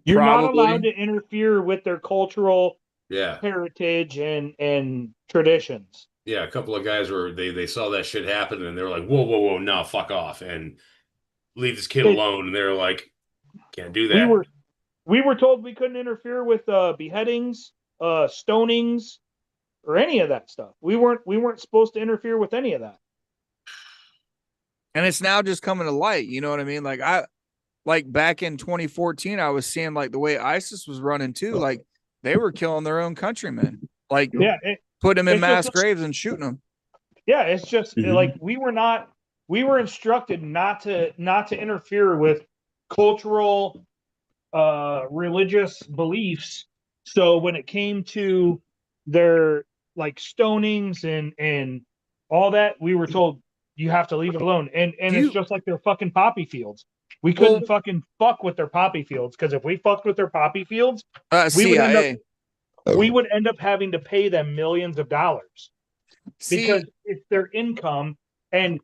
You're not probably allowed to interfere with their cultural Yeah. heritage and traditions. Yeah. A couple of guys they saw that shit happen and they were like, whoa, no, fuck off. And leave this kid alone. And they were like, can't do that. We were told we couldn't interfere with beheadings, stonings, or any of that stuff. We weren't supposed to interfere with any of that. and it's now just coming to light, you know what I mean? Like back in 2014, I was seeing like the way ISIS was running too, like they were killing their own countrymen, like put them in mass graves and shooting them. Yeah, it's just like we were instructed not to interfere with cultural religious beliefs. So when it came to their like stonings and all that, we were told you have to leave it alone. And it's just like their fucking poppy fields. We couldn't fucking fuck with their poppy fields, because if we fucked with their poppy fields, CIA. we would end up having to pay them millions of dollars because it's their income. And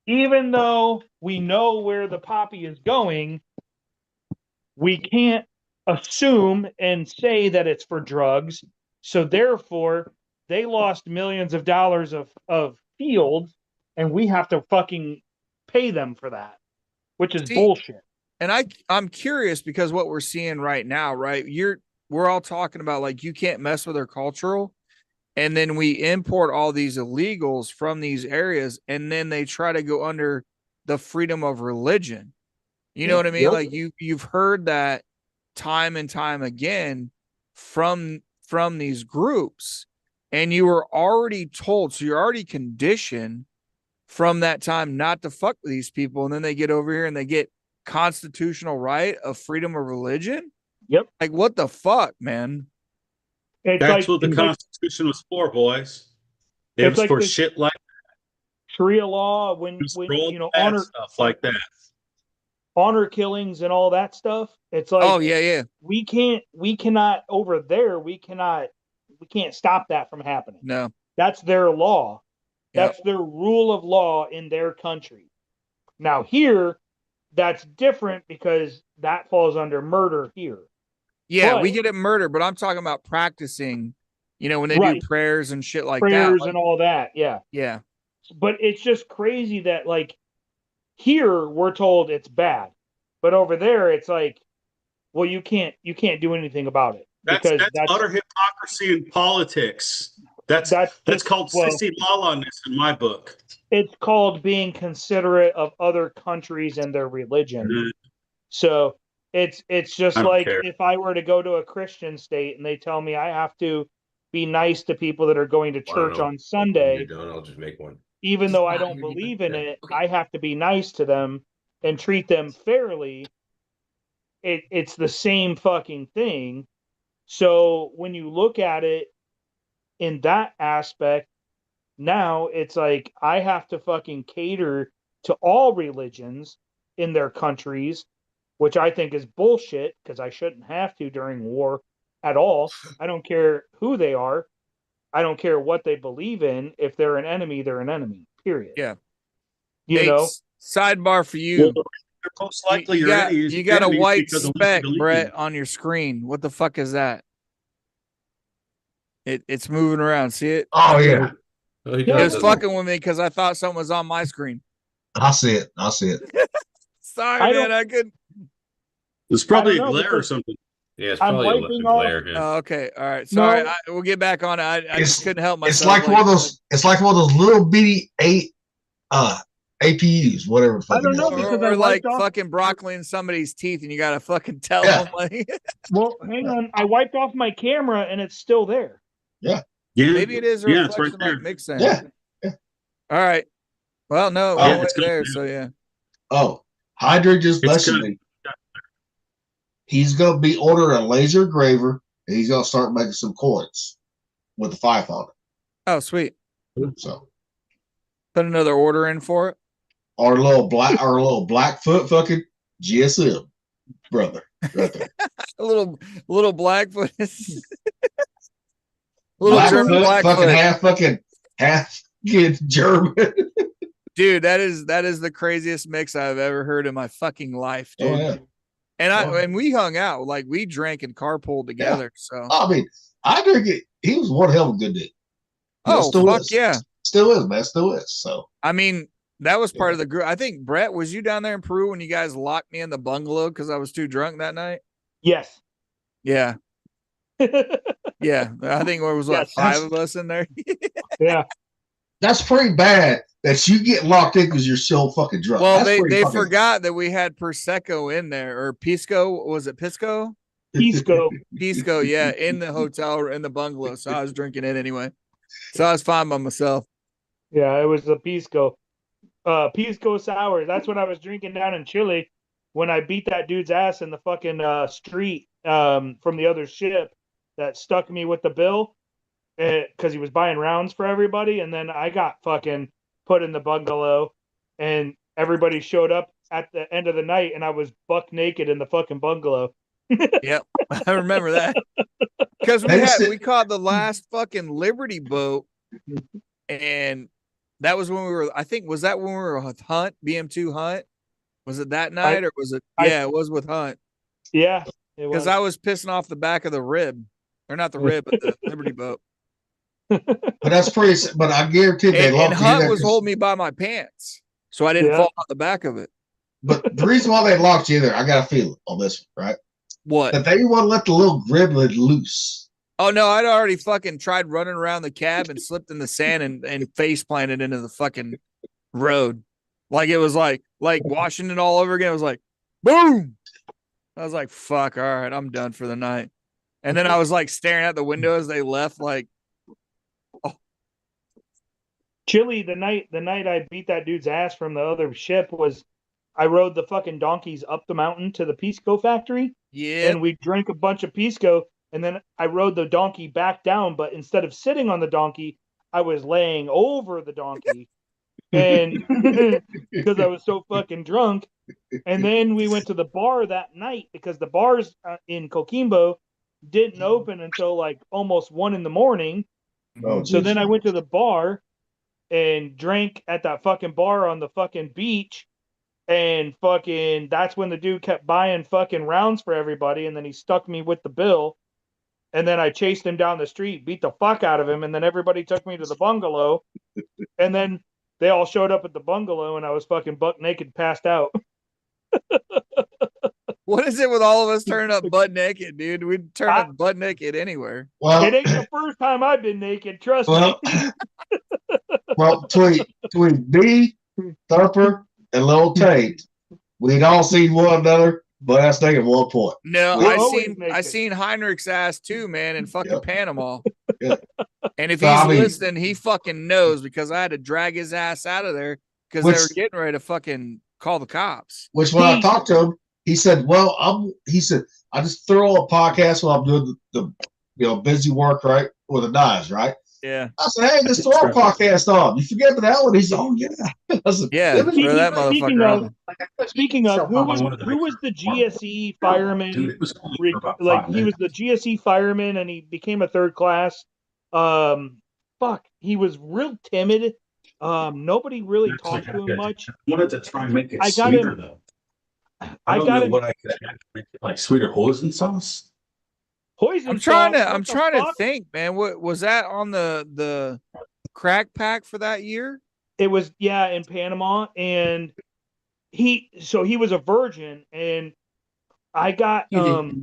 even though we know where the poppy is going, we can't assume and say that it's for drugs. So therefore, they lost millions of dollars of fields, and we have to fucking pay them for that, which is bullshit. And I'm curious, because what we're seeing right now, right? We're all talking about like you can't mess with their cultural, and then we import all these illegals from these areas, and then they try to go under the freedom of religion. You know what I mean? Yep. Like you've heard that time and time again from these groups, and you were already told, so you're already conditioned from that time not to fuck with these people, and then they get over here and they get constitutional right of freedom of religion. Yep. Like what the fuck, man? That's what the Constitution was for, boys. It was for shit like Sharia law, when honor stuff like that, honor killings and all that stuff. It's like, oh yeah, we cannot over there. We can't stop that from happening. No, that's their law. That's their rule of law in their country. Now here, that's different because that falls under murder here. Yeah, we get it murder, but I'm talking about practicing, when they do prayers and shit like prayers that. And all that. Yeah. Yeah. But it's just crazy that like here we're told it's bad, but over there it's like, well, you can't do anything about it. That's utter hypocrisy in politics. That's called sissy lawlessness in my book. It's called being considerate of other countries and their religion. Mm-hmm. So it's just like if I were to go to a Christian state and they tell me I have to be nice to people that are going to church on Sunday. I'll just make one. Even though I don't believe in it, I have to be nice to them and treat them fairly. It's the same fucking thing. So when you look at it in that aspect, now it's like I have to fucking cater to all religions in their countries, which I think is bullshit, because I shouldn't have to during war at all. I don't care who they are. I don't care what they believe in. If they're an enemy, they're an enemy, period. Yeah. You know? Sidebar for you. Well, most likely you got a white speck, Brett, on your screen. What the fuck is that? It's moving around. See it? Oh, yeah. It was fucking with me because I thought something was on my screen. I see it. Sorry, man. I couldn't. It's probably a glare or something. Yeah, it's probably a glare. Yeah. Oh, okay. All right. Sorry. We'll get back on it. I just couldn't help myself. It's like one of those. It's like one of those little bitty APUs, whatever. I don't know, because or like fucking broccoli in somebody's teeth, and you gotta fucking tell them. Like, well, hang on. I wiped off my camera, and it's still there. Yeah. Maybe it is a reflection, it's right there. like Mick saying. Yeah. All right. Well, no, it's there. So yeah. Oh, Hydra just blessed me. He's gonna be ordering a laser graver, and he's gonna start making some coins with the 5 on it. Oh, sweet. So Put another order in for it. our little Blackfoot fucking GSM brother right there. A little Blackfoot. Little German fucking half kid German. Dude, that is the craziest mix I've ever heard in my fucking life, dude. Oh, yeah. And we hung out, like we drank and carpooled together. So I mean, I drink it. He was one hell of a good dude. fuck yeah. Still is, man. Still is. So I mean, that was part of the group. I think Brett, was you down there in Peru when you guys locked me in the bungalow because I was too drunk that night? Yes. Yeah. Yeah. I think there was Yes. 5 of us in there. Yeah. that's pretty bad that you get locked in because you're so fucking drunk. Well, That's they pretty fucking- forgot that we had Prosecco in there, or Pisco. Was it Pisco? Pisco. Pisco, yeah, in the hotel, in the bungalow. So I was drinking it anyway. So I was fine by myself. Yeah, it was a Pisco. Pisco sour. That's what I was drinking down in Chile when I beat that dude's ass in the fucking street from the other ship that stuck me with the bill because he was buying rounds for everybody. And then I got fucking put in the bungalow and everybody showed up at the end of the night and I was buck naked in the fucking bungalow. Yep, I remember that because we caught the last fucking Liberty boat, and that was when we were. I think was that when we were with Hunt, BM2 Hunt. Was it that night or was it? Yeah, it was with Hunt. Yeah, because I was pissing off the back of the rib, or not the rib, but the Liberty boat. But that's pretty. But I guarantee they And locked you Hunt there was 'cause- holding me by my pants, so I didn't fall out the back of it. But the reason why they locked you there, I got a feeling on this one, right? What? That they want to let the little gremlin loose. Oh no, I'd already fucking tried running around the cab and slipped in the sand and face planted into the fucking road. Like it was like Washington all over again. It was like, boom. I was like, fuck, all right, I'm done for the night. And then I was like staring out the window as they left, like, oh. Chile, the night I beat that dude's ass from the other ship was I rode the fucking donkeys up the mountain to the Pisco factory. Yeah. And we drank a bunch of Pisco. And then I rode the donkey back down. But instead of sitting on the donkey, I was laying over the donkey. And because I was so fucking drunk. And then we went to the bar that night because the bars in Coquimbo didn't open until like almost 1 a.m. So then I went to the bar and drank at that fucking bar on the fucking beach. And fucking, that's when the dude kept buying fucking rounds for everybody. And then he stuck me with the bill. And then I chased him down the street, beat the fuck out of him. And then everybody took me to the bungalow. And then they all showed up at the bungalow and I was fucking buck naked, passed out. What is it with all of us turning up butt naked, dude? We'd turn up butt naked anywhere. Well, it ain't the first time I've been naked, trust me. Well, between me, Thumper, and Lil Tate, we'd all seen one another, but that's naked at one point. No, We- I seen Heinrich's ass too, man, in fucking Panama. Yeah. And if So, he's I mean- listening, he fucking knows because I had to drag his ass out of there because they Which- were getting ready to fucking call the cops. Which when I talked to him, he said, "Well, I just throw a podcast while I'm doing the busy work, right, with the knives, right." Yeah. I said, "Hey, just throw a podcast on. You forget about that one?" He said, "Oh yeah." I said, Yeah, throw that Speaking motherfucker of, speaking of, who was the GSE fireman? He was the GSE fireman, and he became a third class. He was real timid. Nobody really talked to him much. Wanted to try and make it I got sweeter him- though. I don't got know him- what I could add to make it like sweeter hoisin sauce. Poison. I'm trying sauce, what the to fuck? think, man. What was that on the crack pack for that year? It was in Panama, and he was a virgin, and I got I thought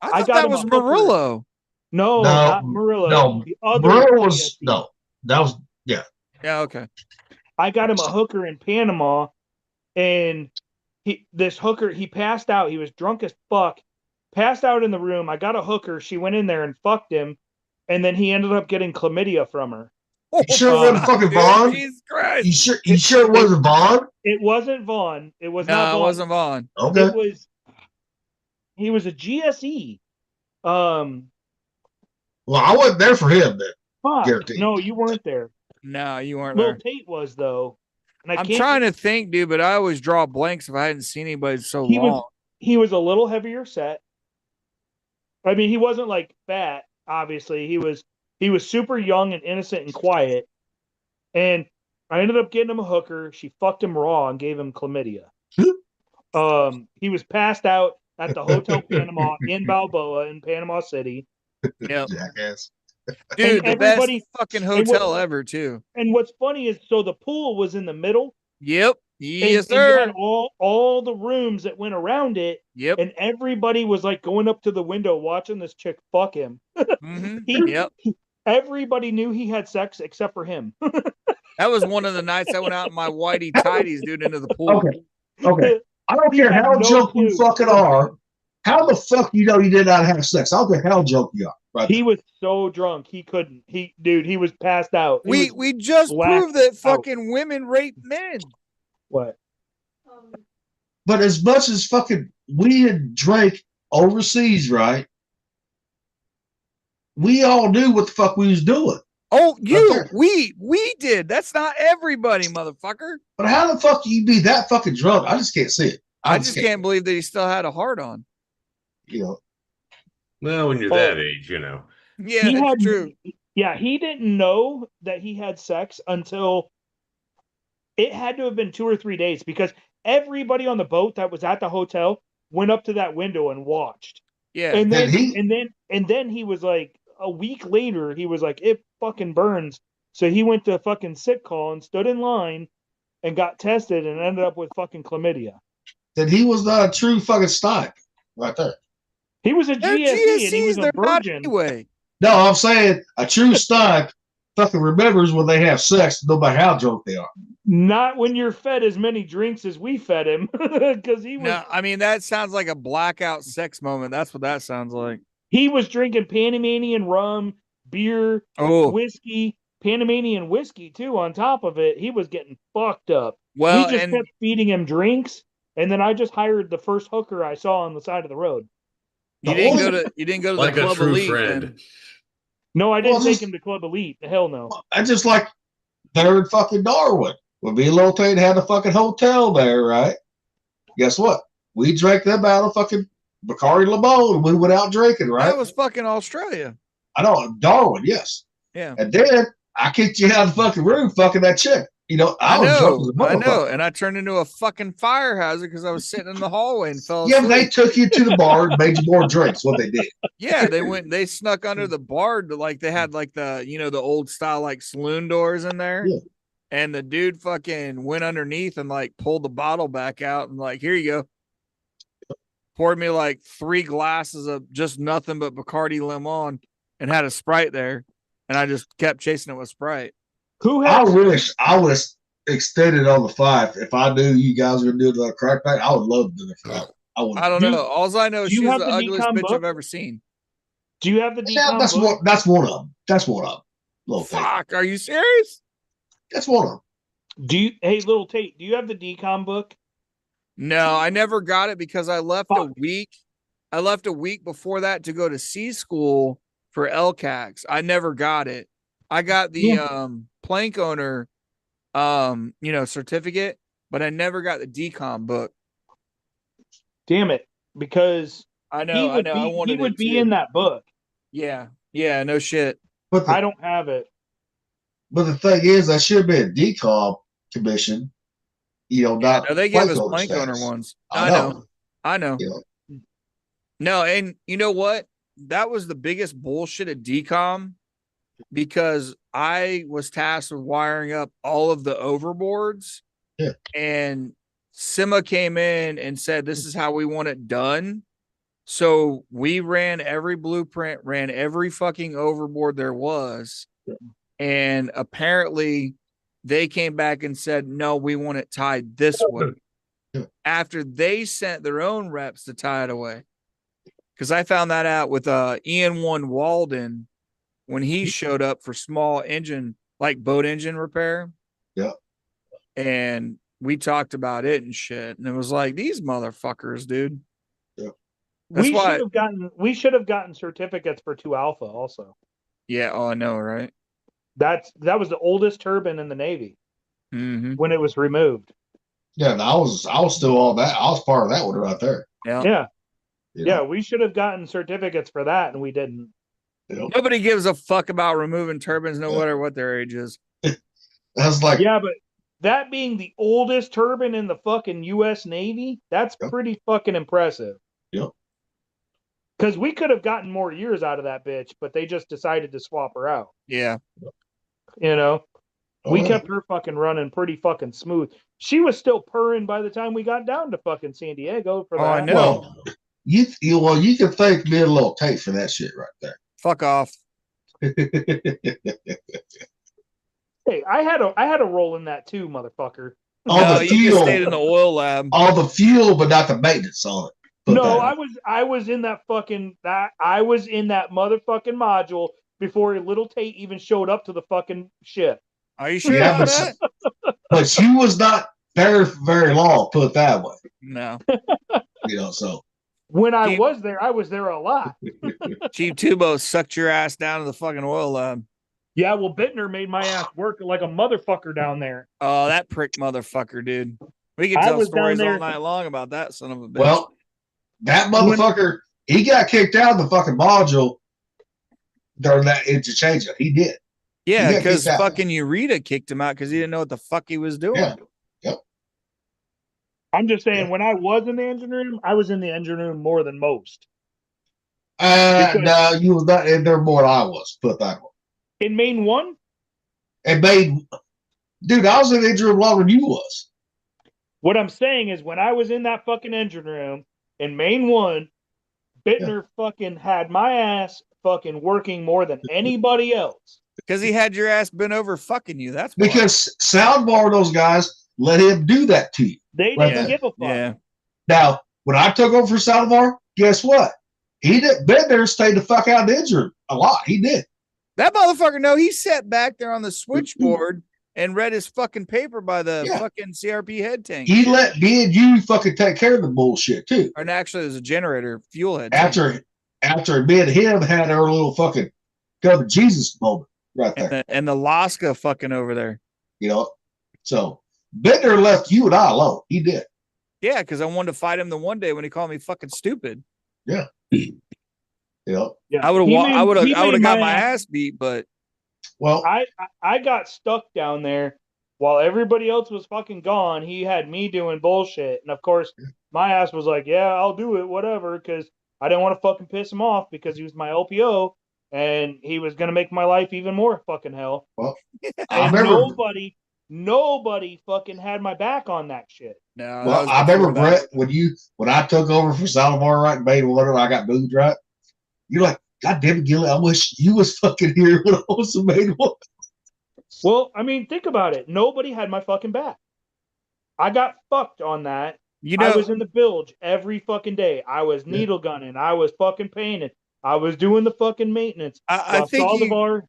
got that him was a hooker. Murillo. No, not Murillo. No, The other Murillo was GSE. no. That was Yeah, okay. I got him a hooker in Panama, and this hooker, he passed out. He was drunk as fuck, passed out in the room. I got a hooker. She went in there and fucked him, and then he ended up getting chlamydia from her. You sure it wasn't fucking Vaughn? Jesus Christ. You sure it wasn't Vaughn? It wasn't Vaughn. It was No, not Vaughn. it wasn't Vaughn. Okay. He was a GSE. Well, I wasn't there for him then. Fuck. Guaranteed. No, you weren't there. No, you weren't Lil there. Tate was though. And I I'm can't, trying to think, dude, but I always draw blanks if I hadn't seen anybody so he long. he was a little heavier set. I mean, he wasn't like fat, obviously. He was super young and innocent and quiet. And I ended up getting him a hooker. She fucked him raw and gave him chlamydia. He was passed out at the Hotel Panama in Balboa in Panama City. Yep. Jackass. Dude, And the best everybody- fucking and hotel ever, too. And what's funny is, so the pool was in the middle. Yep. And- Yes, and you had sir. all the rooms that went around it. Yep. And everybody was like going up to the window watching this chick fuck him. Mm-hmm. He- Yep. Everybody knew he had sex except for him. That was one of the nights I went out in my whitey tighties, dude, into the pool. Okay. I don't care He had how no drunk you clue. fucking are. How the fuck you know you did not have sex? I don't care how drunk you are. Right. He was so drunk he couldn't. He was passed out. He was- We just blacked proved that out. fucking women rape men. what? But as much as fucking we had drank overseas, right? We all knew what the fuck we was doing. Oh, there. we did. That's not everybody, motherfucker. But how the fuck you be that fucking drunk? I just can't see it. I just can't believe that he still had a heart on. You know. Well, when you're that age, you know. Yeah, He that's had- true. Yeah, he didn't know that he had sex until it had to have been 2 or 3 days, because everybody on the boat that was at the hotel went up to that window and watched. Yeah. And then Then and then he was like, a week later, he was like, it fucking burns. So he went to fucking sick call and stood in line and got tested and ended up with fucking chlamydia. Then he was not a true fucking snipe right there. He was a They're GSE and he GSCs, was a they're not virgin. anyway. No, I'm saying a true snipe fucking remembers when they have sex, no matter how drunk they are. Not when you're fed as many drinks as we fed him, because he was No, I mean that sounds like a blackout sex moment. That's what that sounds like. he was drinking Panamanian rum, beer, Oh, whiskey, Panamanian whiskey too. On top of it, he was getting fucked up. well, We just and kept feeding him drinks, and then I just hired the first hooker I saw on the side of the road. you didn't go to Like the a Club true Elite. friend. then. No, I didn't Well, take just- him to Club Elite. Hell no. I just like there in fucking Darwin. When me and Lil Tate had a fucking hotel there, right? Guess what? We drank them out of fucking Bacardi Limon and we went out drinking, right? That was fucking Australia. I know, Darwin, yes. Yeah. And then I kicked you out of the fucking room fucking that chick. You know, I was drunk as a I know, motherfucker. and I turned into a fucking fire hazard because I was sitting in the hallway and fell Yeah, asleep. but they took you to the bar and made you more drinks. What they did. Yeah, they snuck under the bar to, like, they had like the the old style like saloon doors in there. Yeah. And the dude fucking went underneath and like pulled the bottle back out and like, here you go. Poured me like 3 glasses of just nothing but Bacardi Limon and had a Sprite there. And I just kept chasing it with Sprite. Who I has wish I would have extended on the 5. If I knew you guys were going to do another crack night, I would love to do the 5. I would. I don't Do- know. All I know is do you she's have the the ugliest decom bitch book? I've ever seen. do you have the Yeah, decom that's book? one. That's one of them. That's one of them. Little thing. Fuck, are you serious? That's one of them. Do you, hey, Little Tate, do you have the decom book? No, I never got it because I left a Fuck. week. I left a week before that to go to C school for LCAX. I never got it. I got the plank owner certificate, but I never got the decom book. Damn it, because I know, he would I be, wanted he would it be too. in that book. Yeah, no shit. But I the, don't have it. but the thing is, that should be a decom commission. You know, not. No, they gave us owner plank owner status. ones. I I know. You know. No, and you know what? That was the biggest bullshit at decom because I was tasked with wiring up all of the overboards. Yeah. And Sima came in and said, this is how we want it done. So we ran every blueprint, ran every fucking overboard there was. Yeah. And apparently they came back and said, no, we want it tied this way. Yeah. After they sent their own reps to tie it away. Because I found that out with Ian Walden when he showed up for small engine, like boat engine repair. Yeah. And we talked about it and shit. And it was like, these motherfuckers, dude. Yeah. That's We why. should have gotten certificates for 2 Alpha also. Yeah. Oh, I know, right? That was the oldest turbine in the Navy Mm-hmm. when it was removed. Yeah, and I was still on that. I was part of that one right there. Yeah. Yeah. You Yeah, know? we should have gotten certificates for that, and we didn't. You know? Nobody gives a fuck about removing turbines, no matter what their age is. That's like, Yeah, but that being the oldest turbine in the fucking U.S. Navy, that's Yep. pretty fucking impressive. Yep. Because we could have gotten more years out of that bitch, but they just decided to swap her out. Yeah. You know, we yeah. kept her fucking running pretty fucking smooth. She was still purring by the time we got down to fucking San Diego for that. I know. Well, you can thank me a little Tate for that shit right there. Fuck off. Hey, I had a role in that too, motherfucker. All No, the you just fuel, stayed in the oil lab. all the fuel, but not the maintenance on it. Put No, that I was in that fucking I was in that motherfucking module before little Tate even showed up to the fucking ship. Are you sure Yeah, about that? but she was not there for very long. Put it that way. No. You know, so When I Chief- was there a lot. Chief Tubo sucked your ass down to the fucking oil lab. Yeah, well, Bittner made my ass work like a motherfucker down there. Oh, that prick motherfucker, dude. We can I tell was down stories all there- night long about that son of a bitch. well, that motherfucker, he got kicked out of the fucking module during that interchange. He did. yeah, he got because kicked out. fucking Eureka kicked him out because he didn't know what the fuck he was doing. Yeah. I'm just saying, Yeah. when I was in the engine room, I was in the engine room more than most. Because- No, you was not in there more than I was. Put it that way. In Main 1, It made, dude, I was in the engine room longer than you was. what I'm saying is when I was in that fucking engine room in Main 1, Bittner fucking had my ass fucking working more than anybody else. Because he had your ass bent over fucking you. That's why. Because Soundbar, those guys, let him do that to you. They Right didn't there. give a fuck. Yeah. Now, when I took over for Soundbar, guess what? He did. Been there, stayed the fuck out of the engine room a lot. He did. That motherfucker, no, he sat back there on the switchboard and read his fucking paper by the Yeah. fucking CRP head tank. He let me and you fucking take care of the bullshit too. And actually, there's a generator fuel head tank. After me and him had our little fucking come to Jesus moment right there. And the Laska fucking over there. You know, so Bittner left you and I alone. He did. Yeah, because I wanted to fight him the one day when he called me fucking stupid. You know, Yeah. I would He have made- I would he have made got my ass beat, but well, I got stuck down there while everybody else was fucking gone. He had me doing bullshit, and of course, my ass was like, "Yeah, I'll do it, whatever," because I didn't want to fucking piss him off because he was my LPO and he was gonna make my life even more fucking hell. well, I And remember. nobody fucking had my back on that shit. no. that Well, was I remember before that. Brett when I took over for Salomar right and made whatever I got moved right. You're like, God damn it, Gilly, I wish you was fucking here when I was made one. Well, I mean, think about it. Nobody had my fucking back. I got fucked on that. You I know, was in the bilge every fucking day. I was needle gunning. I was fucking painting. I was doing the fucking maintenance. I While think you, Saldivar,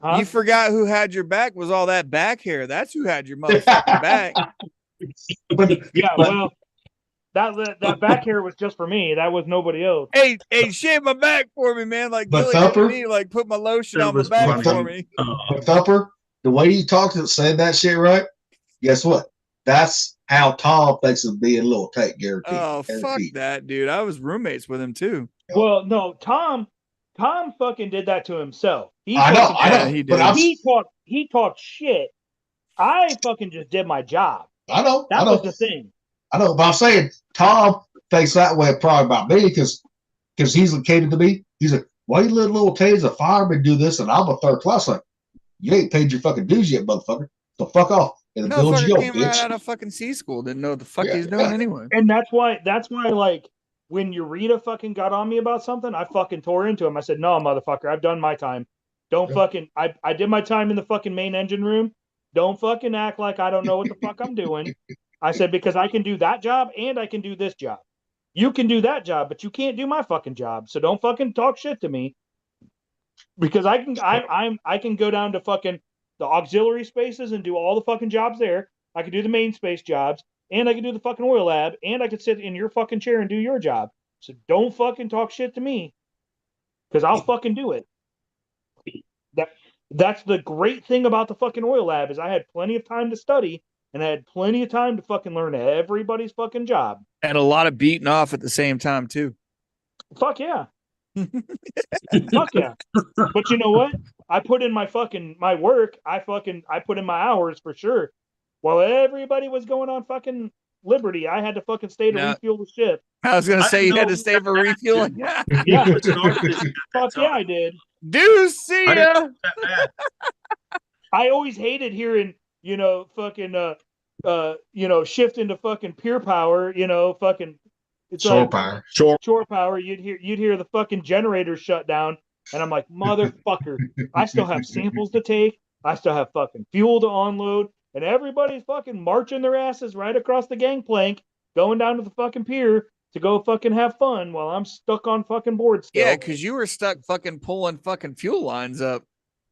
huh? you forgot who had your back was all that back hair. That's who had your motherfucking back. Yeah, well, that back hair was just for me. That was nobody else. Hey, shave my back for me, man. Like But Billy did to Thumper- me, like put my lotion That on my was back funny. for me. But Thumper, the way you talked and said that shit right, guess what? That's how Tom thinks of being a little Tate, guaranteed. Oh, fuck Guaranteed. that, dude. I was roommates with him too. Well, no, Tom fucking did that to himself. He I know, fucking- I know. Yeah, he but did. he talked shit. I fucking just did my job. I know, That I know, was the thing. I know. But I'm saying Tom thinks that way probably about me because he's came to me. He's like, why you let little Tate as a fireman do this and I'm a third class? Like, you ain't paid your fucking dues yet, motherfucker. So fuck off. And the No, build you fucker go, came right bitch. out of fucking C school. Didn't know what the fuck Yeah, he's doing yeah. anyway. And that's why like when Eureka fucking got on me about something, I fucking tore into him. I said, no, motherfucker, I've done my time. Don't Yeah. fucking I did my time in the fucking main engine room. Don't fucking act like I don't know what the fuck I'm doing. I said, because I can do that job and I can do this job. You can do that job, but you can't do my fucking job. So don't fucking talk shit to me. Because I can go down to fucking the auxiliary spaces and do all the fucking jobs there. I can do the main space jobs, and I can do the fucking oil lab, and I can sit in your fucking chair and do your job. So don't fucking talk shit to me, because I'll fucking do it. That's the great thing about the fucking oil lab is I had plenty of time to study and I had plenty of time to fucking learn everybody's fucking job. And a lot of beating off at the same time too. Fuck yeah. Fuck yeah. But you know what? I put in my work. I put in my hours for sure. While everybody was going on fucking Liberty, I had to fucking stay to refuel the ship. I was gonna say you had to stay for refueling. Yeah. Fuck yeah, I did. Do see ya. I always hated hearing, fucking shift into fucking pure power, fucking it's Shore power. Shore power. You'd hear the fucking generator shut down, and I'm like, motherfucker, I still have samples to take, I still have fucking fuel to unload, and everybody's fucking marching their asses right across the gangplank, going down to the fucking pier to go fucking have fun while I'm stuck on fucking board still. Yeah, because you were stuck fucking pulling fucking fuel lines up.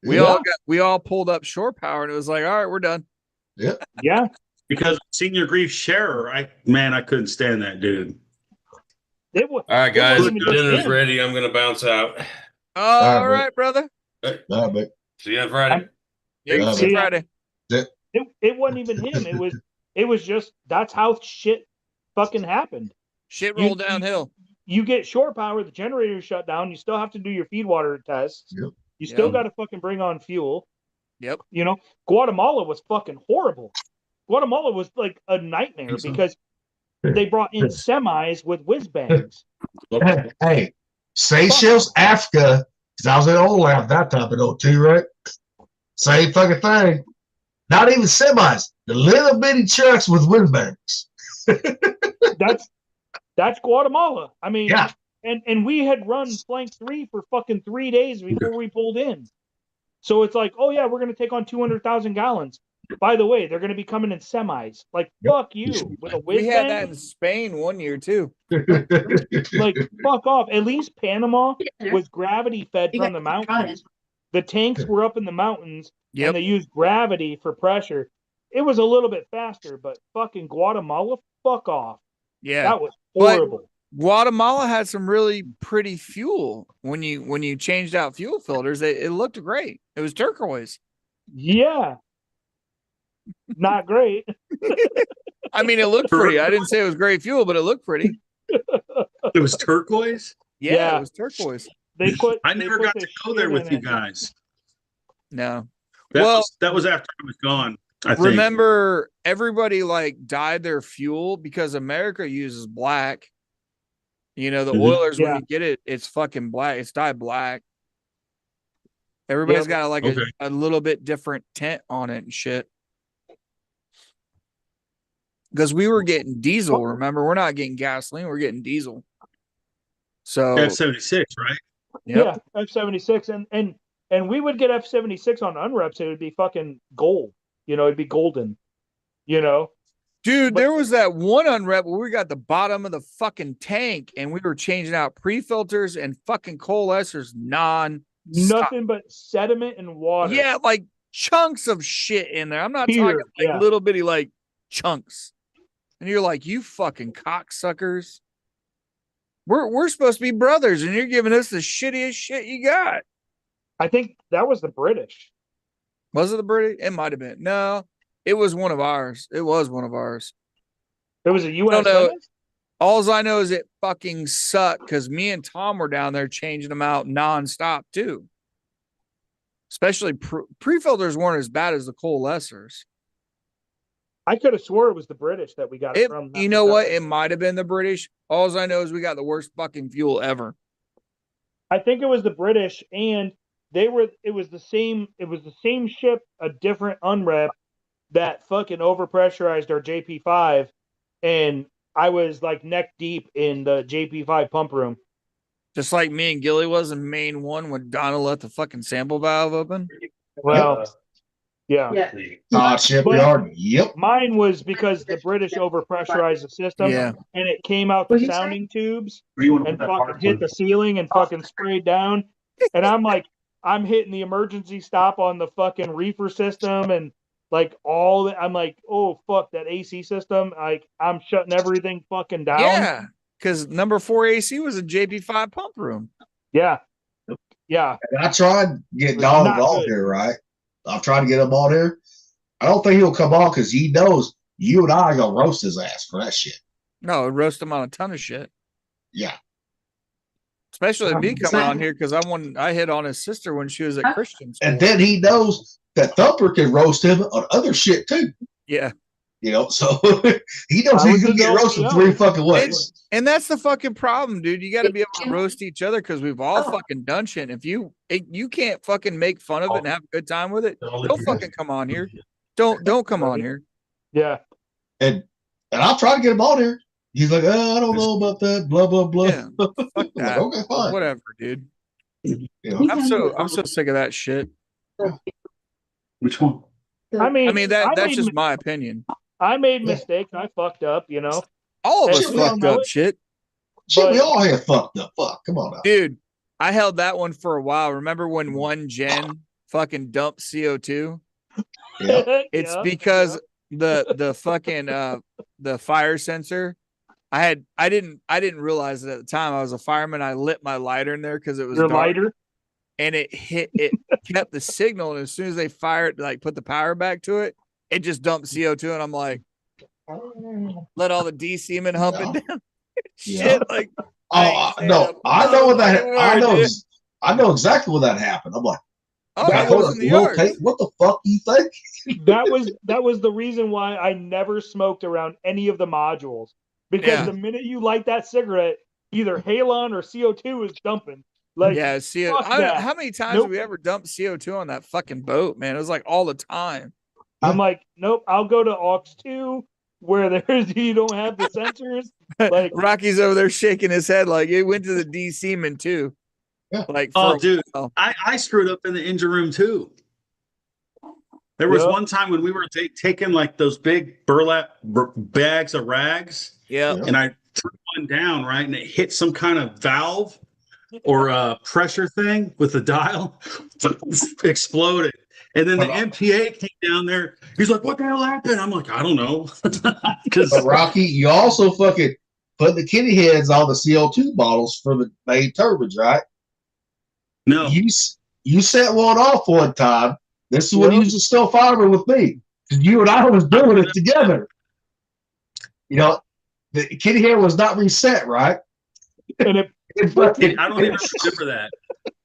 We all pulled up shore power, and it was like, all right, we're done. Yeah. Yeah. Because senior grief sharer, I couldn't stand that dude. All right, guys, dinner's ready. I'm gonna bounce out. All right, brother. See you on Friday. Yeah, see you Friday. It wasn't even him. It was just that's how shit fucking happened. Shit rolled downhill. You get shore power, the generator shut down. You still have to do your feed water tests. Yep. You still got to fucking bring on fuel. Yep. Guatemala was fucking horrible. Guatemala was like a nightmare because they brought in semis with whiz bangs. Hey, Seychelles, Africa, because I was in old lab that time in 02, right? Same fucking thing. Not even semis, the little bitty trucks with whiz bangs. That's Guatemala. I mean, yeah. And we had run flank 3 for fucking 3 days before we pulled in. So it's like, oh yeah, we're going to take on 200,000 gallons. By the way, they're going to be coming in semis. Like, fuck you. With a whiz we had bang? that in Spain one year too. Like, fuck off. At least Panama was gravity fed from the mountains. The tanks were up in the mountains, and they used gravity for pressure. It was a little bit faster, but fucking Guatemala, fuck off. Yeah, that was horrible. But Guatemala had some really pretty fuel when you changed out fuel filters. It looked great. It was turquoise. Yeah. Not great. I mean, it looked pretty. I didn't say it was great fuel, but it looked pretty. It was turquoise? Yeah, it was turquoise. I never got to go there with you guys. No. That was after I was gone. I think. Remember, everybody like dyed their fuel because America uses black. The Oilers, when you get it, it's fucking black. It's dyed black. Everybody's got like a little bit different tint on it and shit. Because we were getting diesel, remember? We're not getting gasoline, we're getting diesel. So F-76, right? Yep. Yeah, F-76. And we would get F-76 on unreps, it would be fucking gold. It'd be golden. Dude, there was that one unrep where we got the bottom of the fucking tank and we were changing out pre-filters and fucking coalescers nothing but sediment and water. Yeah, like chunks of shit in there. I'm not talking like little bitty like chunks. And you're like, you fucking cocksuckers. We're supposed to be brothers, and you're giving us the shittiest shit you got. I think that was the British. Was it the British? It might have been. No, it was one of ours. It was one of ours. It was a U.S. All I know is it fucking sucked because me and Tom were down there changing them out nonstop too. Especially pre-filters weren't as bad as the coalescers. I could have swore it was the British that we got it from. You know what? It might have been the British. All I know is we got the worst fucking fuel ever. I think it was the British, and it was the same ship, a different unrep that fucking overpressurized our JP5, and I was like neck deep in the JP5 pump room. Just like me and Gilly was in Main 1 when Donna let the fucking sample valve open. Well, yeah. Shipyard. Yep. Mine was because the British overpressurized the system, and it came out the sounding tubes and fucking hit the ceiling and fucking sprayed down. And I'm like, I'm hitting the emergency stop on the fucking reefer system and like all that. I'm like, oh fuck that AC system. Like I'm shutting everything fucking down. Yeah, because number 4 AC was a JP5 pump room. Yeah. Yeah. And I tried to get It's Donald not on good. here, right? I've tried to get him on here. I don't think he'll come on because he knows you and I are gonna roast his ass for that shit. No, roast him on a ton of shit. Yeah. Especially me coming on here because I hit on his sister when she was at Christian school. And then he knows that Thumper can roast him on other shit too. Yeah. You know, so he knows I he's was gonna get the roasted LPO. 3 fucking ways. And that's the fucking problem, dude. You got to be able to roast each other because we've all fucking done shit. If you can't fucking make fun of it and have a good time with it, don't fucking come on here. Don't come on here. Yeah. And I'll try to get him on here. He's like, I don't know about that, blah blah blah. Yeah, fuck I'm that. like, okay, fine. Whatever, dude. You know? I'm so sick of that shit. Which one? I mean, That's just my opinion. I made mistakes. I fucked up, you know. All of us Shit, we all fucked know up it. shit. Shit, we But- all have fucked up. Fuck, come on now. Dude, I held that one for a while. Remember when one gen fucking dumped CO2? Yeah. It's Yeah, because the fucking the fire sensor. I didn't realize it at the time. I was a fireman. I lit my lighter in there because it was your dark, lighter. and it kept the signal. And as soon as they fired, like put the power back to it, it just dumped CO2. And I'm like, let all the DC men hump it down. Shit, like No, I know what that. I know exactly when that happened. I'm like, oh, "Hey, that hold was on, in the Lil yard. Tate, what the fuck you think? That was the reason why I never smoked around any of the modules. Because Yeah. the minute you light that cigarette, either halon or CO2 is dumping. Like, Yeah, CO. fuck that. How many times Nope. have we ever dumped CO2 on that fucking boat, man? It was like all the time. I'm like, nope, I'll go to aux 2 where there's you don't have the sensors. Like, Rocky's over there shaking his head like it went to the DC man too. Yeah. Like, Oh, for a dude, while. I screwed up in the engine room too. There was Yep. one time when we were taking like those big burlap bags of rags, Yeah. and I threw one down, right, and it hit some kind of valve or pressure thing with the dial, exploded. And then the MPA came down there. He's like, "What the hell happened?" I'm like, "I don't know." Because But Rocky, you also fucking put the kitty heads on the CO2 bottles for the main turbines, right? no, You set one off one time. This is when you was still fireman with me. You and I was doing it together. You know, the kitty head was not reset, right? and it I don't even remember that.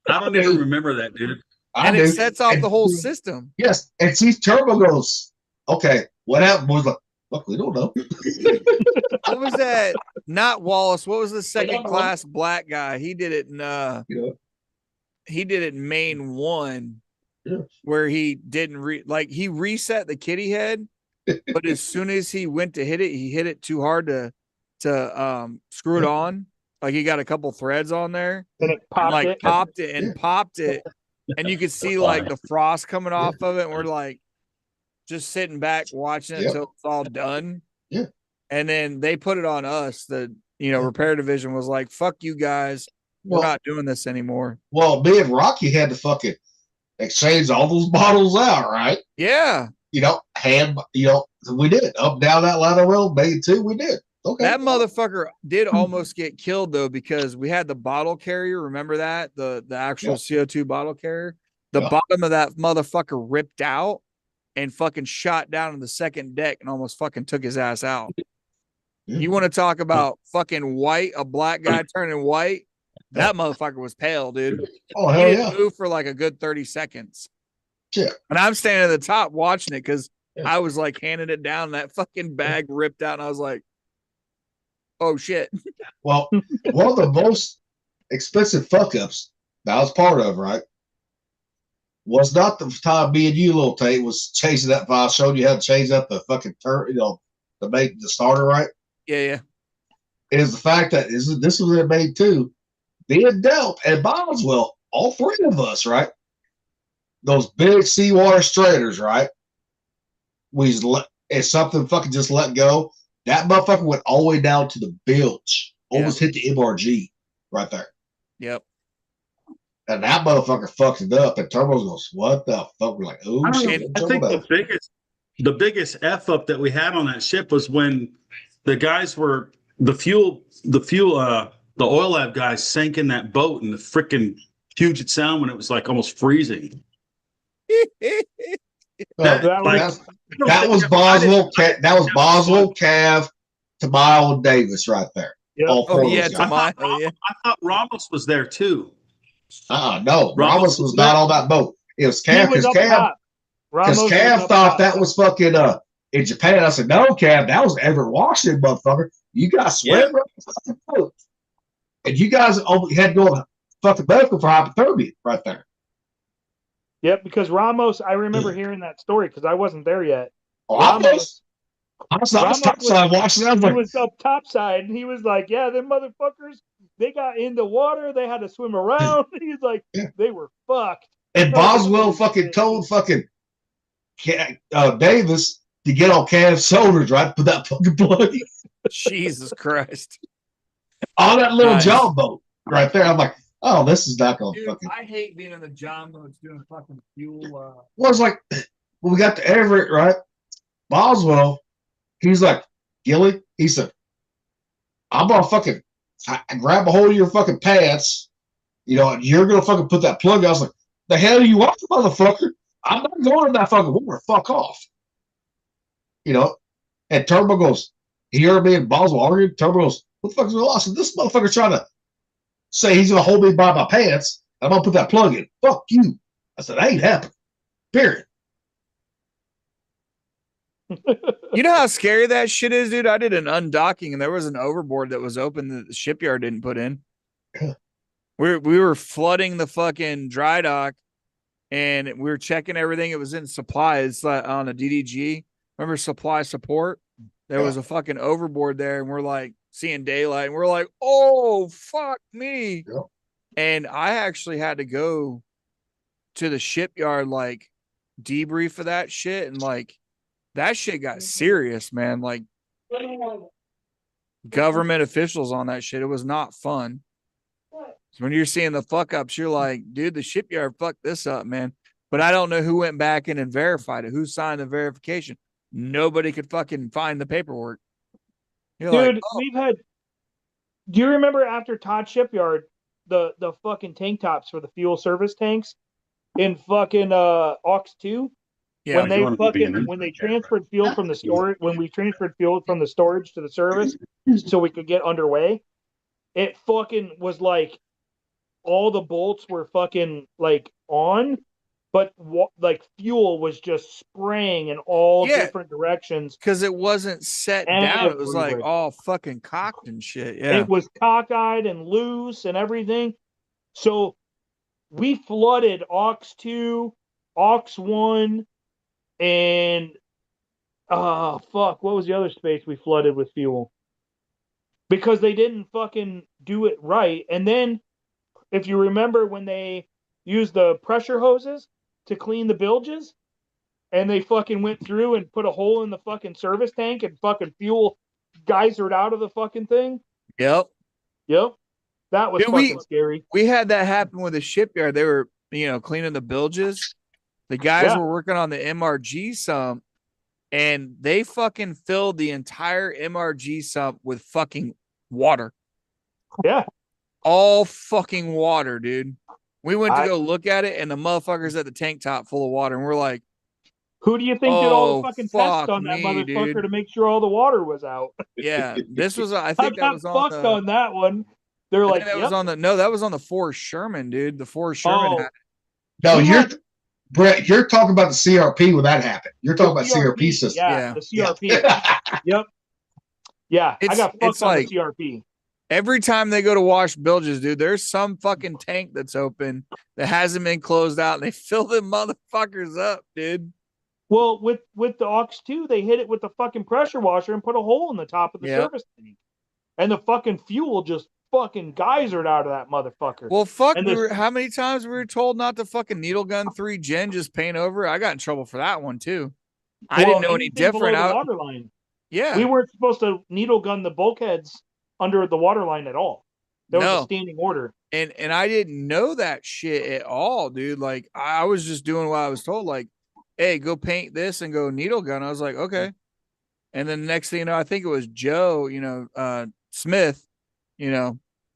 I don't even remember that, dude. And do. it sets off And- the whole system. Yes, and see, Turbo goes, okay, what happened? Was like, look, we don't know. What was that? Not Wallace. What was the second class black guy? He did it in You he did it in Main 1 Yeah. where he didn't he reset the kitty head, but as soon as he went to hit it, he hit it too hard to screw it on. Like he got a couple threads on there and it and popped like it. popped it and popped it. And you could see like the frost coming off of it. And we're like just sitting back watching it Yep. until it's all done. Yeah. And then they put it on us. The repair division was like, fuck you guys. We're Well, not doing this anymore. well, me and Rocky had to fucking exchange all those bottles out, right? Yeah. We did. Up down that ladder road, Main 2, we did. Okay. That motherfucker did almost get killed though, because we had the bottle carrier. Remember that? The actual CO2 bottle carrier. The Yeah. bottom of that motherfucker ripped out and fucking shot down to the second deck and almost fucking took his ass out. Yeah. You want to talk about fucking white, a black guy turning white? That motherfucker was pale, dude. Oh, He hell didn't yeah. move for like a good 30 seconds. Shit. And I'm standing at the top watching it because Yeah. I was like handing it down. That fucking bag ripped out, and I was like, "Oh shit!" Well, one of the most expensive fuck ups that I was part of, right, was not the time me and you, Lil Tate, was changing that file, showing you how to change up the fucking to make the starter, right? Yeah, yeah. It is the fact that this was in Main 2. Me and Delp and Boswell, all three of us, right? Those big seawater straighters, right? If something fucking just let go, that motherfucker went all the way down to the bilge, almost hit the MRG right there. Yep. And that motherfucker fucked it up. And Turbo goes, "What the fuck?" We're like, "Oh I don't shit!" know. I think the biggest F up that we had on that ship was when the guys were the oil lab guys sank in that boat and the freaking Puget Sound when it was like almost freezing. That, that was- that's- that was Boswell. That was Boswell, Cav, Tamayo, and Davis right there. Yep. All four Oh of yeah, those guys. Tamayo, yeah. I thought Ramos was there too. No, Ramos was not on that boat. It was He Cav was because up Cav top. Ramos was Cav up thought top. that was fucking in Japan. I said, no, Cav, that was Everett Washington, motherfucker. You got swim right on the fucking boat. And you guys only had to go to fucking medical for hypothermia right there. Yep, because Ramos, I remember hearing that story because I wasn't there yet. Oh, I was Ramos topside watching that. I was he like, was up topside, and he was like, "Yeah, them motherfuckers, they got in the water. They had to swim around." He was like, Yeah. "They were fucked." and Boswell fucking told fucking Davis to get on Cav's shoulders, right? Put that fucking plug Jesus Christ. on that little Nice. job boat right there. I'm like, oh, this is not gonna Dude, fucking. I hate being in the John boats doing fucking fuel. Well, it's like when we got to Everett, right? Boswell, he's like, Gilly, he said, I'm gonna fucking I grab a hold of your fucking pants, and you're gonna fucking put that plug. I was like, the hell you want, motherfucker? I'm not going in that fucking water. Fuck off. And Turbo goes, he heard me and Boswell arguing. Turbo goes, what the fuck is going on? I said, this motherfucker's trying to say he's gonna hold me by my pants. I'm gonna put that plug in. Fuck you. I said, that ain't happening. Period. You know how scary that shit is, dude? I did an undocking and there was an overboard that was open that the shipyard didn't put in. Yeah. We were flooding the fucking dry dock and we were checking everything. It was in supply. It's like on a DDG. Remember supply support? There was a fucking overboard there and we're like seeing daylight and we're like, oh, fuck me. Yeah. And I actually had to go to the shipyard, like debrief for that shit. And like, that shit got serious, man. Like government officials on that shit. It was not fun. So when you're seeing the fuck ups, you're like, dude, the shipyard fucked this up, man. But I don't know who went back in and verified it. Who signed the verification? Nobody could fucking find the paperwork. You're Dude, like, oh, we've had. Do you remember after Todd Shipyard, the fucking tank tops for the fuel service tanks in fucking Aux 2? yeah, When they transferred fuel from the storage, when we transferred fuel from the storage to the service so we could get underway, it fucking was like all the bolts were fucking like on, but like fuel was just spraying in all different directions. because it wasn't set down. It was like all fucking cocked and shit. Yeah. It was cockeyed and loose and everything. So we flooded Aux 2, Aux 1, and what was the other space we flooded with fuel? Because they didn't fucking do it right. And then if you remember when they used the pressure hoses to clean the bilges and they fucking went through and put a hole in the fucking service tank and fucking fuel geysered out of the fucking thing. Yep. That was Dude, fucking scary. We had that happen with the shipyard. They were, cleaning the bilges. The guys were working on the MRG sump and they fucking filled the entire MRG sump with fucking water. Yeah. All fucking water, dude. We went to go look at it and the motherfuckers at the tank top full of water. And we're like, who do you think did all the fucking fuck tests on that me, motherfucker dude. to make sure all the water was out? Yeah, this was, I I think that got was on fucked the, on that one. They're like, that yep. was on the, no, that was on the Forrest Sherman, dude. The Forrest Sherman. Oh. Had it. No, Brett, you're talking about the CRP when that happened. You're talking about CRP system. Yeah, the CRP. Yep. Yeah, I got fucked on the CRP. Every time they go to wash bilges, dude, there's some fucking tank that's open that hasn't been closed out and they fill them motherfuckers up, dude. Well, with the Aux 2, they hit it with the fucking pressure washer and put a hole in the top of the service tank. And the fucking fuel just fucking geysered out of that motherfucker. Well, fuck, And how many times we were told not to fucking needle gun 3 gen, just paint over? I got in trouble for that one too. I didn't know any anything below different. the water line. Yeah. We weren't supposed to needle gun the bulkheads under the water line at all. That was a standing order. And I didn't know that shit at all, dude. Like I was just doing what I was told, like, hey, go paint this and go needle gun. I was like, okay. And then the next thing you know, I think it was Joe, Smith,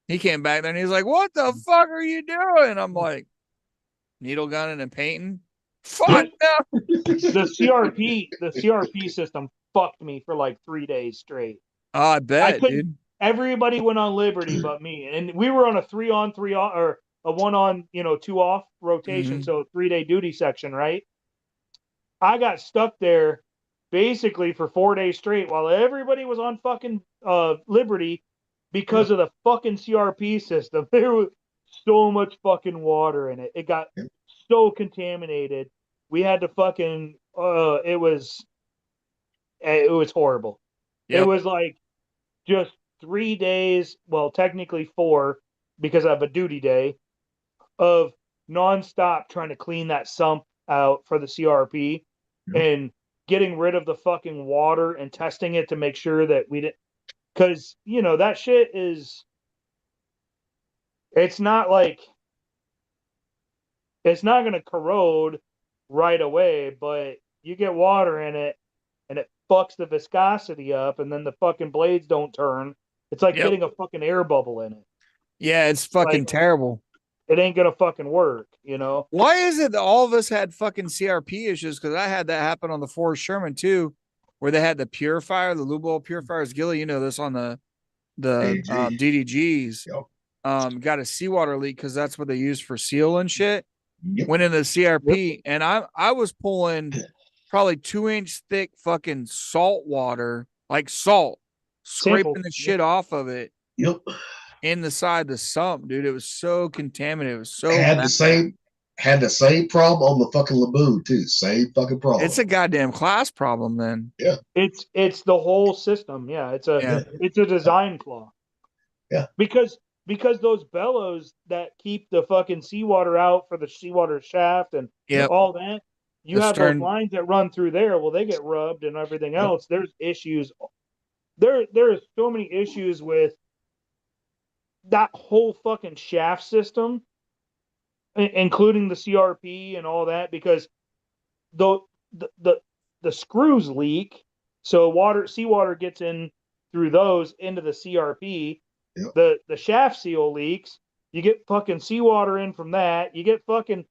He came back there and he's like, "What the fuck are you doing?" I'm like, "Needle gunning and painting." Fuck no. The CRP system fucked me for like 3 days straight. Oh, I bet, couldn't- dude. Everybody went on Liberty but me, and we were on a 3-on 3-off or a 1-on 2-off rotation, Mhm. so 3-day duty section, right? I got stuck there basically for 4 days straight while everybody was on fucking Liberty because of the fucking CRP system. There was so much fucking water in it. It got so contaminated. We had to fucking it was horrible. Yep. It was like just 3 days, well, technically 4, because I have a duty day of nonstop trying to clean that sump out for the CRP and getting rid of the fucking water and testing it to make sure that we didn't, because that shit is, it's not going to corrode right away, but you get water in it and it fucks the viscosity up, and then the fucking blades don't turn. It's like Yep. getting a fucking air bubble in it. Yeah, it's fucking Like- terrible. It ain't gonna fucking work, Why is it that all of us had fucking CRP issues? Because I had that happen on the Forest Sherman too, where they had the purifier, the lube oil purifiers. Gilly, you know this on the DDGs. Yep. Got a seawater leak because that's what they use for seal and shit. Yep. Went into the CRP, and I was pulling probably 2-inch thick fucking salt water, like salt, scraping Sample. the shit off of it Yep. in the side of the sump, dude. It was so contaminated. It was so Had bad. the same problem on the fucking Laboon too. Same fucking problem. It's a goddamn class problem then. It's the whole system. Yeah, it's a design flaw. Yeah. Because those bellows that keep the fucking seawater out for the seawater shaft and Yep. all that, you The have stern- those lines that run through there. Well, they get rubbed and everything else. There's issues. There is so many issues with that whole fucking shaft system, including the CRP and all that, because the screws leak, so seawater gets in through those into the CRP. Yep. The shaft seal leaks. You get fucking seawater in from that. You get fucking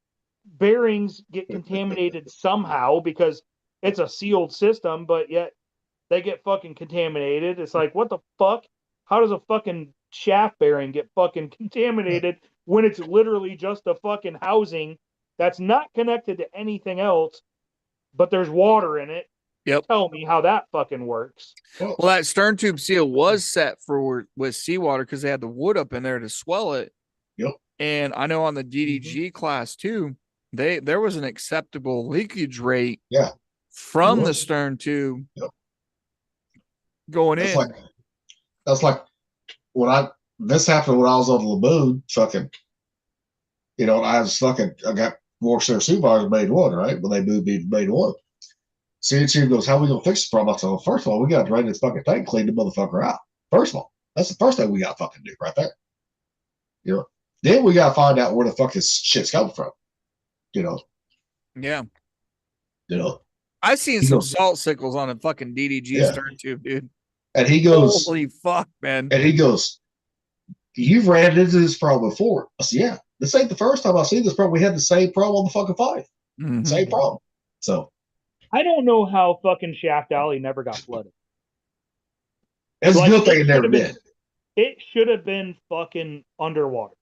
bearings get contaminated somehow because it's a sealed system, but yet they get fucking contaminated. It's like, what the fuck? How does a fucking shaft bearing get fucking contaminated when it's literally just a fucking housing that's not connected to anything else, but there's water in it? Yep. Tell me how that fucking works. Well, that stern tube seal was set for with seawater because they had the wood up in there to swell it. Yep. And I know on the DDG class too, there was an acceptable leakage rate. Yeah. From It the was. stern tube. Yep. Going That's in. like when this happened when I was on the Laboon, fucking, I got works there supervisor made one, right? When they moved me to made one. CNC goes, how are we gonna fix this problem? I said, well, first of all, we got to drain this fucking tank, clean the motherfucker out. First of all, that's the first thing we got to fucking do right there. Then we got to find out where the fuck this shit's coming from. Yeah. And I've seen He some goes- salt sickles on a fucking DDG Yeah. stern tube, dude. he goes, Holy fuck, man. you've ran into this problem before. I said, yeah, this ain't the first time I've seen this problem. We had the same problem on the fucking 5. Mhm. Same problem. So I don't know how fucking Shaft Alley never got flooded. it's Like, a good thing it it never should've been- did. It should have been fucking underwater.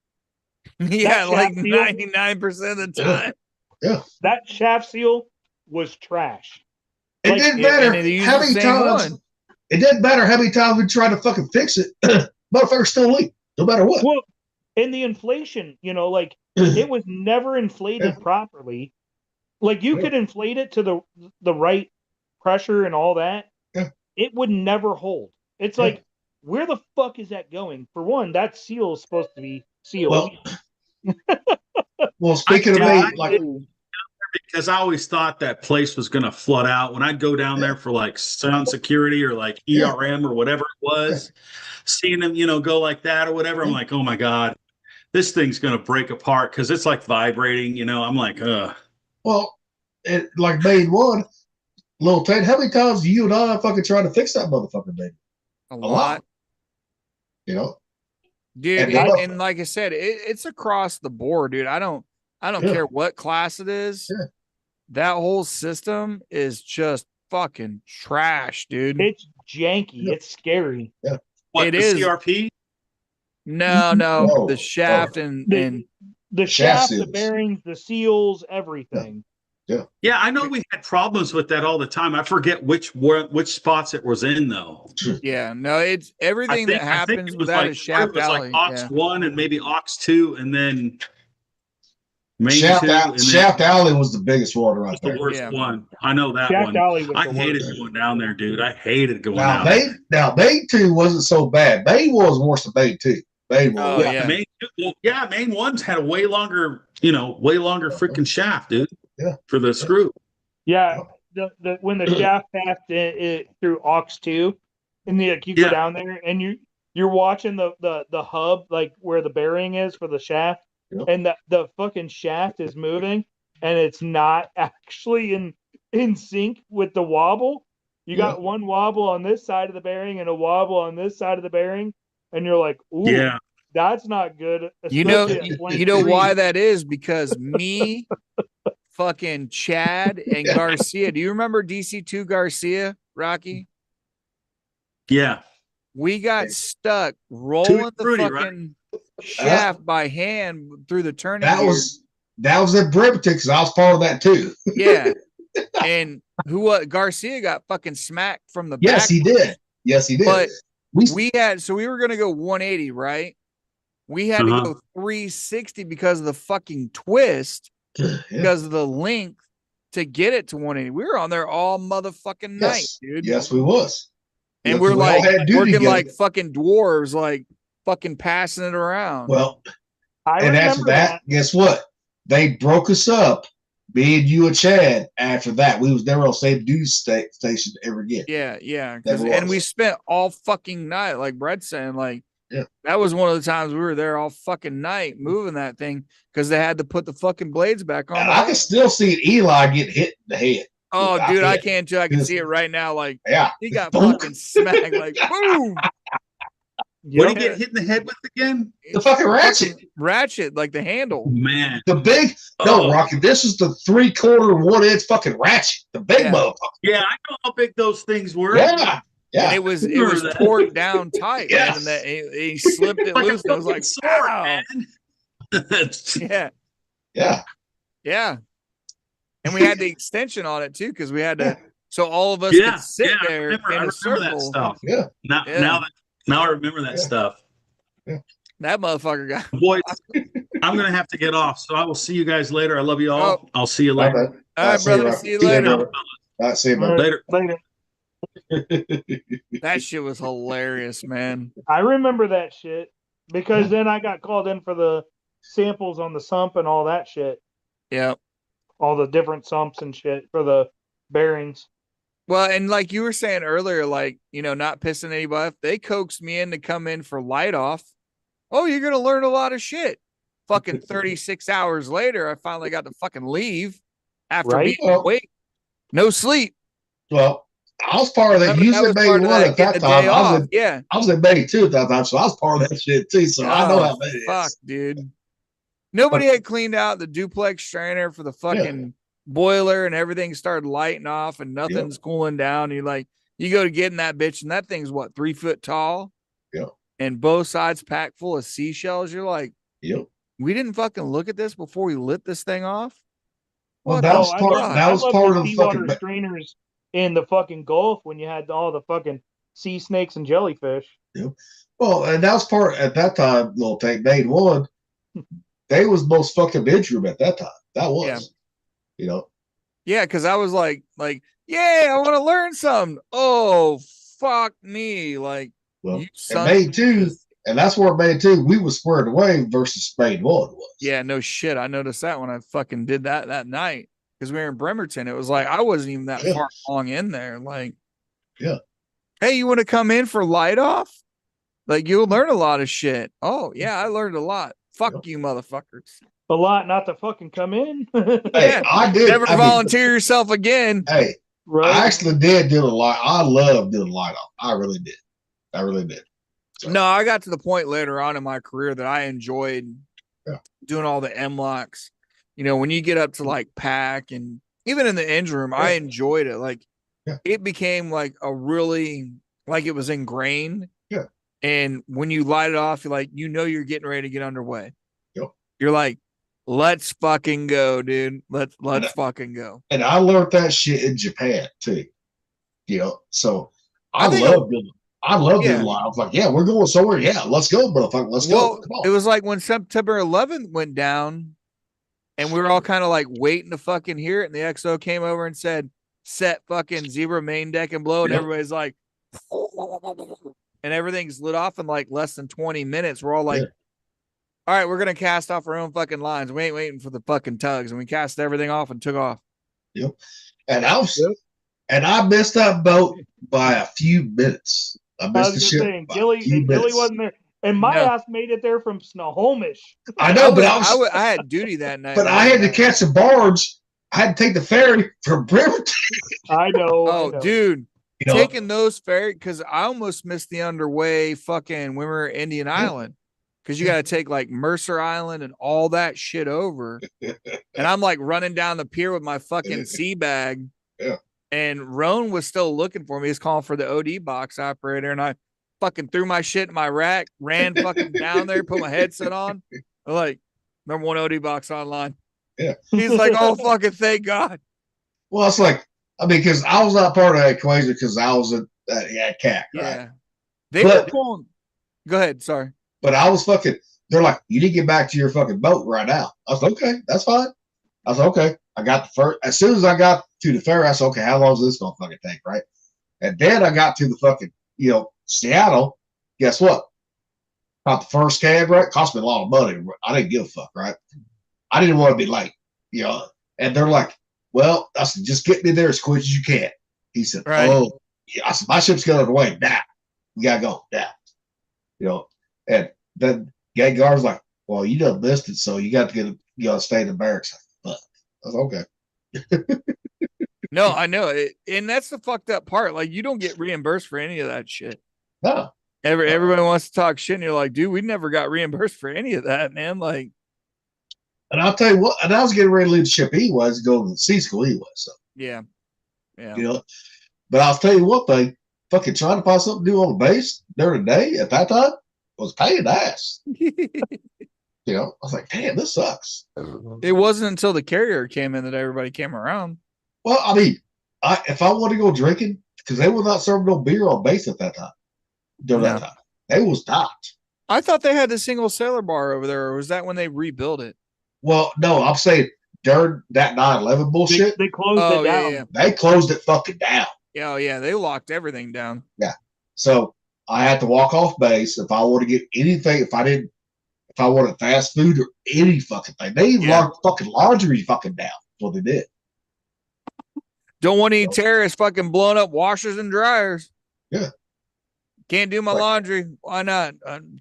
Yeah, That like shaft seal- 99% of the time. That shaft seal was trash. It Like, didn't Yeah, matter and they use how the many same times. one. It didn't matter how many times we tried to fucking fix it. Motherfucker still leak, no matter what. Well, and the inflation, it was never inflated Yeah. properly. Like you Yeah. could inflate it to the right pressure and all that. Yeah. It would never hold. It's Yeah. like, where the fuck is that going? For one, that seal is supposed to be sealed. Well, speaking of I me, like, because I always thought that place was going to flood out when I'd go down there for like sound security or like Yeah. ERM or whatever it was, seeing them, go like that or whatever. I'm like, oh my God, this thing's going to break apart because it's like vibrating, I'm like, ugh. well, it like made one little Ted. How many times do you and I fucking try to fix that motherfucker, baby? A A lot. lot. You know, dude. And And like I said, it's across the board, dude. I don't Yeah. care what class it is. Yeah. That whole system is just fucking trash, dude. It's janky. Yeah. It's scary. What, It the is. CRP? No, No. the shaft and The Shaft shaft, the seals. bearings, the seals, everything. Yeah, I know we had problems with that all the time. I forget which spots it was in though. yeah, no, it's everything that I think happens it was without like, a shaft it was alley. like Ox Yeah. 1 and maybe Ox 2 and then Main Shaft, 2 and then Shaft Alley was the biggest one right was the there. worst Yeah. one. I know that Shaft one. alley was I the hated worst. going down there, dude. I hated going Now down there. Bay 2 wasn't so bad. Bay was worse than Bay 2. Bay was. Oh, yeah. Main 2, well, yeah, Main 1's had a way longer freaking shaft, dude. Yeah. For the screw. Yeah, the when the shaft passed it through Ox 2, and like you go Yeah. down there and you're watching the hub, like where the bearing is for the shaft, Yep. and the fucking shaft is moving, and it's not actually in sync with the wobble. You got one wobble on this side of the bearing and a wobble on this side of the bearing, and you're like, ooh, Yeah. that's not good. You know, especially at 20 you know degrees. why that is? Because me, fucking Chad, and Garcia. Do you remember DC2 Garcia, Rocky? Yeah. We got stuck rolling the Fruity, right? fucking shaft by hand through the turning That gear. was at Bremerton because I was part of that too. Yeah. And Garcia got fucking smacked from the back. Yes, he did. Yes, he did. But we we were gonna go 180, right? We had to go 360 because of the fucking twist, because of the length to get it to 180. We were on there all motherfucking night, dude. Yes, we was. And Yes, we're we all like had duty working together. like fucking dwarves, like fucking passing it around. Well, I and after remember that, guess what? They broke us up. Me and you and Chad. After that, we was never on the same news station ever again. Yeah. Never And was. we spent all fucking night, like Brett's saying, like Yeah. that was one of the times we were there all fucking night moving that thing because they had to put the fucking blades back on. And the I hub. can still see Eli get hit in the head. Oh, I dude, I can. can't tell. I can see it right now. Like Yeah. he got Boom. fucking smacked. Like boom. What did Yeah. he get hit in the head with again? The fucking ratchet. Ratchet, like the handle. Man. The big Rocky. This is the 3/4 1-inch fucking ratchet. The big Yeah. motherfucker. Yeah, I know how big those things were. Yeah. And Yeah. it was Remember that. torqued down tight, man. Yes. And that he slipped it Like a loose. And I was like, fucking sword, wow. man. Yeah. Yeah. And we had the extension on it too, because we had to. So all of us Yeah, could sit I there remember in a that circle. stuff. Yeah. Now I remember that Yeah. stuff. That motherfucker got. Boys, I'm gonna have to get off, so I will see you guys later. I love you all. Oh. I'll see you later. Okay. All right, see you, brother. Rocky. See you See you, later. brother. All right, see you, man. Later. That shit was hilarious, man. I remember that shit because then I got called in for the samples on the sump and all that shit, Yeah. all the different sumps and shit for the bearings. Well, and like you were saying earlier, like, not pissing anybody off, they coaxed me in to come in for light off. Oh, you're going to learn a lot of shit. Fucking 36 hours later, I finally got to fucking leave after Right. being awake. No sleep. Well, I was part of that. That Usually was Bay part of 1 that, at getting that the time. day I off. was, Yeah. I was in Bay 2 at that time, so I was part of that shit too. So I know how bad it Fuck, is. dude. Nobody had cleaned out the duplex strainer for the fucking boiler, and everything started lighting off and nothing's cooling down. You go to get in that bitch, and that thing's what, 3 foot tall? Yeah. And both sides packed full of seashells. You're like, Yep. we didn't fucking look at this before we lit this thing off. Well, What that the was part. fuck? That was I love part the of the seawater fucking. strainers in the fucking Gulf when you had all the fucking sea snakes and jellyfish. Well, and that was part at that time. Little tank Main 1. They was most fucking bedroom at that time. That was. Yeah, because I was like, yeah, I want to learn something. Oh, fuck me. Like, Well, you and son Main of a 2, bitch. and that's where Main 2 we was squared away versus Main 1 was. Yeah, no shit. I noticed that when I fucking did that night because we were in Bremerton. It was like I wasn't even that far along in there. Like, Yeah. Hey, you want to come in for light off? Like, you'll learn a lot of shit. Oh, yeah, I learned a lot. Fuck you, motherfuckers. A lot not to fucking come in. Hey, Yeah. I did. Never I mean, volunteer yourself again. hey, Right. I actually did do a lot. I love doing light off. I really did. No, I got to the point later on in my career that I enjoyed Yeah. doing all the M-locks. You know, when you get up to like pack and even in the engine room, I Yeah. enjoyed it. Like Yeah. it became like a really like it was ingrained. Yeah. And when you light it off, you're like, you know, you're getting ready to get underway. Yep. You're like, let's fucking go, dude. Let's And- fucking go. And I learned that shit in Japan too. You know, so I think I love Yeah. doing live. I was like, yeah, we're going somewhere. Yeah, let's go, motherfucker. Let's go. Well, Come on. it was like when September 11th went down and we were all kind of like waiting to fucking hear it. And the XO came over and said, set fucking zebra main deck and blow. And Yep. everybody's like, and everything's lit off in like less than 20 minutes. We're all like, Yeah. all right, we're going to cast off our own fucking lines. We ain't waiting for the fucking tugs. And we cast everything off and took off. And I missed that boat by a few minutes. I I missed the was ship. just saying, by Gilly, a few and Gilly minutes. wasn't there, and my No. ass made it there from Snohomish. I know, but I had duty that night. but I had to catch a barge. I had to take the ferry from Bremerton. I know. I Oh, know. dude. You know, Taking those ferry because I almost missed the underway fucking when we were at Indian Island because you got to take like Mercer Island and all that shit over. And I'm like running down the pier with my fucking sea bag. Yeah. And Roan was still looking for me. He's calling for the OD box operator. And I fucking threw my shit in my rack, ran fucking down there, put my headset on. I'm like, number one OD box online. Yeah. He's like, oh, fucking thank God. well, it's like, I mean, because I was not part of that equation because I was at CAC, right? Yeah. They But- were pulling. Go ahead. Sorry. But I was fucking, they're like, you need to get back to your fucking boat right now. I was like, okay, that's fine. I was like, okay. I got the first, as soon as I got to the ferry, I said, okay, how long is this going to fucking take, right? And then I got to the fucking, Seattle. Guess what? Got the first cab, right? Cost me a lot of money. I didn't give a fuck, right? I didn't want to be late, And they're like, well, I said, just get me there as quick as you can. He said, Right. oh, yeah. I said, my ship's going away now. We got to go now. And then gate guard's like, well, you done missed it, so you got to stay in the barracks. But I was okay. No, I know it, and that's the fucked up part. Like, you don't get reimbursed for any of that shit. No. Everybody wants to talk shit, and you're like, dude, we never got reimbursed for any of that, man. Like, And I'll tell you what, and I was getting ready to leave the ship anyway, to go to the sea school anyway. So, yeah. But I'll tell you what thing, fucking trying to find something to do on the base during the day at that time was paying ass. I was like, damn, this sucks. It wasn't until the carrier came in that everybody came around. Well, I mean, if I want to go drinking, because they were not serving no beer on base at that time. During that time, they was not. I thought they had the single sailor bar over there, or was that when they rebuilt it? Well, no, I'm saying during that 9/11 bullshit, They closed Oh, it down. yeah. they closed it fucking down. Oh, yeah. They locked everything down. So I had to walk off base if I want to get anything. If I wanted fast food or any fucking thing, they even Yeah. locked fucking laundry fucking down. That's what they did. Don't want any terrorists fucking blowing up washers and dryers. Yeah. Can't do my Right. laundry. Why not?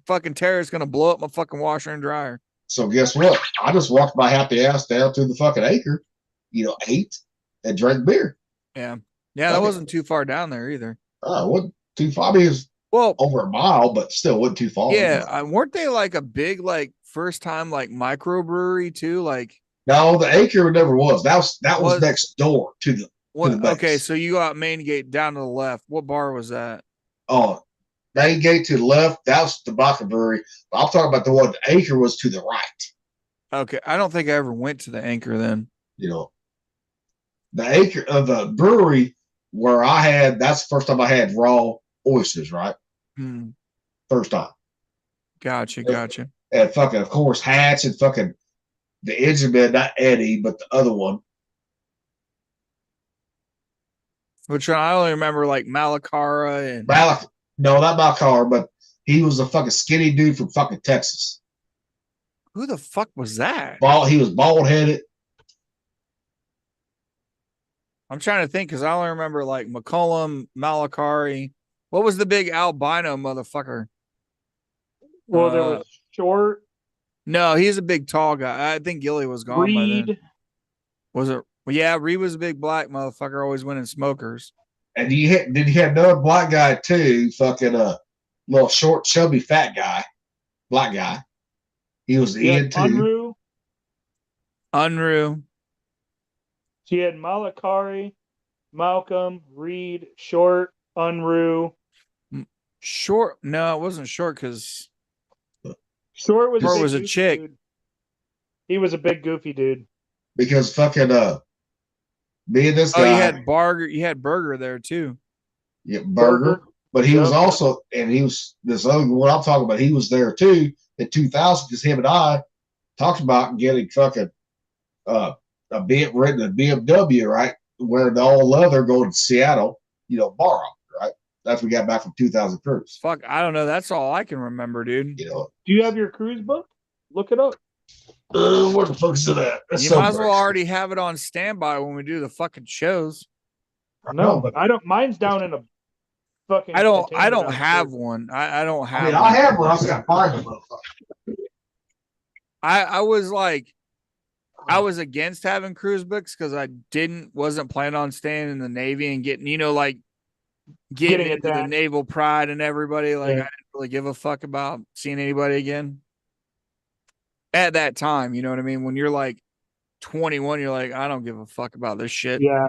Fucking terrorist gonna blow up my fucking washer and dryer. So guess what? I just walked my happy ass down to the fucking acre, ate and drank beer. Yeah. Yeah, that Okay. wasn't too far down there either. It wasn't too far. I mean, it was Well, over a mile, but still wasn't too far. yeah, weren't they like a big first time microbrewery too? Like, No, the acre never was. That was Was- next door to the. what? the base. Okay, so you got main gate down to the left. What bar was that? Oh, main gate to the left. That was the Baca Brewery. I'm talking about the one. The acre was to the right. Okay, I don't think I ever went to the Anchor then. The acre of the brewery where I had. That's the first time I had raw oysters. Right, Hmm. first time. Gotcha. And fucking, of course, Hatch and fucking the engine man, not Eddie, but the other one. Which I only remember like Malacara and No, not my car, but he was a fucking skinny dude from fucking Texas. who the fuck was that? He was bald headed. I'm trying to think because I only remember like McCollum, Malakari. What was the big albino motherfucker? Well, there was Short, No, he's a big tall guy. I think Gilly was gone by then. Reed. Was it? Well, yeah, Reed was a big black motherfucker, always winning smokers. And did he have another black guy too? Fucking little short, chubby, fat guy, black guy. He was She Ian had too. Unruh. She had Malakari, Malcolm, Reed, Short, Unruh. Short. No, it wasn't short because Short was, Short a, big was a goofy chick. Dude. He was a big goofy dude. Because fucking me and this Oh, guy. you had Barger. You had Burger there too. Yeah, Burger. But he was Yep. also, and he was this other what I'm talking about. He was there too in 2000 because him and I talked about getting fucking a BMW, right? Wearing the all leather, going to Seattle, borrow, right? That's we got back from 2000 cruise. Fuck, I don't know. That's all I can remember, dude. Do you have your cruise book? Look it up. Where the fuck is it at? It's You might as somewhere. well already have it on standby when we do the fucking shows. No, but I don't. Mine's down in a fucking. I don't container have downstairs. one. I don't have I mean, one. I have one. I just got to find the motherfucker. I was like, I was against having cruise books because I wasn't planning on staying in the Navy and getting Getting into the attached. naval pride and everybody. Like, Yeah. I didn't really give a fuck about seeing anybody again at that time. You know what I mean? When you're like 21, you're like, I don't give a fuck about this shit. Yeah.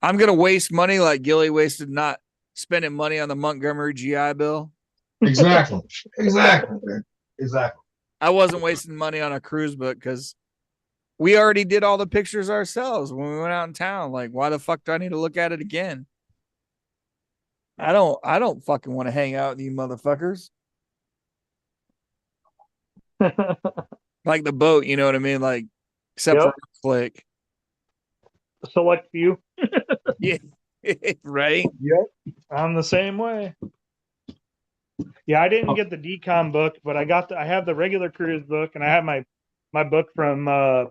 I'm gonna waste money like Gilly wasted not spending money on the Montgomery GI Bill. Exactly. Man. Exactly. I wasn't wasting money on a cruise book because we already did all the pictures ourselves when we went out in town. Like, why the fuck do I need to look at it again? I don't fucking want to hang out with you motherfuckers. Like the boat, you know what I mean? Like, except Yep. for Click. Select few. Yeah. Right? Yep. I'm the same way. Yeah, I didn't get the decom book, but I have the regular cruise book, and I have my book from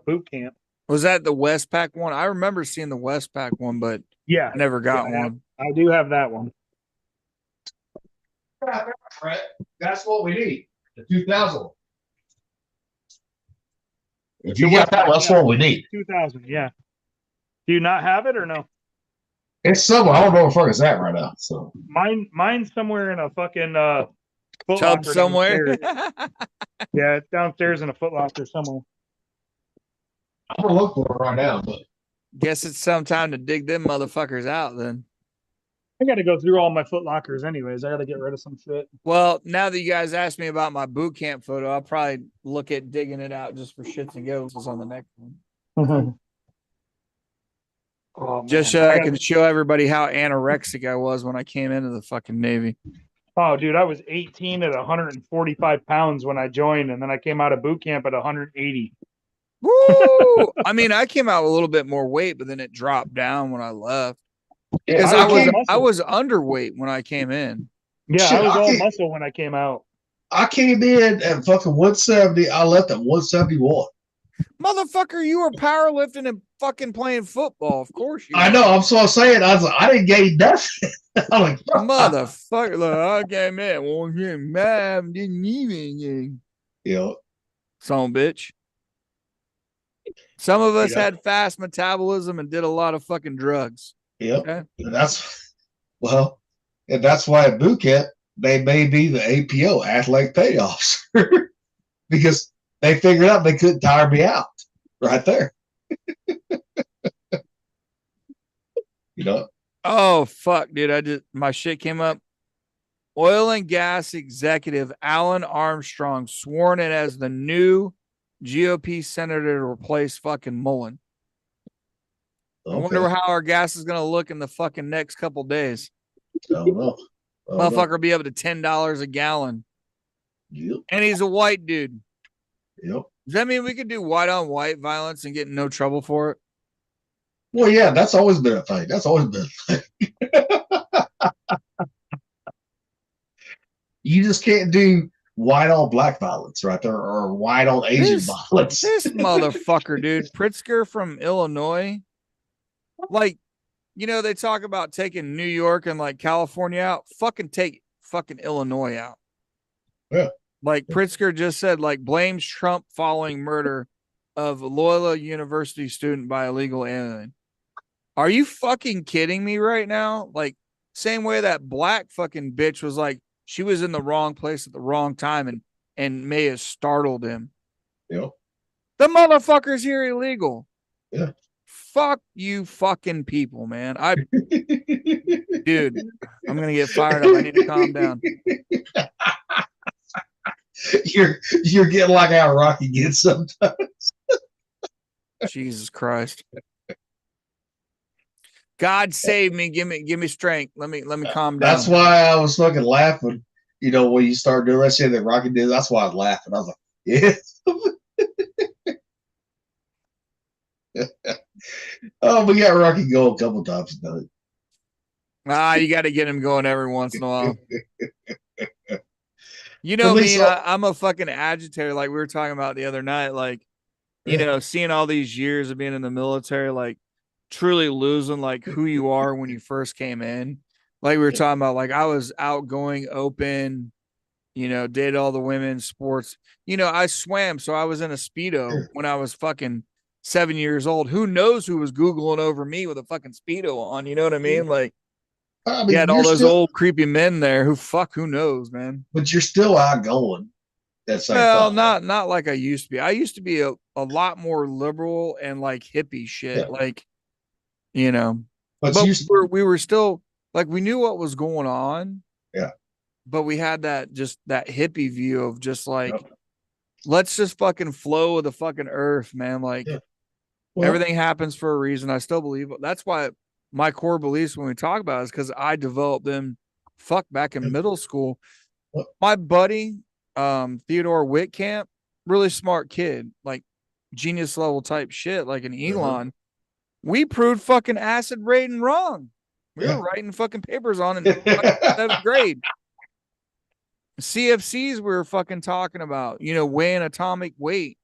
boot camp. Was that the Westpac one? I remember seeing the Westpac one, but Yeah, I never got Yeah, one. I do have that one. Right. That's what we need. The 2000 one. If you got that, that's what we need. 2000. Yeah. Do you not have it or no? It's somewhere. I don't know where the fuck it's at right now. So Mine's somewhere in a fucking Foot Tub Locker somewhere. downstairs. Yeah, it's downstairs in a Foot Locker somewhere. I'm gonna look for it right now. But Guess it's some time to dig them motherfuckers out then. I got to go through all my Foot Lockers anyways. I got to get rid of some shit. Well, now that you guys asked me about my boot camp photo, I'll probably look at digging it out just for shits and giggles on the next one. Oh, man. Just so I can show everybody how anorexic I was when I came into the fucking Navy. Oh, dude, I was 18 at 145 pounds when I joined, and then I came out of boot camp at 180. Woo! I mean, I came out with a little bit more weight, but then it dropped down when I left. Because I was underweight when I came in. Yeah, Shit, I was I all can't- muscle when I came out. I came in at fucking 170. I left at 171. Motherfucker, you were powerlifting and fucking playing football. Of course you I were. know. I'm so saying. I was like, I didn't gain nothing. I'm like, Motherfucker, look, I came in. Well, didn't even. Son of a bitch. Some of us Yeah. had fast metabolism and did a lot of fucking drugs. Yep. Okay. And that's why at boot camp they may be the APO, athletic pay officer, because they figured out they couldn't tire me out right there. Oh fuck, dude! My shit came up. Oil and gas executive Alan Armstrong sworn in as the new GOP senator to replace fucking Mullen. I wonder how our gas is gonna look in the fucking next couple days. I don't know. Motherfucker will be up to $10 a gallon. Yep. And he's a white dude. Yep. Does that mean we could do white on white violence and get in no trouble for it? Well, yeah, that's always been a thing. That's always been a thing. You just can't do white on black violence right there, or white on Asian violence. This motherfucker, dude. Pritzker from Illinois. Like, you know, they talk about taking New York and like California out. Fucking take fucking Illinois out. Yeah. Like Pritzker just said, like, blames Trump following murder of Loyola University student by illegal alien. Are you fucking kidding me right now? Like, same way that black fucking bitch was like, she was in the wrong place at the wrong time and may have startled him. Yep. The motherfucker's here illegal. Yeah. Fuck you fucking people, man. Dude, I'm gonna get fired up. I need to calm down. You're getting like how Rocky gets sometimes. Jesus Christ. God save me. Give me strength. Let me calm down. That's why I was fucking laughing. You know, when you start doing that shit that Rocky did, that's why I was laughing. I was like, yeah. Oh, we got Rocky going a couple times tonight. You got to get him going every once in a while. You know me, I'm a fucking agitator. Like we were talking about the other night. Like, you know, seeing all these years of being in the military, like truly losing like who you are when you first came in. Like we were talking about, like I was outgoing, open, you know, did all the women's sports. You know, I swam, so I was in a Speedo when I was fucking 7 years old. Who knows who was Googling over me with a fucking Speedo on? You know what I mean? Like, you had all those old creepy men there who knows, man. But you're still outgoing. Well, not like I used to be. I used to be a lot more liberal and like hippie shit. Yeah. Like, you know, but we were still like, we knew what was going on. Yeah. But we had that hippie view of just like, let's just fucking flow with the fucking earth, man. Like everything happens for a reason. I still believe that's why my core beliefs when we talk about it is because I developed them back in middle school. My buddy, Theodore Whitcamp, really smart kid, like genius level type shit, like an Elon. We proved fucking acid rain wrong. We were writing fucking papers on in seventh grade. CFCs we were fucking talking about, you know, weighing atomic weight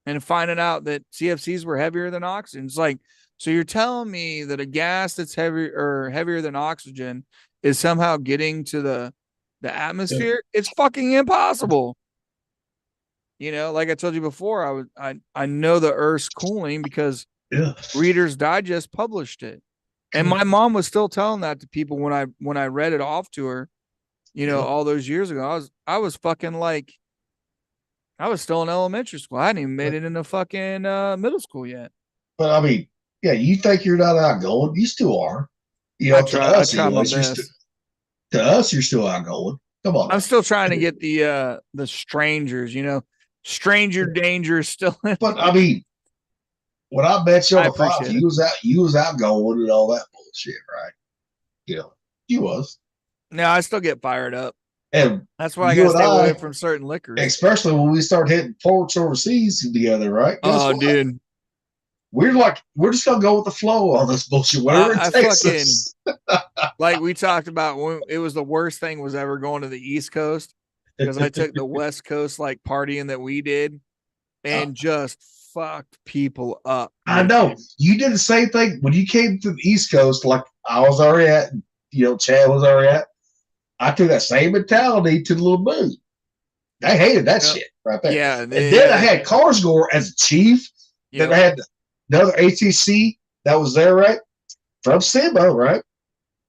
and finding out that CFCs were heavier than oxygen. It's like, so you're telling me that a gas that's heavier than oxygen is somehow getting to the atmosphere? It's fucking impossible. You know, like I told you before, I know the Earth's cooling because Reader's Digest published it. And my mom was still telling that to people when I read it off to her, you know, all those years ago. I was fucking like, I was still in elementary school. I hadn't even made it into fucking middle school yet. But I mean, yeah, you think you're not outgoing? You still are. You know, to us, you're still outgoing. Come on. I'm still trying to get the strangers, you know, stranger danger is still in. But I mean, when I met you on the five, you was outgoing and all that bullshit, right? You know, you was. No, I still get fired up. And that's why I gotta stay away from certain liquors. Especially when we start hitting ports overseas together, right? Oh, dude. We're just gonna go with the flow on this bullshit. Whatever it takes us. Like we talked about, when it was the worst thing was ever going to the East Coast, because I took the West Coast like partying that we did and just fucked people up. I know. You did the same thing when you came to the East Coast, like I was already at, you know, Chad was already at. I took that same mentality to the little booth. They hated that shit right there. Yeah. And then I had Carsgore as a chief. Then I had another ATC that was there, right? From Simba, right?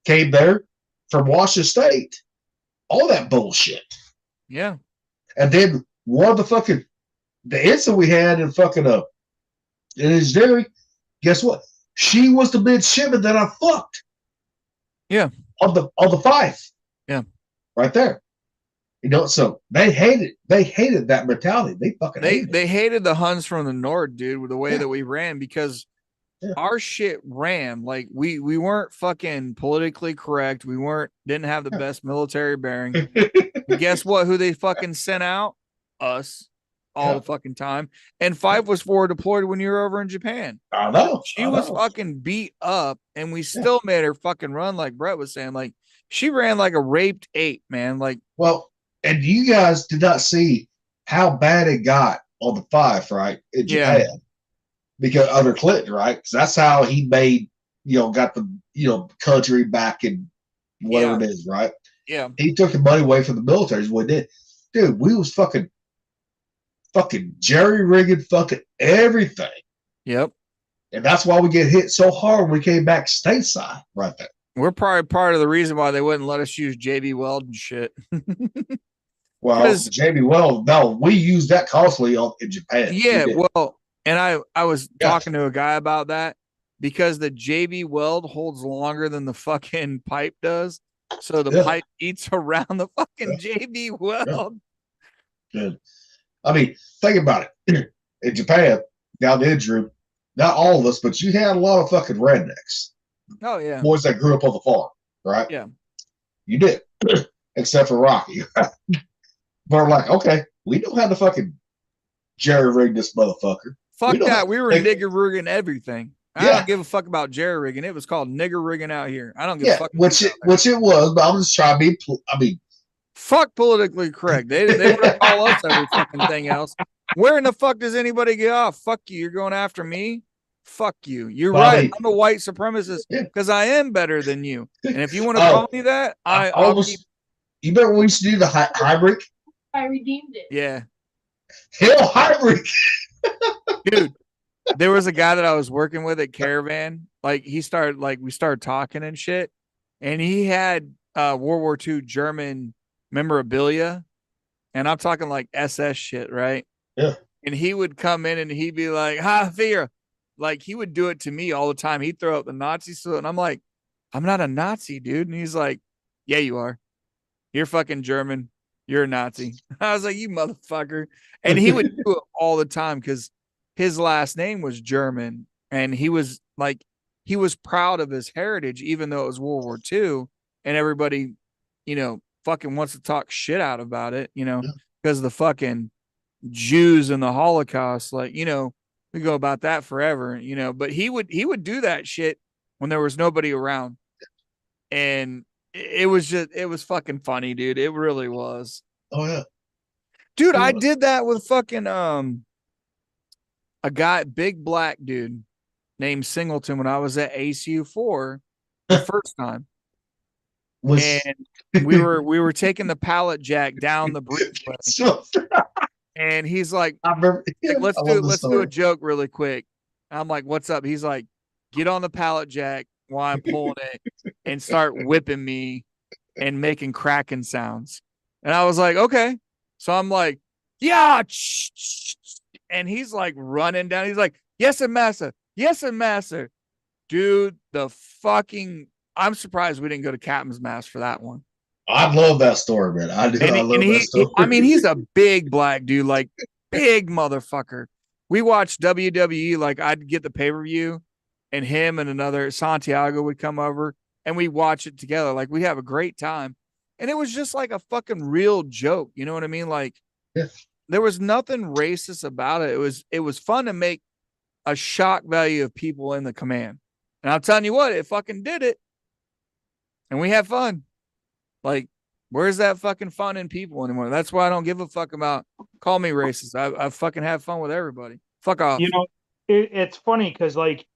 Came there from Washington State. All that bullshit. Yeah. And then one of the incident we had in fucking in his dairy, guess what? She was the midshipman that I fucked. Yeah. On the five. Yeah. Right there. You know, so they hated that mentality. They fucking they hated the Huns from the North, dude, with the way that we ran, because our shit ran. Like we weren't fucking politically correct. We didn't have the best military bearing. Guess what? Who they fucking sent out? Us. All the fucking time. And Five was forward deployed when you were over in Japan. I know. She was fucking beat up, and we still made her fucking run, like Brett was saying. Like, she ran like a raped ape, man. Like, well, and you guys did not see how bad it got on the five, right? In Japan. Because under Clinton, right? Because that's how he made, you know, got the, you know, country back in whatever it is, right? Yeah. He took the money away from the military is what he did. Dude, we was fucking jerry rigging fucking everything. Yep. And that's why we get hit so hard when we came back stateside right there. We're probably part of the reason why they wouldn't let us use JB Weld and shit. Well, 'Cause- JB Weld, no, we use that costly in Japan. We Yeah, did. well, and I was Yeah. talking to a guy about that because the JB Weld holds longer than the fucking pipe does. So the Yeah. pipe eats around the fucking JB Weld. Good. I mean, think about it. In Japan, down the Drew, not all of us, but you had a lot of fucking rednecks. Oh yeah. Boys that grew up on the farm, right? Yeah. You did. Except for Rocky. But we're like, okay, we know how to fucking jerry rig this motherfucker. Fuck don't that. have We to were take- nigger rigging everything. I Yeah. don't give a fuck about jerry rigging. It was called nigger rigging out here. I don't give a Yeah, fuck. which it was, but I'm just trying to be. I mean, Fuck politically correct. They want to call us every fucking thing else. Where in the fuck does anybody get off? Fuck you. You're going after me. Fuck you. You're Bobby. right. I'm a white supremacist Yeah. because I am better than you. And if you want to Oh, call me that, I I'll almost. keep. You remember when we used to do the hybrid? I redeemed it. Yeah, Hell, hybrid. dude. There was a guy that I was working with at Caravan. Like we started talking and shit, and he had World War II German memorabilia, and I'm talking like SS shit, right? Yeah. And he would come in and he'd be like, "Ha, fear," like he would do it to me all the time. He'd throw up the Nazi salute, and I'm like, "I'm not a Nazi, dude." And he's like, "Yeah, you are. You're fucking German. You're a Nazi." I was like, "You motherfucker!" And he would do it all the time because his last name was German, and he was proud of his heritage, even though it was World War II, and everybody, fucking wants to talk shit out about it, because the fucking Jews and the Holocaust, we go about that forever, but he would do that shit when there was nobody around. And it was fucking funny, dude. It really was. Oh yeah. Dude, I Yeah. did that with fucking a guy, big black dude named Singleton when I was at ACU4 the first time. And we were taking the pallet jack down the breezeway. And he's like, I remember. let's I love this do a story. joke really quick. I'm like, "What's up?" He's like, "Get on the pallet jack while I'm pulling it and start whipping me and making cracking sounds." And I was like, "Okay." So I'm like, "Yeah." And he's like running down. He's like, "Yes, and master. Yes, and master." Dude, I'm surprised we didn't go to Captain's Mass for that one. I love that story, man. I do. I love that story. He's a big black dude, like big motherfucker. We watched WWE, like I'd get the pay-per-view and him and another Santiago would come over and we watch it together. Like we have a great time. And it was just like a fucking real joke. You know what I mean? Like there was nothing racist about it. It was fun to make a shock value of people in the command. And I'm telling you what, it fucking did it. And we had fun. Like, where's that fucking fun in people anymore? That's why I don't give a fuck about call me racist. I fucking have fun with everybody. Fuck off. It's funny because like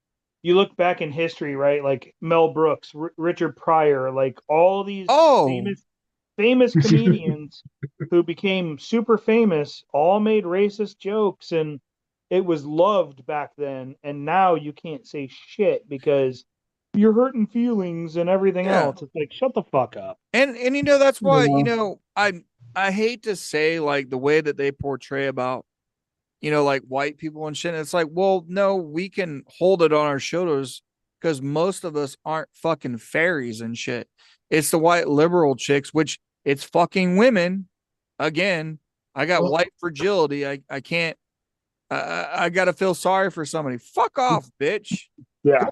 you look back in history, right? Like Mel Brooks, Richard Pryor, like all these famous comedians who became super famous all made racist jokes, and it was loved back then. And now you can't say shit because you're hurting feelings and everything else. It's like, shut the fuck up. And that's why, I hate to say like the way that they portray about, like white people and shit. It's like, well, no, we can hold it on our shoulders because most of us aren't fucking fairies and shit. It's the white liberal chicks, which it's fucking women. Again, I got white fragility. I can't, I got to feel sorry for somebody. Fuck off, bitch. Yeah.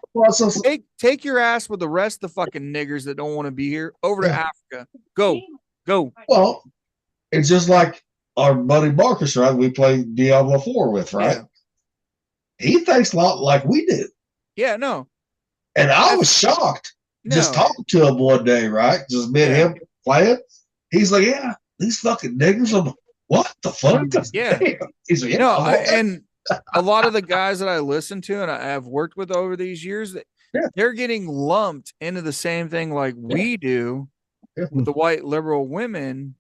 Take your ass with the rest of the fucking niggers that don't want to be here over to Africa. Go. Well, it's just like our buddy Marcus, right? We played Diablo 4 with, right? Yeah. He thinks a lot like we did. Yeah, no. And I was shocked just talking to him one day, right? Just me and him playing. He's like, "Yeah, these fucking niggers." I'm like, "What the fuck?" Yeah. He's like, "Yeah." And a lot of the guys that I listen to and I have worked with over these years, they're getting lumped into the same thing like we do with the white liberal women.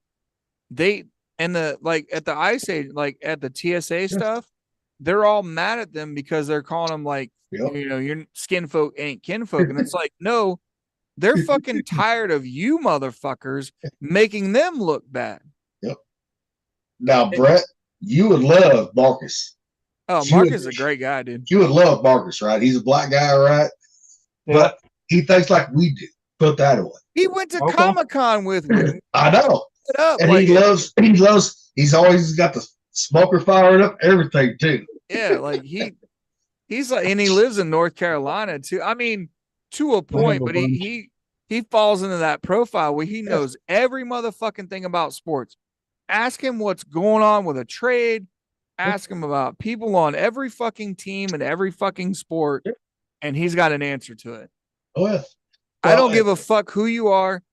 At the Ice Age, like at the TSA stuff, they're all mad at them because they're calling them like, your skin folk ain't kinfolk. And it's like, no, They're fucking tired of you motherfuckers making them look bad. Yep. Now, Brett, you would love Marcus. Oh, Marcus is a great guy, dude. You would love Marcus, right? He's a black guy, right? But he thinks like we do. Put that away. He went to Comic-Con with me. I know. And like, he's always got the smoker fired up, everything too. Yeah, like he's like, and he lives in North Carolina too. I mean, to a point, but he falls into that profile where he knows every motherfucking thing about sports. Ask him what's going on with a trade. Ask him about people on every fucking team and every fucking sport, and he's got an answer to it. Oh yeah. I don't give a fuck who you are.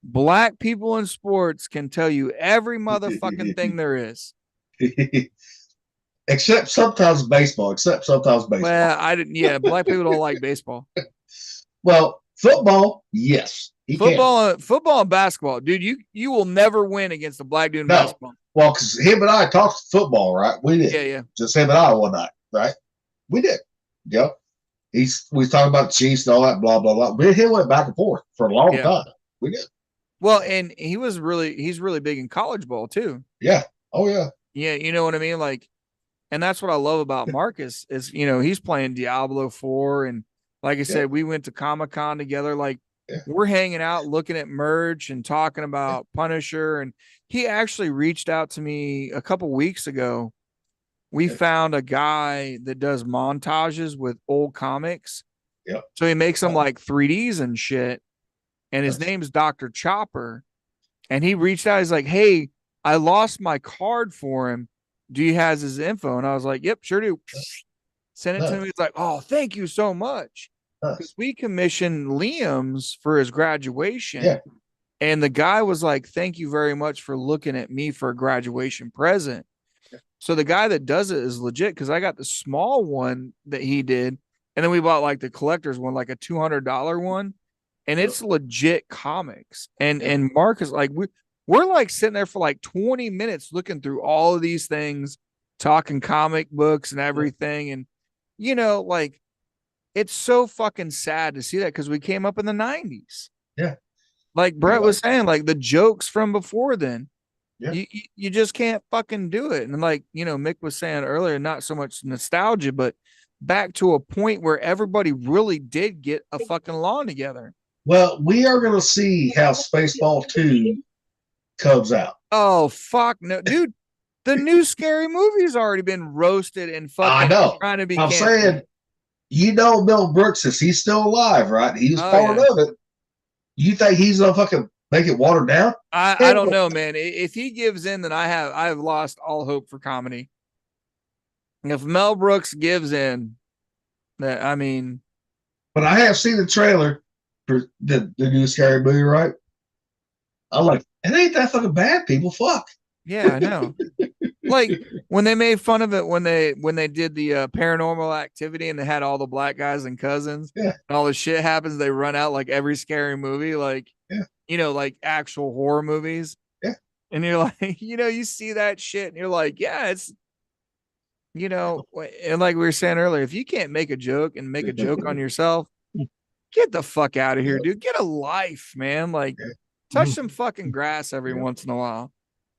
Black people in sports can tell you every motherfucking thing there is. Except sometimes baseball. Well, I didn't. Yeah, black people don't like baseball. Well, football, yes. Football and basketball, dude. You will never win against a black dude in basketball. Well, because him and I talked football, right? We did. Yeah. Just him and I one night, right? We did. Yeah. We was talking about the Chiefs and all that, blah blah blah. Me and him went back and forth for a long time. We did. Well, and he's really big in college ball too. Yeah. Oh yeah. Yeah, you know what I mean? Like, and that's what I love about Marcus is, he's playing Diablo 4. And like I said, we went to Comic-Con together. Like we're hanging out, looking at merch and talking about Punisher. And he actually reached out to me a couple weeks ago. We found a guy that does montages with old comics. Yep. So he makes them like 3Ds and shit. And his name's Dr. Chopper. And he reached out. He's like, hey, I lost my card for him. Do you have his info? And I was like, yep, sure do. Send it to him. He's like, oh, thank you so much. Because we commissioned Liam's for his graduation. Yeah. And the guy was like, thank you very much for looking at me for a graduation present. So the guy that does it is legit because I got the small one that he did. And then we bought like the collector's one, like a $200 one. And it's legit comics. And Mark is like, we're like sitting there for like 20 minutes looking through all of these things, talking comic books and everything. And, like, it's so fucking sad to see that because we came up in the 90s. Yeah. Like Brett was saying, like the jokes from before then. Yeah. You just can't fucking do it. And like, Mick was saying earlier, not so much nostalgia, but back to a point where everybody really did get a fucking lawn together. Well, we are going to see how Spaceball 2 comes out. Oh, fuck no. Dude, the new Scary Movie's already been roasted and fucking trying to be I'm canceled. saying, Mel Brooks, is he's still alive, right? He was part of it. You think he's going to fucking make it watered down? I don't know, man. If he gives in, then I have lost all hope for comedy. If Mel Brooks gives in, that I mean. But I have seen the trailer for the new Scary Movie, right? I'm like, it ain't that fucking bad, people. Fuck. Yeah, I know. Like when they made fun of it when they did the Paranormal Activity and they had all the black guys and cousins, and all the shit happens, they run out like every Scary Movie, like like actual horror movies. Yeah. And you're like, you see that shit and you're like, yeah, it's and like we were saying earlier, if you can't make a joke and make a joke on yourself, get the fuck out of here, dude. Get a life, man. Like touch some fucking grass every once in a while.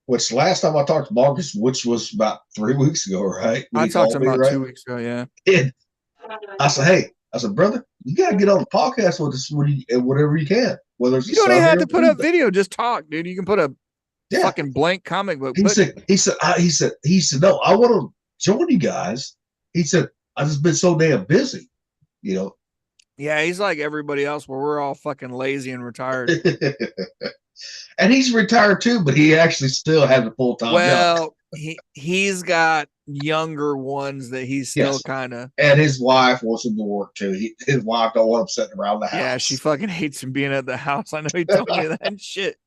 Which last time I talked to Marcus, which was about 3 weeks ago, right? I talked to him about 2 weeks ago, yeah. And I said, brother, you got to get on the podcast with us whatever you can. Whether it's you don't even have to put up video, just talk, dude. You can put a fucking blank comic book. He said, no, I want to join you guys. He said, I've just been so damn busy, Yeah, he's like everybody else where we're all fucking lazy and retired. And he's retired too, but he actually still has a full-time job. Well, he's got younger ones that he's still kind of. And his wife wants him to work too. His wife don't want him sitting around the house. Yeah, she fucking hates him being at the house. I know he told me that shit.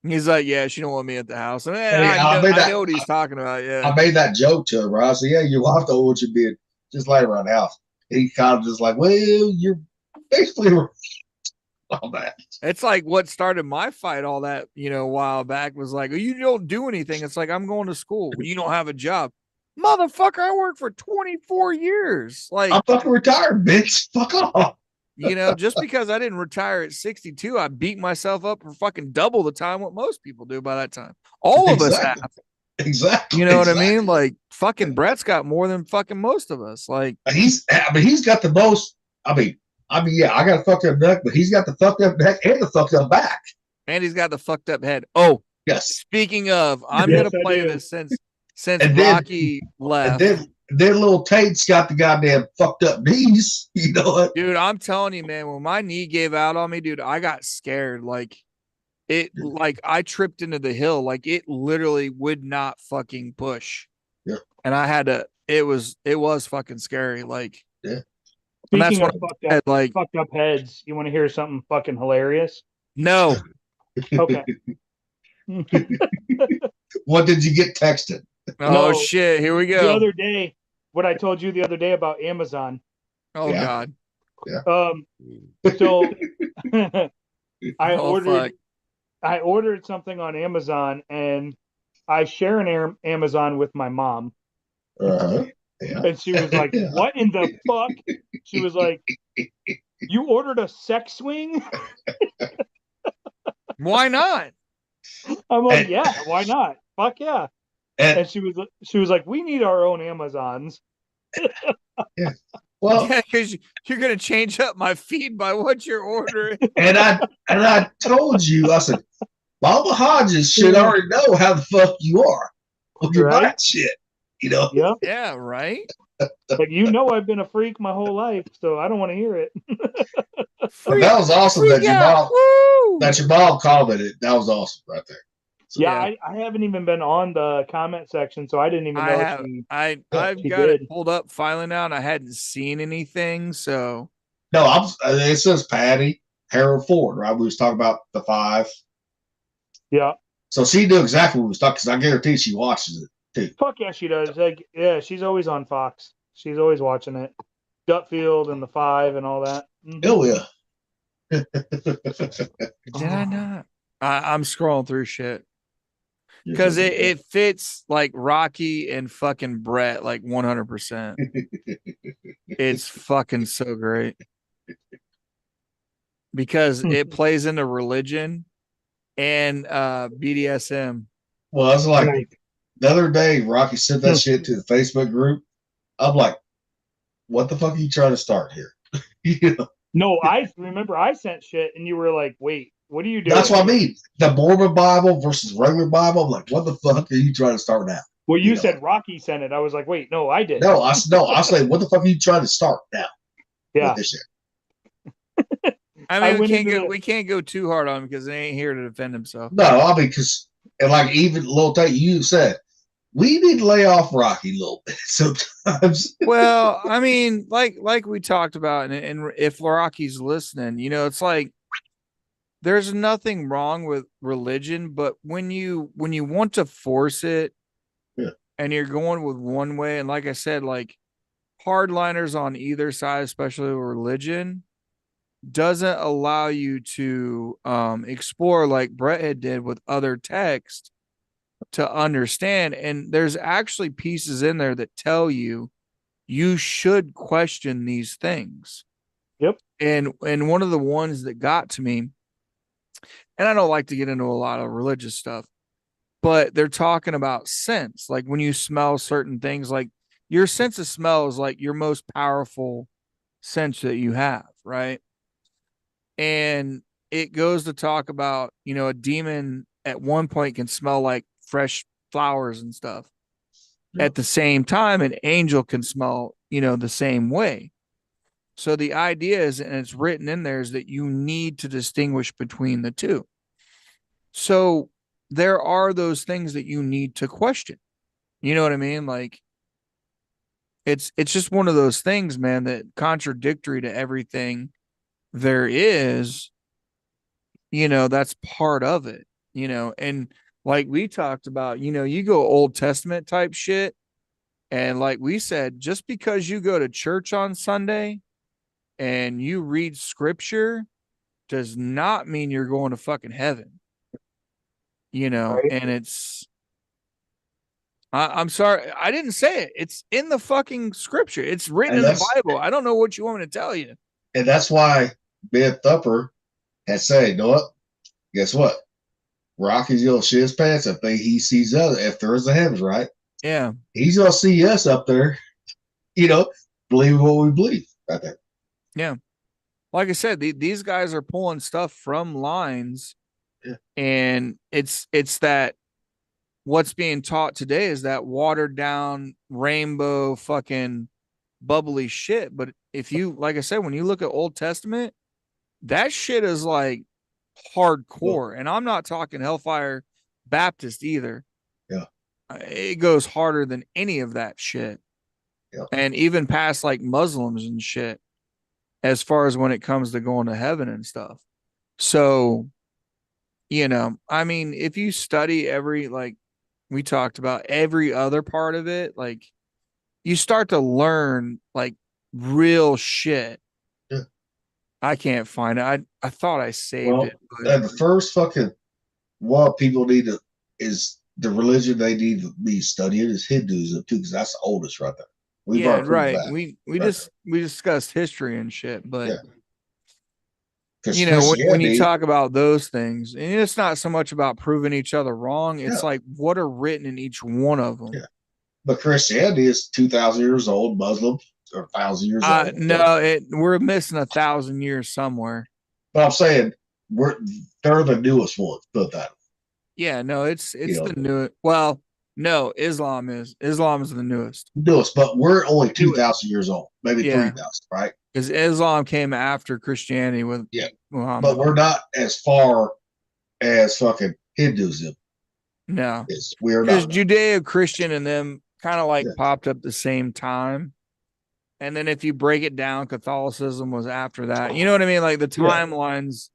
He's like, yeah, she don't want me at the house. And I know what he's talking about. Yeah, I made that joke to him, right? I said, yeah, your wife don't want you being just laying around the house. And he kind of just like, well, you're basically all that. It's like what started my fight all that, a while back was like, oh, you don't do anything. It's like, I'm going to school. You don't have a job. Motherfucker, I worked for 24 years. Like, I'm fucking retired, bitch. Fuck off. You know, just because I didn't retire at 62, I beat myself up for fucking double the time what most people do by that time. All of us have. Exactly. You know what I exactly. mean? Like fucking Brett's got more than fucking most of us. Like He's got the most. Yeah, I got a fucked up neck, but he's got the fucked up neck and the fucked up back. and he's got the fucked up head. Oh, Yes. speaking of, I'm Yes, gonna I play do. this since And then- Rocky left. And then little Tate's got the goddamn fucked up knees. You know what? Dude, I'm telling you, man, when my knee gave out on me, dude, I got scared. Like I tripped into the hill. Like it literally would not fucking push. Yeah. And I had to, it was fucking scary. Like, Yeah. And that's Speaking what of I said, like, fucked up heads, you want to hear something fucking hilarious? no, Okay. What did you get texted? oh No. shit, here we The go. other day, what I told you the other day about Amazon. Oh Yeah. God. So I Oh, fuck. ordered something on Amazon, and I share an Amazon with my mom. Uh-huh. Yeah. And she was like, Yeah. "What in the fuck?" She was like, "You ordered a sex swing?" Why not? I'm like, And- "Yeah, why not? Fuck yeah!" And And she was like, "We need our own Amazons." well, Yeah, because you're gonna change up my feed by what you're ordering. and I told you, I said, Mama Hodges should already know how the fuck you are when you're Right? buying shit. You know? Yep. Yeah, right. Like, I've been a freak my whole life, so I don't want to hear it. And that was awesome that Freak your out. Woo! mom commented. That was awesome right there. So, Yeah, I haven't even been on the comment section, so I didn't even know I've she got did. it pulled up filing out. I hadn't seen anything, so No, it says Patty Harold Ford, right? We was talking about the 5. Yeah. So she knew exactly what we was talking, because I guarantee she watches it too. Fuck yeah, she does. Like, yeah, she's always on Fox. She's always watching it. Gutfield and the 5 and all that. Mhm. Oh yeah. did I not? I'm scrolling through shit because it fits like Rocky and fucking Brett like 100%. It's fucking so great because it plays into religion and BDSM. Well, it's like Right. the other day, Rocky sent that shit to the Facebook group. I'm like, what the fuck are you trying to start here? You know? No, I remember I sent shit and you were like, "Wait, what are you doing?" That's what I mean. The Mormon Bible versus regular Bible. I'm like, what the fuck are you trying to start now? Well, you You know. said Rocky sent it. I was like, "Wait, no, I did." No, I say, what the fuck are you trying to start now? Yeah. With this shit? I I mean, went into the- we can't go too hard on him because they ain't here to defend himself. No, I mean, because, and like even Lil Tate, you said, we need to lay off Rocky a little bit sometimes. Well, I mean, like we talked about, and if Rocky's listening, you know, it's like there's nothing wrong with religion, but when you want to force it, Yeah. and you're going with one way, and like I said, like hardliners on either side, especially with religion, doesn't allow you to explore like Brett had did with other text to understand. And there's actually pieces in there that tell you should question these things. Yep. And one of the ones that got to me, and I don't like to get into a lot of religious stuff, but they're talking about sense. Like when you smell certain things, like your sense of smell is like your most powerful sense that you have, right? And it goes to talk about, you know, a demon at one point can smell like fresh flowers and stuff. Yeah. At the same time, an angel can smell, you know, the same way. So the idea is, and it's written in there, is that you need to distinguish between the two. So there are those things that you need to question. You know what I mean? Like it's just one of those things, man, that contradictory to everything there is, you know, that's part of it, you know. And like we talked about, you know, you go Old Testament type shit, and like we said, just because you go to church on Sunday and you read scripture does not mean you're going to fucking heaven, you know. Right. And it's I'm sorry, I didn't say it. It's in the fucking scripture. It's written And in the that's- Bible. I don't know what you want me to tell you. And that's why Ben Thumper has said, you know what? Guess what? Rocky's gonna shit his pants if he sees us if there is a heavens, right? Yeah. He's gonna see us up there, believe what we believe right there. Yeah. Like I said, these guys are pulling stuff from lines, and it's that what's being taught today is that watered down rainbow fucking bubbly shit. But if you, like I said, when you look at Old Testament, that shit is like hardcore. And I'm not talking Hellfire Baptist either. Yeah. It goes harder than any of that shit. Yeah. And even past like Muslims and shit, as far as when it comes to going to heaven and stuff. So, I mean, if you study like we talked about every other part of it, like you start to learn like real shit. Yeah. I can't find it. I thought I saved it. But the first fucking what people need to is the religion they need to be studying is Hinduism too, because that's the oldest right there. We've already proved right. that. We discussed history and shit, but Yeah. when you talk about those things, and it's not so much about proving each other wrong, it's like what are written in each one of them. Yeah. But Christianity is 2,000 years old, Muslim are 1,000 years old. No, we're missing 1,000 years somewhere. But I'm saying they're the newest ones, put that. Yeah, no, it's the newest. Well, no, Islam is the newest. Newest, but we're only 2,000 years old, maybe 3,000, right? Because Islam came after Christianity with Muhammad. But we're not as far as fucking Hinduism. No, we're not. Because Judeo-Christian and them kind of like popped up the same time. And then if you break it down, Catholicism was after that. You know what I mean? Like the timelines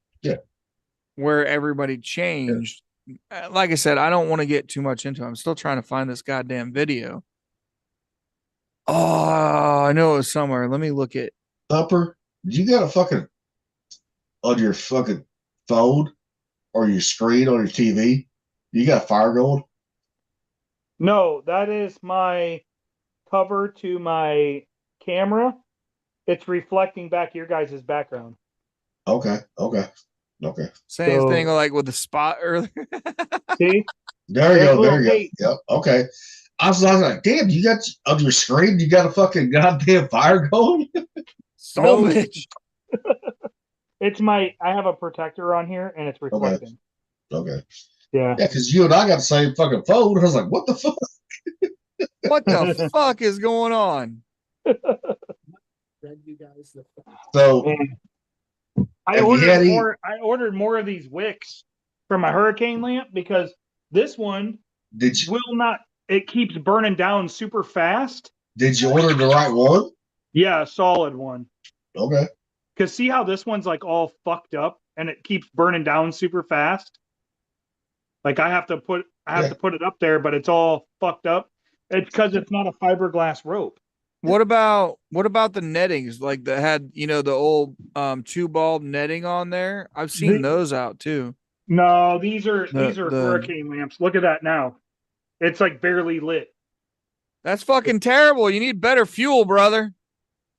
where everybody changed. Like I said, I don't want to get too much into it. I'm still trying to find this goddamn video. Oh, I know it was somewhere. Let me look at Thumper. You got a fucking on your fucking phone or your screen on your TV. You got fire going? No, that is my cover to my camera. It's reflecting back your guys' background. Okay. Same thing like with the spot earlier. See? There you go. Yep. Okay. I was like, damn, you got on your screen, you got a fucking goddamn fire going? So much. I have a protector on here and it's reflecting. Okay. Yeah. Yeah, because you and I got the same fucking phone. I was like, what the fuck? What the fuck is going on? So I ordered more of these wicks for my hurricane lamp because this one it keeps burning down super fast. Did you order the right one? Yeah, a solid one. Okay. Because see how this one's like all fucked up and it keeps burning down super fast? Like I have to put it up there, but it's all fucked up. It's because it's not a fiberglass rope. What about the nettings like that had the old 2-bulb netting on there? I've seen those out too. No, these are hurricane lamps. Look at that now. It's like barely lit. That's fucking terrible. You need better fuel, brother.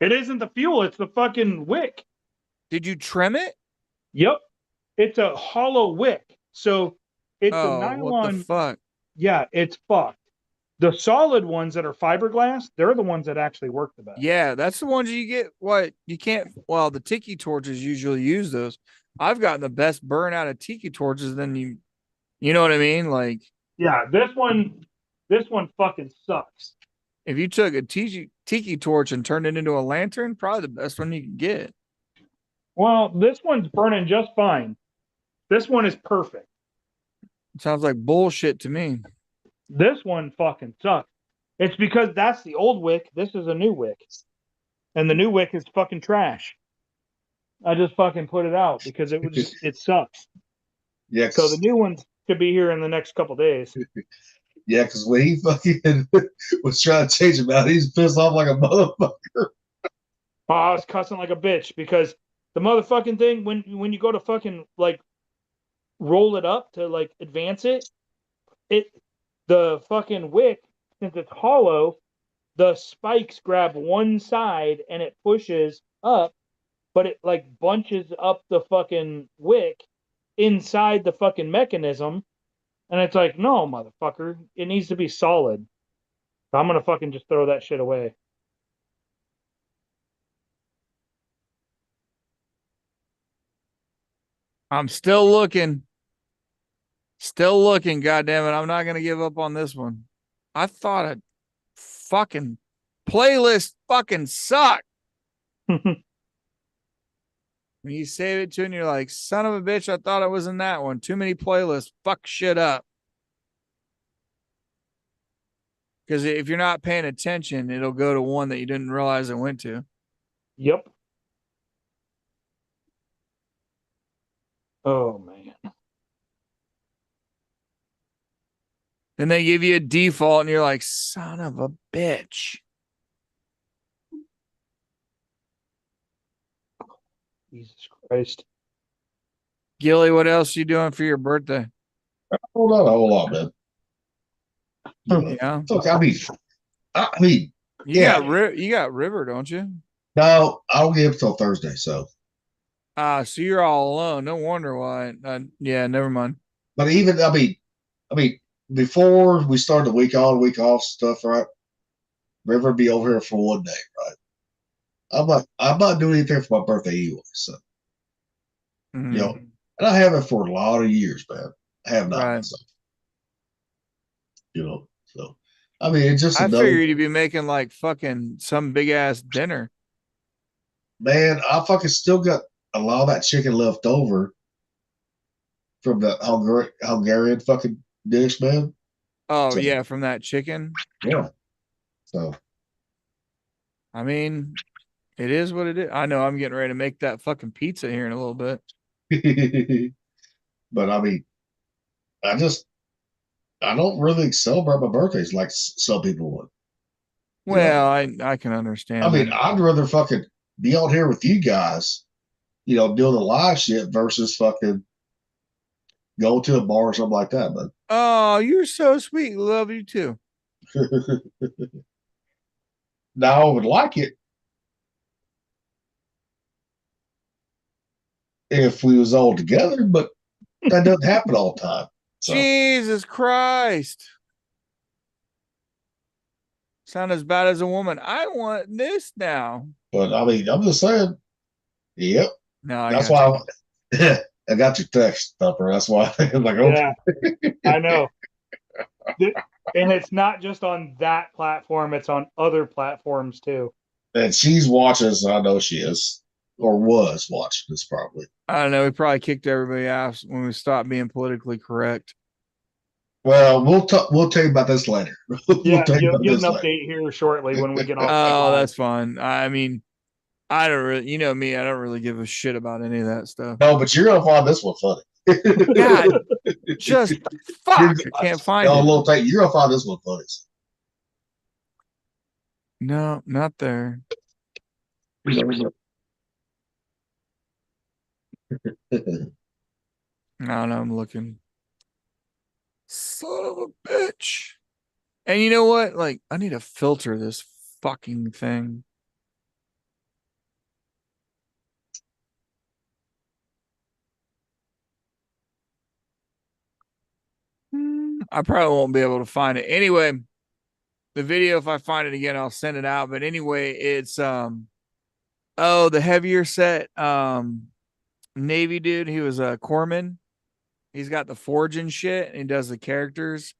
It isn't the fuel, it's the fucking wick. Did you trim it? Yep. It's a hollow wick. So it's a nylon. What the fuck? Yeah, it's fucked. The solid ones that are fiberglass, they're the ones that actually work the best. Yeah, that's the ones you get. What you can't. Well, the tiki torches usually use those. I've gotten the best burn out of tiki torches than you. You know what I mean? Like, yeah, this one fucking sucks. If you took a tiki torch and turned it into a lantern, probably the best one you could get. Well, this one's burning just fine. This one is perfect. It sounds like bullshit to me. This one fucking sucks. It's because that's the old wick. This is a new wick. And the new wick is fucking trash. I just fucking put it out because it sucks. Yeah. So the new ones could be here in the next couple days. Yeah, because when he fucking was trying to change him out, he's pissed off like a motherfucker. Oh, I was cussing like a bitch because the motherfucking thing, when you go to fucking like roll it up to like advance it, the fucking wick, since it's hollow, the spikes grab one side and it pushes up but it like bunches up the fucking wick inside the fucking mechanism. And it's like, no, motherfucker, it needs to be solid. So I'm gonna fucking just throw that shit away. I'm still looking. Still looking, goddammit. I'm not gonna give up on this one. I thought a fucking playlist fucking sucked. When you save it to and you're like, son of a bitch, I thought I was in that one. Too many playlists. Fuck shit up. Because if you're not paying attention, it'll go to one that you didn't realize it went to. Yep. Oh man. Then they give you a default and you're like, son of a bitch. Jesus Christ. Gilly, what else you doing for your birthday? Oh, not a whole lot, man. Yeah. Look, I mean, You yeah. got River, don't you? No, I'll give till Thursday. So, So you're all alone. No wonder why. Yeah, never mind. but even I mean, before we start the week on, week off stuff, right? River be over here for one day, right? I'm not doing anything for my birthday anyway. So, Mhm. you know, and I haven't for a lot of years, man. I have not. Right. So, you know, so I mean, it's just I another figured you'd be making like fucking some big ass dinner. man. I fucking still got a lot of that chicken left over from the Hungarian fucking dish, man. Oh So, yeah, from that chicken. yeah. So, I mean, it is what it is. I know I'm getting ready to make that fucking pizza here in a little bit. but I mean, I don't really celebrate my birthdays like some people would. Well, I can understand. I mean, that. I'd rather fucking be out here with you guys, you know, doing the live shit versus fucking go to a bar or something like that. But Oh, you're so sweet. Love you too. now I would like it if we was all together, but that doesn't happen all the time. So, Jesus Christ. Sound as bad as a woman. I want this now. but I mean, I'm just saying, yep. No, That's why I got your text, Thumper. That's why I'm like, okay. Yeah, I know. And it's not just on that platform, it's on other platforms too. And she's watching, so I know she is, or was watching this probably. I don't know. We probably kicked everybody out when we stopped being politically correct. Well, we'll tell you about this later. Yeah, you'll get an update here shortly when we get off. Oh, that's fine. I mean, I don't really, you know me, I don't really give a shit about any of that stuff. No, but you're gonna find this one funny. God, just fuck, I can't find it. Little thing, you're gonna find this one funny. No, not there. No, I'm looking. Son of a bitch. And you know what? Like, I need to filter this fucking thing. I probably won't be able to find it. Anyway, the video, if I find it again, I'll send it out. But anyway, it's the heavier set Navy dude. He was a corpsman. He's got the forge and shit, and he does the characters.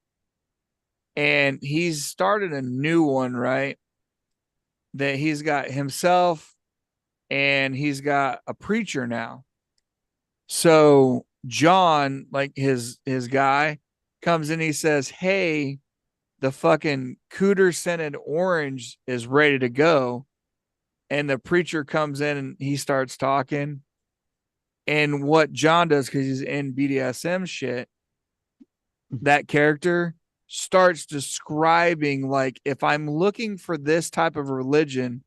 And he's started a new one, right? That he's got himself and he's got a preacher now. So John, like his guy, comes in, he says, hey, the fucking cooter scented orange is ready to go. And the preacher comes in and he starts talking. And what John does, because he's in BDSM shit, that character starts describing, like, if I'm looking for this type of religion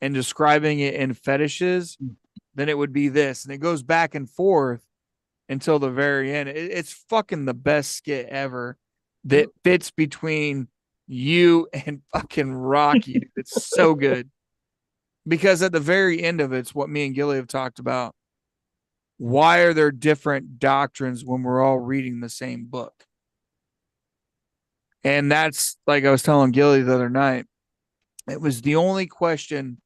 and describing it in fetishes, then it would be this. And it goes back and forth until the very end. It's fucking the best skit ever that fits between you and fucking Rocky. It's so good. Because at the very end of it's what me and Gilly have talked about. Why are there different doctrines when we're all reading the same book? And that's like I was telling Gilly the other night. It was the only question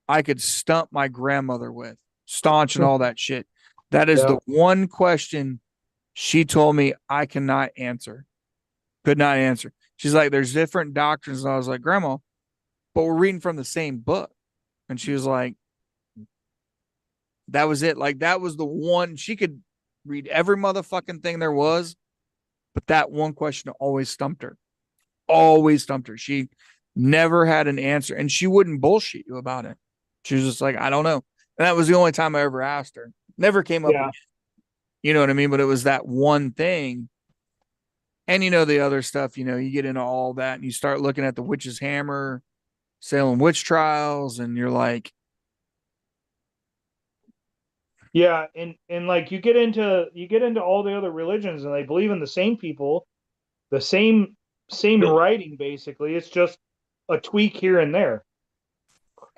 I could stump my grandmother with, staunch and all that shit. That is the one question she told me I cannot answer. Could not answer. She's like, there's different doctrines. And I was like, Grandma, but we're reading from the same book. And she was like, that was it. Like, that was the one. She could read every motherfucking thing there was, but that one question always stumped her. Always stumped her. She never had an answer, and she wouldn't bullshit you about it. She was just like, I don't know. And that was the only time I ever asked her. Never came up again. You know what I mean? But it was that one thing. And you know, the other stuff, you know, you get into all that and you start looking at the witch's hammer, Salem witch trials, and you're like, yeah, and like you get into all the other religions and they believe in the same people, the same writing basically. It's just a tweak here and there.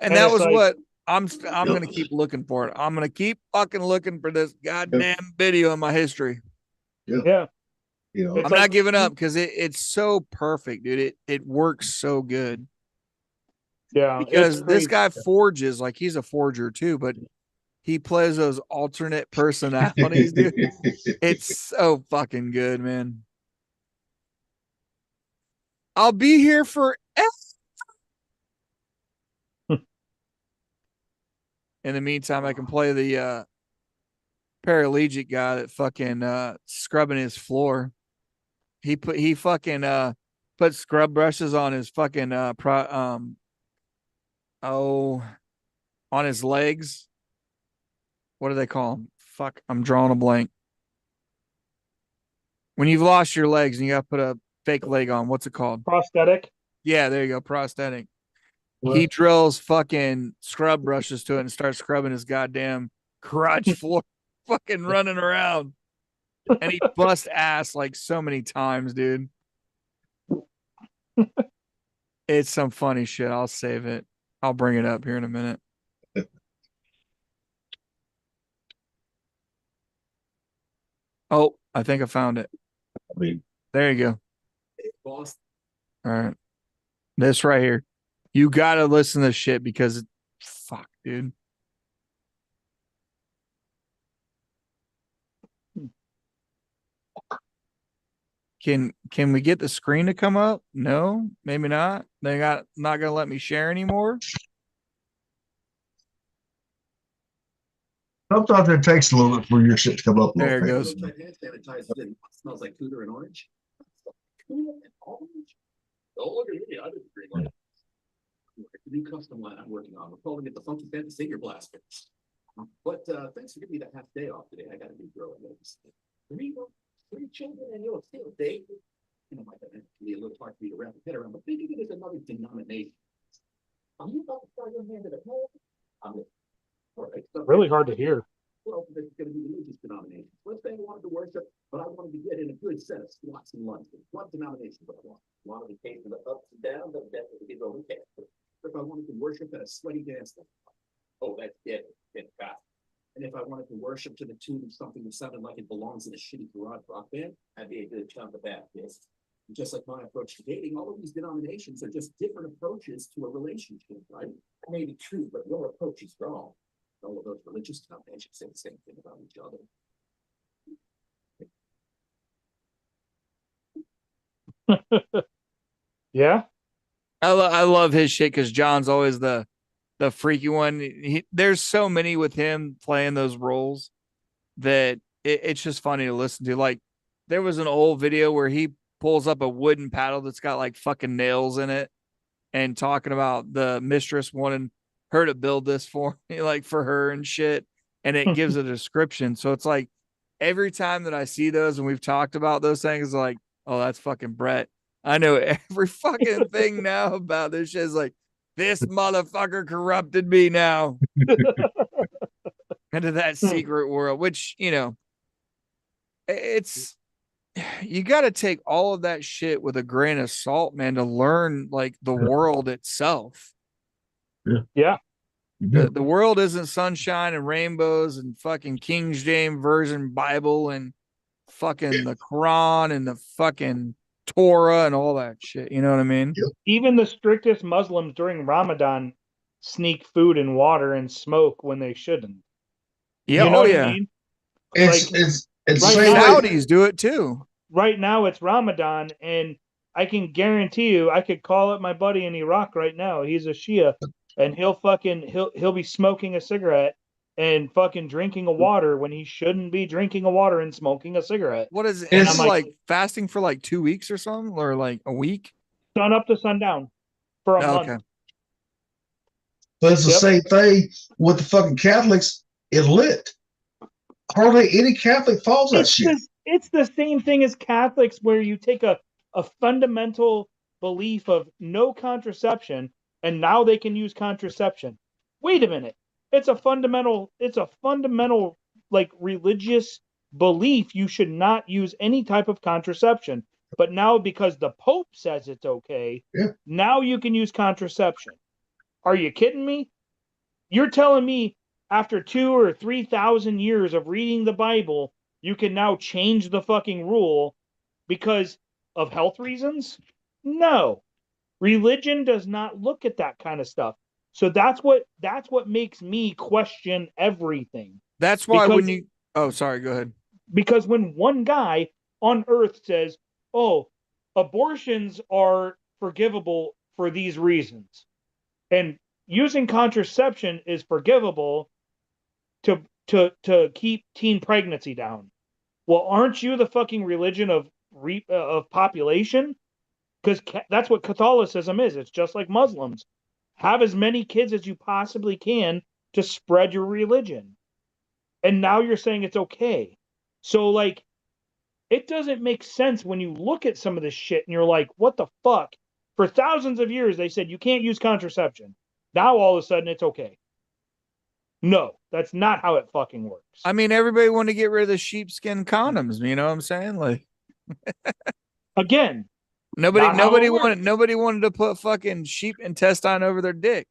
and that was like, what I'm gonna keep looking for it. I'm gonna keep fucking looking for this goddamn video in my history. Yeah. You know, I'm not giving up because it's so perfect, dude. It works so good. Yeah. Because this guy forges, like he's a forger too, but he plays those alternate personalities, dude. It's so fucking good, man. I'll be here forever. In the meantime, I can play the paralegic guy that fucking scrubbing his floor. He fucking put scrub brushes on his fucking on his legs. What do they call them? Fuck, I'm drawing a blank. When you've lost your legs and you got to put a fake leg on, what's it called? Prosthetic. Yeah, there you go, prosthetic. What? He drills fucking scrub brushes to it and starts scrubbing his goddamn garage floor, fucking running around. And he busts ass like so many times, dude. It's some funny shit. I'll save it. I'll bring it up here in a minute. Oh, I think I found it. There you go. All right. This right here. You got to listen to this shit because fuck, dude. Can we get the screen to come up? No, maybe not. They not gonna let me share anymore. Sometimes it takes a little bit for your shit to come up. There it goes. Smells like cooter and orange. Cooter and orange. Oh, look at me! I didn't agree. Like the new custom line I'm working on. We're calling it the Funky Fancy Savior Blaster. But thanks for giving me that half day off today. I got a new girl. Three children and you're still dating. You know, might be a little hard for me to wrap my head around, but thinking it is another denomination. Are you about to start your hand at a home? I'm right, really hard to hear. Well, there's going to be religious denominations. Let's say I wanted to worship, but I wanted to get in a good set of squats and lunges. What denomination would I want? Modification of the ups and downs, that definitely be over there. If I wanted to worship at a sweaty dance, oh, that's dead. And if I wanted to worship to the tune of something that sounded like it belongs in a shitty garage rock band, that'd be a good chunk of that. Yes. Just like my approach to dating, all of these denominations are just different approaches to a relationship, right? That may be true, but your approach is wrong. All of those religious denominations say the same thing about each other. Yeah. I love his shit because John's always the freaky one. There's so many with him playing those roles that it's just funny to listen to. Like there was an old video where he pulls up a wooden paddle that's got like fucking nails in it and talking about the mistress wanting her to build this for me, like for her and shit. And it gives a description. So it's like every time that I see those and we've talked about those things, like, oh, that's fucking Brett. I know every fucking thing now about this shit. Is like, this motherfucker corrupted me now into that secret world, which, you know, it's, you got to take all of that shit with a grain of salt, man, to learn like the world itself. Yeah. The world isn't sunshine and rainbows and fucking King James Version Bible and fucking the Quran and the fucking Torah and all that shit. You know what I mean? Even the strictest Muslims during Ramadan sneak food and water and smoke when they shouldn't. Yeah. You know Oh what yeah. I mean? It's Like, it's right same now- way. Saudis do it too. Right now it's Ramadan, and I can guarantee you, I could call up my buddy in Iraq right now. He's a Shia, and he'll be smoking a cigarette and fucking drinking a water when he shouldn't be drinking a water and smoking a cigarette. What is it? It's- And I'm like fasting for like 2 weeks or something, or like a week. Sun up to sundown for a Okay. month. But it's the Yep. same thing with the fucking Catholics. It's lit. Hardly any Catholic follows that shit. It's the same thing as Catholics, where you take a fundamental belief of no contraception, and now they can use contraception. Wait a minute. It's a fundamental like religious belief you should not use any type of contraception. But now because the Pope says it's okay, Yeah. now you can use contraception. Are you kidding me? You're telling me after 2,000 or 3,000 years of reading the Bible, you can now change the fucking rule because of health reasons? No. Religion does not look at that kind of stuff. So that's what makes me question everything. That's why Because- when you oh sorry, go ahead. Because when one guy on earth says, "Oh, abortions are forgivable for these reasons," and using contraception is forgivable to keep teen pregnancy down. Well, aren't you the fucking religion of population? Because that's what Catholicism is. It's just like Muslims. Have as many kids as you possibly can to spread your religion. And now you're saying it's okay. So, like, it doesn't make sense when you look at some of this shit and you're like, what the fuck? For thousands of years, they said you can't use contraception. Now all of a sudden it's okay. No, that's not how it fucking works. I mean, everybody wanted to get rid of the sheepskin condoms. You know what I'm saying? Like Again, nobody Not how it works. nobody wanted to put fucking sheep intestine over their dick.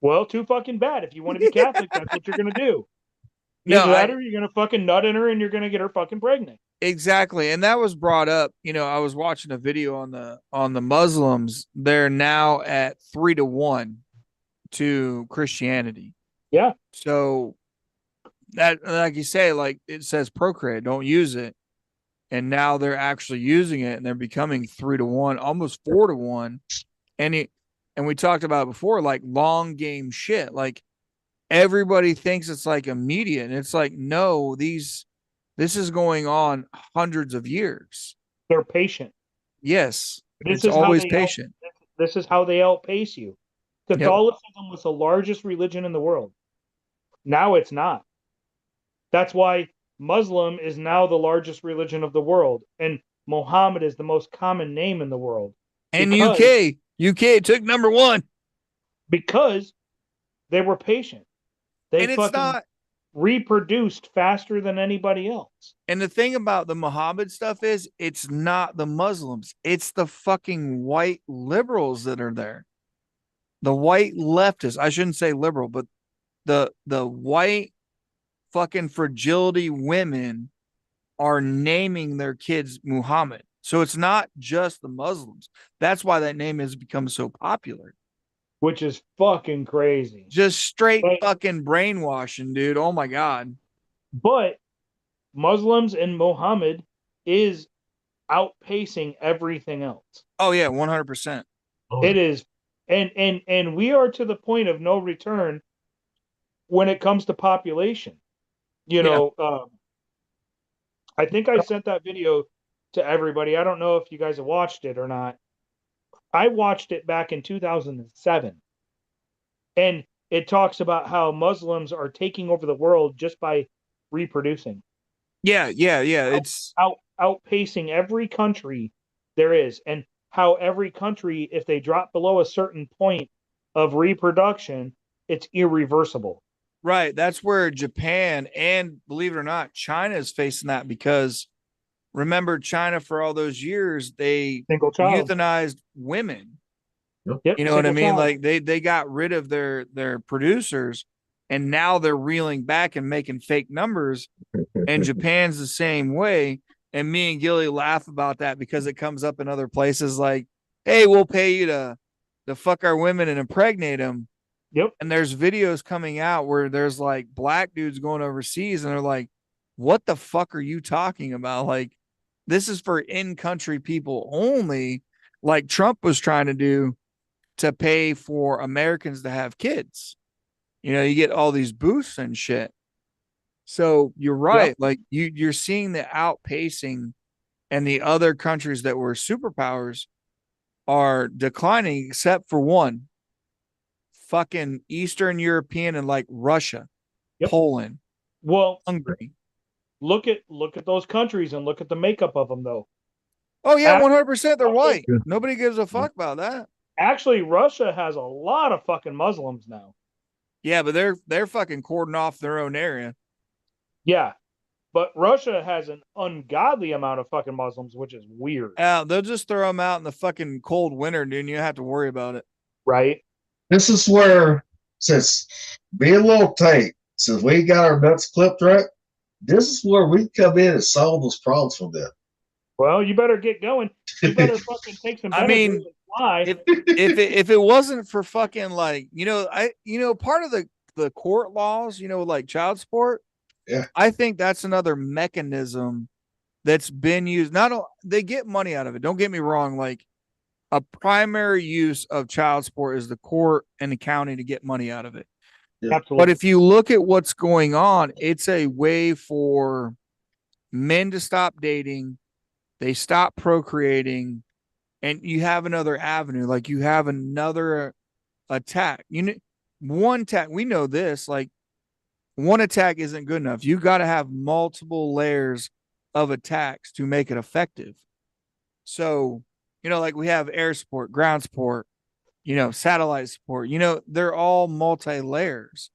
well, too fucking bad. If you want to be Catholic, that's what you're going to do. No, Either that or you're going to fucking nut in her and you're going to get her fucking pregnant. Exactly. And that was brought up. You know, I was watching a video on the Muslims. They're now at 3-1 to Christianity. Yeah. So that, like you say, like it says procreate, don't use it. And now they're actually using it and they're becoming 3-1, almost 4-1. And we talked about it before, like long game shit. Like everybody thinks it's like immediate. And it's like, no, this is going on hundreds of years. They're patient. Yes. This It's is how always they patient. This is how they outpace you. Catholicism was the largest religion in the world. Now it's not. That's why Muslim is now the largest religion of the world, and Muhammad is the most common name in the world. And Because- UK took number 1. because they were patient. They And it's fucking not. reproduced faster than anybody else. And the thing about the Muhammad stuff is it's not the Muslims. It's the fucking white liberals that are there. The white leftists. I shouldn't say liberal, but the white fucking fragility women are naming their kids Muhammad. So it's not just the Muslims. That's why that name has become so popular. Which is fucking crazy. Just straight Right. fucking brainwashing, dude. Oh my God. But Muslims and Muhammad is outpacing everything else. Oh yeah, 100%. It is, and we are to the point of no return when it comes to population. You know, I think I sent that video to everybody. I don't know if you guys have watched it or not. I watched it back in 2007, and it talks about how Muslims are taking over the world just by reproducing. Yeah. It's Outpacing every country there is, and how every country, if they drop below a certain point of reproduction, it's irreversible. right. That's where Japan and, believe it or not, China is facing that, because remember, China for all those years they Single child. euthanized women. Yep, You know what I single mean? child. Like they got rid of their producers, and now they're reeling back and making fake numbers. And Japan's the same way. And me and Gilly laugh about that because it comes up in other places. Like, hey, we'll pay you to fuck our women and impregnate them. Yep. And there's videos coming out where there's like black dudes going overseas, and they're like, "What the fuck are you talking about? Like, this is for in-country people only." Like Trump was trying to do to pay for Americans to have kids. You know, you get all these boosts and shit. So you're right. Like you're seeing the outpacing, and the other countries that were superpowers are declining, except for one, fucking Eastern European and like Russia, Yep. Poland, Well, Hungary. look at those countries and look at the makeup of them, though. Oh yeah, Ac- 100%. They're white. Yeah. Nobody gives a fuck about that. Actually, Russia has a lot of fucking Muslims now. Yeah, but they're fucking cording off their own area. Yeah, but Russia has an ungodly amount of fucking Muslims, which is weird, They'll just throw them out in the fucking cold winter, dude. And you don't have to worry about it. right? This is where, since being a little tight, since we got our nuts clipped right, this is where we come in and solve those problems for them. Well, you better get going. You better fucking take some. I mean, Benadryl and fly. if it wasn't for fucking like part of the court laws, like child support, Yeah. I think that's another mechanism that's been used. They get money out of it. Don't get me wrong. Like a primary use of child support is the court and the county to get money out of it. Absolutely. But if you look at what's going on, it's a way for men to stop dating. They stop procreating, and you have another avenue. Like you have another attack. One attack. We know this. Like one attack isn't good enough. You got to have multiple layers of attacks to make it effective. So, like we have air support, ground support, satellite support. They're all multi layers.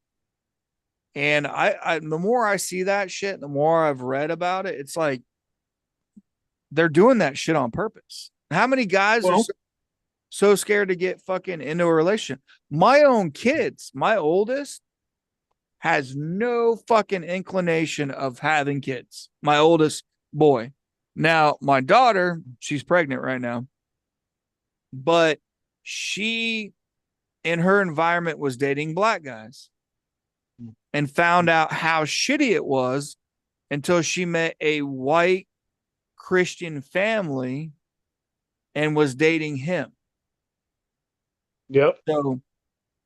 And I the more I see that shit, the more I've read about it, it's like they're doing that shit on purpose. How many guys are so scared to get fucking into a relationship? My own kids, my oldest has no fucking inclination of having kids. My oldest boy. Now, my daughter, she's pregnant right now, but she in her environment was dating black guys and found out how shitty it was until she met a white Christian family and was dating him. Yep. So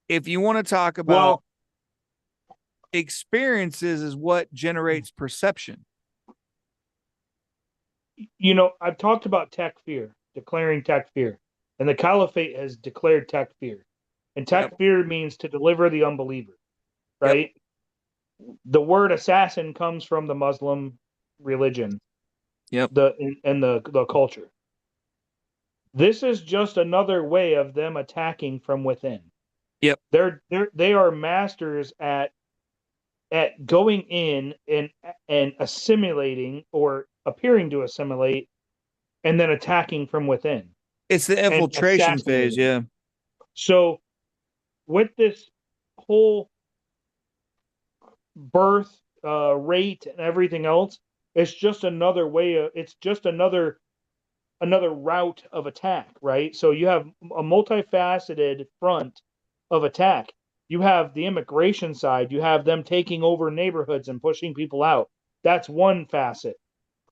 if you want to talk about experiences is what generates perception. I've talked about takfir, declaring takfir, and the caliphate has declared takfir. And takfir means to deliver the unbeliever, right? Yep. The word assassin comes from the Muslim religion. Yep. The culture. This is just another way of them attacking from within. Yep. They are masters at going in and assimilating or appearing to assimilate and then attacking from within. It's the infiltration phase, yeah. So with this whole birth rate and everything else, it's just another way it's just another route of attack, right? So you have a multifaceted front of attack. You have the immigration side. You have them taking over neighborhoods and pushing people out. That's one facet.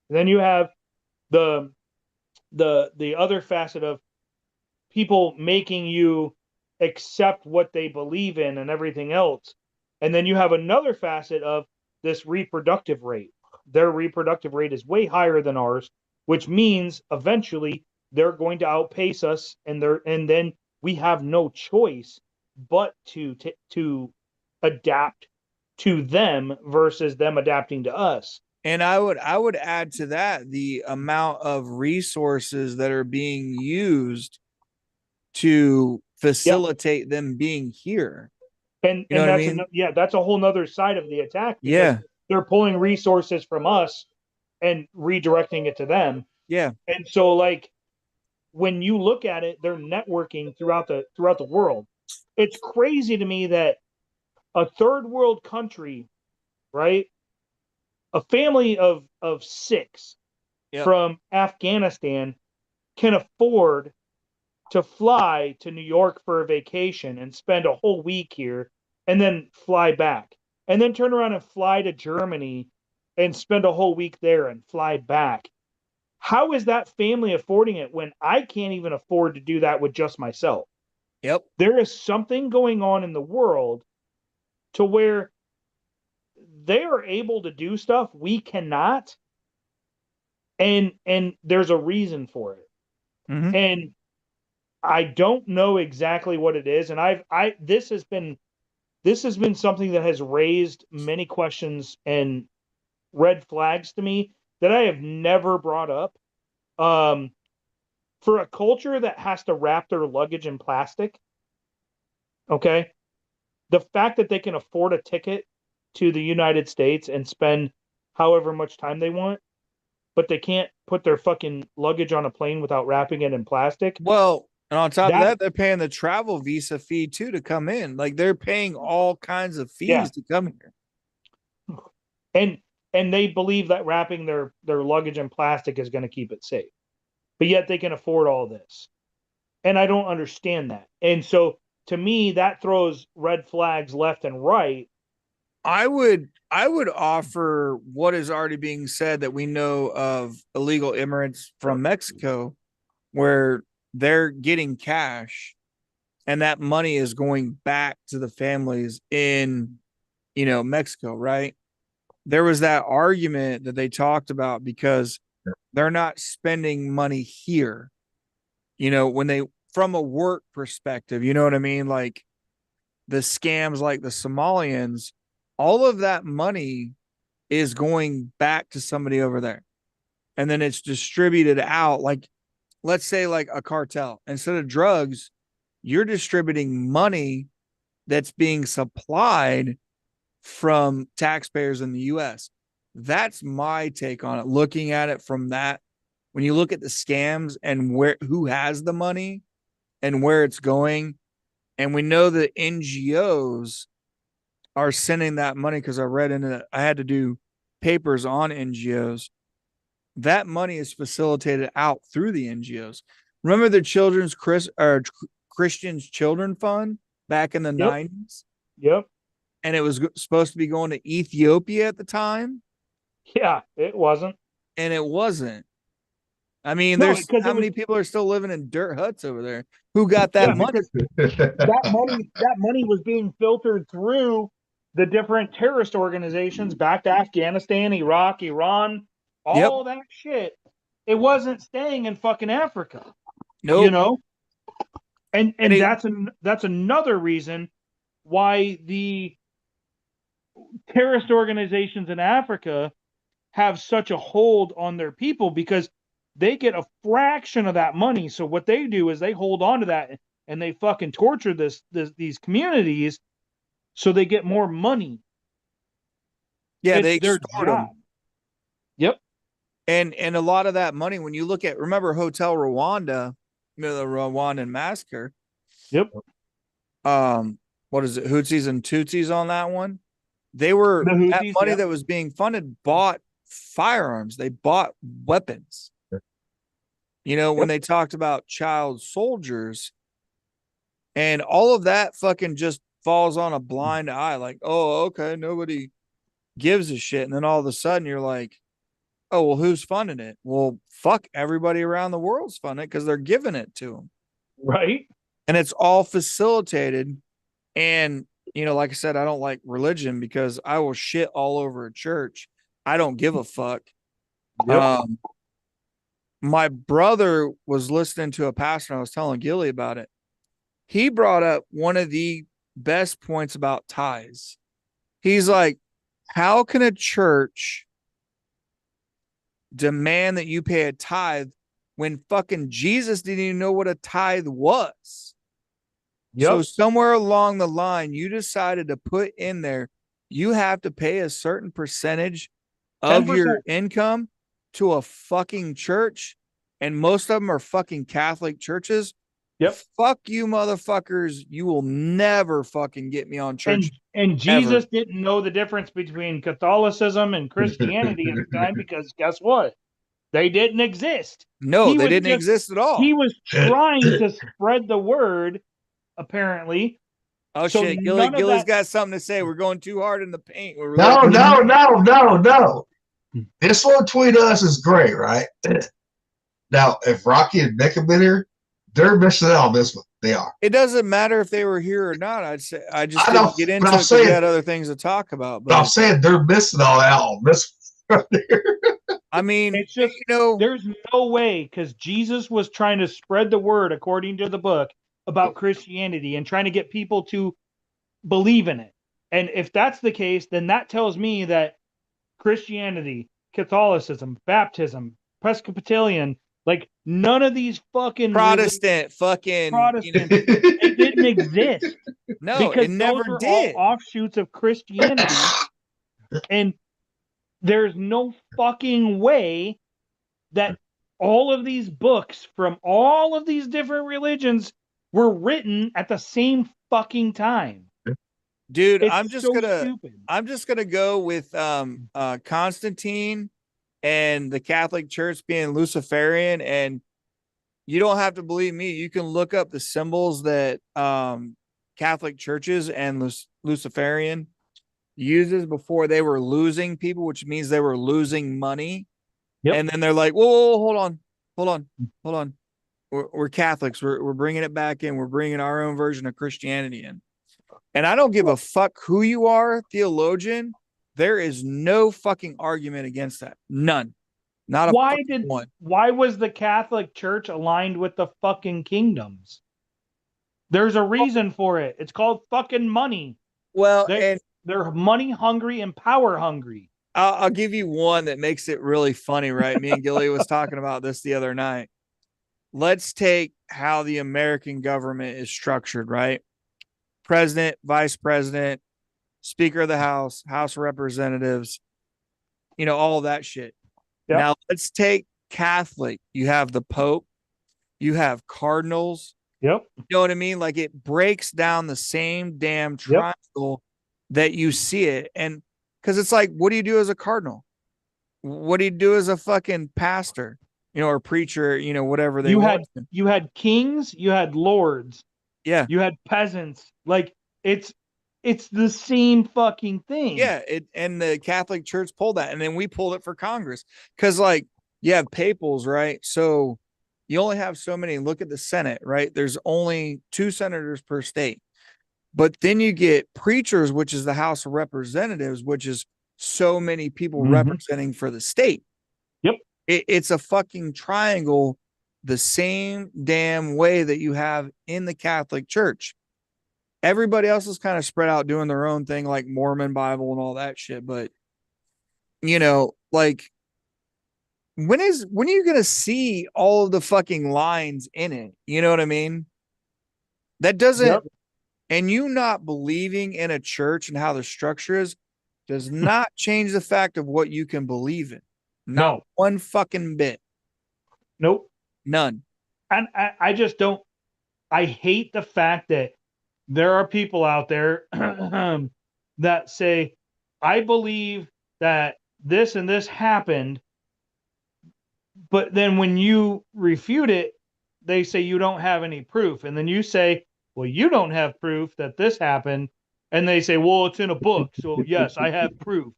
And then you have the other facet of people making you accept what they believe in and everything else. And then you have another facet of this reproductive rate. Their reproductive rate is way higher than ours, which means eventually they're going to outpace us, and then we have no choice but to adapt to them versus them adapting to us. And I would add to that the amount of resources that are being used to facilitate them being here. And you know that's what I mean? that's a whole nother side of the attack. Yeah. They're pulling resources from us and redirecting it to them. Yeah. And so like when you look at it, they're networking throughout the world. It's crazy to me that a third world country, right? A family of 6 from Afghanistan can afford to fly to New York for a vacation and spend a whole week here and then fly back and then turn around and fly to Germany and spend a whole week there and fly back. How is that family affording it when I can't even afford to do that with just myself? Yep. There is something going on in the world to where they are able to do stuff we cannot, and there's a reason for it. Mhm. And I don't know exactly what it is, and this has been something that has raised many questions and red flags to me that I have never brought up. For a culture that has to wrap their luggage in plastic, okay, the fact that they can afford a ticket to the United States and spend however much time they want, but they can't put their fucking luggage on a plane without wrapping it in plastic. Well, and on top of That- that, they're paying the travel visa fee too to come in. Like they're paying all kinds of fees Yeah. to come here. And they believe that wrapping their luggage in plastic is going to keep it safe. But yet they can afford all this. And I don't understand that. And so to me, that throws red flags left and right. I would offer what is already being said that we know of illegal immigrants from Mexico where they're getting cash and that money is going back to the families in Mexico, right? There was that argument that they talked about because they're not spending money here. When they from a work perspective, you know what I mean? Like the scams like the Somalians, all of that money is going back to somebody over there. And then it's distributed out. Like, let's say like a cartel. Instead of drugs, you're distributing money that's being supplied from taxpayers in the US. That's my take on it. Looking at it from that, when you look at the scams and who has the money and where it's going, and we know that NGOs are sending that money, because I read into it, I had to do papers on NGOs. That money is facilitated out through the NGOs. Remember the Christians Children Fund back in the 90s? Yep. And it was supposed to be going to Ethiopia at the time. Yeah, it wasn't. And it wasn't. I mean, No, there's because how many people are still living in dirt huts over there? Who got that money? That money was being filtered through the different terrorist organizations back to Afghanistan, Iraq, Iran, all that shit. It wasn't staying in fucking Africa. Nope. And that's another reason why the terrorist organizations in Africa have such a hold on their people, because they get a fraction of that money. So what they do is they hold on to that and they fucking torture these communities so they get more money. Yeah, they their extort job. them. Yep. And a lot of that money, when you look at, remember Hotel Rwanda, the Rwandan massacre. Yep. What is it? Houthis and Tutsis on that one. They were that money that was being funded bought firearms. They bought weapons. When they talked about child soldiers, and all of that fucking just falls on a blind eye. Like, oh, okay, nobody gives a shit. And then all of a sudden you're like, oh, well, who's funding it? Well, fuck, everybody around the world's funding it because they're giving it to them. Right. And it's all facilitated. And, like I said, I don't like religion because I will shit all over a church. I don't give a fuck. Yep. My brother was listening to a pastor, and I was telling Gilly about it. He brought up one of the best points about tithes. He's like, how can a church demand that you pay a tithe when fucking Jesus didn't even know what a tithe was? Yep. So somewhere along the line, you decided to put in there, you have to pay a certain percentage of 10%. your income to a fucking church. and most of them are fucking Catholic churches. Yep. Fuck you, motherfuckers. You will never fucking get me on church. And Jesus didn't know the difference between Catholicism and Christianity at the time, because guess what? They didn't exist. No, He they was didn't just- exist at all. He was trying to spread the word, apparently. Oh so shit, none of Gilly's that- got something to say. We're going too hard in the paint. We're No, really- no. This one between us is great, right? Now, if Rocky and Nick have been here, they're missing out on this one. They are. It doesn't matter if they were here or not. I'd say I just I know, didn't get but into I'm it because we saying- had other things to talk about. But I'm But saying they're missing all out on this one right here. I mean, It's just, you know, there's no way, because Jesus was trying to spread the word, according to the book, about Christianity and trying to get people to believe in it. And if that's the case, then that tells me that Christianity, Catholicism, baptism, Presbyterian, like none of these fucking Protestant, fucking Protestant, it didn't exist. no, Because it never those are did. all offshoots of Christianity. And there's no fucking way that all of these books from all of these different religions were written at the same fucking time. Dude, It's I'm just so gonna stupid. I'm just gonna go with Constantine and the Catholic Church being Luciferian. And you don't have to believe me. You can look up the symbols that Catholic churches and Luciferian uses before they were losing people, which means they were losing money. Yep. And then they're like, whoa, hold on. We're Catholics. We're bringing it back in. We're bringing our own version of Christianity in. And I don't give a fuck who you are, theologian. There is no fucking argument against that. None. Not a fucking one. Why was the Catholic Church aligned with the fucking kingdoms? There's a reason for it. It's called fucking money. Well, They're money hungry and power hungry. I'll give you one that makes it really funny, right? Me and Gilly was talking about this the other night. Let's take how the American government is structured, right? President, vice president, Speaker of the House, House of Representatives, all that shit. Yep. Now let's take Catholic. You have the Pope, you have cardinals. Yep. You know what I mean? Like it breaks down the same damn triangle that you see it. And because it's like, what do you do as a cardinal? What do you do as a fucking pastor? Or preacher, whatever they want. You had kings, you had lords. Yeah. You had peasants. Like it's the same fucking thing. Yeah, and the Catholic Church pulled that, and then we pulled it for Congress because, like, you have papals, right? So you only have so many. Look at the Senate, right? There's only 2 senators per state, but then you get preachers, which is the House of Representatives, which is so many people representing for the state. Yep, it's a fucking triangle, the same damn way that you have in the Catholic Church. Everybody else is kind of spread out doing their own thing, like Mormon Bible and all that shit. But like when are you gonna see all of the fucking lines in it? You know what I mean? That doesn't and you not believing in a church and how the structure is does not change the fact of what you can believe in. Not one fucking bit. Nope. None. And I just don't. I hate the fact that there are people out there that say, I believe that this and this happened. But then when you refute it, they say you don't have any proof. And then you say, well, you don't have proof that this happened. And they say, well, it's in a book. So yes, I have proof.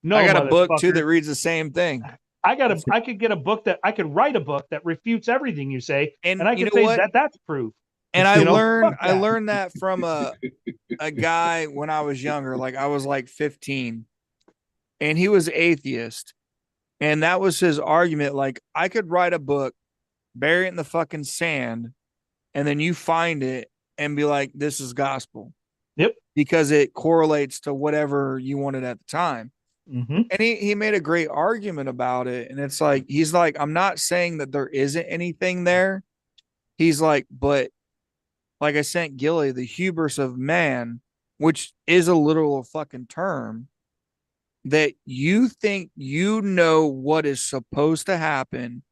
No, I got a book too motherfucker. that reads the same thing. I could get a book I could write a book that refutes everything you say. And I you can know say what? that's proof. And I Fuck learned that from a guy when I was younger, like I was like 15, and he was atheist. And that was his argument. Like, I could write a book, bury it in the fucking sand, and then you find it and be like, this is gospel. Yep. Because it correlates to whatever you wanted at the time. Mm-hmm. And he made a great argument about it. And it's like, he's like, I'm not saying that there isn't anything there. He's like, but like I sent Gilly, the hubris of man, which is a literal fucking term, that you think you know what is supposed to happen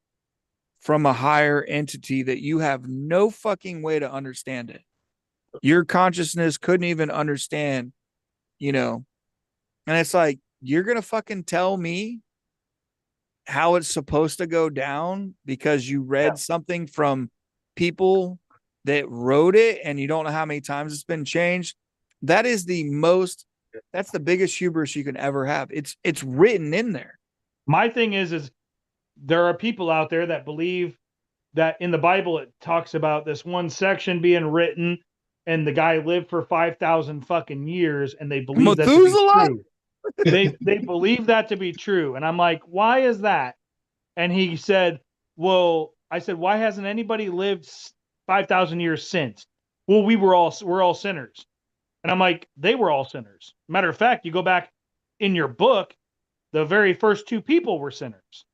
from a higher entity that you have no fucking way to understand it. Your consciousness couldn't even understand, and it's like, you're going to fucking tell me how it's supposed to go down because you read something from people that wrote it and you don't know how many times it's been changed. That's the biggest hubris you can ever have. It's written in there. My thing is there are people out there that believe that in the Bible it talks about this one section being written and the guy lived for 5,000 fucking years, and they believe that to be true. They believe that to be true. And I'm like, why is that? And he said, I said, why hasn't anybody lived 5,000 years since? Well, we're all sinners. And I'm like, they were all sinners. Matter of fact, you go back in your book, the very first two people were sinners.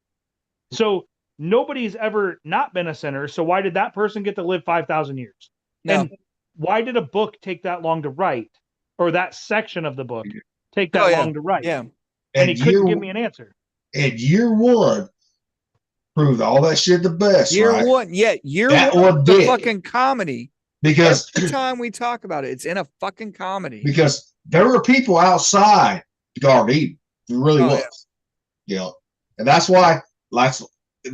So nobody's ever not been a sinner. So why did that person get to live 5,000 years? No. And why did a book take that long to write, or that section of the book take that long to write? Yeah. And he couldn't give me an answer. And year one proved all that shit the best. Year right? one. Yeah. Year That one one of the did. fucking comedy. Because every time we talk about it, it's in a fucking comedy. Because there were people outside the Garden of Eden. There really was. Yeah. And that's why, like,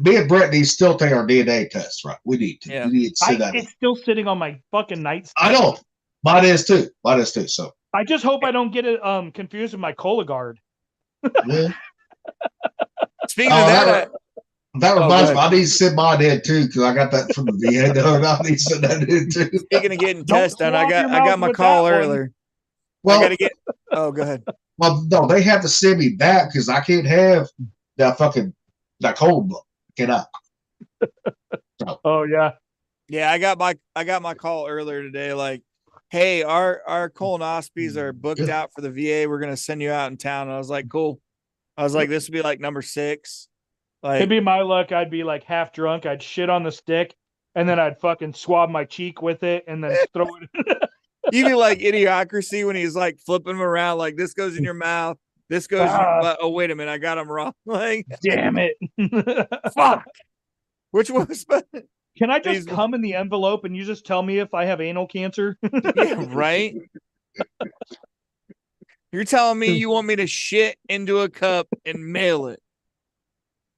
me and Brett need to still take our DNA test, right? We need to. Yeah. We need to sit that. It's still sitting on my fucking nightstand. I know. Mine is too. So I just hope I don't get it confused with my Cologuard. yeah. Speaking of that, that reminds me, I need to send mine in too, because I got that from the VA. I need to send that in too. speaking of getting tested done, I got my call earlier. Well, I gotta get. Oh, go ahead. Well, no, they have to send me back because I can't have that cold book. Cannot. So. Oh yeah. Yeah, I got my call earlier today. Like, hey, our colonoscopies are booked out for the VA. We're gonna send you out in town. And I was like, cool. I was like, this would be like number 6. Like, it'd be my luck. I'd be like half drunk. I'd shit on the stick, and then I'd fucking swab my cheek with it, and then throw it. You be like Idiocracy when he's like flipping them around, like this goes in your mouth, this goes in your butt. Oh, wait a minute, I got him wrong. Like, damn it. Fuck. Which was Can I just come in the envelope and you just tell me if I have anal cancer? Yeah, right. You're telling me you want me to shit into a cup and mail it?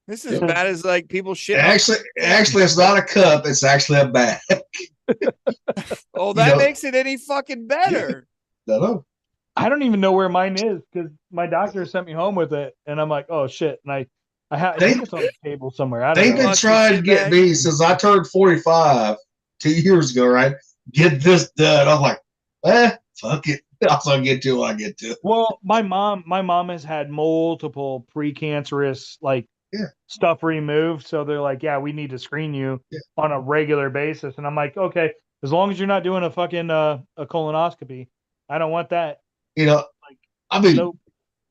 This is as bad as like people shit. Actually, it's not a cup. It's actually a bag. Oh, that makes it any fucking better. No. I don't even know where mine is because my doctor sent me home with it, and I'm like, oh shit, and I think it's on the table somewhere. They've been trying to get me since I turned 45 2 years ago, right? Get this done. I'm like, fuck it. I'll get to it when I get to it. Well, my mom has had multiple precancerous stuff removed, so they're like, yeah, we need to screen you on a regular basis, and I'm like, okay, as long as you're not doing a fucking a colonoscopy, I don't want that. I mean, nope.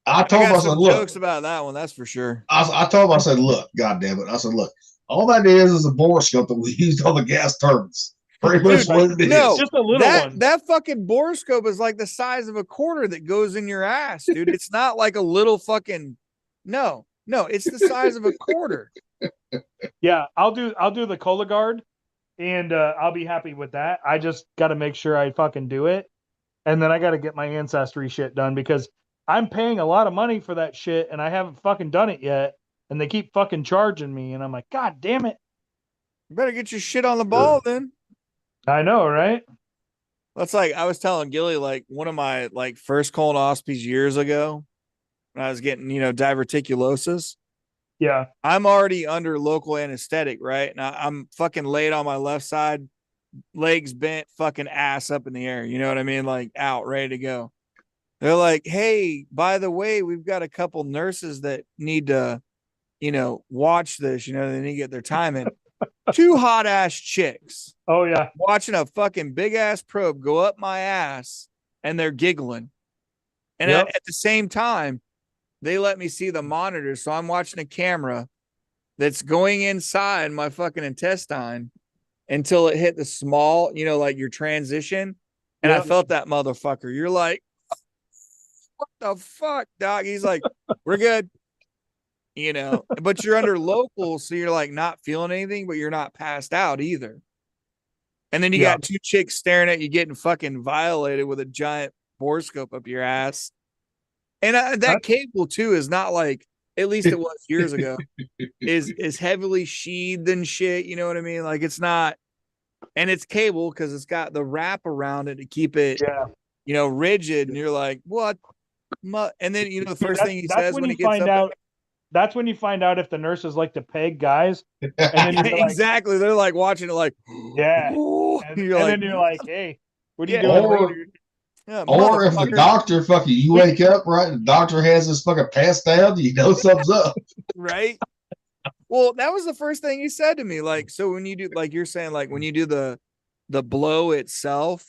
I told myself, look, jokes about that one, that's for sure. I told myself, look, God damn it. I said, look, all that is a borescope that we used on the gas turbines. Pretty much what it is. No, just a little one. That fucking borescope is like the size of a quarter that goes in your ass, dude. It's not like a little fucking no, it's the size of a quarter. Yeah, I'll do the Cologuard, and I'll be happy with that. I just got to make sure I fucking do it, and then I got to get my ancestry shit done because I'm paying a lot of money for that shit, and I haven't fucking done it yet, and they keep fucking charging me, and I'm like, God damn it! You better get your shit on the ball then. I know, right? That's like I was telling Gilly, like one of my like first colonoscopies years ago when I was getting, diverticulosis. Yeah. I'm already under local anesthetic, right? And I'm fucking laid on my left side, legs bent, fucking ass up in the air. You know what I mean? Like out, ready to go. They're like, hey, by the way, we've got a couple nurses that need to, watch this. They need to get their time in. 2 hot ass chicks. Oh yeah. Watching a fucking big ass probe go up my ass and they're giggling. And at the same time, they let me see the monitor. So I'm watching a camera that's going inside my fucking intestine until it hit the small, like your transition. And I felt that motherfucker. You're like, what the fuck, dog? He's like, we're good. you know, but you're under local, so you're like not feeling anything, but you're not passed out either. And then you Yeah. got two chicks staring at you getting fucking violated with a giant borescope up your ass. And that cable too is not like, at least it was years ago, is heavily sheathed and shit. You know what I mean? Like it's not, and it's cable because it's got the wrap around it to keep it, you know, rigid. And you're like, what? And then, you know, the first thing he says when he gets up. That's when you find out if the nurses like to peg guys. And then you're like, exactly. They're like watching it like, yeah. "Ooh." And, you're and like, then you're like, hey, what are you Yeah. doing? Or if the doctor fucking, you wake up, right, and the doctor has this fucking pass down, you know something's up. Right. Well, that was the first thing he said to me. Like, so when you do, like you're saying, like when you do the blow itself,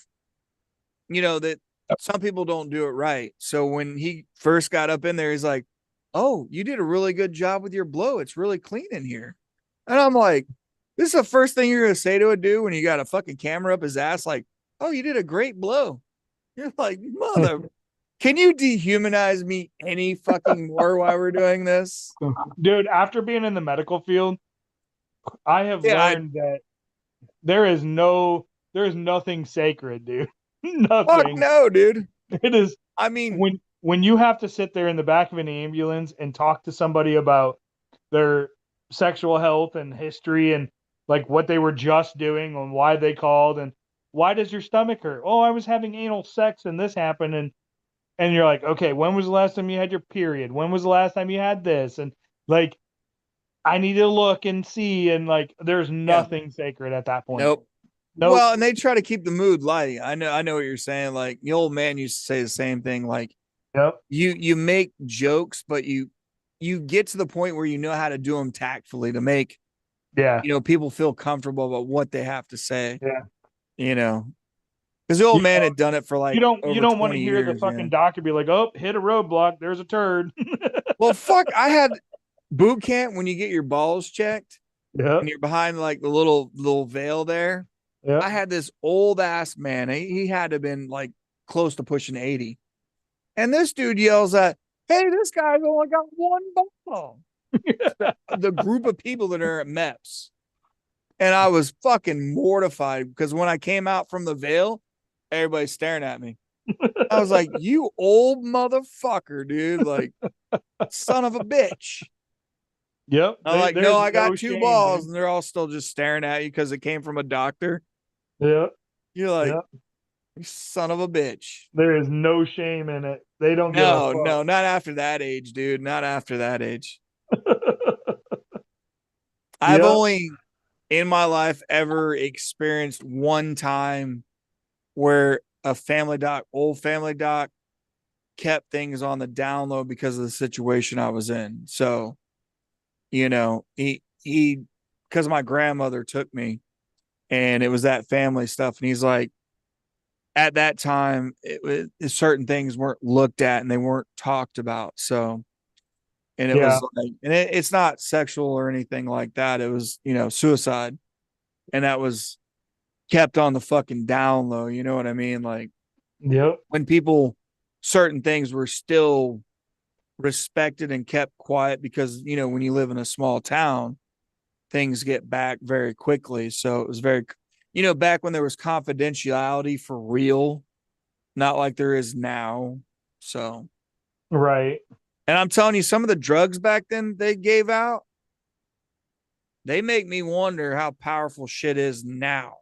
you know, that some people don't do it right. So when he first got up in there, he's like, oh, you did a really good job with your blow. It's really clean in here. And I'm like, this is the first thing you're going to say to a dude when you got a fucking camera up his ass. Like, oh, you did a great blow. You're like, mother, can you dehumanize me any fucking more while we're doing this? Dude, after being in the medical field, I have learned that there's nothing sacred, dude. Nothing. Fuck no, dude. It is. I mean, when you have to sit there in the back of an ambulance and talk to somebody about their sexual health and history and like what they were just doing and why they called and why does your stomach hurt? Oh, I was having anal sex and this happened. And you're like, okay, when was the last time you had your period? When was the last time you had this? And like, I need to look and see. And like, there's nothing sacred at that point. Nope. Well, and they try to keep the mood light. I know what you're saying. Like the old man used to say the same thing. Like, you make jokes, but you get to the point where you know how to do them tactfully to make, you know, people feel comfortable about what they have to say. Yeah. You know, because the old man had done it for like you don't want to hear years, the fucking doctor be like, oh, hit a roadblock, there's a turd. Well, fuck, I had boot camp when you get your balls checked. Yeah. And you're behind like the little veil there. Yeah. I had this old ass man. He had to have been like close to pushing 80. And this dude yells at, hey, this guy's only got one ball. The group of people that are at MEPS. And I was fucking mortified because when I came out from the veil, everybody's staring at me. I was like, you old motherfucker, dude. Like, son of a bitch. Yep. I'm like, no, I got two balls, and they're all still just staring at you because it came from a doctor. Yeah. You're like, you son of a bitch. There is no shame in it. They don't give a fuck. No, not after that age, dude. Not after that age. I've only in my life ever experienced one time where a old family doc kept things on the down low because of the situation I was in. So, you know, he because my grandmother took me and it was that family stuff. And he's like, at that time, certain things weren't looked at and they weren't talked about. So, and it was like, and it's not sexual or anything like that. It was, you know, suicide. And that was kept on the fucking down low. You know what I mean? Like, when certain things were still respected and kept quiet because, you know, when you live in a small town, things get back very quickly. So it was very, you know, back when there was confidentiality for real, not like there is now. So, right. And I'm telling you, some of the drugs back then they gave out, they make me wonder how powerful shit is now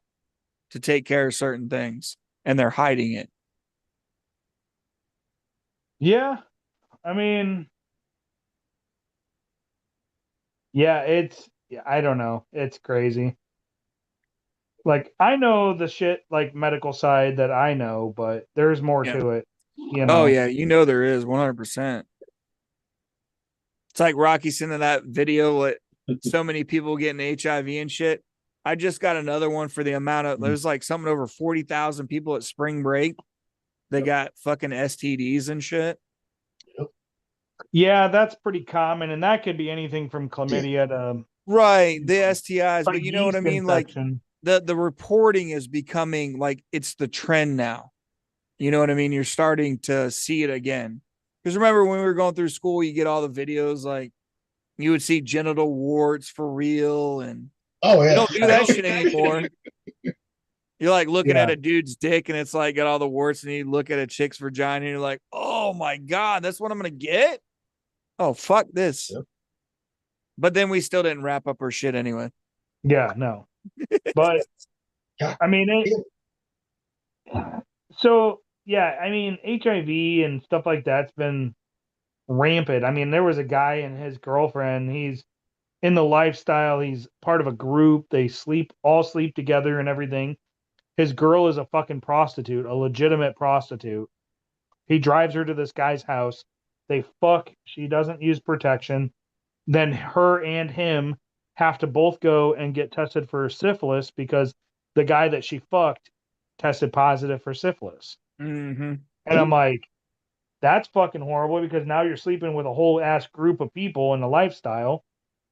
to take care of certain things, and they're hiding it. Yeah. I mean, I don't know. It's crazy. Like, I know the shit, like, medical side that I know, but there's more to it. You know? Oh, yeah. You know, there is 100%. It's like Rocky sending that video with so many people getting HIV and shit. I just got another one for the amount of, there's like something over 40,000 people at spring break. They got fucking STDs and shit. Yeah, that's pretty common. And that could be anything from chlamydia to. Right. The STIs. Like, but you know what I mean? Infection. Like the reporting is becoming like it's the trend now. You know what I mean? You're starting to see it again. Because remember when we were going through school, you get all the videos like you would see genital warts for real, and Oh you yeah. don't do that shit anymore. You're like looking at Yeah. a dude's dick and it's like got all the warts, and you look at a chick's vagina and you're like, oh my God, that's what I'm gonna get? Oh, fuck this. Yep. But then we still didn't wrap up our shit anyway. Yeah, no. But God. I mean so yeah, I mean HIV and stuff like that's been rampant. I mean, there was a guy and his girlfriend, he's in the lifestyle, he's part of a group, they all sleep together and everything. His girl is a fucking prostitute, a legitimate prostitute. He drives her to this guy's house. They fuck. She doesn't use protection. Then her and him have to both go and get tested for syphilis because the guy that she fucked tested positive for syphilis. Mm-hmm. And I'm like, that's fucking horrible because now you're sleeping with a whole ass group of people in the lifestyle,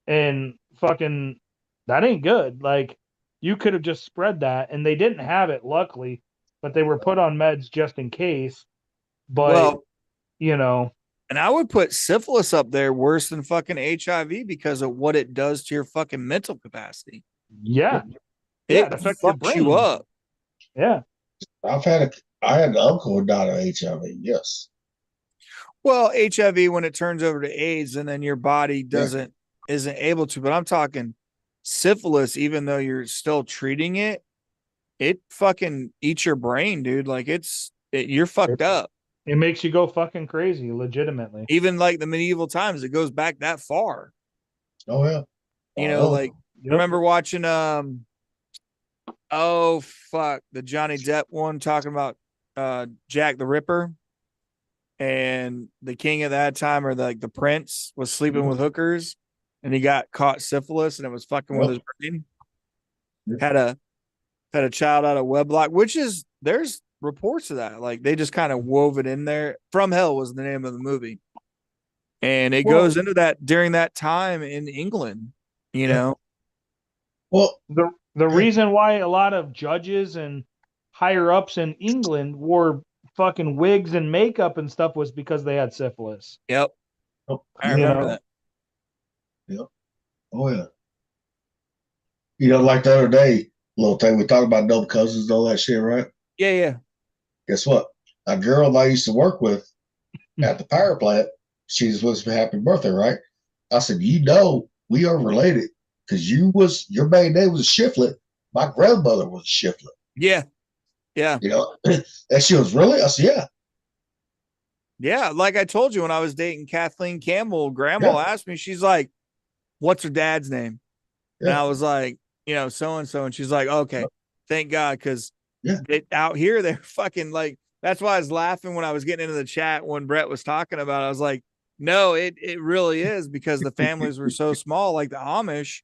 and fucking that ain't good. Like, you could have just spread that, and they didn't have it, luckily, but they were put on meds just in case. But Well, you know, and I would put syphilis up there worse than fucking HIV because of what it does to your fucking mental capacity. yeah, It it affects your fucks you brain. up. Yeah. I had an uncle who died of HIV. Yes. Well, HIV, when it turns over to AIDS, and then your body isn't able to. But I'm talking syphilis, even though you're still treating it, it fucking eats your brain, dude. Like you're fucked up. It makes you go fucking crazy, legitimately. Even like the medieval times, it goes back that far. Oh yeah. You know, like Yep. remember watching oh fuck, the Johnny Depp one talking about Jack the Ripper, and the king at that time, or the prince, was sleeping with hookers, and he got caught syphilis, and it was fucking with his brain. Had a child out of wedlock, which is, there's reports of that. Like, they just kind of wove it in there. From Hell was the name of the movie, and it goes into that during that time in England. You know, Well, the reason why a lot of judges and higher ups in England wore fucking wigs and makeup and stuff was because they had syphilis. Yep. I remember that. Yep. Oh yeah. You know, like the other day, little thing we talked about double cousins and all that shit, right? Yeah. Guess what? A girl that I used to work with at the power plant, she was supposed to be happy birthday, right? I said, you know, we are related because your maiden name was a Shiflet. My grandmother was a Shiflet. Yeah. You know, and she was really, I said, yeah. Yeah, like I told you, when I was dating Kathleen Campbell, grandma asked me, she's like, what's her dad's name? And I was like, you know, so-and-so. And she's like, okay, thank God. Because out here, they're fucking like, that's why I was laughing when I was getting into the chat when Brett was talking about it. I was like, no, it really is, because the families were so small, like the Amish.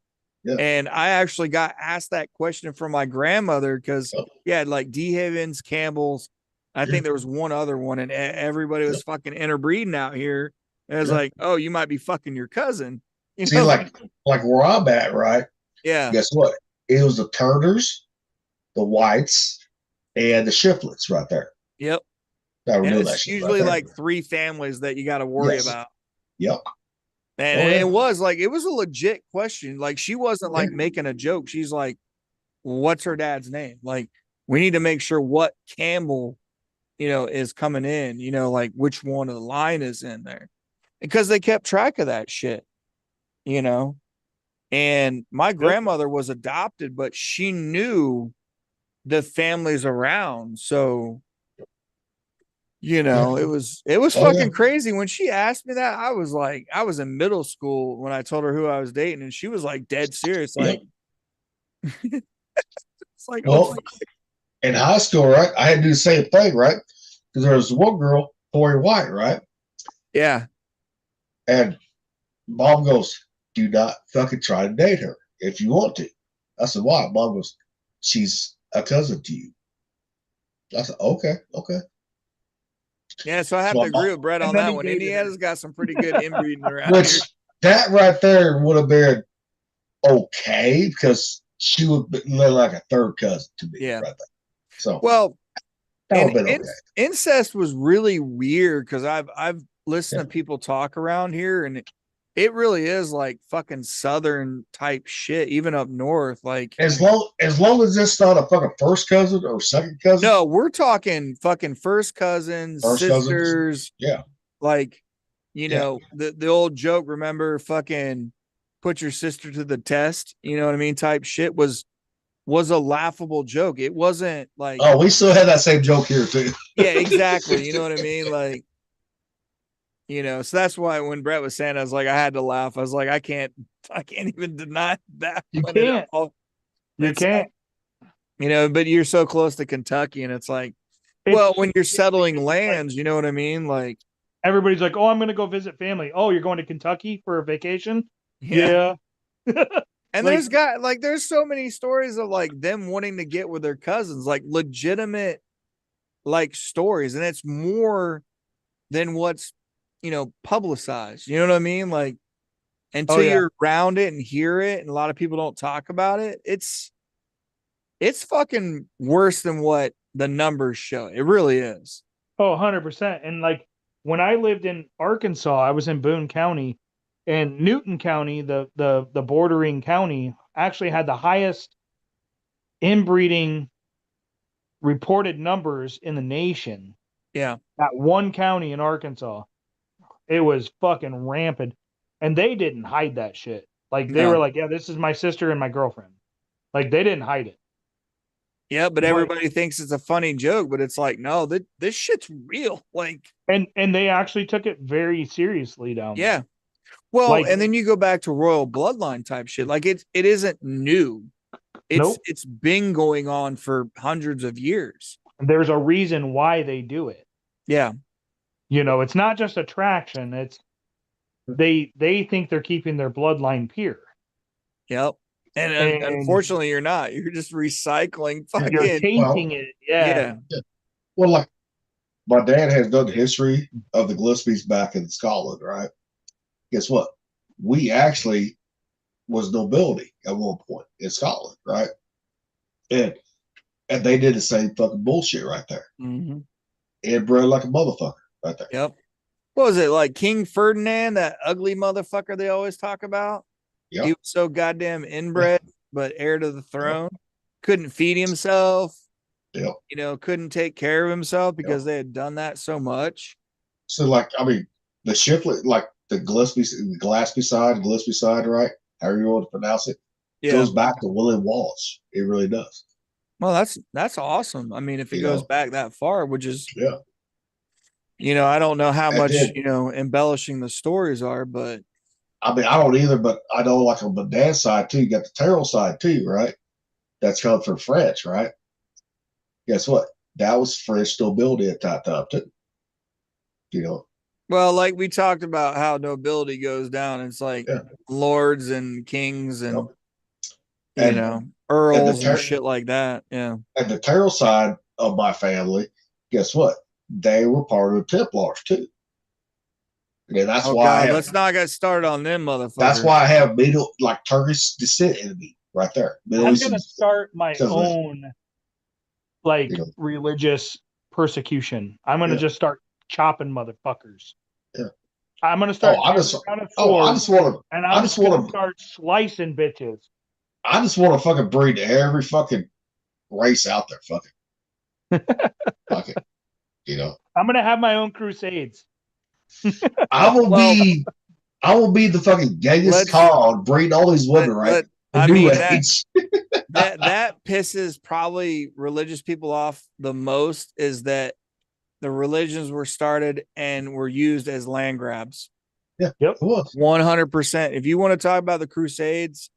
And I actually got asked that question from my grandmother, because like D. Havens, Campbell's, I think there was one other one, and everybody was fucking interbreeding out here. And it was like, oh, you might be fucking your cousin. You See, know? like where I'm at, right? Yeah. Guess what? It was the Turners, the Whites, and the Shiflets right there. Yep. And it's usually like 3 families that you got to worry about. Yep. And it was like, it was a legit question. Like, she wasn't like making a joke. She's like, what's her dad's name? Like, we need to make sure what Campbell, you know, is coming in, you know, like which one of the line is in there, because they kept track of that shit, you know. And my grandmother was adopted, but she knew the families around. So, you know, it was fucking crazy. When she asked me that, I was like, I was in middle school when I told her who I was dating, and she was like dead serious. Like, it's like, well, in high school, right? I had to do the same thing, right? Because there was one girl, Tori White, right? Yeah. And Mom goes, do not fucking try to date her if you want to. I said, why? Mom goes, she's a cousin to you. I said, okay. Yeah, so I have to agree with Brett on that one. Indiana's got some pretty good inbreeding around Which, here. that right there would have been okay, because she would be like a third cousin to me. Yeah. Right there. So, well, that would have been okay. Incest was really weird, because I've listened to people talk around here, and It really is like fucking Southern type shit, even up north. Like, As long as it's not a fucking first cousin or second cousin. no, we're talking fucking first cousins, First cousins? sisters. Yeah. Like, you Yeah. know, the old joke, remember, fucking put your sister to the test, you know what I mean? Type shit was a laughable joke. It wasn't like, Oh, we still have that same joke here too. yeah, exactly. You know what I mean? Like, you know, so that's why when Brett was saying, I was like, I had to laugh. I was like, I can't even deny that. You one at can't. all. You It's can't. you know, but you're so close to Kentucky, and it's like, well, when you're settling lands, you know what I mean? Like, Everybody's like, "Oh, I'm going to go visit family." Oh, you're going to Kentucky for a vacation? yeah. Yeah. And Like- there's so many stories of like them wanting to get with their cousins, like legitimate like stories, and it's more than what's, you know, publicized. You know what I mean? Like, until yeah. you're around it and hear it, and a lot of people don't talk about it, it's fucking worse than what the numbers show. It really is. Oh, 100%. And like when I lived in Arkansas, I was in Boone County, and Newton County, the bordering county, actually had the highest inbreeding reported numbers in the nation. Yeah. That one county in Arkansas. It was fucking rampant. And they didn't hide that shit. Like they No. were like, yeah, this is my sister and my girlfriend. Like they didn't hide it. Yeah, but everybody thinks it's a funny joke, but it's like, no, this shit's real. Like, And they actually took it very seriously down there. yeah. Well, Like- and then you go back to royal bloodline type shit. Like it isn't new. Nope. It's been going on for hundreds of years. There's a reason why they do it. Yeah. You know, it's not just attraction. It's they think they're keeping their bloodline pure. Yep. And, And- unfortunately, you're not. You're just recycling fucking. You're tainting it. Yeah. Well, like my dad has done the history of the Gillespies back in Scotland, right? Guess what? We actually was nobility at one point in Scotland, right? And they did the same fucking bullshit right there. Mhm. Inbred like a motherfucker right there. Yep. What was it, like King Ferdinand, that ugly motherfucker they always talk about? Yep. He was so goddamn inbred, but heir to the throne. Couldn't feed himself. Yep. You know, couldn't take care of himself because they had done that so much. So, like, I mean, the Shifley, like the Gillespie side, right? However you want to pronounce it, Yeah. goes back to William Wallace. It really does. Well, that's awesome. I mean, if it You goes know. back that far, which is, Yeah. you know, I don't know how And much, then- you know, embellishing the stories are, but I mean, I don't either, but I know, like, on my dad's side, too, you got the Terrell side, too, right? That's come from French, right? Guess what? That was French nobility at that time, too. You know? well, like we talked about how nobility goes down. It's like Yeah. lords and kings and, Yep. you And- know, earls Ter- and shit like that. Yeah. And the Terrell side of my family, guess what? They were part of the Templars, too. Yeah, that's Oh, why I God, have, let's not get started on them motherfuckers. that's why I have Turkish descent in me right there. Middle I'm Eastern- gonna start my civilization. own like Yeah. religious persecution. I'm gonna Yeah. just start chopping motherfuckers. Yeah. I'm gonna start I just down a Oh, I sword, just want to. and I I'm just just gonna wanna- start slicing bitches. I just want to fucking breed every fucking race out there. Fuck it. You know, I'm gonna have my own crusades. I will be the fucking Genghis let's- Khan, breed all these women, right? The I new mean, age. that pisses probably religious people off the most, is that the religions were started and were used as land grabs. Yep. 100%. If you want to talk about the Crusades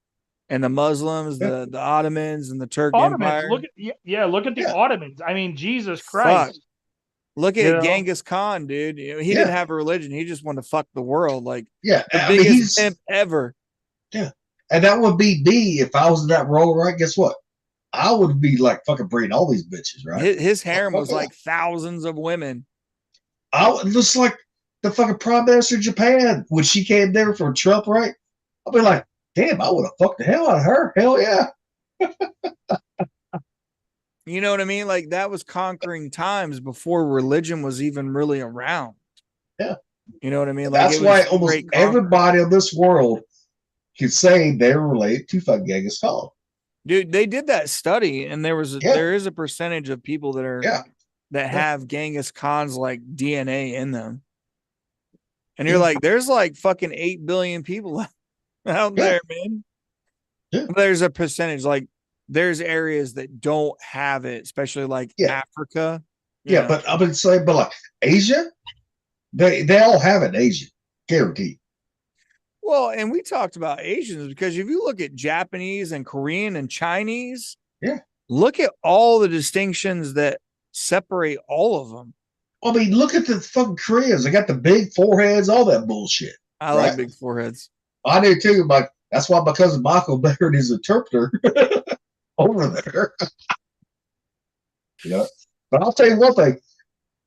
and the Muslims, Yeah. the Ottomans and the Turk Ottomans, Empire, look at look at the Yeah. Ottomans. I mean, Jesus Fuck. Christ. look at You know? Genghis Khan, dude. You know, he Yeah. didn't have a religion. He just wanted to fuck the world. Like Yeah, the I mean, biggest pimp ever. and that would be me if I was in that role, right? Guess what? I would be like fucking breeding all these bitches, right? His harem was Yeah. like thousands of women. I would just like the fucking prime minister of Japan when she came there for Trump, right? I'll be like, damn, I would have fucked the hell out of her. Hell yeah. You know what I mean? Like that was conquering times before religion was even really around. Yeah. You know what I mean? That's it why was almost great conquest. everybody in this world can say they're related to fucking Genghis Khan. Dude, they did that study, and there is a percentage of people that are that have Genghis Khan's like DNA in them. And you're like, there's like fucking 8 billion people out there, man. Yeah. There's a percentage, like there's areas that don't have it, especially like Africa. Yeah, but I would say, but like Asia, they all have it in Asia, guaranteed. Well, and we talked about Asians because if you look at Japanese and Korean and Chinese, look at all the distinctions that separate all of them. I mean, look at the fucking Koreans. They got the big foreheads, all that bullshit. I like big foreheads. I do too. But that's why my cousin Michael married his interpreter over there. But I'll tell you one thing: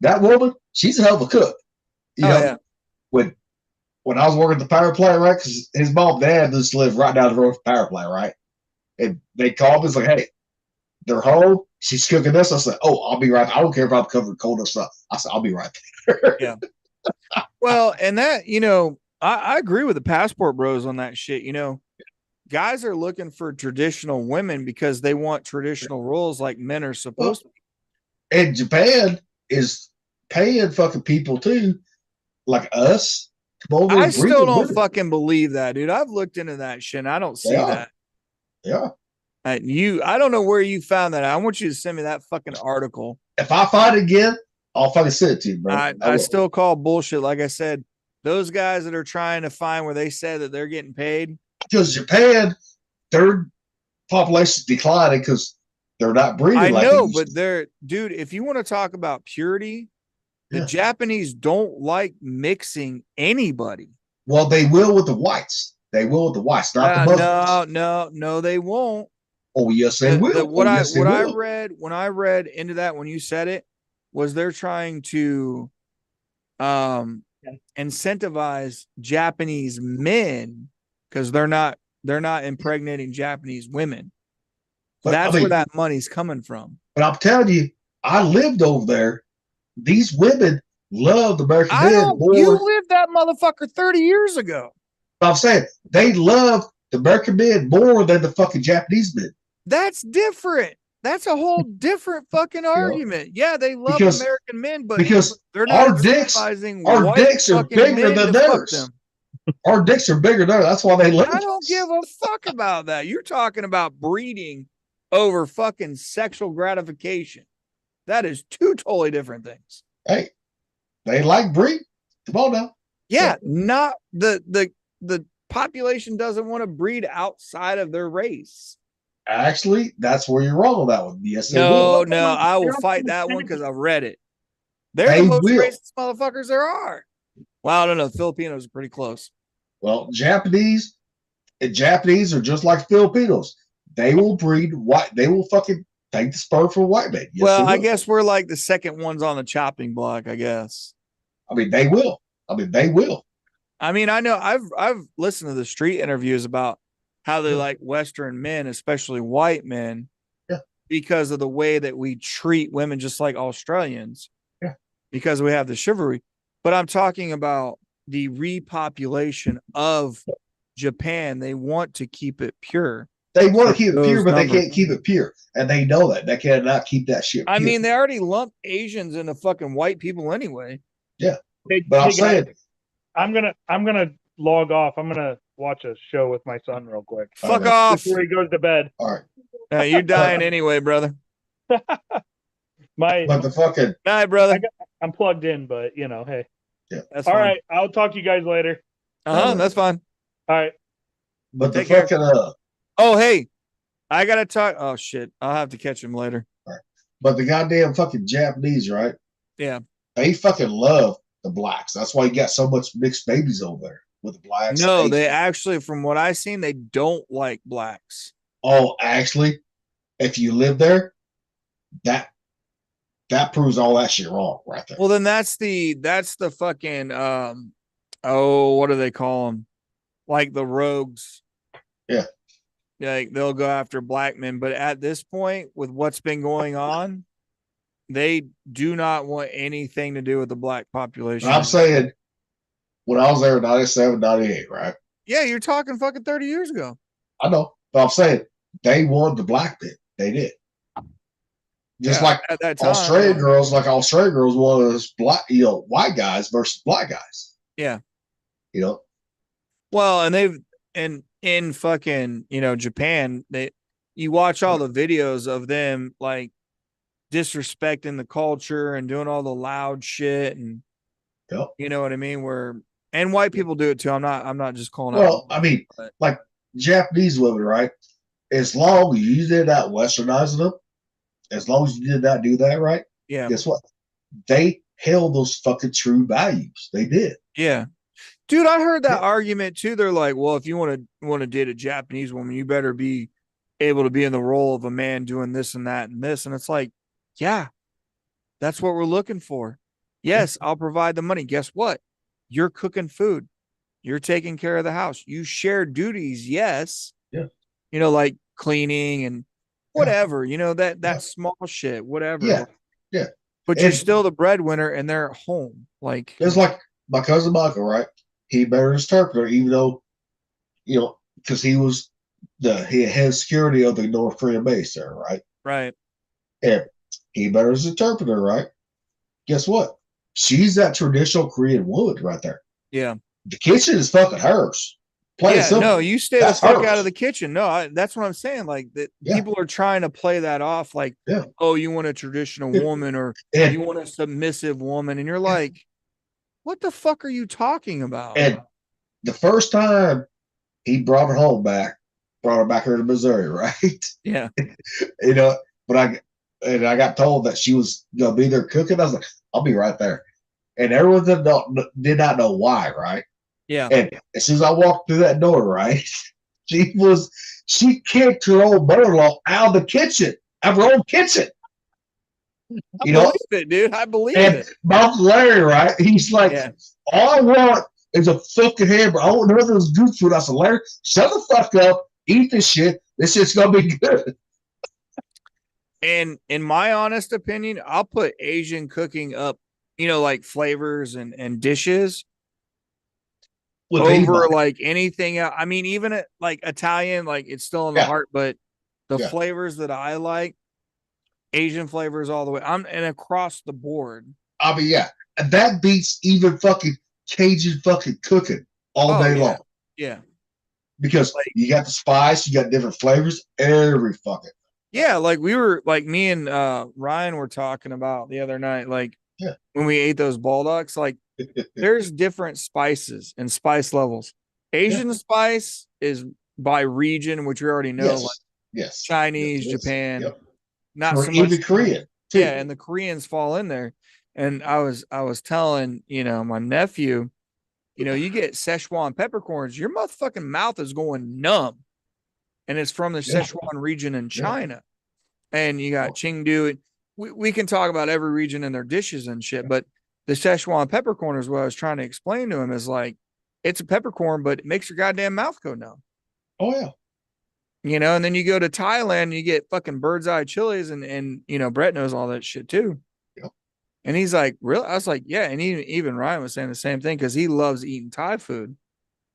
that woman, she's a hell of a cook. You know, when I was working at the power plant, right? Because his mom and dad just lived right down the road from the power plant, right? And they called me, it's like, hey, they're home. She's cooking this. I said, oh, I'll be right. I don't care if I'm covering cold or stuff. I said, I'll be right there. Yeah. Well, and that, I agree with the passport bros on that shit. Guys are looking for traditional women because they want traditional roles like men are supposed to. And Japan is paying fucking people too, like us. I still don't fucking believe that, dude. I've looked into that shit and I don't see that. Yeah. I don't know where you found that. I want you to send me that fucking article. If I find it again, I'll fucking send it to you, bro. I still call bullshit. Like I said, those guys that are trying to find where they said that they're getting paid. Because Japan, their population's declining because they're not breeding. I know, but dude, if you want to talk about purity, the Japanese don't like mixing anybody. Well, they will with the whites. They will with the whites. Not the Muslims. No, they won't. Oh, yes, they will. What I read when I read into that when you said it was they're trying to incentivize Japanese men because they're not impregnating Japanese women. But that's where that money's coming from. But I'm telling you, I lived over there. These women loved American men more. You lived that motherfucker 30 years ago. I'm saying they love the American men more than the fucking Japanese men. That's different. That's a whole different fucking argument. Yeah, they love American men, but they're not our dicks are bigger than theirs. Our dicks are bigger than theirs. That's why they love us. I don't give a fuck about that. You're talking about breeding over fucking sexual gratification. That is two totally different things. Hey, they like breed. Come on now. Yeah, not the population doesn't want to breed outside of their race. Actually, that's where you're wrong on that one. Yes, no, I will fight that one because I've read it. They're the most racist motherfuckers there are. Well, I don't know. Filipinos are pretty close. Well, Japanese are just like Filipinos. They will breed white. They will fucking take the sperm from white men. Yes, well, I guess we're like the second ones on the chopping block, I guess. I mean, they will. I mean, I know I've listened to the street interviews about how they like Western men, especially white men, because of the way that we treat women just like Australians, because we have the chivalry. But I'm talking about the repopulation of Japan. They want to keep it pure. They want to keep it pure, but they can't keep it pure. And they know that. They cannot keep that shit pure. I mean, they already lump Asians into fucking white people anyway. Yeah. But I'm saying, I'm gonna log off. I'm gonna watch a show with my son real quick. Fuck off before he goes to bed. All right. You're dying anyway, brother. But the fucking night, brother. I'm plugged in, but hey. Yeah. That's all fine. right. I'll talk to you guys later. That's fine. All right. But Take the fucking oh, hey, I gotta talk. Oh shit, I'll have to catch him later. Right. But the goddamn fucking Japanese, right? Yeah. They fucking love the blacks. That's why you got so much mixed babies over there with the blacks. No, they actually, from what I've seen, they don't like blacks. Oh, actually, if you live there, that proves all that shit wrong right there. Well, then that's the fucking what do they call them? Like the rogues. Yeah. Like they'll go after black men, but at this point, with what's been going on, they do not want anything to do with the black population. I'm saying when I was there in 97, 98, right? Yeah, you're talking fucking 30 years ago. I know, but I'm saying they won the black pit. They did. Just Yeah, like at that time. Australian girls was black, white guys versus black guys. Yeah. Well, and they've in fucking, Japan, you watch all the videos of them like disrespecting the culture and doing all the loud shit, and you know what I mean, and white people do it too. I'm not just calling out. Well, I mean, like Japanese women, right? As long as you did not westernizing them, as long as you did not do that, right? Yeah. Guess what? They held those fucking true values. They did. Yeah. Dude, I heard that argument too. They're like, well, if you want to date a Japanese woman, you better be able to be in the role of a man doing this and that and this. And it's like, yeah, that's what we're looking for. Yes, I'll provide the money. Guess what? You're cooking food. You're taking care of the house. You share duties. Yes. Yeah. Like cleaning and whatever, that small shit, whatever. Yeah. Yeah. But you're still the breadwinner and they're at home. Like, it's like my cousin Michael, right? He married his interpreter, even though, because he was he had security of the North Korean base there, right? Right. And he married his interpreter, right? Guess what? She's that traditional Korean woman right there. Yeah. The kitchen is fucking hers. No, you stay the fuck out of the kitchen. No, that's what I'm saying. Like that, people are trying to play that off. Like, oh, you want a traditional woman or you want a submissive woman, and you're like, what the fuck are you talking about? And the first time he brought her back here to Missouri, right? Yeah. But I got told that she was gonna be there cooking. I was like, I'll be right there. And everyone did not know why, right? Yeah. And as soon as I walked through that door, right, she kicked her old mother-in-law out of the kitchen, out of her own kitchen. I believe it, dude. I believe it. Uncle Larry, right? He's like, all I want is a fucking hamburger. I want none of those good food. I said, Larry, shut the fuck up, eat this shit. This shit's gonna be good. And in my honest opinion, I'll put Asian cooking up, like flavors and dishes over like anything else. I mean, even like Italian, like it's still in the heart, but the flavors that I like, Asian flavors all the way. And across the board. I mean, that beats even fucking Cajun fucking cooking all day long. Yeah. Because you got the spice, you got different flavors, every fucking. Yeah, like me and Ryan were talking about the other night, like when we ate those Baldocs, like there's different spices and spice levels. Asian spice is by region, which we already know, like Chinese, Japan, not so even much Korean. Too. Yeah, and the Koreans fall in there. And I was telling, my nephew, you get Szechuan peppercorns, your motherfucking mouth is going numb. And it's from the Szechuan region in China. And you got Chengdu. We can talk about every region and their dishes and shit, but the Szechuan peppercorn is what I was trying to explain to him is like, it's a peppercorn, but it makes your goddamn mouth go numb. Oh, yeah. And then you go to Thailand and you get fucking bird's eye chilies and Brett knows all that shit too. Yep. And he's like, really? I was like, yeah. And even Ryan was saying the same thing because he loves eating Thai food.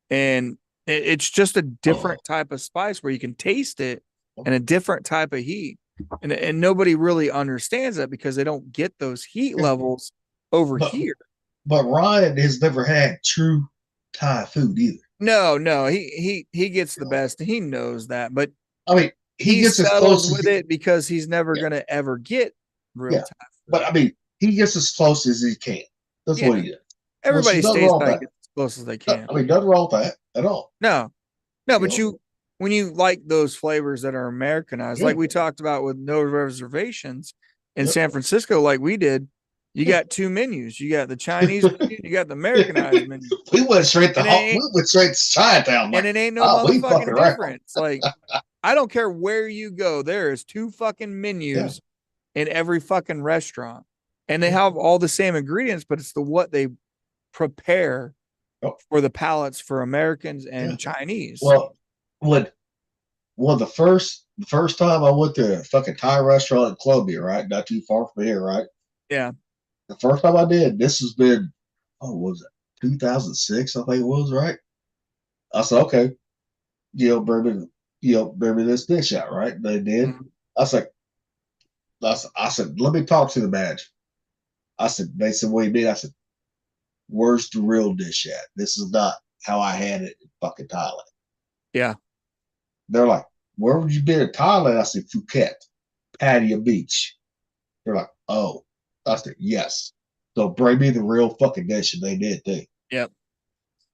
And it's just a different type of spice where you can taste it and a different type of heat. And nobody really understands that because they don't get those heat levels over here. But Ryan has never had true Thai food either. No, he gets the best. He knows that, but I mean, he gets as close with it because he's never gonna ever get real Thai food. But I mean, he gets as close as he can. That's what he does. Everybody stays back as close as they can. I mean, nothing wrong with that at all. No, but when you like those flavors that are Americanized, like we talked about with No Reservations in San Francisco, like we did, you got two menus. You got the Chinese menu, you got the Americanized menu. We went straight to Chinatown. And it ain't no motherfucking difference. Like, I don't care where you go, there is two fucking menus in every fucking restaurant. And they have all the same ingredients, but it's what they prepare for the palates for Americans and Chinese. Well, the first time I went to a fucking Thai restaurant in Columbia, right? Not too far from here, right? Yeah. The first time I did, this has been, what was it? 2006, I think it was, right? I said, okay, bring me this dish out, right? They did. Mhm. I was like, I said, let me talk to the manager. I said, they said, what do you mean? I said, where's the real dish at? This is not how I had it in fucking Thailand. Yeah. They're like, where would you been in Thailand? I said, Phuket, Pattaya Beach. They're like, oh. I said, yes. So bring me the real fucking dish, and they did too. Yep.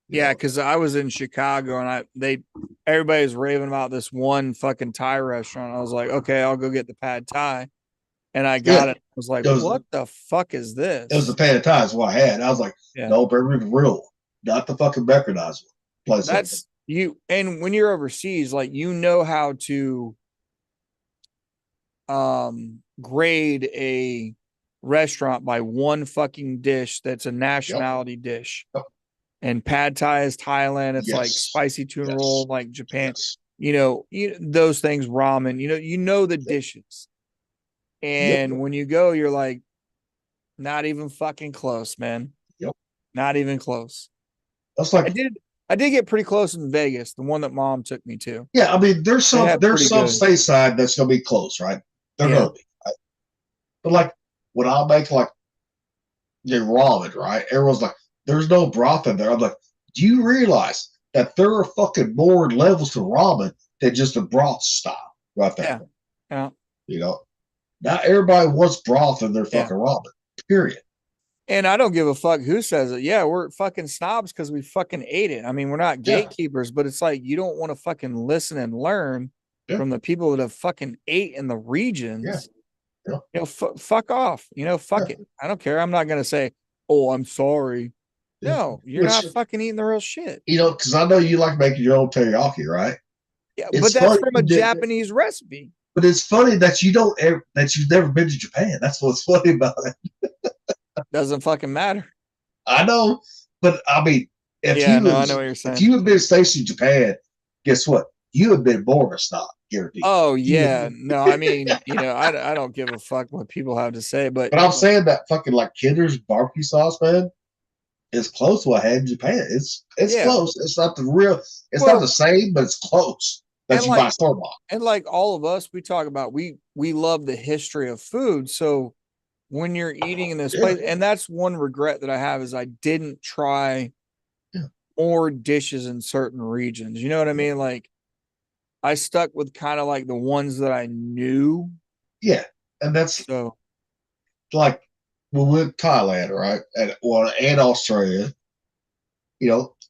You Yeah, know? because I was in Chicago and everybody was raving about this one fucking Thai restaurant. I was like, okay, I'll go get the pad Thai. And I got it. I was like, It was- what the fuck is this? It was the Pad Thai is what I had. I was like, Yeah. no, bring me the real one, not the fucking mechanized one. Place That's you. And when you're overseas, like, you know how to grade a restaurant by one fucking dish that's a nationality dish. Yep. And pad Thai is Thailand. It's like Yes. spicy tuna Yes. roll, like Japan. Yes. Those things, ramen. You know the dishes. And when you go, you're like, not even fucking close, man. Yep. Not even close. That's like I did get pretty close in Vegas, the one that mom took me to. yeah. I mean, there's some had pretty good. stateside that's gonna be close, right? They're Yeah. gonna be. Right? But like when I make like ramen, right? Everyone's like, "There's no broth in there." I'm like, "Do you realize that there are fucking more levels to ramen than just the broth style right there?" Yeah. You know, not everybody wants broth in their fucking ramen. Period. And I don't give a fuck who says it. Yeah, we're fucking snobs because we fucking ate it. I mean, we're not Yeah. gatekeepers, but it's like you don't want to fucking listen and learn Yeah. from the people that have fucking ate in the regions. Yeah. Fuck off. Fuck it. I don't care. I'm not gonna say, "Oh, I'm sorry." Yeah. No, you're Which- not fucking eating the real shit. Because I know you like making your own teriyaki, right? Yeah, It's but that's funny from a you did- Japanese recipe. But it's funny that that you've never been to Japan. That's what's funny about it. Doesn't fucking matter. I know, but I mean, I know what you're saying. if you have been stationed in Japan, guess what? You have been more of a snob, guaranteed. Oh yeah, no, I mean, I don't give a fuck what people have to say, but But I'm saying that fucking like Kinder's barbecue sauce, man, is close to what I had in Japan. It's Yeah. close. It's not the real. It's Well- not the same, but it's close. That And you like- buy store bought. and like all of us, we talk about we love the history of food. So when you're eating in this Yeah. place, and that's one regret that I have is I didn't try Yeah. more dishes in certain regions. You know what I mean? Like I stuck with kind of like the ones that I knew. Yeah, and that's So like when we went to Thailand, right? And Australia.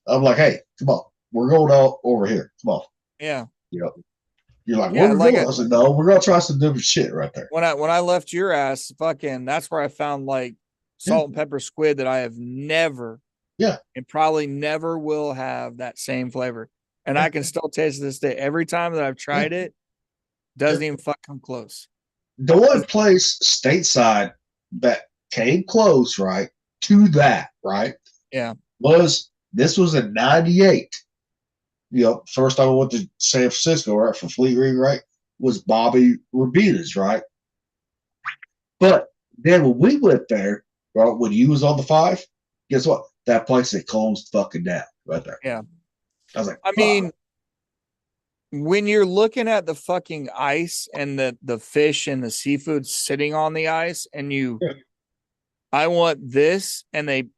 I'm like, hey, come on, we're going out over here. Come on. yeah. You're like, Yeah, where we like going? I said, no, we're gonna try some different shit right there. When I left your ass, fucking that's where I found like salt and pepper squid that I have never and probably never will have that same flavor. And I can still taste it this day. Every time that I've tried it, doesn't even fuck come close. The one place stateside that came close, right, to that, right? Yeah. This was in '98. First time I went to San Francisco, right, for Fleet Rig, right, was Bobby Rabita's, right? But then when we went there, right, when you was on the 5, guess what? That place that closed fucking down right there. Yeah. I was like, I mean, when you're looking at the fucking ice and the fish and the seafood sitting on the ice and I want this, and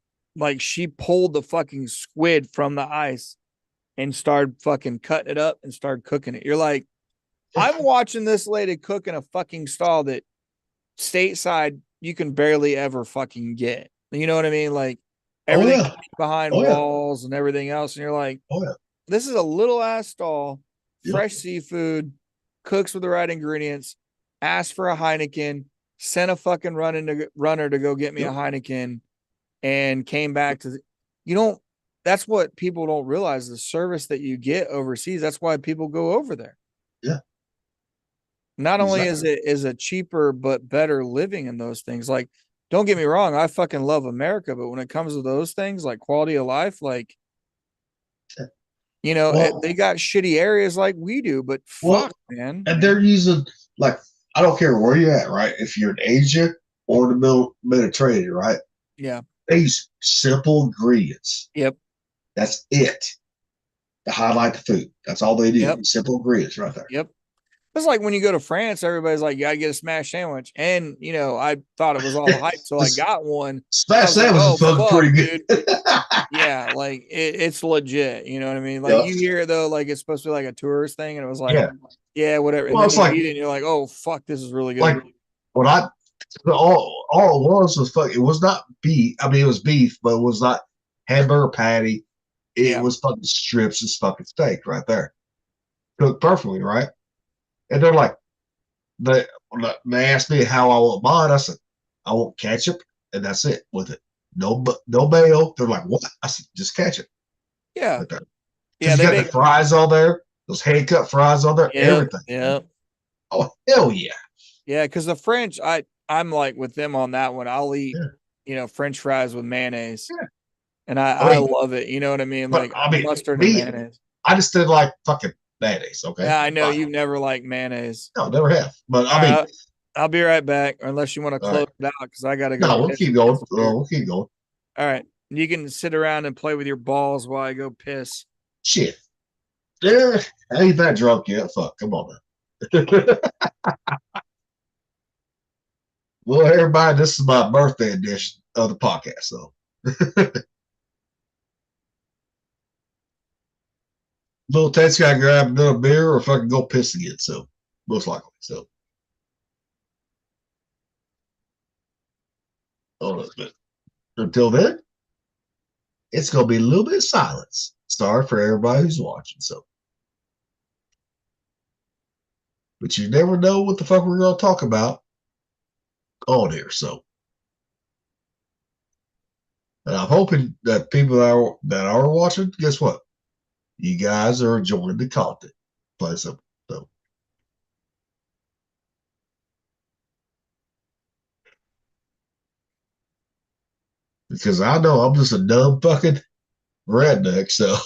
she pulled the fucking squid from the ice and started fucking cutting it up and started cooking it. You're like, I'm watching this lady cook in a fucking stall that stateside you can barely ever fucking get. You know what I mean? Like everything behind walls and everything else. And you're like, this is a little ass stall, fresh seafood, cooks with the right ingredients, asked for a Heineken, sent a fucking runner to go get me a Heineken, and came back to that's what people don't realize, the service that you get overseas. That's why people go over there. Yeah. Not only is it cheaper, but better living in those things. Like, don't get me wrong, I fucking love America, but when it comes to those things like quality of life, like, they got shitty areas like we do, but fuck, man. And they're using, like, I don't care where you're at, right? If you're in Asia or the Mediterranean, right? Yeah. They use simple ingredients. Yep. That's it. To highlight the food. That's all they do. Yep. Simple ingredients right there. Yep. It's like when you go to France, everybody's like, you gotta get a smash sandwich. And you know, I thought it was all hype till I got one. Smash sandwich is fucking pretty good. Yeah, like it's legit. You know what I mean? Like you hear though, like it's supposed to be like a tourist thing, and it was like, yeah, whatever. And well, then it's you like, eat it and you're like, oh fuck, this is really good. Like when all it was fuck. It was not beef. I mean, it was beef, but it was not hamburger patty. It was fucking strips and fucking steak right there, cooked perfectly, right? And they're like, they asked me how I want mine. I said, I want ketchup, and that's it with it. No mayo. They're like, what? I said, just ketchup. Yeah. Right there. Yeah. You got the fries on there, those hand cut fries on there, everything. Yeah. Oh hell yeah. Yeah, because the French, I'm like with them on that one. I'll eat, you know, French fries with mayonnaise. Yeah. And I love it. You know what I mean? Like mustard and mayonnaise. I just didn't like fucking mayonnaise. Okay. Yeah, I know you've never liked mayonnaise. No, never have. But I mean, I'll be right back, unless you want to close it out because I gotta go. No, we'll keep going. We'll keep going. All right, you can sit around and play with your balls while I go piss. Shit. Yeah, I ain't that drunk yet. Fuck, come on now. Well, everybody, this is my birthday edition of the podcast, so. Little Ted's got to grab another beer or fucking go piss again, so most likely. So, but until then, it's gonna be a little bit of silence. Sorry for everybody who's watching. So, but you never know what the fuck we're gonna talk about on here. So, and I'm hoping that people that are watching, guess what? You guys are enjoying the content. Play simple. So. Because I know I'm just a dumb fucking redneck, so.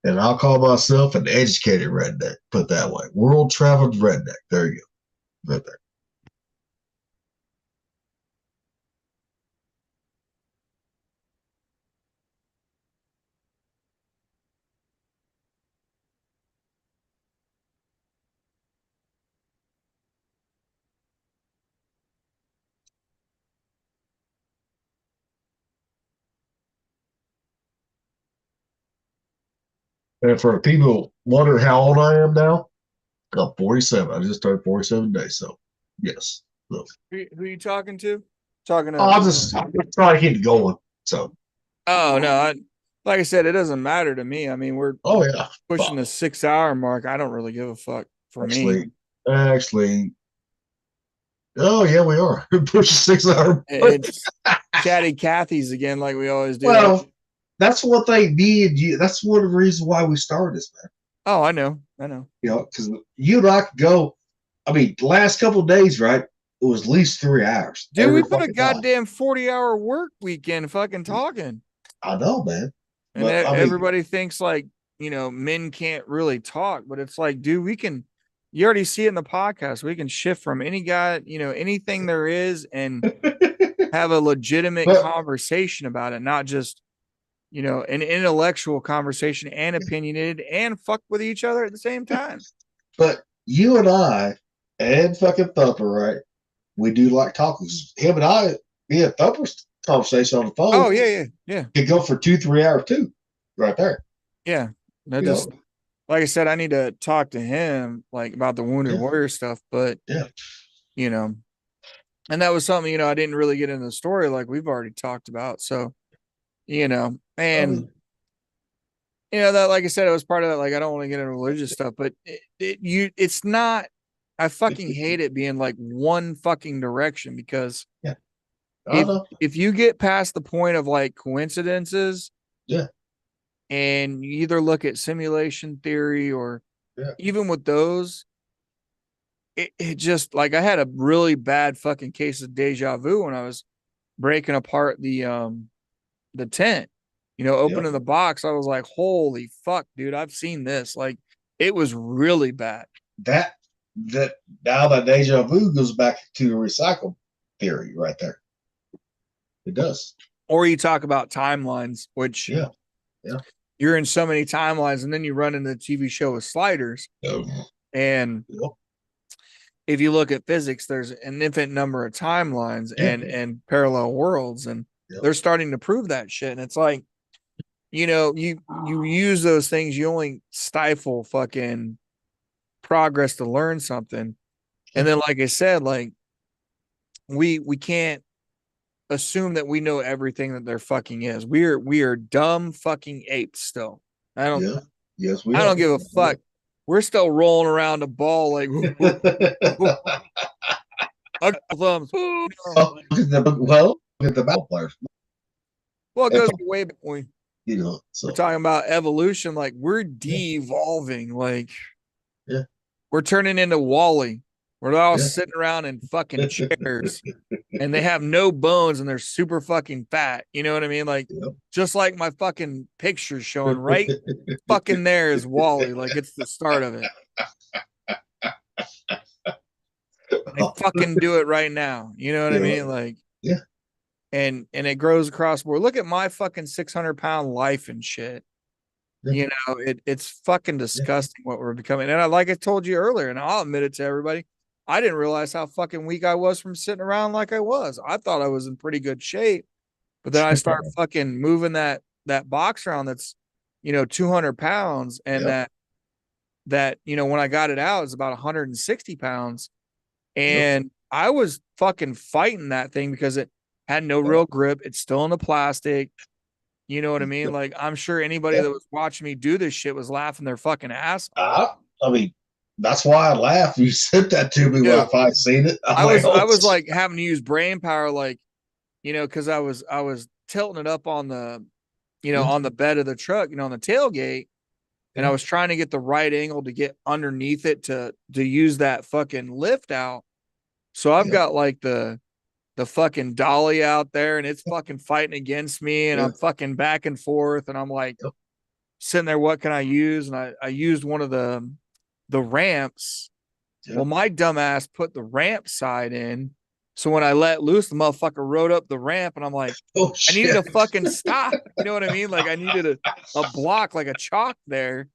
And I'll call myself an educated redneck, put it that way. World traveled redneck. There you go. Right there. And for people wondering how old I am now, I'm 47. I just turned 47 days. So, yes. So. Who are you talking to? Talking to? I'm just trying to keep it going. So. Oh no! Like I said, it doesn't matter to me. I mean, we're pushing the 6 hour mark. I don't really give a fuck for me. Actually, oh yeah, we are pushing 6 hour. It's chatty Cathy's again, like we always do. Well, that's what they need. That's one of the reasons why we started this, man. Oh, I know. You know, because you and I could go. I mean, the last couple of days, right? It was at least 3 hours. Dude, we put a goddamn 40-hour work weekend fucking talking. I know, man. And but, everybody thinks like, you know, men can't really talk, but it's like, dude, we can. You already see it in the podcast. We can shift from any guy, you know, anything there is, and have a legitimate conversation about it, not just, you know, an intellectual conversation and opinionated and fuck with each other at the same time. But you and I and fucking Thumper, right? We do like talking. Him and I, me and Thumper's conversation on the phone. Oh, yeah. Could go for 2-3 hours too, right there. Yeah. That just, like I said, I need to talk to him like about the Wounded Warrior stuff, but you know, and that was something, you know, I didn't really get into the story like we've already talked about. So, you know, and you know, that, like I said, it was part of that. Like, I don't want to get into religious stuff, but it's not, I fucking hate it being like one fucking direction, because if you get past the point of like coincidences, and you either look at simulation theory or even with those, it just, like, I had a really bad fucking case of deja vu when I was breaking apart the tent, you know, opening the box. I was like, holy fuck, dude, I've seen this. Like, it was really bad. that now that deja vu goes back to the recycle theory right there. It does. Or you talk about timelines, which Yeah. you're in so many timelines, and then you run into the TV show with Sliders. And if you look at physics, there's an infinite number of timelines and parallel worlds, and they're starting to prove that shit. And it's like, you know, you use those things, you only stifle fucking progress to learn something. And then, like I said, like we can't assume that we know everything that there fucking is. We are dumb fucking apes still. I don't give a fuck. We're still rolling around a ball like thumbs. Well, look at the ball players. Well, it goes way back when so. we're talking about evolution. Like we're de-evolving. Like we're turning into Wall-E. We're all sitting around in fucking chairs, and they have no bones, and they're super fucking fat. You know what I mean? Like just like my fucking picture's showing right fucking there is Wall-E. Like it's the start of it. They fucking do it right now. You know what I mean? Like and it grows across the board. Look at my fucking 600-pound life and shit. You know, it's fucking disgusting what we're becoming. And like I told you earlier, and I'll admit it to everybody, I didn't realize how fucking weak I was from sitting around like I was. I thought I was in pretty good shape, but then I start fucking moving that box around that's, you know, 200 pounds, and that, you know, when I got it out, it's about 160 pounds. And I was fucking fighting that thing because it had no real grip. It's still in the plastic. You know what I mean? Like, I'm sure anybody that was watching me do this shit was laughing their fucking ass off. I mean, that's why I laughed. You said that to me when I finally seen it. I was like having to use brain power, like, you know, because I was tilting it up on the, you know, on the bed of the truck, you know, on the tailgate, and I was trying to get the right angle to get underneath it to use that fucking lift out. So I've got like the fucking dolly out there, and it's fucking fighting against me, and I'm fucking back and forth, and I'm like sitting there, what can I use? And I used one of the ramps. Well, my dumbass put the ramp side in, so when I let loose, the motherfucker rode up the ramp, and I'm like, I needed to fucking stop. You know what I mean? Like I needed a block, like a chalk there.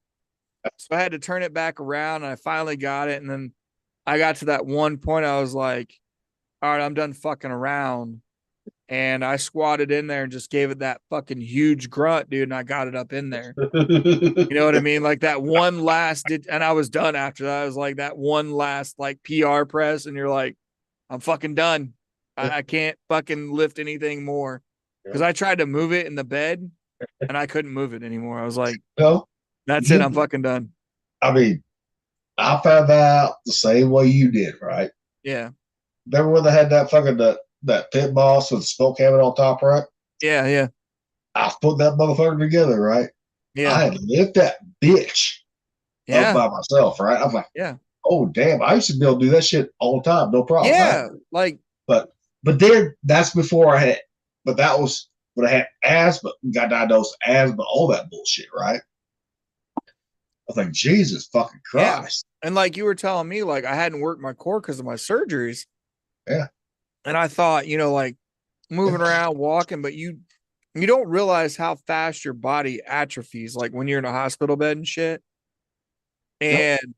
So I had to turn it back around, and I finally got it. And then I got to that one point, I was like, all right, I'm done fucking around. And I squatted in there and just gave it that fucking huge grunt, dude. And I got it up in there. You know what I mean? Like that one last and I was done after that. I was like that one last like PR press. And you're like, I'm fucking done. I can't fucking lift anything more. Because I tried to move it in the bed and I couldn't move it anymore. I was like, that's it. I'm fucking done. I mean, I found out the same way you did, right? Yeah. Remember when they had that fucking that pit boss with the smoke cabin on top, right? Yeah. I put that motherfucker together, right? Yeah. I had to lift that bitch up by myself, right? I'm like, oh damn, I used to be able to do that shit all the time, no problem. Yeah, right? like but then that's before I had, but that was when I had asthma, got diagnosed with asthma, all that bullshit, right? I was like, Jesus fucking Christ. Yeah. And like you were telling me, like I hadn't worked my core because of my surgeries. Yeah. And I thought, you know, like moving around, walking, but you don't realize how fast your body atrophies, like when you're in a hospital bed and shit. And,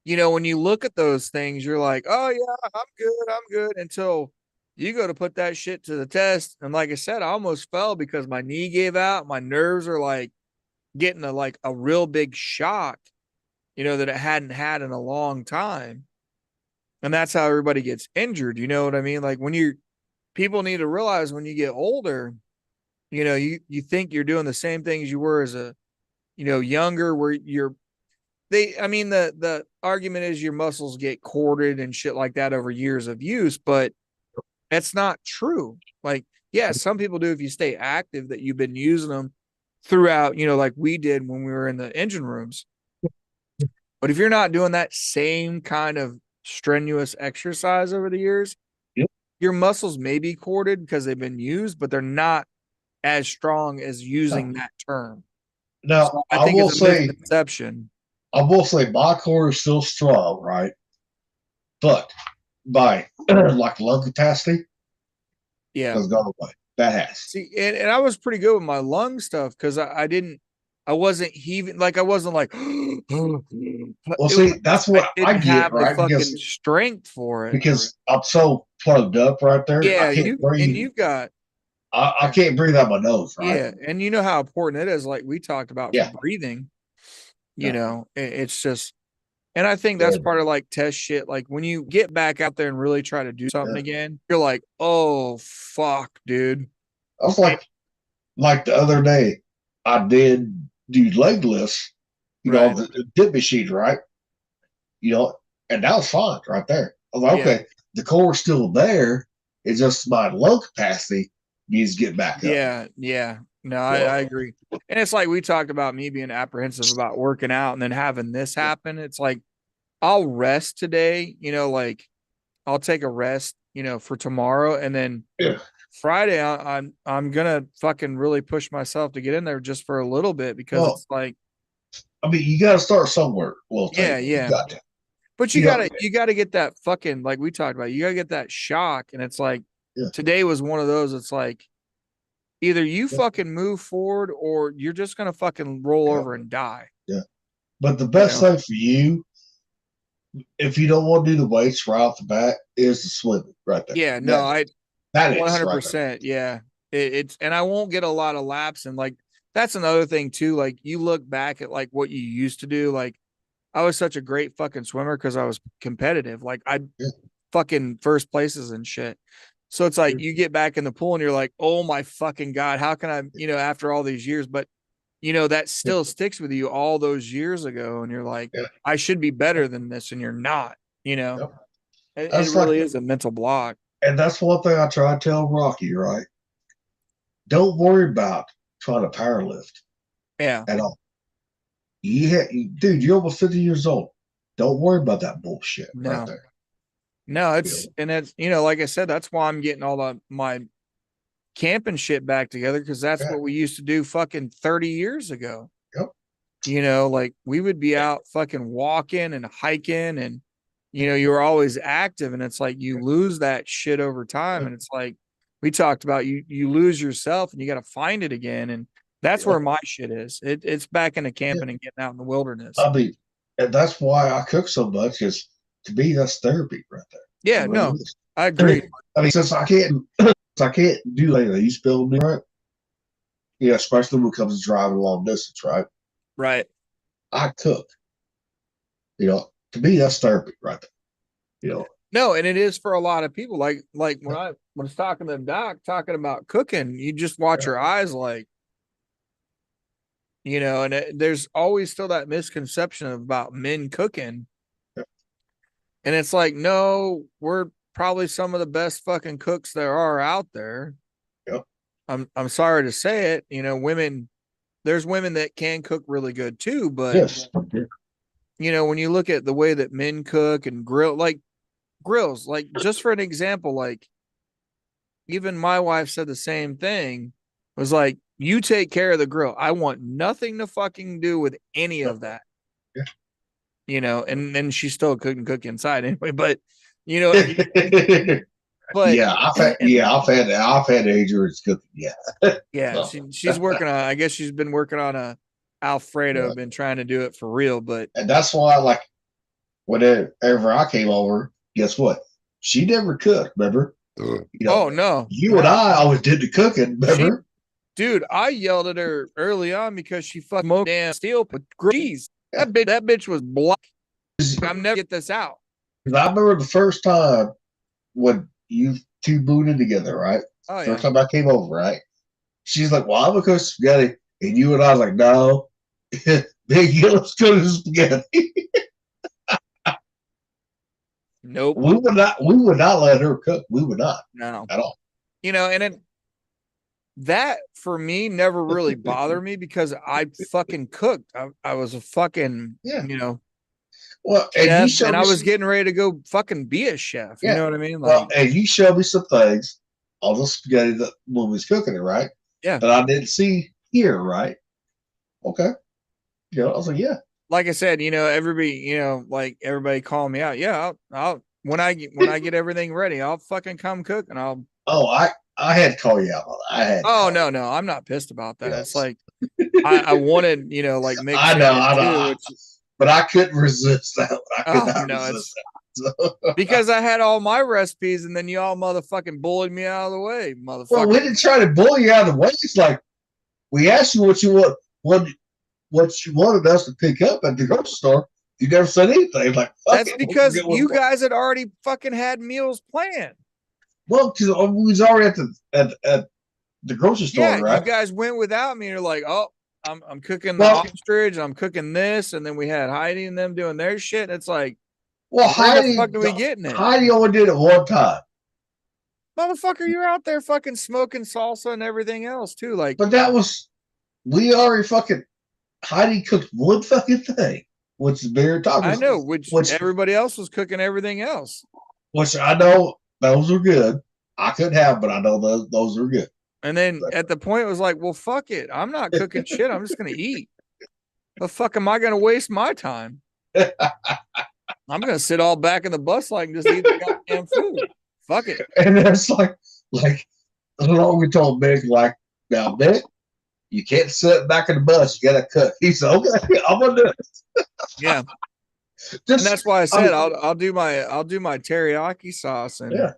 you know, when you look at those things, you're like, oh yeah, I'm good. Until you go to put that shit to the test. And like I said, I almost fell because my knee gave out. My nerves are like getting a real big shock, you know, that it hadn't had in a long time. And that's how everybody gets injured. You know what I mean? Like people need to realize when you get older, you know, you think you're doing the same things you were as a, you know, younger, where the argument is your muscles get corded and shit like that over years of use, but that's not true. Like, yeah, some people do if you stay active, that you've been using them throughout, you know, like we did when we were in the engine rooms. But if you're not doing that same kind of strenuous exercise over the years, your muscles may be corded because they've been used, but they're not as strong as using that term. Now, so I think it's a misconception. I will say my core is still strong, right? But my like lung capacity Yeah. has gone away. That has. See, and I was pretty good with my lung stuff because I wasn't heaving, like I wasn't like. Well, see, that's what I didn't get, have the right? fucking Because strength for it. because I'm so plugged up right there. Yeah, I can't breathe. you've got I can't breathe out my nose, right? yeah, and you know how important it is, like we talked about Yeah. for breathing. You Yeah. know, it's just, and I think that's Yeah. part of like test shit. Like when you get back out there and really try to do something Yeah. again, you're like, oh fuck, dude. I was like the other day, I did do leg lifts, you know, Right. the dip machine, right? You know, and that was fine right there. I was like, Yeah. okay, the core's still there. It's just my lung capacity needs to get back up. Yeah. No, I agree. And it's like we talked about me being apprehensive about working out and then having this happen. It's like I'll rest today, you know, like I'll take a rest, you know, for tomorrow, and then Yeah. Friday I'm gonna fucking really push myself to get in there just for a little bit because Well, it's like, I mean, you got to start somewhere. Well, yeah. You got to. But you gotta get that fucking, like we talked about, you gotta get that shock. And it's like today was one of those. It's like either you fucking move forward or you're just gonna fucking roll over and die. Yeah. But the best thing for you, if you don't want to do the weights right off the bat, is the swimming right there. Yeah, no, that is 100%. Yeah. It's, and I won't get a lot of laps. And like, that's another thing too. Like you look back at like what you used to do. Like I was such a great fucking swimmer because I was competitive. Like I fucking first places and shit. So it's like you get back in the pool and you're like, oh my fucking God, how can I, you know, after all these years, but you know, that still sticks with you all those years ago. And you're like, I should be better than this. And you're not, you know, it really is a mental block. And that's one thing I try to tell Rocky, right? Don't worry about trying to power lift. Yeah. At all. Dude, you're almost 50 years old. Don't worry about that bullshit right there. No, it's, and it's, you know, like I said, that's why I'm getting all my camping shit back together, because that's what we used to do fucking 30 years ago. Yep. You know, like we would be out fucking walking and hiking, and you know, you were always active, and it's like you lose that shit over time. And it's like we talked about, you lose yourself and you got to find it again. And that's where my shit is. It's back into camping and getting out in the wilderness. I mean, and that's why I cook so much, is to me that's therapy right there. Yeah, It no, really is. I agree. I mean, since I can't do like I used to be able to do, right? Yeah, especially when it comes to driving long distance, right? Right. I cook. You know, to me that's therapy right there. You know. No, and it is for a lot of people. Like when I was talking to the doc, talking about cooking, you just watch your eyes, like, you know, and there's always still that misconception about men cooking. And it's like, no, we're probably some of the best fucking cooks there are out there. Yep. I'm sorry to say it, you know, there's women that can cook really good too, but you know, when you look at the way that men cook and grills, like just for an example, like even my wife said the same thing, was like, you take care of the grill. I want nothing to fucking do with any of that. Yeah. You know, and then she still couldn't cook inside anyway, but you know, but I've had Adrian's cooking. Yeah, she's working on, I guess she's been working on a Alfredo, been trying to do it for real, but and that's why, like, whenever I came over, guess what? She never cooked, remember? You know, oh no, and I always did the cooking, remember? Dude, I yelled at her early on because she fucking smoked damn steel cheese. That bitch was black. I'm never get this out. Because I remember the first time when you two booted together, right? Oh, first time I came over, right? She's like, well, I'm gonna cook spaghetti. And you and I was like, no. Big, let's go to spaghetti. Nope. We would not let her cook. We would not. No. At all. You know, and that for me never really bothered me because I fucking cooked. I was a fucking, you know, well, chef, and I was getting ready to go fucking be a chef. You know what I mean? Like, well, and you showed me some things on the spaghetti that when we was cooking it, right? Yeah. That I didn't see here, right? Okay. You know, I was like, yeah. like I said, everybody calling me out. Yeah, I'll when I get everything ready, I'll fucking come cook and I'll. Oh, I had to call you out on that. I had. Oh no, I'm not pissed about that. Yes. It's like I wanted, like Mick I said know, too, but I couldn't resist that one. I could Oh, not no, resist that. because I had all my recipes and then y'all motherfucking bullied me out of the way, motherfucker. Well, we didn't try to bully you out of the way. It's like we asked you what you wanted us to pick up at the grocery store. You never said anything. Like that's because you guys had already fucking had meals planned. Well, because we was already at the grocery store, Yeah, right? you guys went without me. You're like, oh, I'm cooking the ostrich, and I'm cooking this, and then we had Heidi and them doing their shit. It's like, well, where the fuck are we getting it? Heidi only did it one time. Motherfucker, you're out there fucking smoking salsa and everything else too. Like, but that was we already fucking Heidi cooked one fucking thing, which is beer tacos. I know, which everybody else was cooking everything else. Which I know those are good. I couldn't have, but I know those are good. And then at the point it was like, well, fuck it. I'm not cooking shit. I'm just gonna eat. The fuck am I gonna waste my time? I'm gonna sit all back in the bus like and just eat the goddamn food. Fuck it. And it's like along we told Mick, like, now Mick, you can't sit back in the bus, you gotta cook. He said, okay, I'm gonna do it. Yeah. And that's why I said I'll do my teriyaki sauce and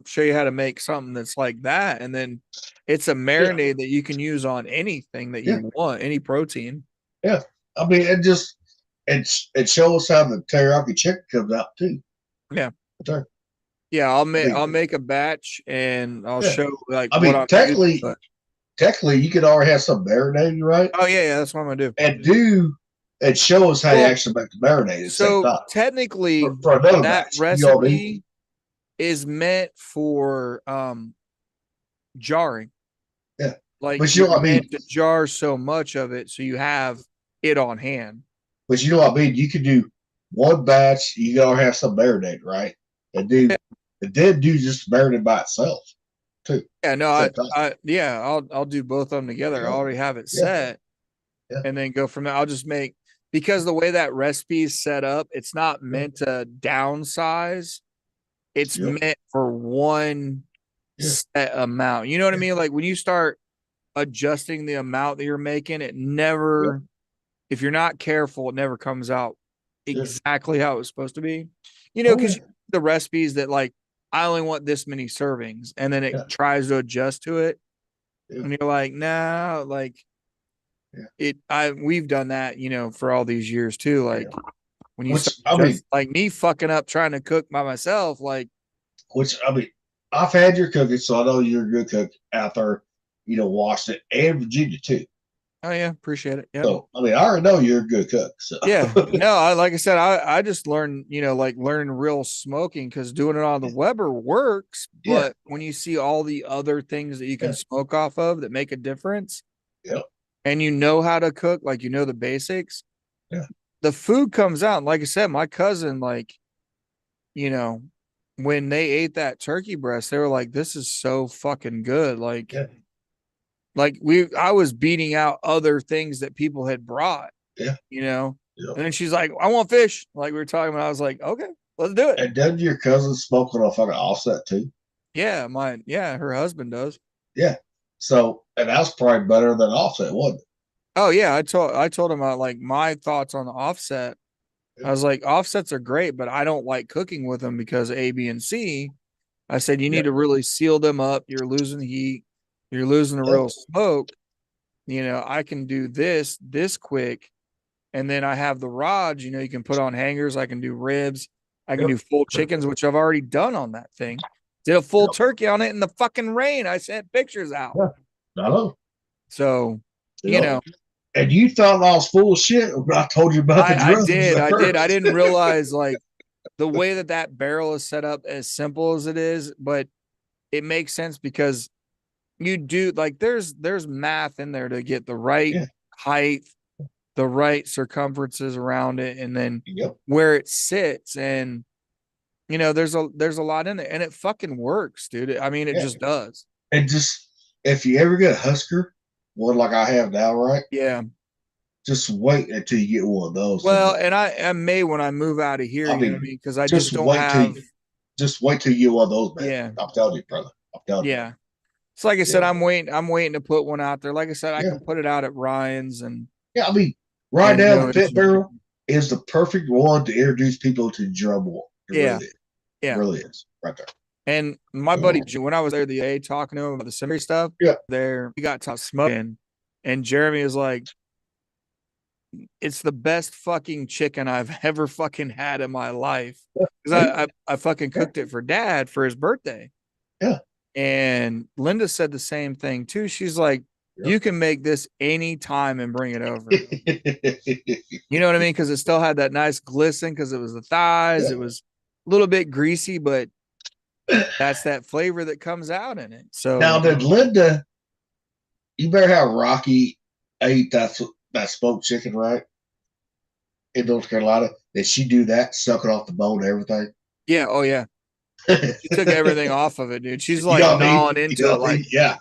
show you how to make something that's like that. And then it's a marinade that you can use on anything that you want, any protein. Yeah. I mean, it shows how the teriyaki chicken comes out too. Yeah. Okay. Yeah, I'll make a batch and I'll show like. I mean, technically, you could already have some marinated, right? Oh yeah, that's what I'm gonna do. And show us how you actually make the marinade. So technically, that recipe is meant for jarring. Yeah, like but you know what I mean. To jar so much of it, so you have it on hand. But you know what I mean. You could do one batch. You gotta have some marinade, right? And then do just marinade by itself too. Yeah, no, I'll do both of them together. I already have it set, and then go from there. I'll just make, because the way that recipe is set up, it's not meant to downsize. It's meant for one set amount. You know what I mean? Like when you start adjusting the amount that you're making, it never, if you're not careful, it never comes out exactly how it's supposed to be. Because the recipes that like, I only want this many servings, and then it tries to adjust to it. And you're like, nah, like we've done that, for all these years too. Like when you like me fucking up trying to cook by myself, like, I've had your cooking, so I know you're a good cook out there, washed it, and Virginia too. Oh yeah, appreciate it. Yeah. So I already know you're a good cook. So yeah, no, like I said, I just learned, like learning real smoking, because doing it on the Weber works, but when you see all the other things that you can smoke off of that make a difference, and how to cook, like the basics, the food comes out. Like I said, my cousin, like, when they ate that turkey breast, they were like, "This is so fucking good!" Like. Like I was beating out other things that people had brought, and then she's like, "I want fish." Like we were talking about, I was like, "Okay, let's do it." And doesn't your cousin smoke on a fucking offset too? Yeah, her husband does. Yeah, so and that's probably better than offset, wasn't it? Oh yeah, I told him like my thoughts on the offset. I was like, offsets are great, but I don't like cooking with them because A, B, and C. I said you need to really seal them up. You're losing heat. You're losing the real smoke. I can do this quick. And then I have the rods, you can put on hangers. I can do ribs. I can do full chickens, which I've already done on that thing. Did a full turkey on it in the fucking rain. I sent pictures out. So, And you thought I was full of shit when I told you about the drugs. I did. I didn't realize like the way that barrel is set up, as simple as it is, but it makes sense because you do, like, there's math in there to get the right height, the right circumferences around it, and then where it sits. And there's a lot in it, and it fucking works, dude. I mean, it just does. And just if you ever get a Husker, one like I have now, right? Yeah. Just wait until you get one of those. Well, and I may when I move out of here, I you know mean, what I mean? Because I just just don't wait till have. just wait till you get one of those, man. Yeah. I'm telling you, brother. I'm telling you. Yeah. So like I said, Yeah. I'm waiting to put one out there. Like I said, I Yeah. can put it out at Ryan's and Yeah, I mean, right And, now, you the know, Pit it's- Barrel is the perfect one to introduce people to drum war. It Yeah. really is. Yeah. It really is. Right there. and my buddy when I was there the other day talking to him about the cemetery stuff, Yeah. there we got top smoking, and Jeremy is like, it's the best fucking chicken I've ever fucking had in my life. Because I fucking cooked it for Dad for his birthday. Yeah. And Linda said the same thing too. She's like, Yeah. you can make this any time and bring it over. You know what I mean? Because it still had that nice glisten because it was the thighs. Yeah. It was a little bit greasy, but that's that flavor that comes out in it. So Now, did Linda, you better have Rocky ate that smoked chicken, right? In North Carolina. Did she do that? Suck it off the bone and everything? yeah, oh yeah. She took everything off of it, dude. She's You like know what I mean? gnawing You into know it, what I like mean? Yeah.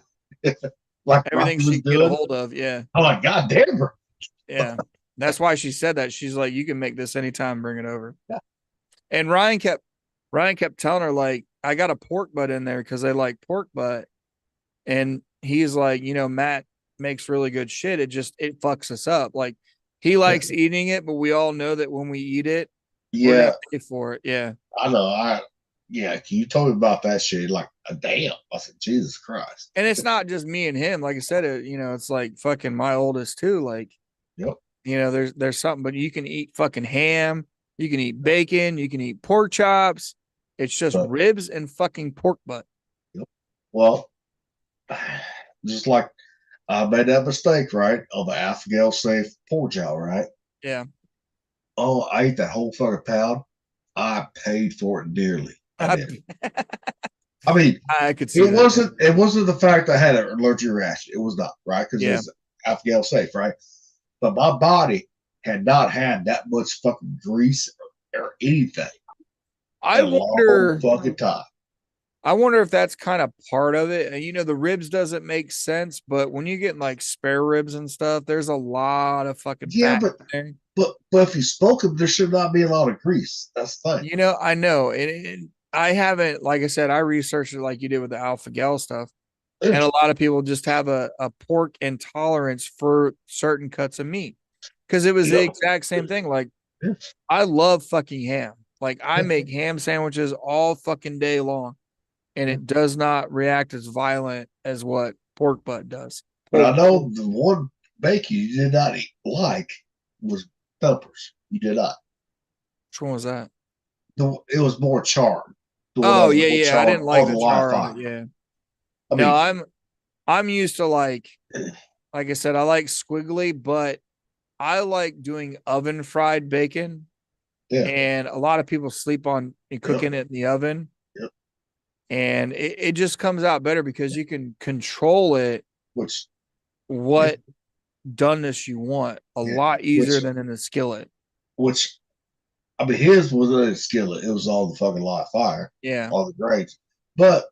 Like everything Rocky she was can get a doing. hold of. Yeah. I'm like, God damn, bro. Yeah. That's why she said that. She's like, you can make this anytime, and bring it over. Yeah. And Ryan kept telling her, like, I got a pork butt in there because they like pork butt. And he's like, you know, Matt makes really good shit. It fucks us up. Like he likes eating it, but we all know that when we eat it, we're Yeah, gonna pay for it. Yeah. I know. Yeah, you told me about that shit. Like, damn. I said, Jesus Christ. And it's not just me and him. Like I said, it's like fucking my oldest too. Like, Yep. you know, there's something, but you can eat fucking ham, you can eat bacon, you can eat pork chops. It's just But- ribs and fucking pork butt. Well, just like I made that mistake, right? On the Alpha Safe pork jowl, right? Yeah. Oh, I ate that whole fucking pound. I paid for it dearly. I did. I mean, I could see it that. wasn't the fact I had an allergic reaction. It was not, right? Because Yeah. it was Alpha Safe, right? But my body had not had that much fucking grease or anything. I in a long wonder fucking time. I wonder if that's kind of part of it. And, you know, the ribs doesn't make sense, but when you get like spare ribs and stuff, there's a lot of fucking Yeah, fat in but if you smoke them, there should not be a lot of grease. That's the there. thing. You know, I know. And I haven't, like I said, I researched it like you did with the Alpha Gal stuff. And a lot of people just have a pork intolerance for certain cuts of meat. Because it was the exact same thing. Like, I love fucking ham. Like, I make ham sandwiches all fucking day long. And it does not react as violent as what pork butt does. But I know the one bacon you did not like was Thumpers. You did not. Which one was that? It was more charred. The one that Oh was yeah, more yeah. I charred didn't like on the live char fire. on it. Yeah. I No, mean, I'm used to like I said, I like squiggly, but I like doing oven fried bacon. Yeah. And a lot of people sleep on cooking it in the oven. Yep. And it just comes out better because you can control it which what doneness you want a Yeah, lot easier which- than in a skillet. I mean, his was a skillet. It was all the fucking live fire, Yeah. all the grades. But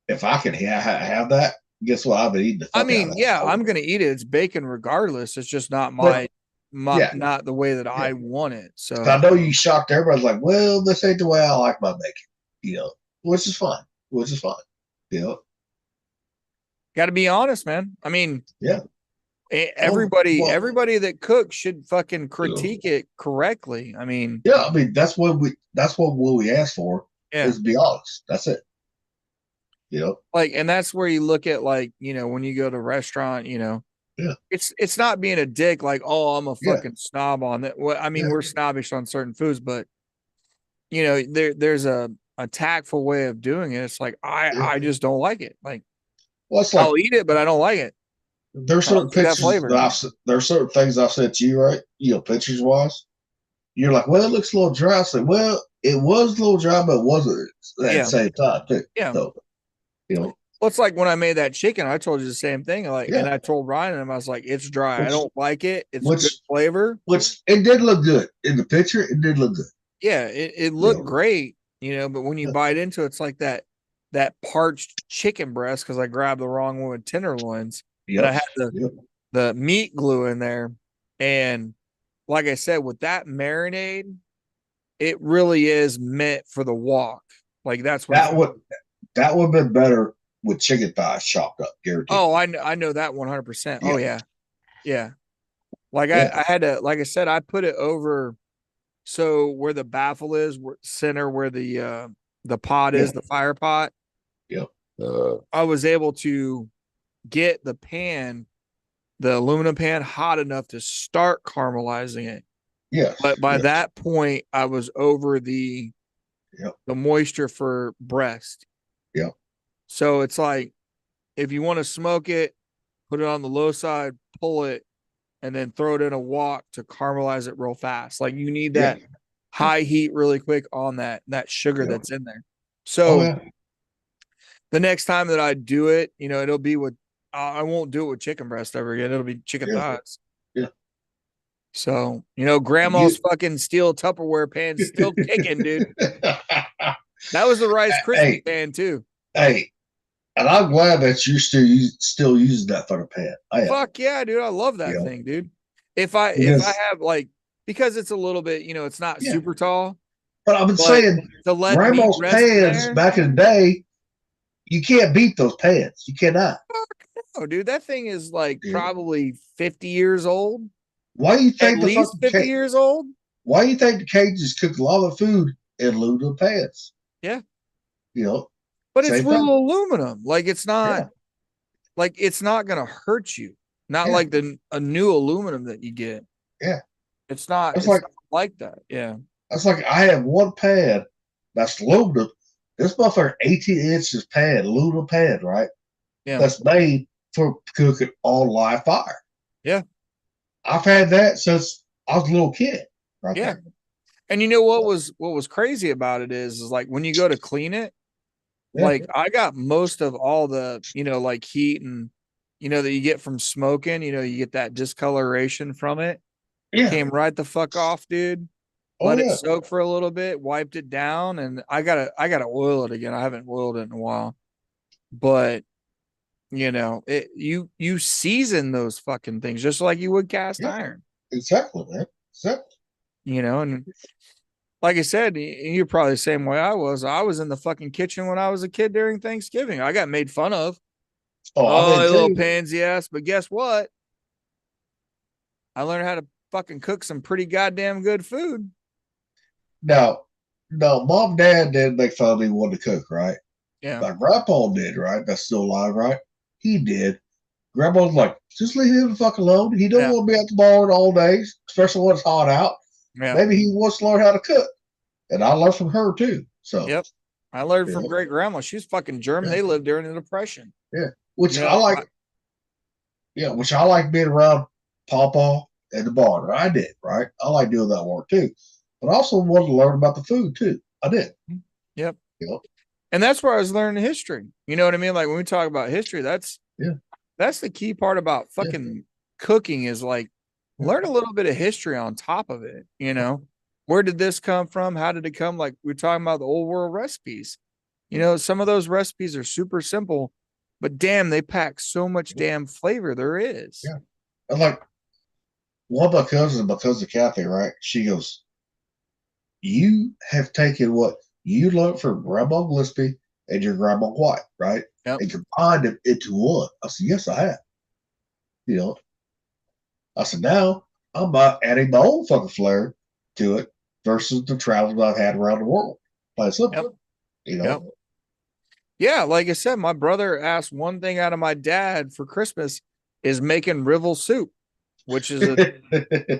if I can have that, guess what? I've been eating the fuck I out mean, of that. yeah, I'm gonna eat it. It's bacon regardless. It's just not But- yeah. not the way that I want it. So I know you shocked everybody's like, well, this ain't the way I like my bacon, you know, which is fine. You know, got to be honest, man. I mean, Yeah. Everybody well- that cooks should fucking critique it correctly. I mean, yeah, I mean, that's what we asked for yeah, is be honest. That's it. You know, like, and that's where you look at, like, you know, when you go to a restaurant, you know, Yeah. it's not being a dick, like, oh, I'm a Yeah. fucking snob on that. Well, I mean, Yeah. we're snobbish on certain foods, but you know, there's a tactful way of doing it. It's like I just don't like it. Like, well, it's like I'll eat it, but I don't like it. there's I don't certain see that pictures flavor. there's certain things I've sent you, right? You know, pictures wise. You're like, well, it looks a little dry. I said, well, it was a little dry, but it wasn't at Yeah. the same time, too. Yeah. So, you know, Well, it's like when I made that chicken, I told you the same thing. Like, Yeah. and I told Ryan and I was like, it's dry. I Which- don't like it. It's which- good flavor. which it did look good in the picture. It did look good. Yeah, it looked Yeah. great, you know, but when you Yeah. bite into it, it's like that parched chicken breast because I grabbed the wrong one with tenderloins. Yep. And I had the the meat glue in there. And like I said, with that marinade, it really is meant for the wok. Like that's what That would have been better with chicken thighs chopped up, guaranteed. Oh, I know that 100%. Oh Yeah. yeah. Like Yeah. I had to, like I said, I put it over. So where the baffle is, center where the pot is, the fire pot. Yep. I was able to get the pan, the aluminum pan, hot enough to start caramelizing it. Yes. But by yes. that point, I was over the moisture for breast. Yep. So it's like, if you want to smoke it, put it on the low side, pull it, and then throw it in a wok to caramelize it real fast. Like you need that high heat really quick on that sugar that's in there. So the next time that I do it, you know, it'll be with, I won't do it with chicken breast ever again. It'll be chicken thighs. Yeah. So, you know, grandma's fucking steel Tupperware pan still kicking, dude. That was the Rice Krispie pan too. Hey, and I'm glad that you still using that fucking pan. Fuck yeah, dude. I love that thing, dude. If I have like, because it's a little bit, you know, it's not super tall. But I've been saying grandma's pans back in the day, you can't beat those pans. You cannot. No, dude, that thing is like probably 50 years old. Why do you think at least 50 years old? Why do you think the Cajuns cook a lot of food in aluminum pans? Yeah. You know, but it's real aluminum. Like it's not like it's not gonna hurt you. Not like a new aluminum that you get. Yeah. It's not like that. Yeah. It's like I have one pan that's aluminum. This motherfucker 18 inches pan, aluminum pan, right? Yeah. That's made for cooking on live fire. Yeah. I've had that since I was a little kid. Right there. And you know what was crazy about it is like when you go to clean it, like I got most of all the, you know, like heat and, you know, that you get from smoking, you know, you get that discoloration from it. Yeah. Came right the fuck off, dude. Let it soak for a little bit, wiped it down, and I gotta oil it again. I haven't oiled it in a while. But you know, you season those fucking things just like you would cast iron. Exactly, man. Exactly. You know, and like I said, you're probably the same way I was. I was in the fucking kitchen when I was a kid during Thanksgiving. I got made fun of. Oh, little pansy ass. But guess what? I learned how to fucking cook some pretty goddamn good food. No, mom and dad didn't make fun of me wanting to cook, right? Yeah. My grandpa did, right? That's still alive, right? He did. Grandma was like, just leave him the fuck alone. He don't want to be at the bar all day, especially when it's hot out. Yeah. Maybe he wants to learn how to cook. And I learned from her too. So I learned from great grandma. She's fucking German. They lived during the Depression. Yeah. Which I like. Which I like being around Papa at the bar. I did, right? I like doing that work too. But I also wanted to learn about the food too. I did. Yep. And that's where I was learning history. You know what I mean? Like when we talk about history, that's the key part about fucking cooking is like learn a little bit of history on top of it. You know, where did this come from? How did it come? Like we're talking about the old world recipes. You know, some of those recipes are super simple, but damn, they pack so much damn flavor there is. Yeah. And like one of my cousin Kathy, right? She goes, you have taken what you learned from Grandma Gillespie and your Grandma White, right? Yep. And combined them into one. I said, yes, I have. You know, I said, now I'm adding my own fucking flair to it versus the travels I've had around the world. Plain simple. You know? Yeah, like I said, my brother asked one thing out of my dad for Christmas is making Rivel soup, which is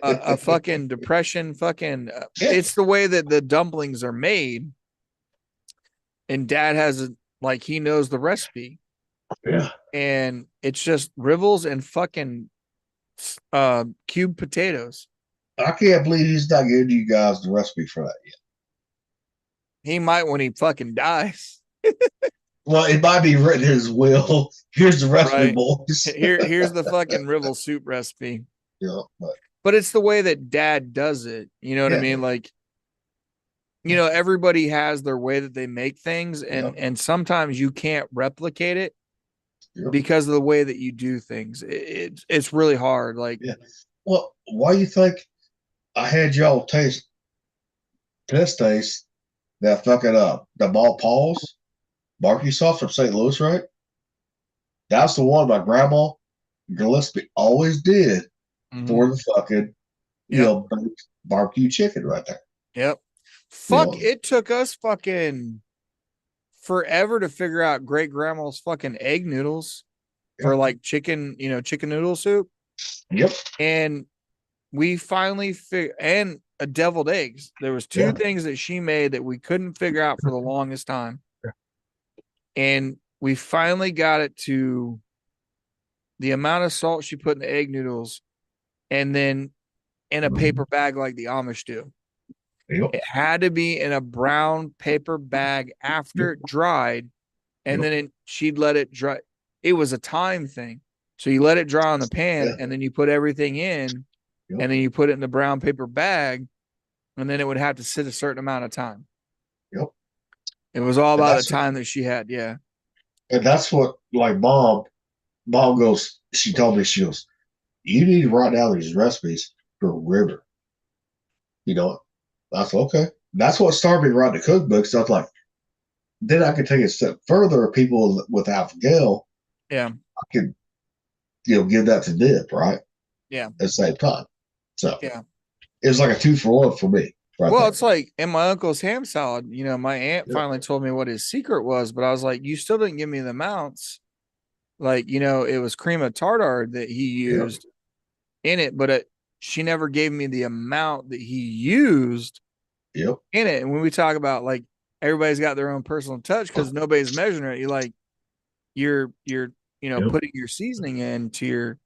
a fucking Depression fucking. It's the way that the dumplings are made, and Dad has like he knows the recipe. Yeah, and it's just Rivels and fucking cubed potatoes. I can't believe he's not giving you guys the recipe for that yet. He might when he fucking dies. Well, it might be written in his will. Here's the recipe, boys. Here's the fucking Rivel soup recipe. Yeah, but it's the way that Dad does it. You know what I mean? Like, you know, everybody has their way that they make things, and sometimes you can't replicate it. Yep. because of the way that you do things. It's really hard. Like, Yeah. Well, why you think I had y'all test that fucking the ball paws barbecue sauce from St. Louis, right? That's the one my grandma Gillespie always did for the fucking barbecue chicken right there. Yep. Fuck, know. it took us fucking forever to figure out great grandma's fucking egg noodles for like chicken, chicken noodle soup. Yep. And we finally and a deviled eggs. There was two things that she made that we couldn't figure out for the longest time. And we finally got it to the amount of salt she put in the egg noodles and then in a paper bag like the Amish do. Yep. It had to be in a brown paper bag after it dried, and then she'd let it dry. It was a time thing. So you let it dry on the pan, and then you put everything in, and then you put it in the brown paper bag, and then it would have to sit a certain amount of time. Yep. It was all about the time that she had. Yeah. And that's what, like, Mom goes, she told me, she goes, you need to write down these recipes for River. That's okay. That's what started me writing the cookbook. So I was like, then I could take it a step further. People with Alpha-Gal, I could, give that to Dip, right? Yeah. At the same time. So it was like a 2-for-1 for me. Right well, there. it's like in my uncle's ham salad, my aunt finally told me what his secret was, but I was like, you still didn't give me the amounts. Like, it was cream of tartar that he used in it, but she never gave me the amount that he used in it. And when we talk about like everybody's got their own personal touch because nobody's measuring it, you're putting your seasoning into your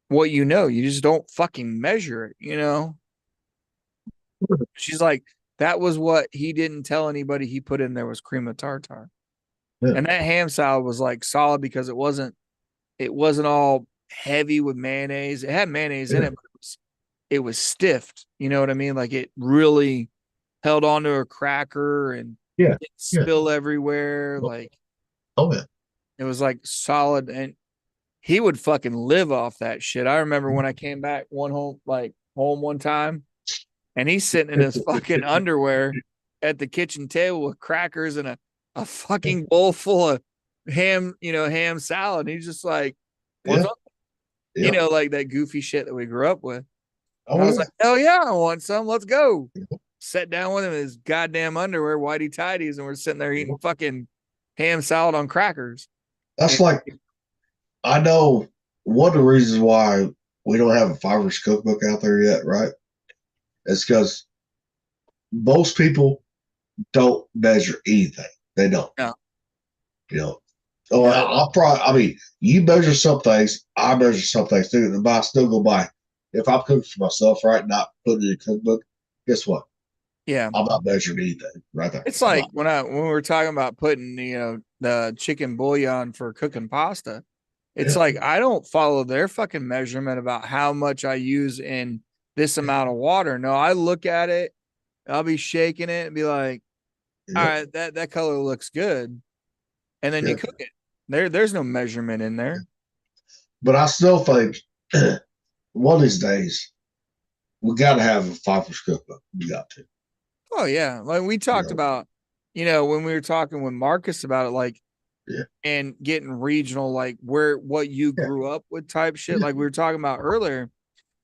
what you just don't fucking measure it, She's like, that was what he didn't tell anybody he put in there was cream of tartar. And that ham salad was like solid because it wasn't all heavy with mayonnaise. It had mayonnaise in it, but it was stiffed. You know what I mean? Like it really held onto a cracker and didn't spill everywhere. Like, it was like solid. And he would fucking live off that shit. I remember when I came back home one time, and he's sitting in his fucking underwear at the kitchen table with crackers and a fucking bowl full of ham salad. And he's just like, what's up? Like that goofy shit that we grew up with. I was like, hell yeah, I want some. Let's go. Sat down with him in his goddamn underwear, whitey tidies, and we're sitting there eating fucking ham salad on crackers. That's I know one of the reasons why we don't have a Fiverr's cookbook out there yet, right? It's because most people don't measure anything. They don't. No. You measure some things, I measure some things too, but I still go by. If I'm cooking for myself, right, not putting it in a cookbook, guess what? Yeah. I'm not measuring anything right there. It's like when we were talking about putting, the chicken bouillon for cooking pasta. It's like I don't follow their fucking measurement about how much I use in this amount of water. No, I look at it, I'll be shaking it and be like, all right, that color looks good. And then you cook it. There's no measurement in there. But I still think one of these days we got to have a Fiverr's cookbook. We got to. Oh yeah, like we talked about, when we were talking with Marcus about it, like, and getting regional, like what you grew up with type shit, like we were talking about earlier.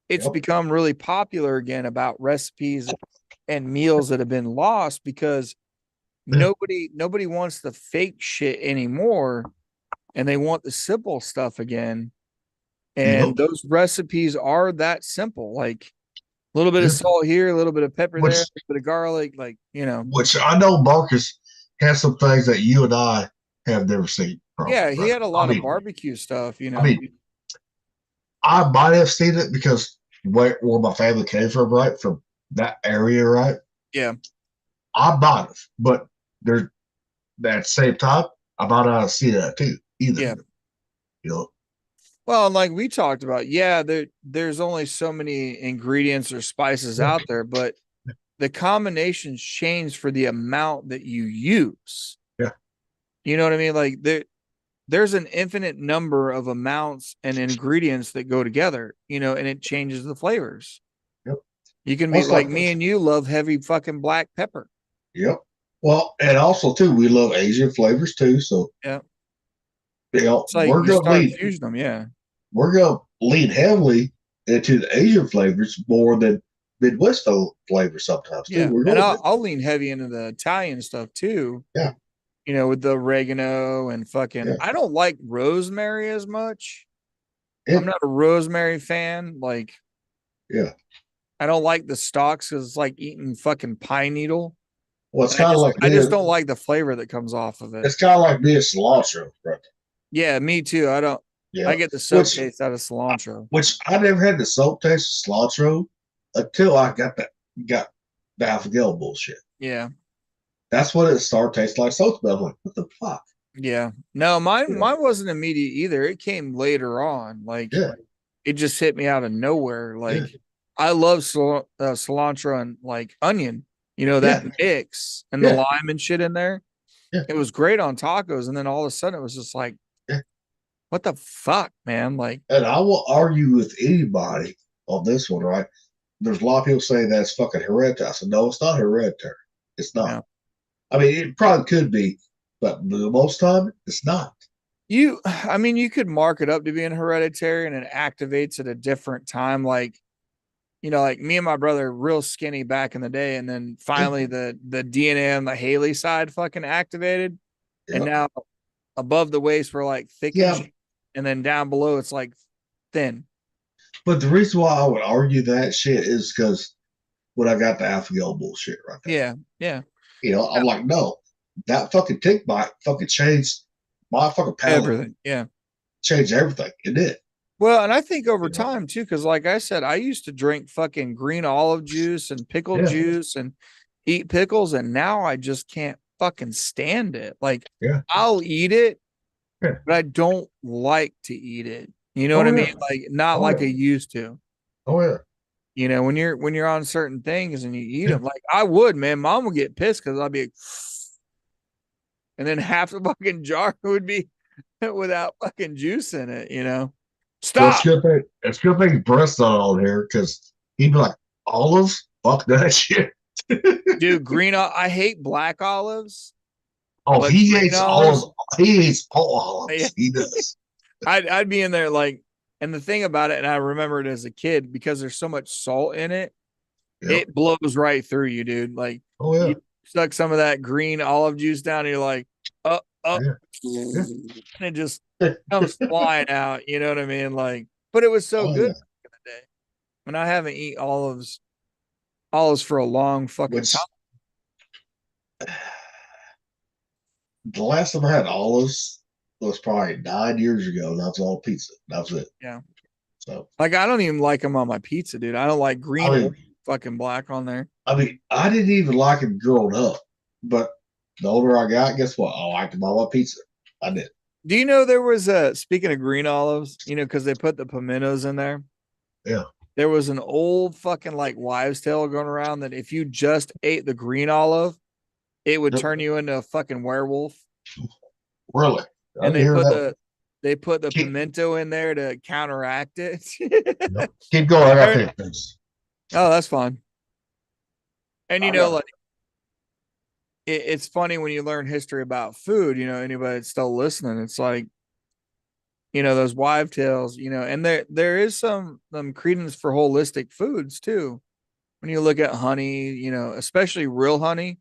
It's become really popular again about recipes and meals that have been lost because nobody wants the fake shit anymore, and they want the simple stuff again. And those recipes are that simple, like a little bit of salt here, a little bit of pepper there, a little bit of garlic, like, Which I know Marcus has some things that you and I have never seen. Yeah, he had a lot of barbecue stuff, I might have seen it because where my family came from, right? From that area, right? Yeah. I might have, but there's at the same time, I might not have seen that too either. Yeah. Well, like we talked about, there's only so many ingredients or spices out there, but the combinations change for the amount that you use. Yeah. You know what I mean? Like there's an infinite number of amounts and ingredients that go together, you know, and it changes the flavors. Yep. You can be Also- like me and you love heavy fucking black pepper. Yep. Well, and also too, we love Asian flavors too. So Yeah. you know, It's like we're you gonna start lean. fusing them. Yeah. We're gonna lean heavily into the Asian flavors more than Midwest flavors sometimes too. Yeah. We're And going I'll lean heavy into the Italian stuff too. Yeah. You know, with the oregano and fucking, Yeah. I don't like rosemary as much. Yeah. I'm not a rosemary fan. Like, Yeah. I don't like the stalks because it's like eating fucking pine needle. Well, it's And kind of like I just being- don't like the flavor that comes off of it. It's kind of like being cilantro, right? Yeah, me too. I don't. Yeah. I get the soap Which- taste out of cilantro. Which I never had the soap taste of cilantro until I got the Alpha-Gal bullshit. Yeah, That's what it started tasting like soap. I'm like, what the fuck? yeah. No, mine Yeah. mine wasn't immediate either. It came later on. Like, Yeah. it just hit me out of nowhere. Like, Yeah. I love cilantro and like onion. You know, that mix and the Yeah. lime and shit in there. Yeah. It was great on tacos, and then all of a sudden it was just like, Yeah. what the fuck, man? Like, And I will argue with anybody on this one, right? There's a lot of people saying that's fucking hereditary. I said, no, it's not hereditary. It's not. Yeah. I mean, it probably could be, but the most time, it's not. I mean, you could mark it up to being hereditary and it activates at a different time. Like, you know, like me and my brother, real skinny back in the day. And then finally the DNA on the Haley side fucking activated. Yeah. And now above the waist, we're like thick. Yeah. And shit. And then down below, it's like thin. But the reason why I would argue that shit is because when I got the Alpha-Gal bullshit right there. Yeah. Yeah. You know, I'm like, no, that fucking tick bite fucking changed my fucking palate. Everything. Yeah. Changed everything. It did. Well, and I think over You know? time too, because like I said, I used to drink fucking green olive juice and pickle Yeah. juice and eat pickles, and now I just can't fucking stand it. Like, Yeah. I'll eat it, Yeah. but I don't like to eat it. You know Oh, what I yeah. mean? Like, not Oh, like yeah. I used to. Oh, yeah. You know, when you're on certain things and you eat Yeah. them, like I would, man. Mom would get pissed because I'd be, and then half the fucking jar would be without fucking juice in it. You know, Well, stop. it's good thing Brett's not on here because he'd be like, olives? Fuck that shit. Dude, I hate black olives. Oh, But he green hates olives? olives. He hates all olives. Yeah. He does. I'd be in there like, and the thing about it, and I remember it as a kid because there's so much salt in it, Yep. it blows right through you, dude. Like, Oh, yeah. you suck some of that green olive juice down, and you're like, Yeah. and it just comes flying out. You know what I mean? Like, but it was so Oh, good yeah. back in the day. When I haven't eaten olives for a long fucking Which, time. the last time I had olives was probably 9 years ago. And that was all pizza. That was it. Yeah. So, Like, I don't even like them on my pizza, dude. I don't like green I or mean, fucking black on there. I didn't even like them growing up. But the older I got, guess what? I liked them on my pizza. I did. Do you know there was speaking of green olives, you know, because they put the pimentos in there? Yeah. There was an old fucking like wives' tale going around that if you just ate the green olive, it would Yep. turn you into a fucking werewolf. Really? I And didn't hear that. they put the Keep- pimento in there to counteract it. Yep. Keep going. I got to finish this. Oh, that's fun. And you I know, know. like it's funny when you learn history about food, you know, anybody that's still listening, it's like, you know, those wives' tales, you know, and there is some credence for holistic foods too. When you look at honey, you know, especially real honey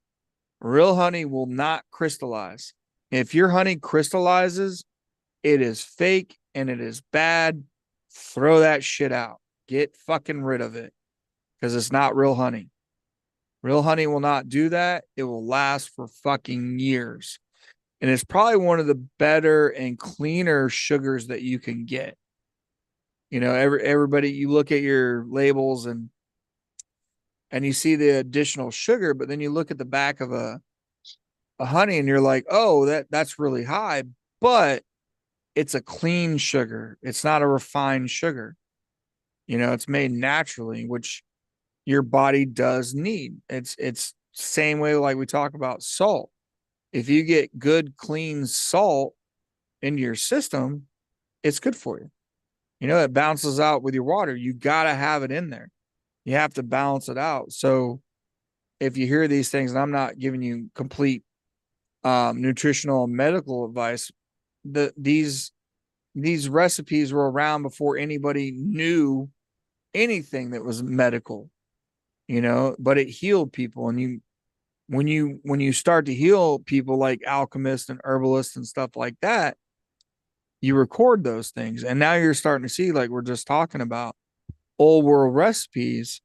will not crystallize. If your honey crystallizes, it is fake and it is bad. Throw that shit out. Get fucking rid of it because it's not real honey. Real honey will not do that. It will last for fucking years. And it's probably one of the better and cleaner sugars that you can get. You know, everybody, you look at your labels and you see the additional sugar, but then you look at the back of a honey and you're like, oh, that's really high, but it's a clean sugar. It's not a refined sugar. You know, it's made naturally, which your body does need. It's same way like we talk about salt. If you get good, clean salt, into your system, it's good for you. You know, it bounces out with your water. You got to have it in there. You have to balance it out. So if you hear these things, and I'm not giving you complete nutritional and medical advice, these recipes were around before anybody knew anything that was medical, you know, but it healed people. And when you start to heal people like alchemists and herbalists and stuff like that, you record those things. And now you're starting to see, like we're just talking about, old world recipes,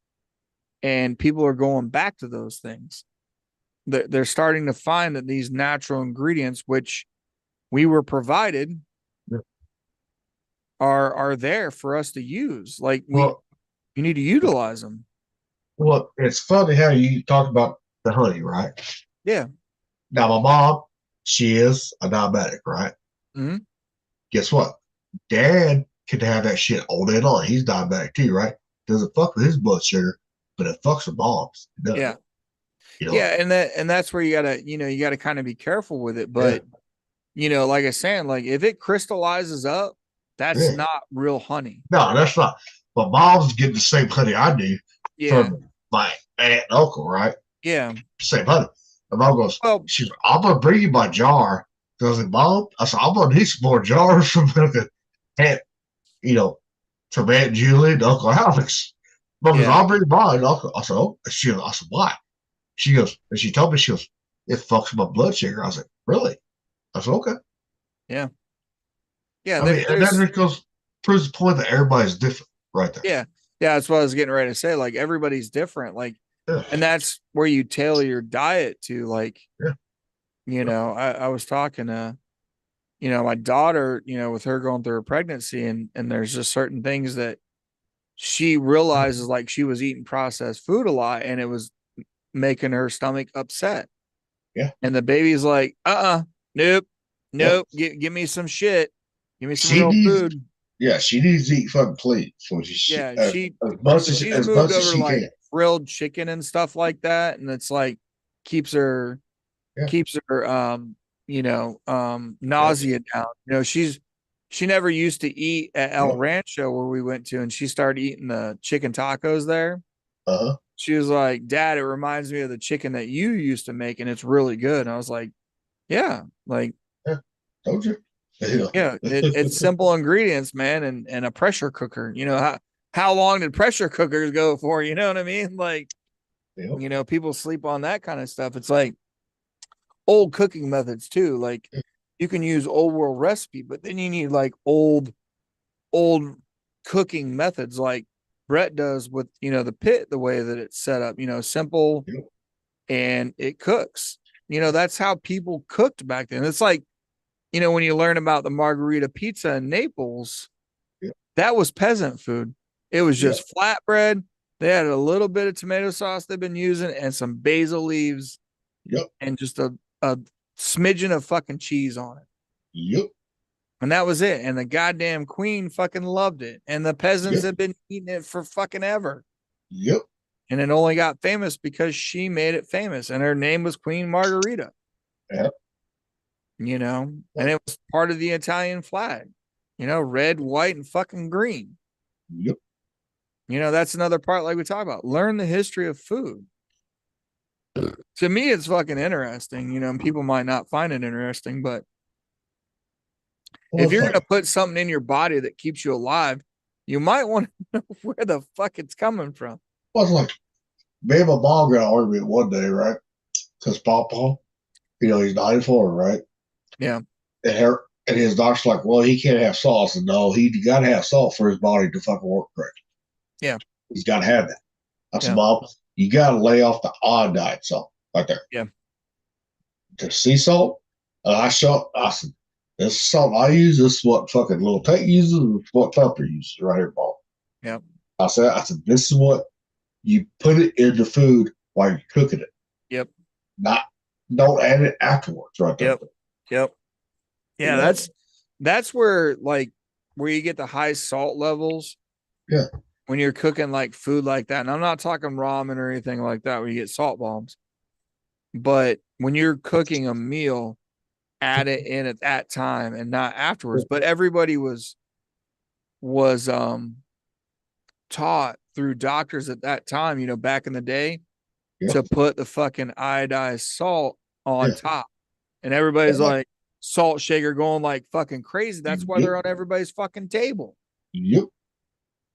and people are going back to those things. They're starting to find that these natural ingredients, which we were provided, are there for us to use. Like, you need to utilize them. Well, it's funny how you talk about the honey, right? Yeah. Now, my mom, she is a diabetic, right? Mm-hmm. Guess what? Dad can have that shit all day long. He's diabetic too, right? Doesn't fuck with his blood sugar, but it fucks with mom's. Yeah. You know? Yeah, and that's where you gotta kind of be careful with it. But you know, like I said, like if it crystallizes up, that's not real honey. No, that's not. But mom's getting the same honey I do from my aunt and uncle, right? Yeah. Same honey. And mom goes, I'm gonna bring you my jar. Goes, Mom, I said, I'm gonna need some more jars from Aunt, you know, from Aunt Julie and Uncle Alex. Mom goes, I'll bring mine. Uncle. I said, I said, why? She goes, and she told me, she goes, it fucks my blood sugar. I was like, really? I said, okay. Yeah. Yeah. I mean, and that goes proves the point that everybody's different right there. Yeah. Yeah. That's what I was getting ready to say. Like everybody's different. Like, and that's where you tailor your diet to, like, you know, I was talking to, you know, my daughter, you know, with her going through her pregnancy, and there's just certain things that she realizes, like she was eating processed food a lot and it was making her stomach upset. Yeah. And the baby's like, nope. Give me some shit. Give me some real food. Yeah, she needs to eat fucking clean. So she's as much as she like can. Grilled chicken and stuff like that. And it's like keeps her nausea down. You know, she never used to eat at El Rancho where we went to, and she started eating the chicken tacos there. She was like, Dad, it reminds me of the chicken that you used to make, and it's really good. And I was like, yeah, like, told you. Yeah, it's simple ingredients, man, and a pressure cooker. You know, how long did pressure cookers go for? You know what I mean? Like, you know, people sleep on that kind of stuff. It's like old cooking methods too. Like you can use old world recipe, but then you need like old cooking methods, like Brett does with, you know, the pit, the way that it's set up, you know, simple and it cooks. You know, that's how people cooked back then. It's like, you know, when you learn about the margarita pizza in Naples, that was peasant food. It was just flatbread. They had a little bit of tomato sauce they've been using and some basil leaves and just a smidgen of fucking cheese on it. And that was it. And the goddamn queen fucking loved it. And the peasants have been eating it for fucking ever. And it only got famous because she made it famous. And her name was Queen Margarita. You know, and it was part of the Italian flag, you know, red, white, and fucking green. You know, that's another part, like we talk about. Learn the history of food. To me, it's fucking interesting, you know, and people might not find it interesting, but if you're going to put something in your body that keeps you alive, you might want to know where the fuck it's coming from. Well, it's like, me and my mom got an argument one day, right? Because Papa, you know, he's 94, right? Yeah. And his doctor's like, well, he can't have salt. I said, no, he got to have salt for his body to fucking work correctly. Yeah. He's got to have that. I said, Mom, you got to lay off the odd diet salt right there. Yeah. The sea salt, I said, this salt I use, this is what fucking little Tate uses, and what Thumper uses right here, Mom. Yeah. I said, this is what you put it in the food while you're cooking it. Yep. Don't add it afterwards, right there. Yep. Yeah, that's where you get the high salt levels. Yeah. When you're cooking like food like that. And I'm not talking ramen or anything like that where you get salt bombs. But when you're cooking a meal add it in at that time and not afterwards. But everybody was taught through doctors at that time, you know, back in the day, Yeah. to put the fucking iodized salt on Yeah. top. And everybody's Yeah. like salt shaker going like fucking crazy. That's why they're on everybody's fucking table. Yep.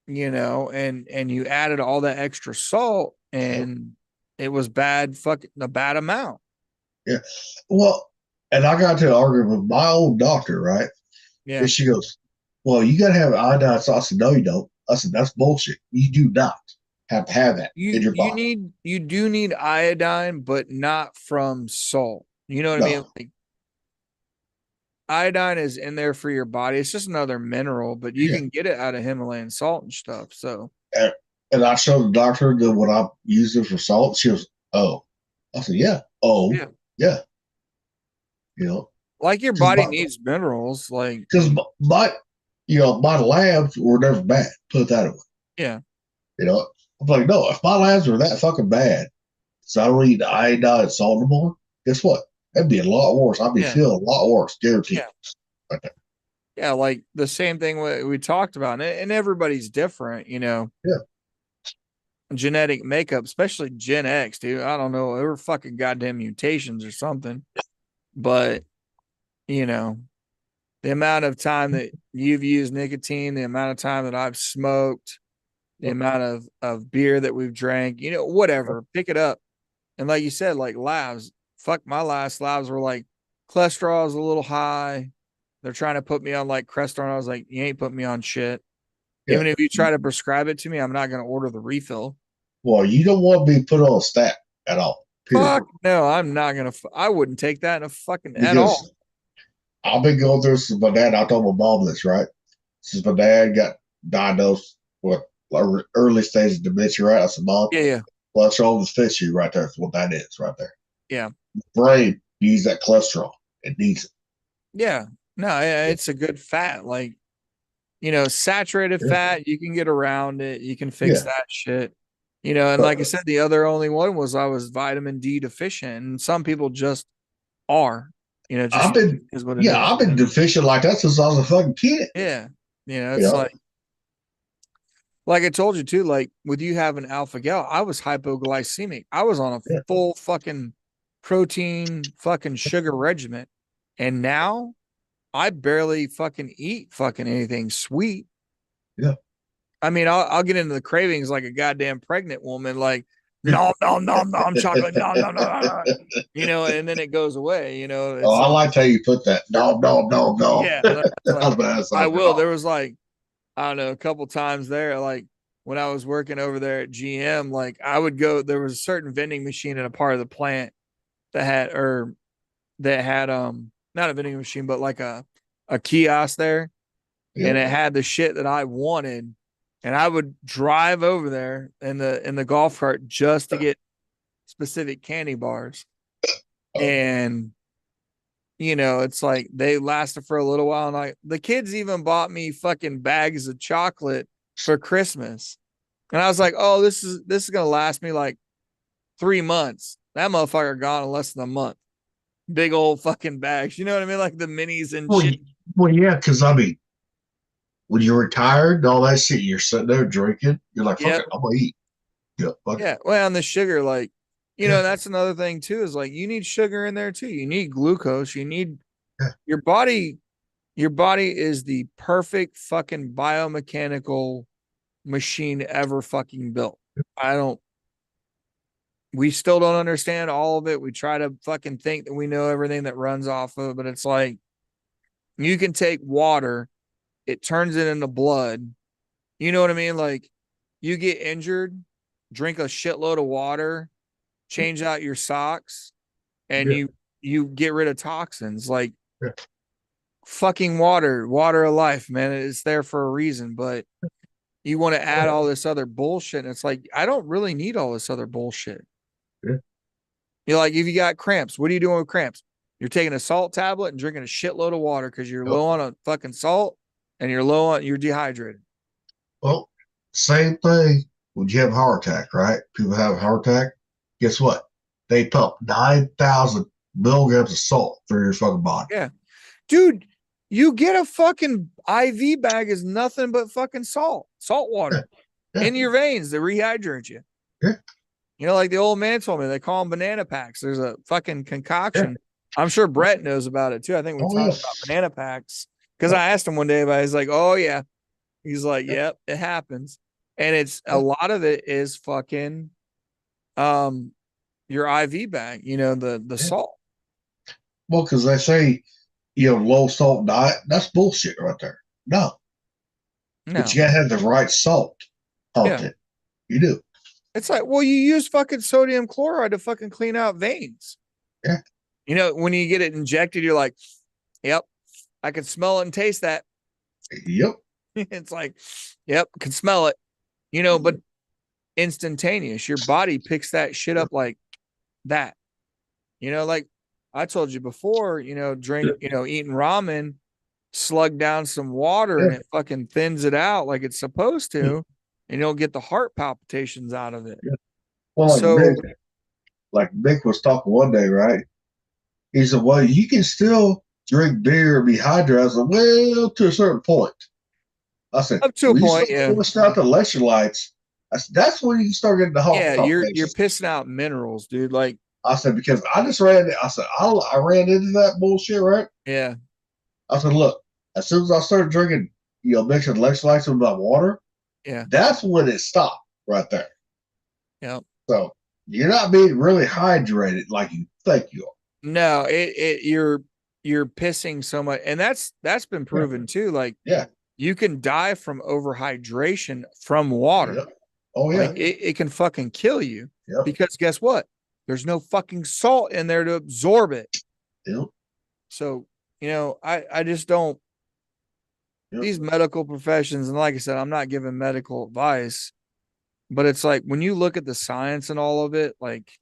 You know, and you added all that extra salt and it was bad, fucking a bad amount. Yeah. Well, and I got to an argument with my old doctor, right? Yeah. And she goes, "Well, you got to have iodine." So I said, "No, you don't." I said, "That's bullshit. You do not have to have that in your body." You do need iodine, but not from salt. You know what I mean? No. Like, iodine is in there for your body. It's just another mineral, but you Yeah. can get it out of Himalayan salt and stuff. So And I showed the doctor that what I'm using for salt. She goes, "Oh." I said, "Yeah." "Oh, Yeah. yeah." You know, like your 'Cause body my- needs minerals. Like, because my, you know, my labs were never bad. Put it that way. yeah. You know, I'm like, no, if my labs were that fucking bad, so I don't eat iodine and salt anymore, guess what? That'd be a lot worse. I'd be Yeah. feeling a lot worse, guaranteed. Yeah. Yeah, like the same thing we talked about, and everybody's different, you know. Yeah. Genetic makeup, especially Gen X, dude. I don't know, there were fucking goddamn mutations or something. But, you know, the amount of time that you've used nicotine, the amount of time that I've smoked, the amount of beer that we've drank, you know, whatever, pick it up. And like you said, like labs, fuck, my last labs were like cholesterol is a little high. They're trying to put me on like Crestor. I was like, you ain't putting me on shit. Yeah. Even if you try to prescribe it to me, I'm not going to order the refill. Well, you don't want to be put on a stat at all. Period. Fuck no, I'm not going to. I wouldn't take that in a fucking at all. Because I've been going through since my dad. I told my mom this, right? Since my dad got diagnosed with early stage of dementia, right? I said, "Mom, Yeah. cholesterol is tissue right there. That's what that is right there. Yeah. Brain needs that cholesterol. It needs it." Yeah. No, it's a good fat. Like, you know, saturated fat, you can get around it. You can fix that shit. You know, and like I said, the other only one was I was vitamin D deficient. And some people just are, you know, just I've been, is what it yeah, is. I've been deficient like that since I was a fucking kid. Yeah. You know, it's like I told you too, like with you having alpha gal, I was hypoglycemic. I was on a full fucking protein fucking sugar regimen. And now I barely fucking eat fucking anything sweet. Yeah. I mean, I'll get into the cravings like a goddamn pregnant woman, like nom chocolate, nom. You know, and then it goes away, you know. It's I like how you put that. No. Yeah, like, I will. There was like, I don't know, a couple times there, like when I was working over there at GM, like I would go, there was a certain vending machine in a part of the plant that had not a vending machine, but like a kiosk there. Yeah. And it had the shit that I wanted. And I would drive over there in the golf cart just to get specific candy bars. And you know, it's like they lasted for a little while. And the kids even bought me fucking bags of chocolate for Christmas. And I was like, oh, this is gonna last me like 3 months. That motherfucker gone in less than a month. Big old fucking bags. You know what I mean? Like the minis and shit. Well, yeah, because I mean, when you're retired and all that shit, you're sitting there drinking. You're like, fuck it, I'm gonna eat. Yeah, fuck it. Well, and the sugar, like, you know, that's another thing too, is like you need sugar in there too. You need glucose. You need your body is the perfect fucking biomechanical machine ever fucking built. We still don't understand all of it. We try to fucking think that we know everything that runs off of it, but it's like you can take water, it turns it into blood. You know what I mean? Like you get injured, drink a shitload of water, change out your socks, and you get rid of toxins. Like fucking water of life, man. It's there for a reason, but you want to add all this other bullshit. And it's like, I don't really need all this other bullshit. Yeah. You're like, if you got cramps, what are you doing with cramps? You're taking a salt tablet and drinking a shitload of water because you're low on a fucking salt and you're dehydrated. Well, same thing when you have a heart attack, right? People have a heart attack. Guess what? They pump 9,000 milligrams of salt for your fucking body. Yeah. Dude, you get a fucking IV bag is nothing but fucking salt water Yeah. in your veins to rehydrate you. Yeah. You know, like the old man told me, they call them banana packs. There's a fucking concoction. I'm sure Brett knows about it too. I think we talked about banana packs because I asked him one day about it. He's like, oh, yeah. He's like, yep, it happens. And it's a lot of it is fucking your IV bag, you know, the salt. Well, because they say, low salt diet, that's bullshit right there. No. But you gotta have the right salt content. You do. It's like, well, you use fucking sodium chloride to fucking clean out veins. Yeah. You know, when you get it injected, you're like, yep, I can smell it and taste that. Yep. It's like, yep, can smell it, but instantaneous. Your body picks that shit up like that. Like I told you before, drink, eating ramen, slug down some water and it fucking thins it out like it's supposed to, and you'll get the heart palpitations out of it. Yeah. Well, like Mick was talking one day, right? He said, well, you can still drink beer and be hydrated. I said, well, to a certain point. I said, up to a point, yeah. Pushing out the electrolytes. I said, that's when you start getting the heart. Yeah, you're pissing out minerals, dude. Like I said, because I just ran. I said, I ran into that bullshit, right? Yeah. I said, look, as soon as I started drinking, mixing electrolytes with my water, that's when it stopped right there. Yeah. So you're not being really hydrated like you think you are. No, you're pissing so much, and that's been proven too. Like, you can die from overhydration from water. Yeah. Oh yeah, like, it can fucking kill you because guess what? There's no fucking salt in there to absorb it. Yep. So I just don't. These medical professions, and like I said, I'm not giving medical advice, but it's like when you look at the science and all of it, like,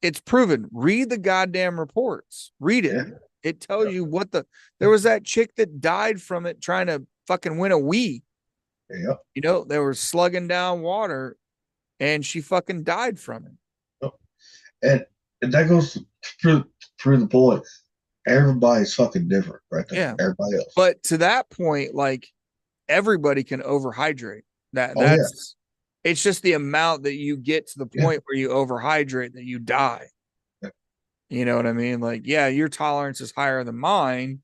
it's proven. Read the goddamn reports. Read it. Yeah. It tells you what there was that chick that died from it trying to fucking win a Wii. Yeah. They were slugging down water and she fucking died from it. And that goes through the point. Everybody's fucking different, right there. Yeah. Everybody else. But to that point, like, everybody can overhydrate. It's just the amount that you get to the point where you overhydrate that you die. Yeah. You know what I mean? Like, yeah, your tolerance is higher than mine,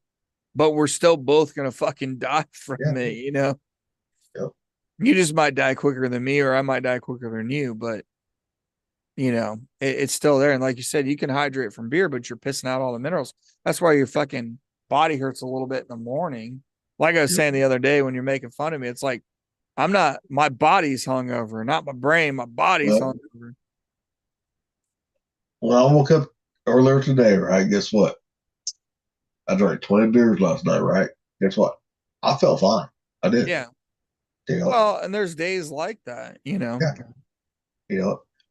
but we're still both gonna fucking die from it, Yep. You just might die quicker than me, or I might die quicker than you, but it's still there. And like you said, you can hydrate from beer, but you're pissing out all the minerals. That's why your fucking body hurts a little bit in the morning. Like I was saying the other day when you're making fun of me, it's like, my body's hungover, not my brain. My body's hungover. Well, I woke up earlier today, right? Guess what? I drank 20 beers last night, right? Guess what? I felt fine. I did. Yeah. Well, and there's days like that, Yeah.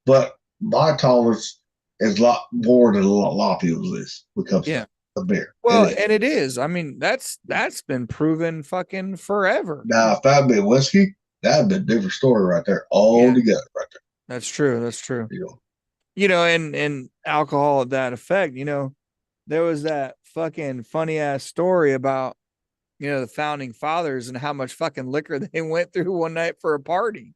But my tolerance is a lot more than a lot of people's is when it comes to the beer. Well, and it is. I mean, that's been proven fucking forever. Now, if that'd been whiskey, that'd been a different story right there, all together right there. That's true. That's true. And alcohol at that effect, there was that fucking funny ass story about, the founding fathers and how much fucking liquor they went through one night for a party.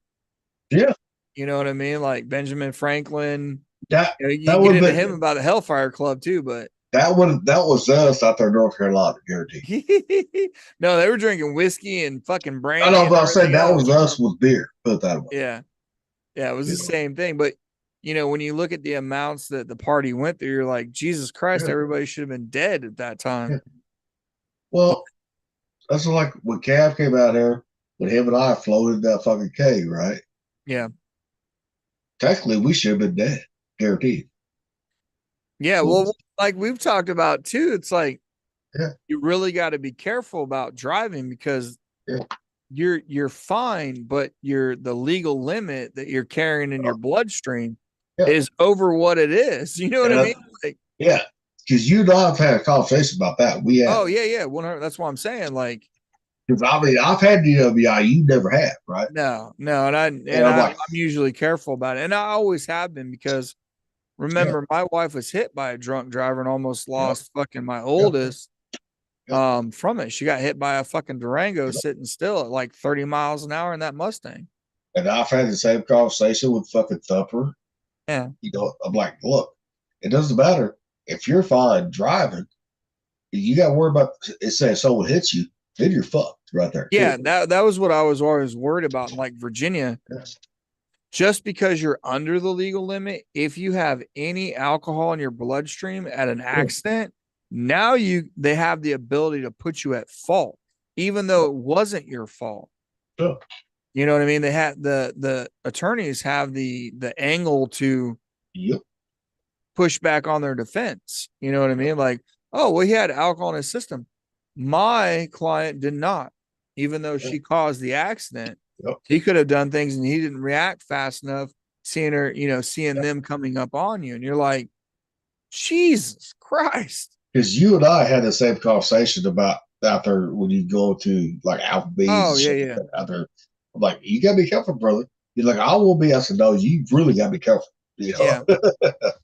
Yeah. You know what I mean? Like Benjamin Franklin. That you get into him about the Hellfire Club too, but that was us out there in North Carolina, guaranteed. No, they were drinking whiskey and fucking brandy. I know, but I said that was us with beer. Put it that way. Yeah. Yeah, it was the same thing. But when you look at the amounts that the party went through, you're like, Jesus Christ, everybody should have been dead at that time. Yeah. Well, that's like when Cav came out here, when him and I floated that fucking cave, right? Yeah. Technically, we should have been dead, guaranteed. Yeah, well, like we've talked about too, it's like you really got to be careful about driving because you're fine, but the legal limit that you're carrying in your bloodstream is over what it is. You know what I mean? Like, because you and I have had a conversation about that. We have. Oh yeah, 100. That's what I'm saying. Like, because I mean, I've had DWI, you never have, right? No, and I'm usually careful about it, and I always have been because remember my wife was hit by a drunk driver and almost lost fucking my oldest from it. She got hit by a fucking Durango sitting still at like 30 miles an hour in that Mustang. And I've had the same conversation with fucking Thumper. Yeah. You know, I'm like, look, it doesn't matter if you're fine driving. You got to worry about it saying someone hits you, then you're fucked right there. Yeah, that was what I was always worried about in like Virginia. Yes. Just because you're under the legal limit, if you have any alcohol in your bloodstream at an accident, now they have the ability to put you at fault, even though it wasn't your fault. Sure. You know what I mean? They had the attorneys have the angle to push back on their defense. You know what I mean? Like, oh, well, he had alcohol in his system. My client did not, even though she caused the accident. He could have done things and he didn't react fast enough, seeing them coming up on you. And you're like, Jesus Christ. Because you and I had the same conversation about out there when you go to like Applebee's. Oh, yeah. Out there. I'm like, you got to be careful, brother. You're like, I will be. I said, no, you really got to be careful. You know?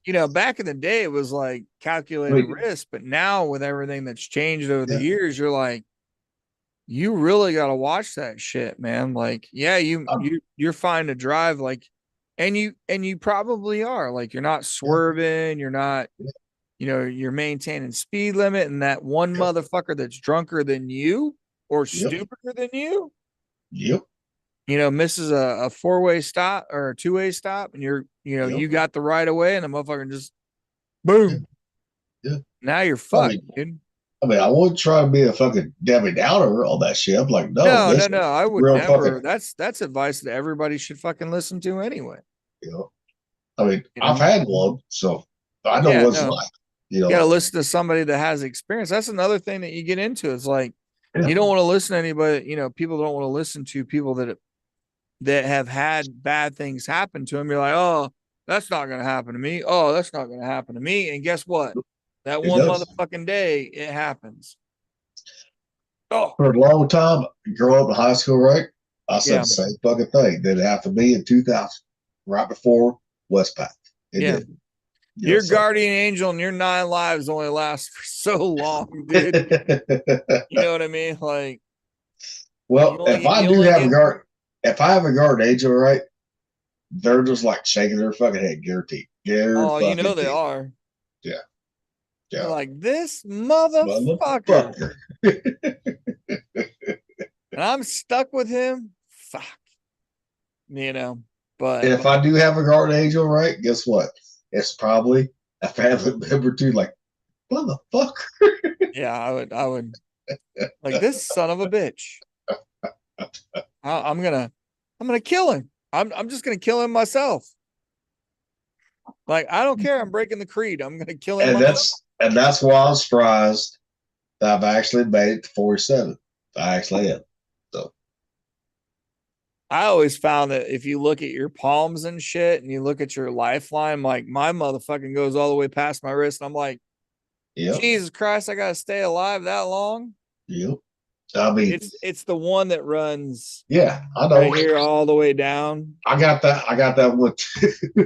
Yeah. Back in the day, it was like calculated risk. But now with everything that's changed over the years, you're like, you really got to watch that shit, man. Like, yeah, you're fine to drive, like, and you probably are. Like, you're not swerving, you're not, you're maintaining speed limit, and that one motherfucker that's drunker than you or stupider than you, misses a 4-way stop or a 2-way stop, and you got the right of way, and the motherfucker just boom. Now you're fucked, dude. I mean, I wouldn't try to be a fucking Debbie Downer on that shit. I'm like, no. I would never. That's advice that everybody should fucking listen to anyway. I mean, I've had one, so I know what it's like. You got to listen to somebody that has experience. That's another thing that you get into. It's like you don't want to listen to anybody. People don't want to listen to people that have had bad things happen to them. You're like, oh, that's not going to happen to me. Oh, that's not going to happen to me. And guess what? That one motherfucking day, it happens. Oh, for a long time, growing up in high school, right? I said the same fucking thing. Did it happen to me in 2000, right before Westpac? It did. Your guardian angel and your 9 lives only last for so long, dude. You know what I mean? Like, well, if I have a guardian angel, right? They're just like shaking their fucking head, guaranteed. Oh, they are. Yeah. They're like, this motherfucker. And I'm stuck with him. Fuck. But if I do have a guardian angel, right? Guess what? It's probably a family member too. Like, motherfucker. Yeah, I would like this son of a bitch. I'm gonna kill him. I'm just gonna kill him myself. Like, I don't care. I'm breaking the creed. I'm gonna kill him. And that's why I'm surprised that I've actually made it to 47. I actually am. So I always found that if you look at your palms and shit and you look at your lifeline, like my motherfucking goes all the way past my wrist. And I'm like, Jesus Christ, I gotta stay alive that long. Yep. I mean, it's the one that runs. Yeah, I know. Right here all the way down. I got that one.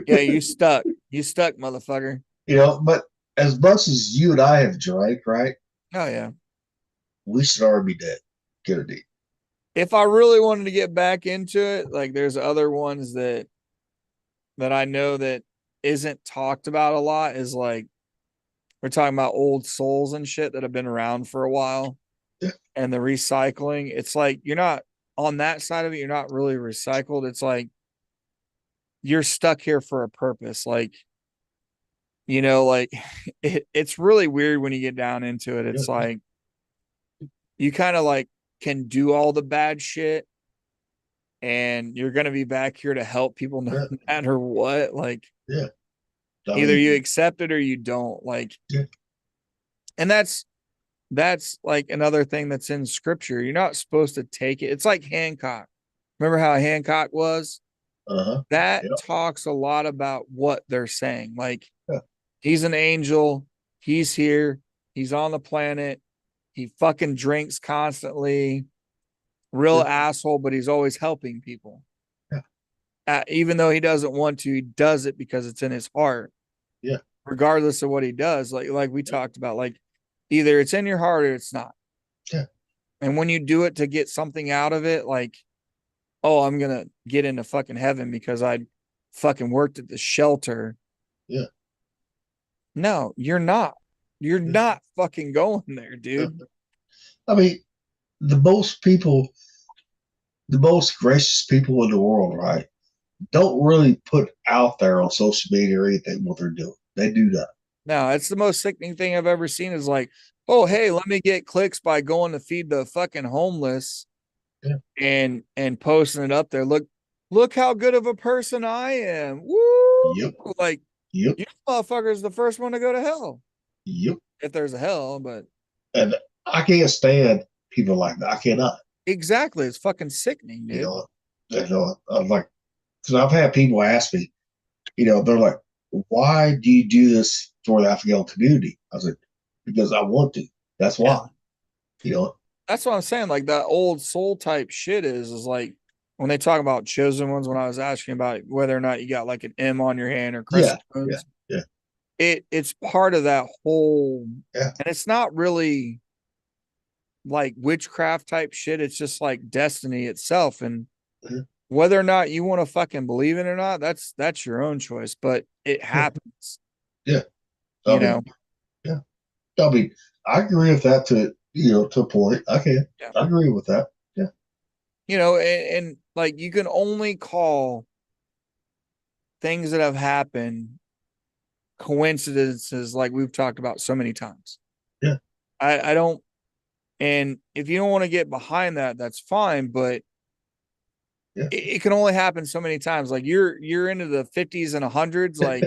Yeah, you stuck, motherfucker. But as much as you and I have drank, right? Oh yeah. We should already be dead. Get her deep. If I really wanted to get back into it, like there's other ones that I know that isn't talked about a lot, is like we're talking about old souls and shit that have been around for a while. Yeah. And the recycling, it's like you're not on that side of it, you're not really recycled. It's like you're stuck here for a purpose. Like, like it's really weird when you get down into it. It's like you kind of like can do all the bad shit and you're going to be back here to help people no matter what. Like, either you accept it or you don't. Like, and that's like another thing that's in scripture. You're not supposed to take it. It's like Hancock. Remember how Hancock was? That talks a lot about what they're saying. Like, he's an angel. He's here. He's on the planet. He fucking drinks constantly. Real asshole, but he's always helping people. Even though he doesn't want to, he does it because it's in his heart. Yeah. Regardless of what he does, like we talked about, like either it's in your heart or it's not. Yeah. And when you do it to get something out of it, like, oh, I'm gonna get into fucking heaven because I fucking worked at the shelter. Yeah. No, you're not. You're not fucking going there, dude. I mean, the most gracious people in the world, right, don't really put out there on social media or anything what they're doing. They do that. No, it's the most sickening thing I've ever seen is like, oh, hey, let me get clicks by going to feed the fucking homeless. Yeah. And posting it up there. Look how good of a person I am. Woo! Yep. Like, Yep. you motherfuckers the first one to go to hell. Yep. If there's a hell, but And I can't stand people like that. I cannot. exactly. It's fucking sickening, dude. I'm like, because I've had people ask me, they're like, why do you do this for the African community? I was like, because I want to. That's why. That's what I'm saying. Like that old soul type shit is like when they talk about chosen ones, when I was asking about whether or not you got like an M on your hand or crescent moons, it's part of that whole, and it's not really like witchcraft type shit. It's just like destiny itself. And whether or not you want to fucking believe it or not, that's your own choice, but it happens. Yeah. Yeah. I mean, I agree with that to a point. I can. Yeah. I agree with that. Yeah. And like you can only call things that have happened coincidences, like we've talked about so many times. Yeah. I don't, and if you don't want to get behind that, that's fine, but it can only happen so many times. Like you're into the 50s and 100s, like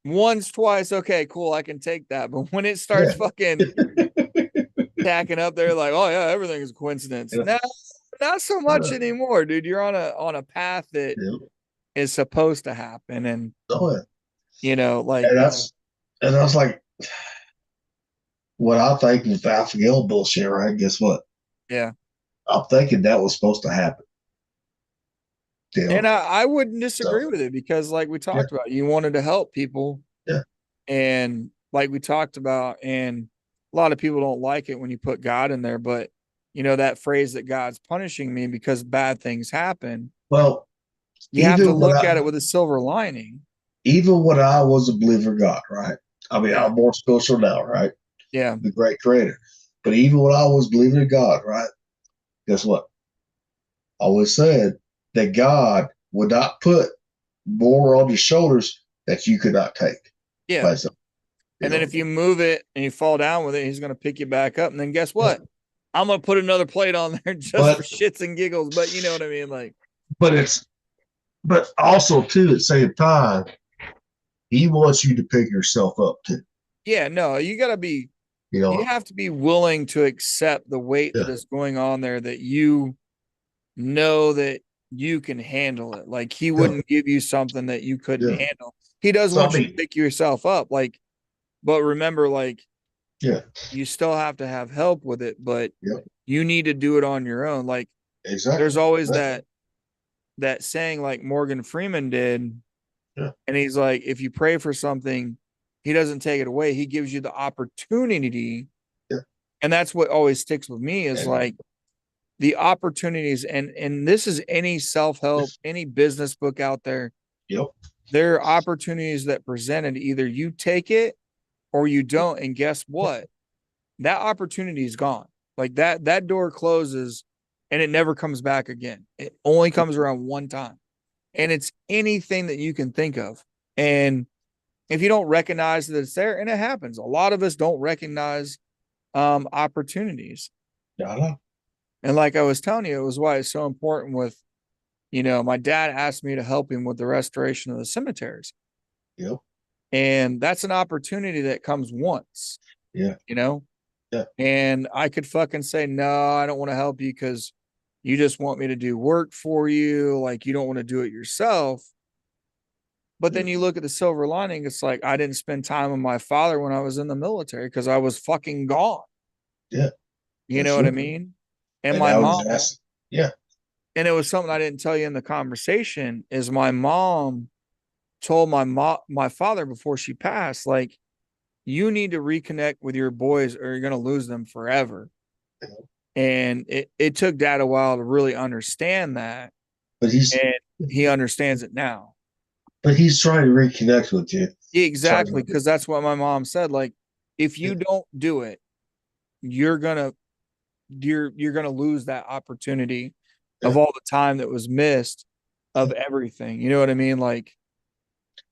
once, twice, okay, cool, I can take that. But when it starts fucking tacking up there, like, oh yeah, everything is a coincidence. No, not so much anymore, dude. You're on a path that is supposed to happen, and like, and I was like, what I think with the Alpha bullshit, right? Guess what? Yeah, I'm thinking that was supposed to happen. And I wouldn't disagree with it because, like we talked about, you wanted to help people. Yeah. And like we talked about, and a lot of people don't like it when you put God in there, but that phrase that God's punishing me because bad things happen. Well, you have to look at it with a silver lining. Even when I was a believer in God, right? I mean, I'm more spiritual now, right? Yeah. The great creator. But even when I was believing in God, right? Guess what? I always said that God would not put more on your shoulders that you could not take. Yeah. And then if you move it and you fall down with it, he's going to pick you back up. And then guess what? Yeah. I'm going to put another plate on there just for shits and giggles. But you know what I mean? Like, but also too, at the same time, he wants you to pick yourself up too. Yeah, no, you got to be, you have to be willing to accept the weight that is going on there, that you know that you can handle it. Like he wouldn't give you something that you couldn't handle. He does want you to pick yourself up. Like, but remember, like, you still have to have help with it, but you need to do it on your own. Like, there's always that saying, like Morgan Freeman did. Yeah. And he's like, if you pray for something, he doesn't take it away. He gives you the opportunity. Yeah. And that's what always sticks with me is like the opportunities. And this is any self-help, any business book out there. Yep. There are opportunities that presented. Either you take it or you don't. And guess what? That opportunity is gone. Like that door closes and it never comes back again. It only comes around one time. And it's anything that you can think of. And if you don't recognize that it's there, and it happens, a lot of us don't recognize opportunities. Yeah. And like I was telling you, it was why it's so important with, my dad asked me to help him with the restoration of the cemeteries. Yep. And that's an opportunity that comes once. Yeah. Yeah. And I could fucking say, no, I don't want to help you because you just want me to do work for you. Like you don't want to do it yourself. But then you look at the silver lining. It's like, I didn't spend time with my father when I was in the military because I was fucking gone. Yeah. You know what I mean? And my mom. Yeah. And it was something I didn't tell you in the conversation is my mom told my father before she passed, like, you need to reconnect with your boys or you're going to lose them forever. And it took Dad a while to really understand that. But and he understands it now. But he's trying to reconnect with you. Exactly. Because that's what my mom said. Like, if you don't do it, you're gonna lose that opportunity of all the time that was missed of everything. You know what I mean? Like,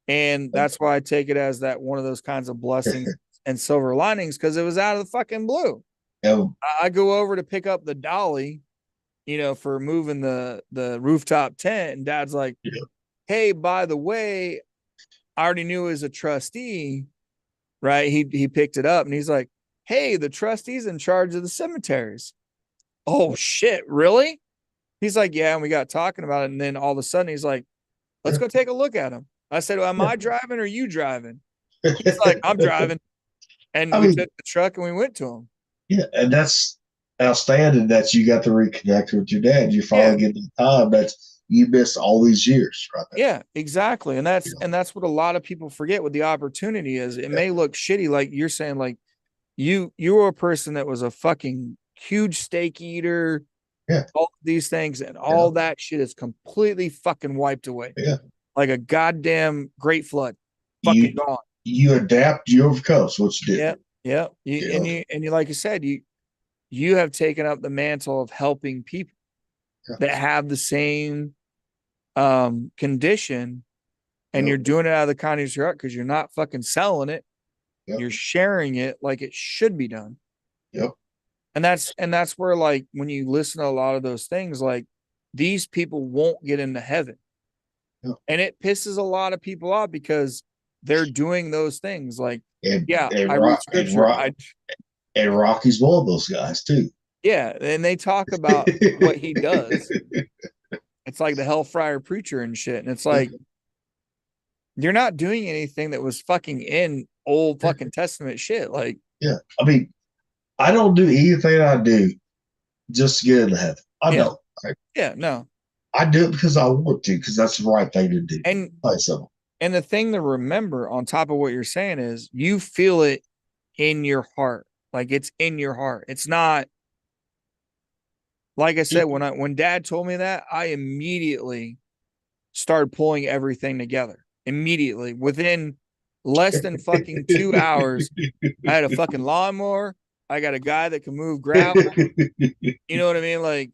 and that's why I take it as that one of those kinds of blessings and silver linings, because it was out of the fucking blue. Yeah. I go over to pick up the dolly, you know, for moving the rooftop tent, and Dad's like, hey, by the way, I already knew as a trustee, right? He picked it up and he's like, hey, the trustee's in charge of the cemeteries. Oh shit, really? He's like, yeah, and we got talking about it, and then all of a sudden he's like, let's go take a look at him. I said, well, am I driving or are you driving? He's like, I'm driving. And we took the truck and we went to him. Yeah, and that's outstanding that you got to reconnect with your dad. You're finally getting the time that you missed all these years, right? Yeah, exactly. And that's what a lot of people forget what the opportunity is. It may look shitty, like you're saying, like you were a person that was a fucking huge steak eater, all these things, and all that shit is completely fucking wiped away. Yeah. Like a goddamn great flood. Fucking gone. You adapt, you overcome. That's what you do. Yeah. And you like you said, you have taken up the mantle of helping people that have the same condition, and you're doing it out of the kindness of your heart because you're not fucking selling it. You're sharing it like it should be done. And that's where, like, when you listen to a lot of those things, like, these people won't get into heaven. And it pisses a lot of people off because they're doing those things. Like, and Rocky's one of those guys too. Yeah, and they talk about what he does. It's like the Hellfire preacher and shit. And it's like, you're not doing anything that was fucking in Old fucking Testament shit. Like, I mean, I don't do anything I do just to get into heaven. I don't. Right? Yeah, no. I do it because I want to, because that's the right thing to do. And the thing to remember on top of what you're saying is you feel it in your heart. Like, it's in your heart. It's not, like I said, when Dad told me that, I immediately started pulling everything together. Immediately. Within less than fucking 2 hours, I had a fucking lawnmower. I got a guy that can move gravel. You know what I mean? Like,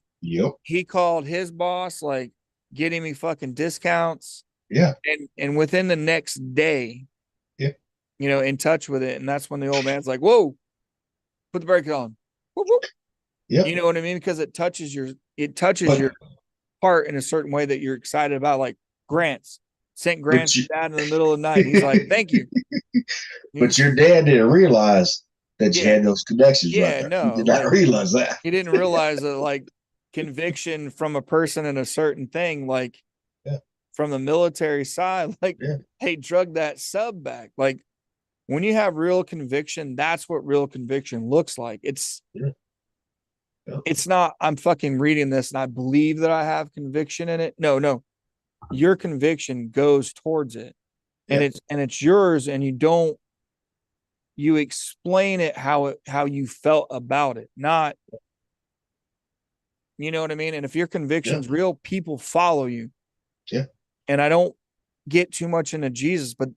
he called his boss, like, getting me fucking discounts. And within the next day, you know, in touch with it. And that's when the old man's like, whoa, put the brakes on. Whoop, whoop. You know what I mean? Because it touches your heart in a certain way that you're excited about. Like, Grant's sent Grant's dad in the middle of the night. He's like, thank you. But your dad didn't realize that you had those connections. No, he did not realize that. He didn't realize that, like, conviction from a person in a certain thing, like from the military side, like they drug that sub back. Like, when you have real conviction, that's what real conviction looks like. It's not, I'm fucking reading this and I believe that I have conviction in it. No. Your conviction goes towards it. And it's yours, and you explain it how you felt about it. Not, you know what I mean? And if your conviction's real, people follow you. And I don't get too much into Jesus, but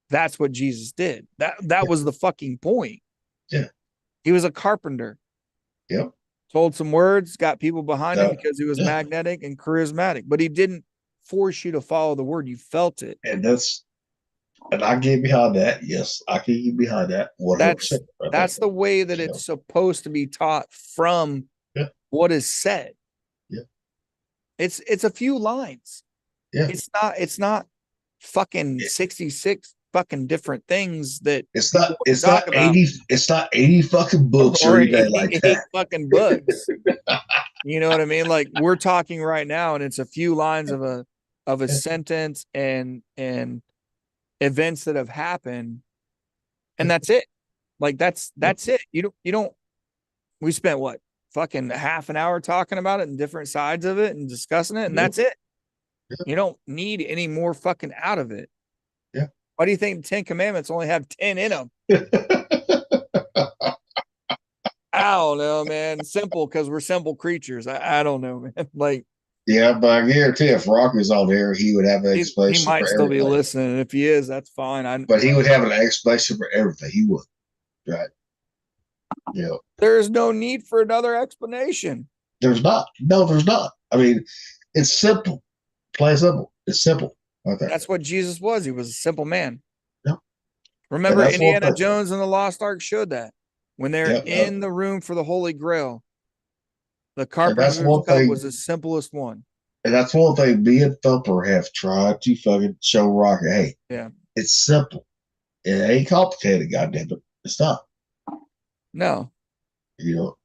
that's what Jesus did. That was the fucking point. He was a carpenter. Told some words, got people behind him because he was magnetic and charismatic, but he didn't force you to follow the word. You felt it. And I get behind that. Yes, I can get behind that. 100%. That's the way that it's supposed to be taught from what is said. It's a few lines. It's not fucking 66 fucking different things that it's not 80 fucking books or anything like that. Fucking books. You know what I mean? Like, we're talking right now, and it's a few lines of a sentence and events that have happened, and that's it. Like, that's it. You don't we spent what, fucking half an hour talking about it and different sides of it and discussing it, and that's it. You don't need any more fucking out of it. Why do you think the 10 Commandments only have 10 in them? I don't know, man. Simple, because we're simple creatures. I don't know, man. Like, Yeah, but I guarantee if Rock was on here, he would have an he explanation might for still be everything. listening. And if he is, that's fine. But he would have an explanation for everything. He would. Right. Yeah. There's no need for another explanation. There's not. No, there's not. I mean, it's simple. Plain and simple. It's simple. Okay. That's what Jesus was. He was a simple man. Yep. Remember, And that's one Indiana thing. Jones and the Lost Ark showed that when they're Yep, yep. in the room for the Holy Grail. The that's Carpenter's one Cup thing. was the simplest one. And that's one thing me and Thumper have tried to fucking show Rocky. Hey, Yeah. it's simple. It ain't complicated, goddamn it. It's not. No. You know.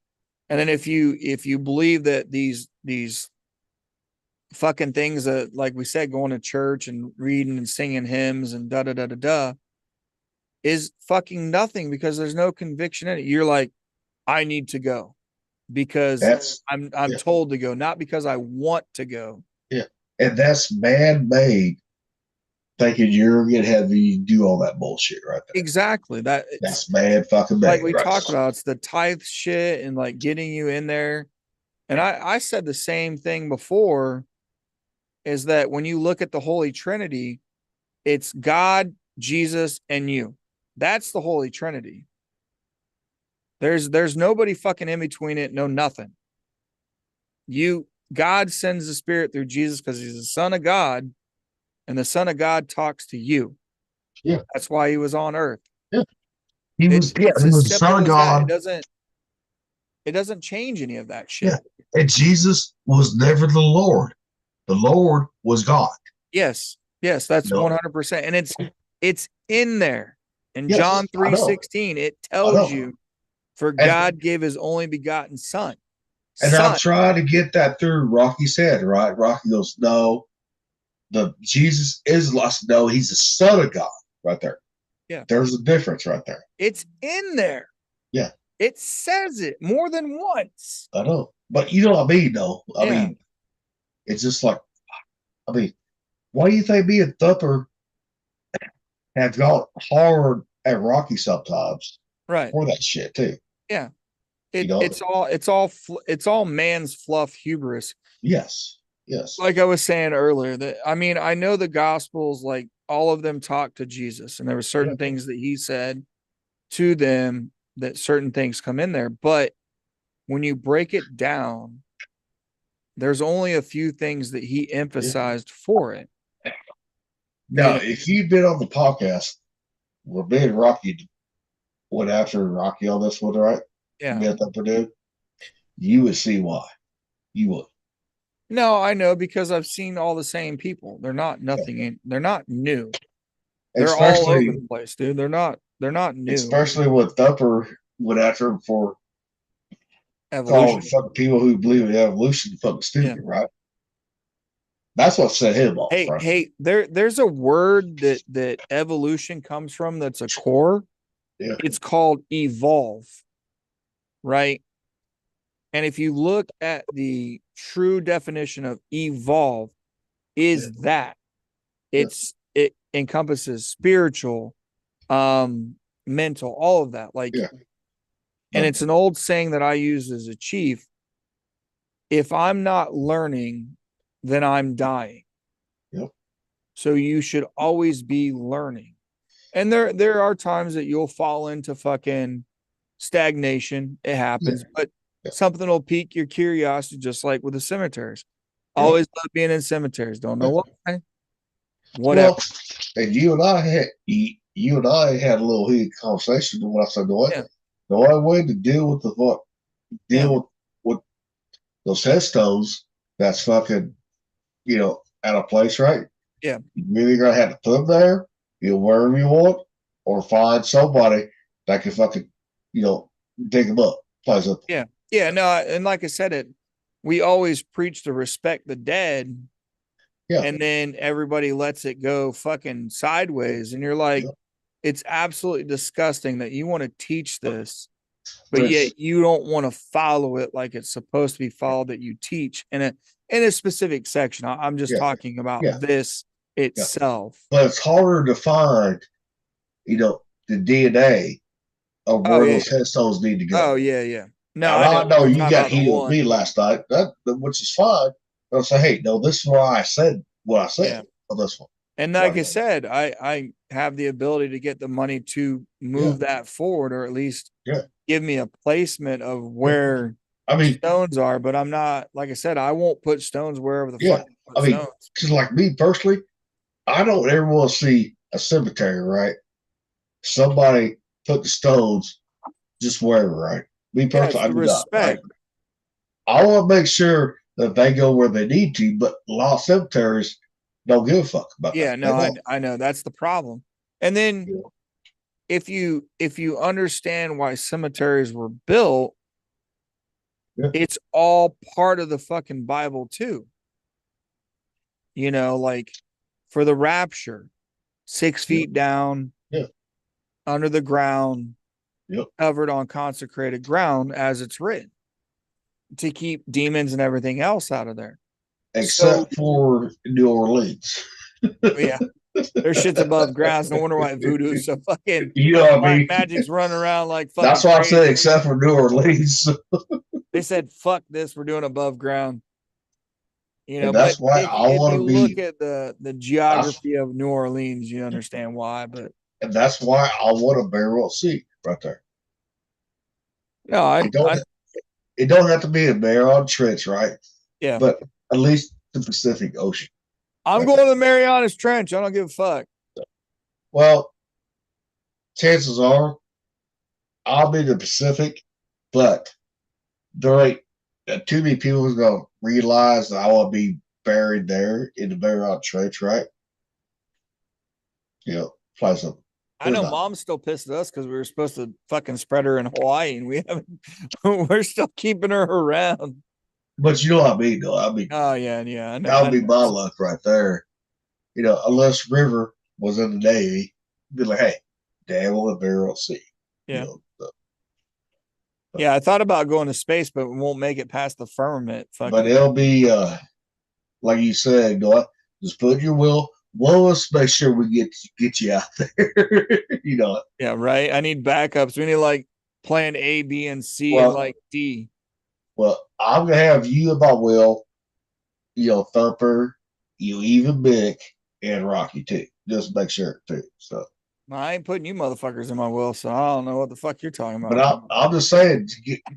And then if you believe that these fucking things that, like we said, going to church and reading and singing hymns and da da da da da is fucking nothing, because there's no conviction in it. You're like, I need to go because I'm yeah. told to go, not because I want to go. Yeah. And that's man-made, thinking you're gonna have you do all that bullshit right there. Exactly. That's man fucking made. Like we right talked there. about, it's the tithe shit and like getting you in there. And I said the same thing before, is that when you look at the Holy Trinity, it's God, Jesus, and you. That's the Holy Trinity. There's nobody fucking in between it, no nothing. God sends the Spirit through Jesus because he's the Son of God, and the Son of God talks to you. Yeah. That's why he was on earth. Yeah. He was It's he as was the simple Son of as that. God. It doesn't change any of that shit. Yeah. And Jesus was never the Lord. The Lord was God. Yes, that's 100%. And it's in there. In Yes, John I know. 3:16, it know. tells you, for God gave his only begotten son. And I'm trying to get that through. Rocky said, right? Rocky goes, no, the Jesus is lost. No, he's the Son of God right there. Yeah. There's a difference right there. It's in there. Yeah. It says it more than once. I know. But you know what I mean, though? I Yeah. mean, it's just like, I mean, why do you think me and Thumper have gone hard at Rocky sometimes Right. for that shit, too? Yeah. You know? It's all man's fluff hubris. Yes. Yes. Like I was saying earlier, that I mean, I know the Gospels, like all of them talk to Jesus, and there were certain things that he said to them, that certain things come in there. But when you break it down, there's only a few things that he emphasized for it. Now, if you've been on the podcast, where me and Rocky went after Rocky on this one, right? Yeah. Me and Thumper did, you would see why. You would. No, I know, because I've seen all the same people. They're not they're not new. They're all over the place, dude. They're not new. Especially when Thumper went after him for calling Evolution. fucking people who believe in evolution fucking stupid, right? That's what set him off. Right? Hey, there's a word that evolution comes from that's a core. Yeah. It's called evolve, right? And if you look at the true definition of evolve, is that it encompasses spiritual, mental, all of that. Like, and it's an old saying that I use as a chief: if I'm not learning, then I'm dying. Yep. So you should always be learning. And there are times that you'll fall into fucking stagnation. It happens, but something will pique your curiosity, just like with the cemeteries. Always love being in cemeteries. Don't know why. Whatever. Well, and you and I had a little heated conversation when I said, the only way to deal with with those headstones that's fucking, at a place, right? Yeah. You're either gonna have to put them there, wherever you want, or find somebody that can fucking, dig them up. Yeah. Yeah. No, and like I said, we always preach to respect the dead. Yeah. And then everybody lets it go fucking sideways. And you're like, it's absolutely disgusting that you want to teach this, but yet you don't want to follow it like it's supposed to be followed, that you teach in a specific section. I'm just talking about this itself. But it's harder to find, the DNA of Oh, where yeah, those headstones need to go. Oh yeah, yeah. No, Now, I I know You're you talking got about the heated with one. me last night, which is fine. I'll say, hey, no, this is why I said what I said Yeah. on this one. And like I said, I have the ability to get the money to move that forward, or at least give me a placement of where I mean, stones are. But I'm not, like I said, I won't put stones wherever the fuck I put I mean, stones. because like me personally, I don't ever want to see a cemetery, right? Somebody put the stones just wherever, right? Me personally, I do not. Like, I want to make sure that they go where they need to, but a lot of cemeteries don't give a fuck about Yeah, that. no, I know that's the problem. And then if you understand why cemeteries were built, it's all part of the fucking Bible too. Like for the rapture, 6 feet down, under the ground, covered on consecrated ground, as it's written, to keep demons and everything else out of there. Except for New Orleans. Yeah. Their shit's above ground. No wonder why voodoo's so fucking magic's running around like fucking. That's why I said except for New Orleans. They said, fuck this, we're doing above ground. And that's but why if I want to look at the geography of New Orleans, you understand why. But and that's why I want a Burial Sea right there. No, it don't have to be a Mariana Trench, right? Yeah. But at least the Pacific Ocean. I'm going to the Marianas Trench. I don't give a fuck. Well, chances are I'll be in the Pacific, but there ain't too many people who's gonna realize that I want to be buried there in the Mariana Trench, right? Fly something. I know Mom's still pissed at us because we were supposed to fucking spread her in Hawaii, and we haven't. We're still keeping her around. But you know what I mean, though. I mean, oh yeah. That would be my luck right there. Unless River was in the Navy, be like, hey, Dad, we'll let Burial Sea. Yeah. Yeah, I thought about going to space, but we won't make it past the firmament. But it'll be like you said, just put your will. Well, let's make sure we get you out there. Yeah, right. I need backups. We need like plan A, B, and C, and like D. Well, I'm gonna have you and my Will, Thumper, even Mick, and Rocky too. Just make sure too. So I ain't putting you motherfuckers in my will, so I don't know what the fuck you're talking about. But I'm just saying,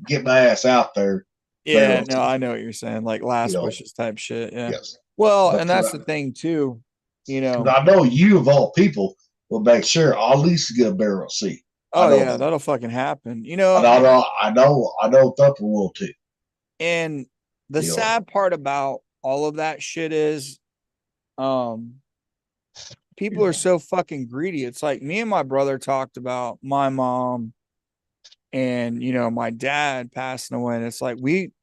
get my ass out there. Yeah, no, I know what you're saying, like last wishes type shit. Yeah. Yes. Well, and that's the thing too. I know you of all people will make sure I'll at least get a Burial Sea. Oh yeah, that'll fucking happen. I know Thumper will too. And the sad part about all of that shit is, people are so fucking greedy. It's like me and my brother talked about my mom and my dad passing away, and it's like we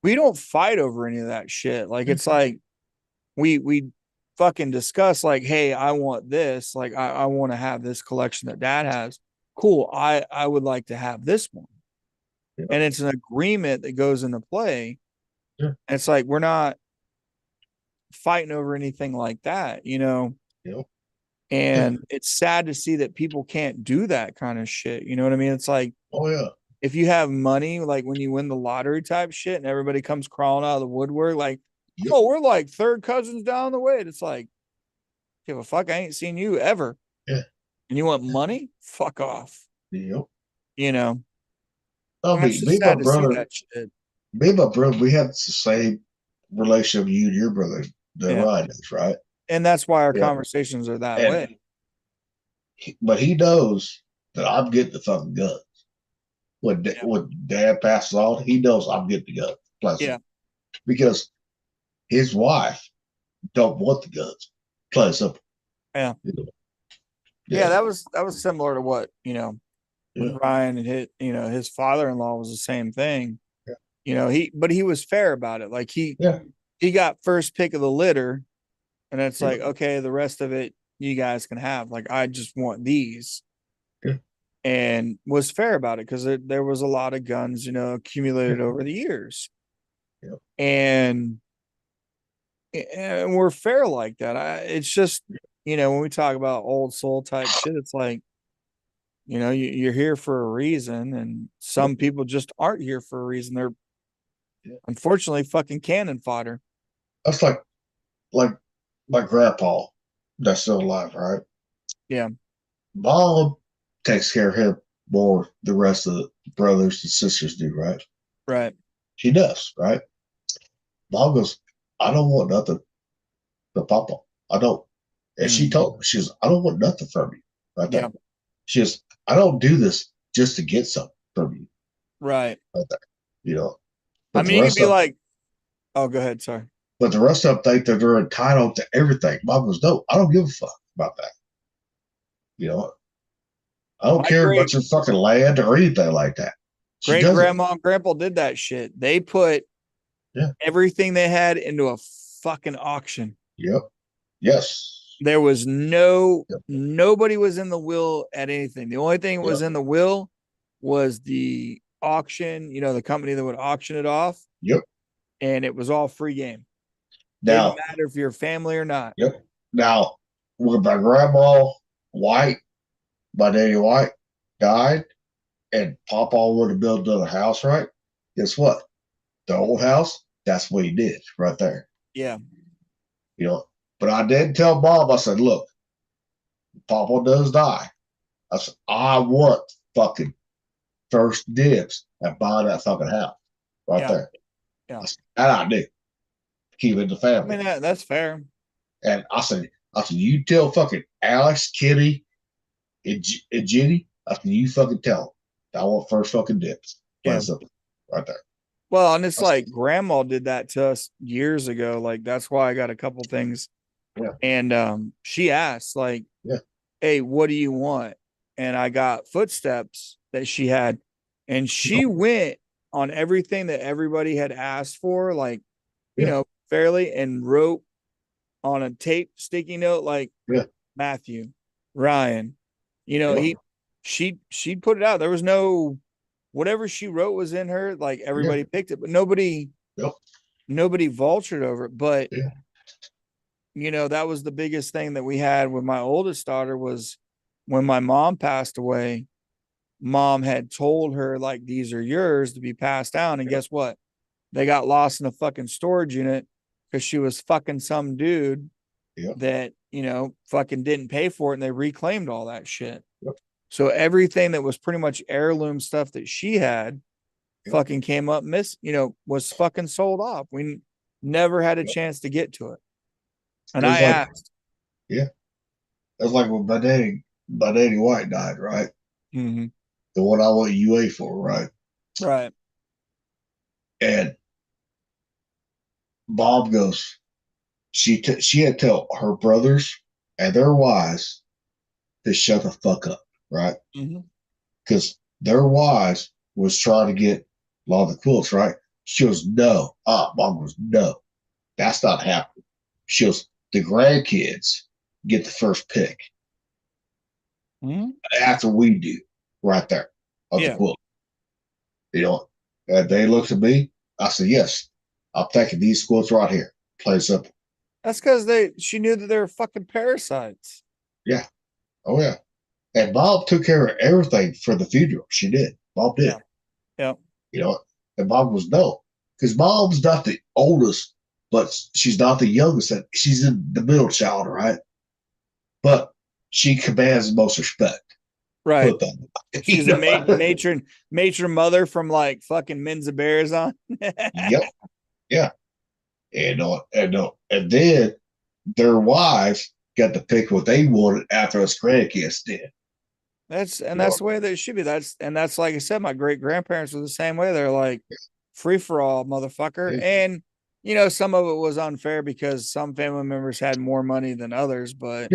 don't fight over any of that shit. Like it's like we fucking discuss like, hey, I want this, like I want to have this collection that Dad has. Cool. I would like to have this one. And it's an agreement that goes into play. And it's like we're not fighting over anything like that, and it's sad to see that people can't do that kind of shit. You know what I mean? It's like, oh yeah, if you have money, like when you win the lottery type shit and everybody comes crawling out of the woodwork, like, oh, we're like third cousins down the way. It's like, give a fuck, I ain't seen you ever. Yeah. And you want money? Fuck off. Yep. I mean, me and my brother, we have the same relationship you and your brother that Ryan is, right? And that's why our conversations are that way. But he knows that I'm getting the fucking guns. When Dad passes on, he knows I'm getting the guns. Plus, because his wife don't want the guns. Plain simple. Yeah. Yeah, that was similar to what, when Ryan and his father-in-law was the same thing. But he was fair about it. Like he got first pick of the litter, and it's like, okay, the rest of it you guys can have. Like, I just want these. And was fair about it because there was a lot of guns, accumulated over the years. And and we're fair like that. It's just, when we talk about old soul type shit, it's like, you're here for a reason, and some people just aren't here for a reason. They're unfortunately fucking cannon fodder. That's like my grandpa that's still alive, right? Yeah. Mom takes care of him more the rest of the brothers and sisters do, right? Right. She does, right? Mom goes, I don't want nothing from Papa. I don't. And she told me, she goes, I don't want nothing from you. Right there. Yeah. She goes, I don't do this just to get something from you. Right. Right there. I But the mean, you rest could be of, like, oh, go ahead. Sorry. but the rest of them think that they're entitled to everything. Mom goes, no, I don't give a fuck about that. I don't My care great- about your fucking land or anything like that. She Great doesn't. grandma and grandpa did that shit. They put everything they had into a fucking auction. Yep. Yes. There was nobody was in the will at anything. The only thing that was in the will was the auction, the company that would auction it off. Yep. And it was all free game. Now, didn't matter if you're family or not. Yep. Now, when my grandma White, my daddy White, died, and Papa wanted to build another house, right? Guess what? The old house, that's what he did right there. Yeah. But I did tell Bob, I said, look, Papa does die. I said, I want fucking first dibs at buying that fucking house right there. Yeah. That I do. Keep it in the family. I mean, that's fair. And I said, you tell fucking Alex, Kitty, and Jenny, I said, you fucking tell them. I want first fucking dibs. Yeah. Right there. Well, and it's like grandma did that to us years ago. Like, that's why I got a couple things. Yeah. And she asked, like, hey, what do you want? And I got footsteps that she had. And she went on everything that everybody had asked for, like, fairly, and wrote on a tape sticky note, like Matthew, Ryan, she'd put it out. There was no, whatever she wrote was in her, like everybody picked it, but nobody vultured over it. But that was the biggest thing that we had with my oldest daughter was when my mom passed away. Mom had told her, like, these are yours to be passed down. And guess what? They got lost in a fucking storage unit because she was fucking some dude that, fucking didn't pay for it, and they reclaimed all that shit. So everything that was pretty much heirloom stuff that she had fucking came up was fucking sold off. We never had a chance to get to it. And I asked. Yeah. That's like when my daddy White died, right? Mm-hmm. The one I went UA for, right? Right. And Bob goes, she had to tell her brothers and their wives to shut the fuck up, right? Because their wives was trying to get a lot of the quilts, right? She goes, no. Mom goes, no. That's not happening. She goes, the grandkids get the first pick after we do, right there on the quilt. And they looked at me. I said, yes, I'm taking these quilts right here. Plain simple. That's because she knew that they were fucking parasites. Yeah. Oh, yeah. And Bob took care of everything for the funeral. She did. Bob did. Yeah. And Bob was no. Because Mom's not the oldest, but she's not the youngest. She's in the middle child, right? But she commands the most respect. Right. She's a matron mother from like fucking Menza Bears on. Yep. Yeah. And then their wives got to pick what they wanted after us grandkids did. That's the way that it should be. That's like I said, my great grandparents were the same way. They're like free for all, motherfucker. And some of it was unfair because some family members had more money than others, but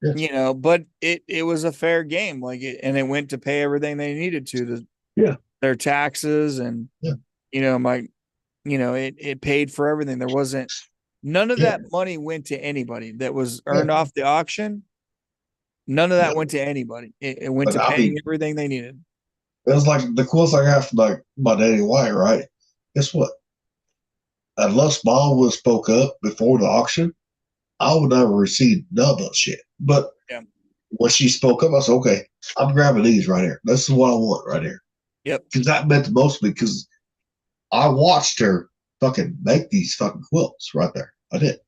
but it was a fair game. Like and it went to pay everything they needed to their taxes and it paid for everything. There wasn't none of that money went to anybody that was earned off the auction. None of that went to anybody. It went to paying everything they needed. It was like the quilts I got from like my daddy White, right? Guess what? unless mom would have spoke up before the auction, I would never receive none of that shit. But Yeah. when she spoke up, I said, okay, I'm grabbing these right here. This is what I want right here. Yep. Because that meant the most to me because I watched her fucking make these fucking quilts right there. I did.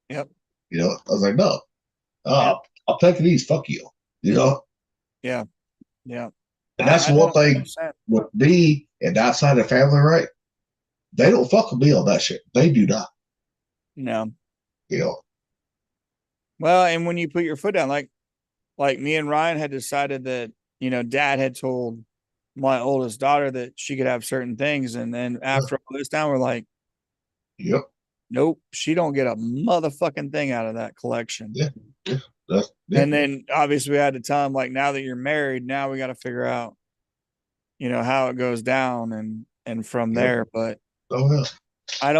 Yep. You know, I was like, no, I'm taking these. Fuck you. You know? Yeah. Yeah. And that's I one know thing 100%. with me and outside the family, right? They don't fuck with me on that shit. They do not. No. You know? Well, and when you put your foot down, like me and Ryan had decided that, you know, Dad had told my oldest daughter that she could have certain things. And then after all this time, we're like, Yep. nope, she don't get a motherfucking thing out of that collection. Yeah. Yeah. And then obviously we had to tell him, like, now that you're married, now we got to figure out, you know, how it goes down and from there. But oh yeah. I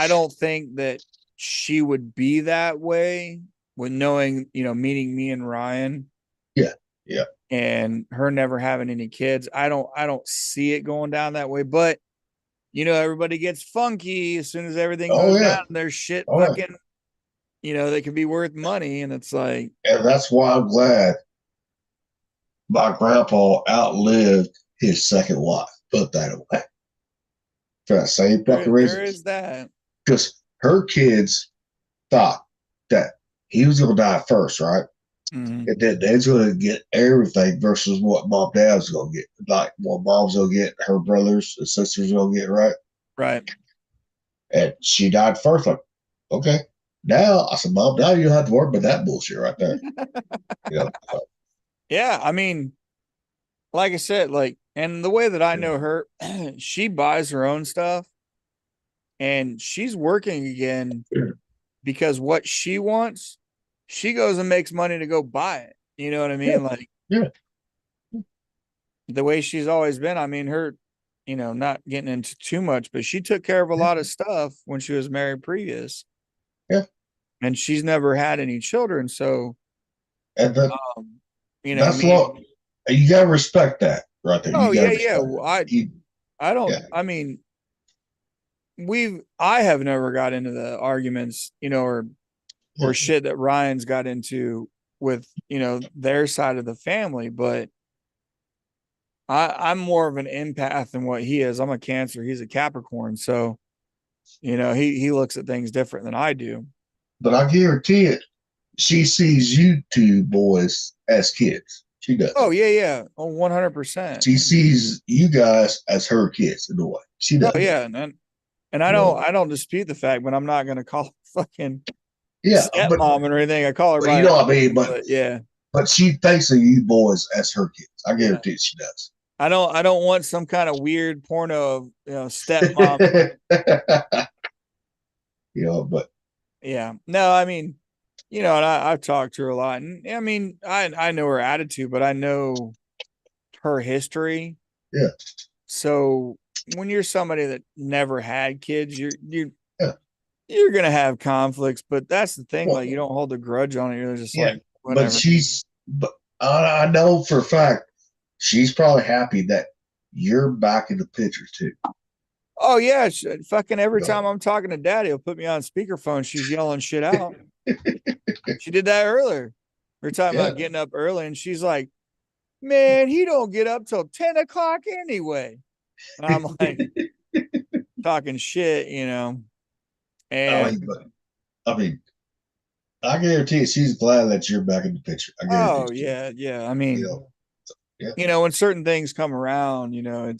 don't think that she would be that way with knowing, you know, meeting me and Ryan. Yeah. Yeah. And her never having any kids. I don't see it going down that way. But you know, everybody gets funky as soon as everything goes down. There's shit fucking, you know, they can be worth money. And it's like, and that's why I'm glad my grandpa outlived his second wife. Put that away. For that same fucking reason. There is that. Because her kids thought that he was going to die first, right? Mm-hmm. And then they're going to get everything versus what mom and dad's going to get. Like what mom's going to get, her brothers and sisters going to get, right? Right. And she died first. Like, okay. Now, I said, Mom, now you don't have to worry about that bullshit right there. You know? Yeah. I mean, like I said, like, and the way that I know her, she buys her own stuff and she's working again because what she wants, she goes and makes money to go buy it. You know what I mean? Yeah. Like, yeah. The way she's always been. I mean, her, you know, not getting into too much, but she took care of a lot of stuff when she was married previous. Yeah. And she's never had any children. So, and then, you know, that's what you got to respect that right there. Oh, yeah. Yeah. I don't, I mean, I have never got into the arguments, you know, or shit that Ryan's got into with, you know, their side of the family, but I'm more of an empath than what he is. I'm a Cancer. He's a Capricorn. So, you know, he looks at things different than I do. But I guarantee it, she sees you two boys as kids. She does. Oh, yeah. Oh, 100%. She sees you guys as her kids in a way. She does. Oh, yeah. And I don't dispute the fact, but I'm not going to call fucking stepmom or anything. I call her by, you know what I mean? But yeah. But she thinks of you boys as her kids. I guarantee she does. I don't want some kind of weird porno of, you know, stepmom. You know, but yeah. No, I mean, you know, and I've talked to her a lot. And I mean, I know her attitude, but I know her history. Yeah. So when you're somebody that never had kids, you're gonna have conflicts, but that's the thing. Like, you don't hold a grudge on it. You're just like, whatever. But I know for a fact she's probably happy that you're back in the picture too. Oh yeah, fucking every time I'm talking to Daddy, he'll put me on speakerphone. She's yelling shit out. She did that earlier. We were talking about getting up early, and she's like, "Man, he don't get up till 10 o'clock anyway." And I'm like, talking shit, you know. And I mean, I guarantee she's glad that you're back in the picture. Oh yeah. I mean, you know, when certain things come around, you know,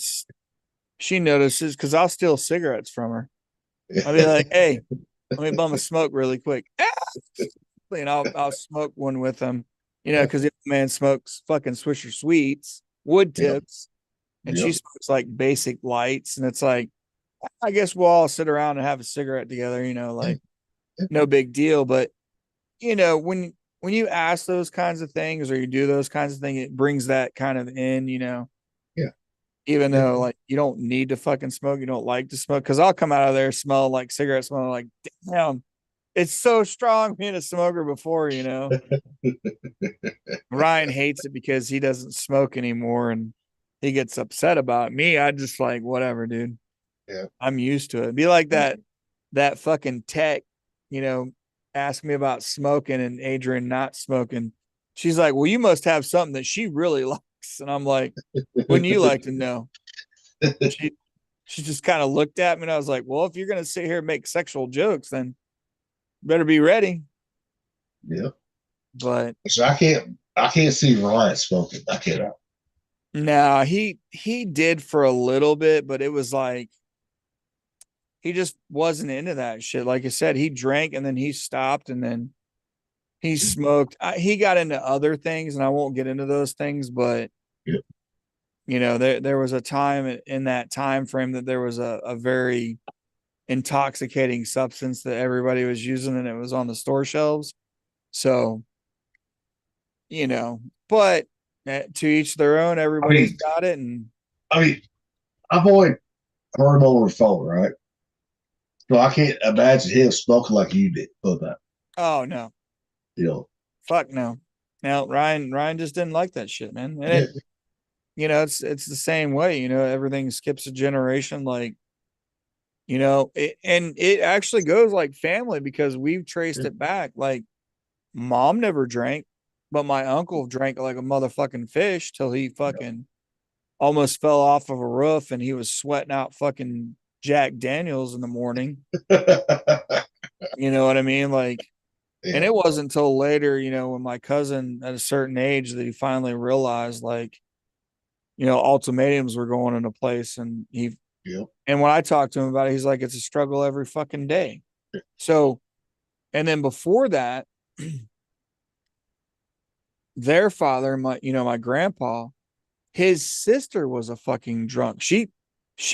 she notices because I'll steal cigarettes from her. I'll be like, "Hey, let me bum a smoke really quick." And I'll smoke one with him, you know, because the man smokes fucking Swisher Sweets, wood tips, and she smokes like basic lights, and it's like, I guess we'll all sit around and have a cigarette together, you know, like no big deal. But you know, when you ask those kinds of things or you do those kinds of things, it brings that kind of in, you know. Yeah. Even though like you don't need to fucking smoke, you don't like to smoke, because I'll come out of there smell like cigarette smell, like, damn, it's so strong being a smoker before, you know. Ryan hates it because he doesn't smoke anymore and he gets upset about it. Me, I just like, whatever, dude. Yeah. I'm used to it. It'd be like that that fucking tech, asked me about smoking and Adrian not smoking. She's like, well, you must have something that she really likes. And I'm like, wouldn't you like to know? She just kind of looked at me and I was like, well, if you're going to sit here and make sexual jokes, then better be ready. Yeah. But so I can't see Ryan smoking. I can't. no, he did for a little bit, but it was like he just wasn't into that shit. Like I said, he drank and then he stopped and then he smoked. He got into other things, and I won't get into those things, but Yep. There was a time in that time frame that there was a very intoxicating substance that everybody was using, and it was on the store shelves. So, but to each their own. Everybody's got it, and I've always heard him over the phone, right? So I can't imagine him smoking like you did. Put that. oh no, fuck no. Now Ryan just didn't like that shit, man. And it's the same way. Everything skips a generation, like. And it actually goes like family because we've traced it back. Like, mom never drank, but my uncle drank like a motherfucking fish till he fucking almost fell off of a roof and he was sweating out fucking Jack Daniels in the morning. You know what I mean? Like, and it wasn't until later, when my cousin at a certain age that he finally realized, like, ultimatums were going into place, and and when I talked to him about it, he's like, it's a struggle every fucking day. So, and then before that, their father, my grandpa, his sister was a fucking drunk. She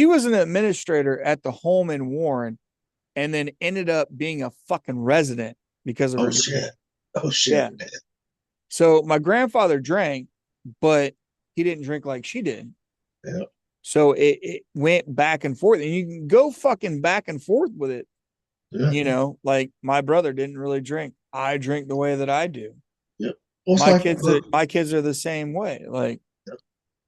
was an administrator at the home in Warren and then ended up being a fucking resident because of her. Oh shit. Yeah. So my grandfather drank, but he didn't drink like she did. Yeah. So it went back and forth, and you can go fucking back and forth with it. Yeah. Like my brother didn't really drink. I drink the way that I do. Yep. My kids are the same way. Like,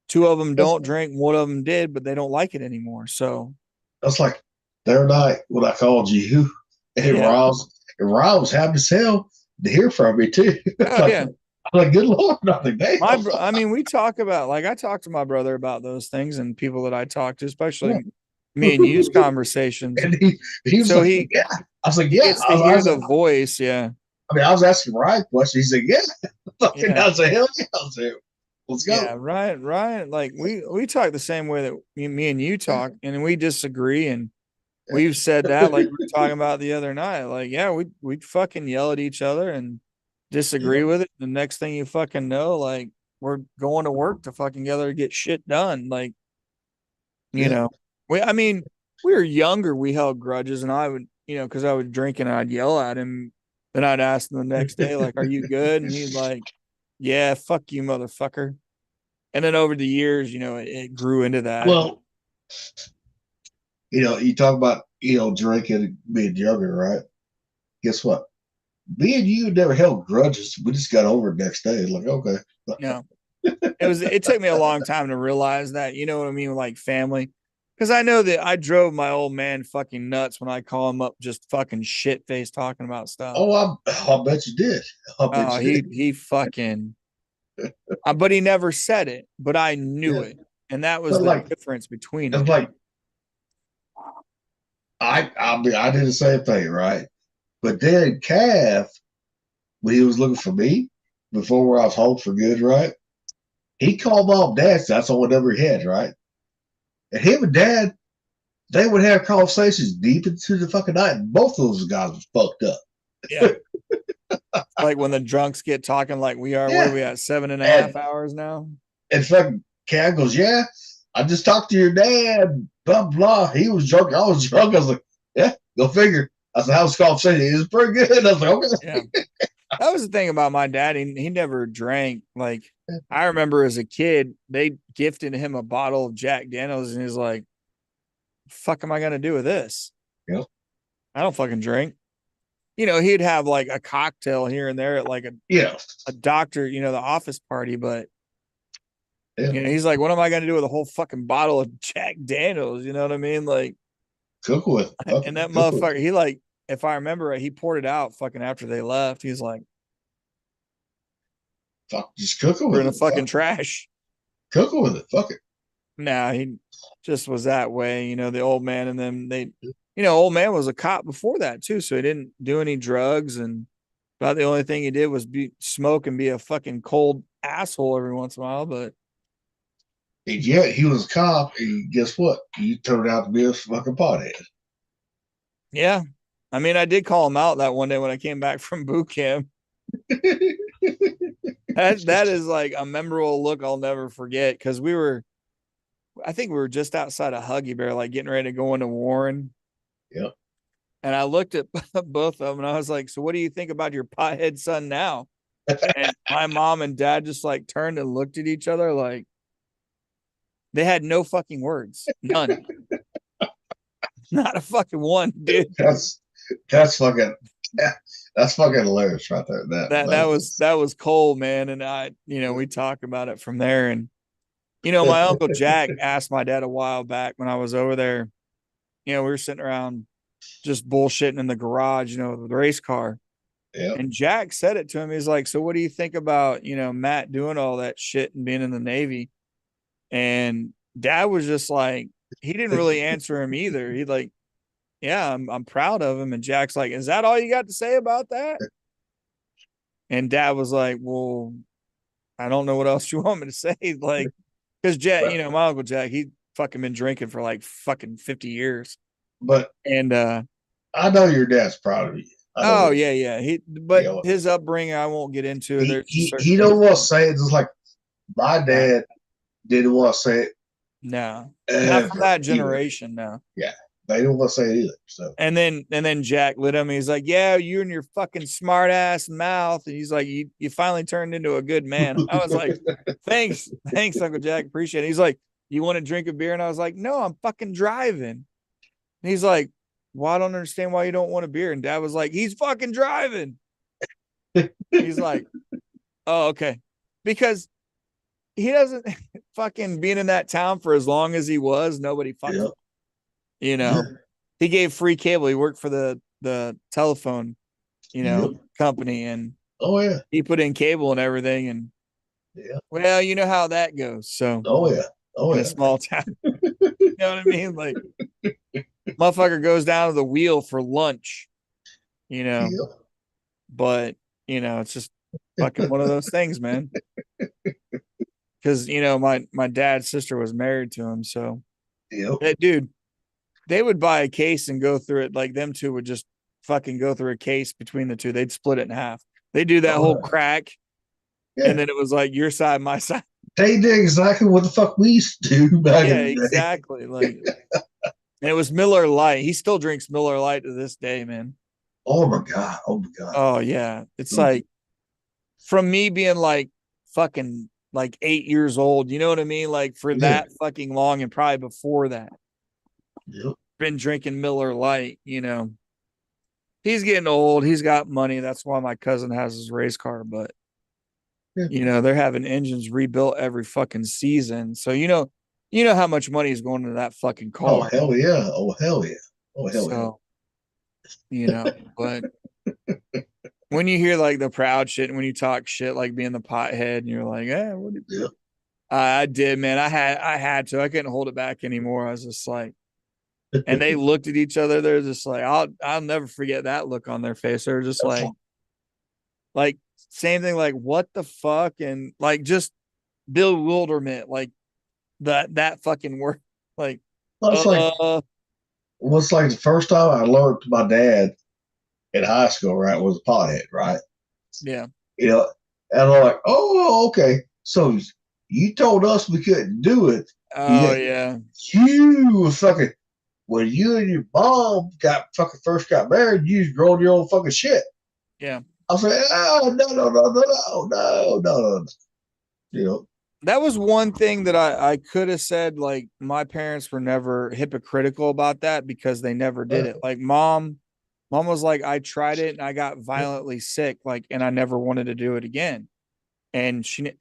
two of them don't drink, one of them did, but they don't like it anymore. So that's like their night when I called you, and Rob was happy as hell to hear from me too. Yeah. I'm like, good Lord, nothing. We talk about, like, I talk to my brother about those things and people that I talk to, especially me and you's conversations. And he was like, yeah. I was like, yeah. Gets to hear the voice, yeah. I was asking Ryan questions. He said, yeah. I was like, hell yeah. I was like, let's go. Yeah, Ryan. Like, we talk the same way that me and you talk, and we disagree, and we've said that, like we were talking about the other night. Like, yeah, we'd fucking yell at each other and disagree with it. The next thing you fucking know, like, we're going to work to fucking together to get shit done. Like, we were younger, we held grudges, and I would, because I would drink and I'd yell at him. Then I'd ask him the next day, like, are you good? And he's like, yeah, fuck you, motherfucker. And then over the years, it grew into that. Well, you talk about, drinking and being younger, right? Guess what? Me and you never held grudges. We just got over it next day. Like, okay. No. It took me a long time to realize that, you know what I mean? Like family. Because I know that I drove my old man fucking nuts when I call him up just fucking shit faced talking about stuff. Oh, I bet you did. He fucking but he never said it, but I knew it. And that was the difference between it. Like, I did the same thing, right? But then Cav, when he was looking for me before I was home for good, right? He called Mom Dad. That's all whatever he had, right? And him and Dad, they would have conversations deep into the fucking night. And both of those guys was fucked up. Yeah. Like when the drunks get talking like we are. What are we at? 7.5 hours now? And fucking Cav goes, yeah, I just talked to your dad, blah, blah. He was drunk. I was drunk. I was like, yeah, go figure. I said, how was the conversation? It was pretty good. I was like, okay. Yeah. That was the thing about my dad. He never drank. Like, I remember as a kid, they gifted him a bottle of Jack Daniels, and he's like, fuck am I going to do with this? Yeah. I don't fucking drink. He'd have like a cocktail here and there at like a doctor, the office party, but he's like, what am I going to do with a whole fucking bottle of Jack Daniels? You know what I mean? Like, Cook with. And that motherfucker, he like, if I remember right, he poured it out fucking after they left. He's like, Fuck, just cook it we're with in the it. fucking trash. Cook it with it. Fuck it. Nah, he just was that way. You know, the old man and them, old man was a cop before that too. So he didn't do any drugs. And about the only thing he did was smoke and be a fucking cold asshole every once in a while. But And yet he was a cop. And guess what? He turned out to be a fucking pothead. yeah, I mean, I did call him out that one day when I came back from boot camp. That is like a memorable look I'll never forget, because I think we were just outside of Huggy Bear, like getting ready to go into Warren. Yep. And I looked at both of them and I was like, so what do you think about your pothead son now? And my mom and dad just like turned and looked at each other like they had no fucking words. None. Not a fucking one, dude. That's fucking hilarious right there. That was cold, man. And we talk about it from there. And my Uncle Jack asked my dad a while back when I was over there, we were sitting around just bullshitting in the garage, with the race car. Yep. And Jack said it to him. He's like, so what do you think about, Matt doing all that shit and being in the Navy? And dad was just like, he didn't really answer him either. He like, yeah, I'm proud of him. And Jack's like, is that all you got to say about that? And dad was like, well, I don't know what else you want me to say. Like, because Jack, my Uncle Jack, he fucking been drinking for like fucking 50 years. But I know your dad's proud of you. Oh yeah. His upbringing, I won't get into. He don't want to say it, just like my dad didn't want to say it. No, not from that generation. No. Yeah, they don't want to say it either. So and then Jack lit him. He's like, yeah, you and your fucking smart ass mouth. And he's like, you finally turned into a good man. I was like, thanks, Uncle Jack, appreciate it. He's like, you want to drink a beer? And I was like, no, I'm fucking driving. And he's like, well, I don't understand why you don't want a beer. And dad was like, he's fucking driving. He's like, oh, okay. Because he doesn't fucking being in that town for as long as he was, nobody fucking, he gave free cable. He worked for the telephone, company. And oh yeah, he put in cable and everything. And well, you know how that goes. So in a small town, you know what I mean? Like, motherfucker goes down to the wheel for lunch, but it's just fucking one of those things, man. Because my dad's sister was married to him, so that dude, they would buy a case and go through it. Like, them two would just fucking go through a case between the two. They'd split it in half. They do that whole crack, and then it was like your side, my side. They did exactly what the fuck we used to do back in the day. Exactly. Like, and it was Miller Lite. He still drinks Miller Lite to this day, man. Oh my god. Oh yeah. It's like, from me being like fucking like 8 years old, you know what I mean? Like, for that fucking long, and probably before that, been drinking Miller Lite. He's getting old. He's got money. That's why my cousin has his race car. But they're having engines rebuilt every fucking season. So you know how much money is going into that fucking car. Oh hell yeah. But when you hear like the proud shit, and when you talk shit like being the pothead, and you're like, I did, man. I had to. I couldn't hold it back anymore. I was just like, and they looked at each other. They're just like, I'll never forget that look on their face. They're just like same thing, like, what the fuck, and like just bewilderment, like that fucking word, like. What's like the first time I learned my dad in high school, right, was a pothead, right? Yeah. And I'm like, oh, okay. So you told us we couldn't do it. Oh yeah. You fucking, when you and your mom first got married, you just rolled your own fucking shit. Yeah. I was like, oh no. That was one thing that I could have said, like, my parents were never hypocritical about that, because they never did it. Like, mom was like, I tried it and I got violently sick, like, and I never wanted to do it again. And she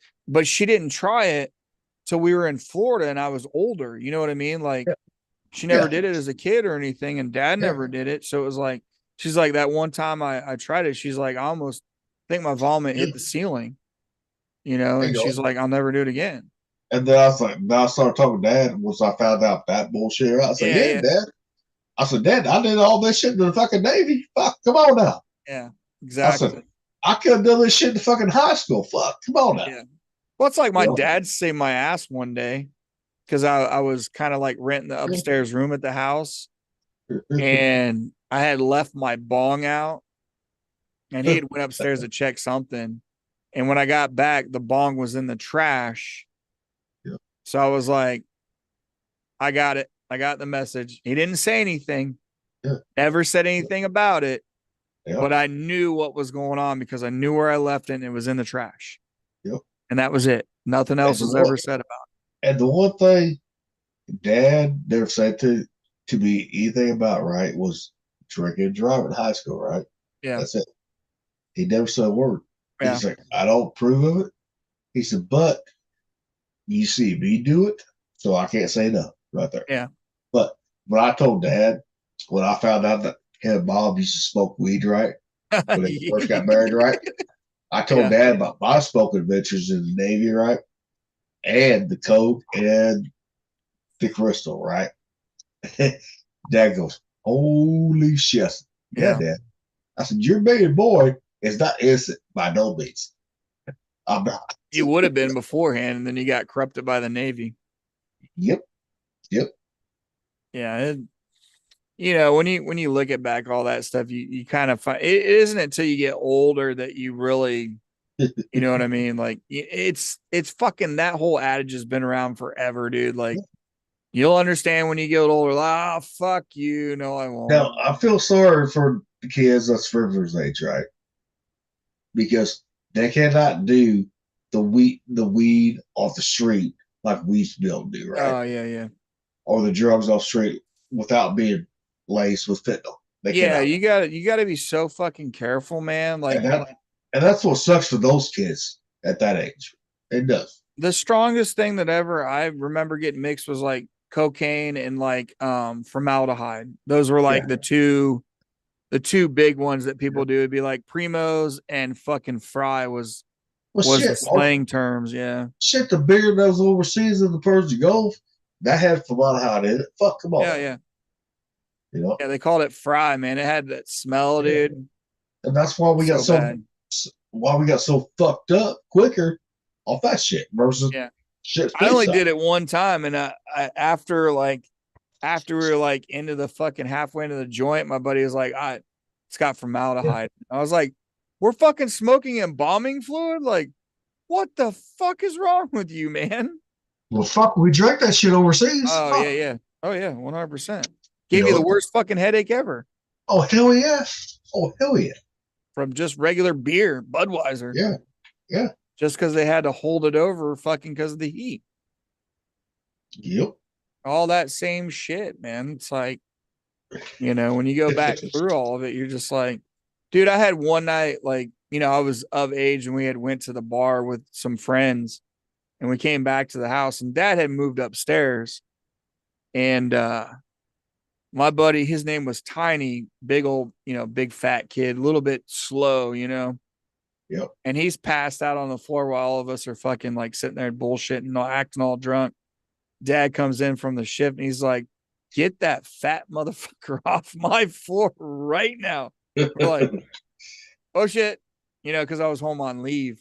didn't try it till we were in Florida and I was older. You know what I mean? Like, She never Yeah. did it as a kid or anything, and dad Yeah. never did it. So it was like, she's like, that one time I tried it, she's like, I almost think my vomit hit the ceiling, you know, There and you go. she's like, I'll never do it again. And then I was like, then I started talking to Dad once I found out that bullshit. I said, Yeah, yeah, Dad. I said, Dad, I did all this shit in the fucking Navy. Fuck, come on now. Yeah, I exactly. said, I could have done this shit in the fucking high school. Fuck, come on now. Yeah. Well, it's like my Yeah. dad saved my ass one day because I was kind of like renting the upstairs room at the house, and I had left my bong out, and he had went upstairs to check something. And when I got back, the bong was in the trash. Yeah. So I was like, I got it. I got the message. He didn't say anything. Yeah. Never said anything about it. Yeah. But I knew what was going on because I knew where I left it and it was in the trash. Yep. And that was it. Nothing else was ever said about it. And the one thing Dad never said to me anything about, right, was drinking and driving in high school, right? Yeah. That's it. He never said a word. Yeah. He's like, I don't approve of it. He said, but you see me do it, so I can't say no right there. Yeah. But when I told Dad, when I found out that him and Bob used to smoke weed, right? When they first got married, right? I told Dad about my smoking adventures in the Navy, right? And the coke and the crystal, right? Dad goes, holy shit. Yeah, Dad. I said, your baby boy is not innocent by no means. I'm not. You would have been beforehand, and then you got corrupted by the Navy. Yep. Yeah. You know, when you look at back all that stuff, you kind of find it isn't until you get older that you really, you know what I mean? Like it's fucking, that whole adage has been around forever, dude. Like you'll understand when you get older. Like, oh, fuck you. No, I won't. Now, I feel sorry for the kids that's River's age, right? Because they cannot do the weed off the street like we used to be able to do, right? Oh, yeah. Or the drugs off the street without being laced with fentanyl. Yeah, you gotta be so fucking careful, man. Like, and that's what sucks for those kids at that age. It does. the strongest thing that ever I remember getting mixed was like cocaine and like formaldehyde. Those were like the two big ones that people do. It'd be like Primos and fucking Fry was the slang terms. Yeah. Shit, the beer that was overseas in the Persian Gulf, that had formaldehyde in it. Fuck, come on. Yeah. You know? Yeah, they called it Fry, man. It had that smell, dude. And that's why we got why we got so fucked up quicker off that shit versus shit. I only did it one time, and I after we were like into the fucking halfway into the joint, my buddy was like, it's got formaldehyde. I was like, we're fucking smoking embalming fluid? Like, what the fuck is wrong with you, man? Well, fuck, we drank that shit overseas. Oh, yeah. Oh, yeah, 100%. Gave you the worst fucking headache ever. Oh, hell yeah. From just regular beer, Budweiser. Yeah. Just because they had to hold it over fucking because of the heat. Yep. All that same shit, man. It's like, you know, when you go back through all of it, you're just like, dude, I had one night, like, you know, I was of age and we had went to the bar with some friends and we came back to the house and Dad had moved upstairs. And my buddy, his name was Tiny, big old, you know, big fat kid, a little bit slow, you know. Yep. And he's passed out on the floor while all of us are fucking like sitting there bullshitting, acting all drunk. Dad comes in from the shift and he's like, get that fat motherfucker off my floor right now. We're like, oh shit, you know, because I was home on leave.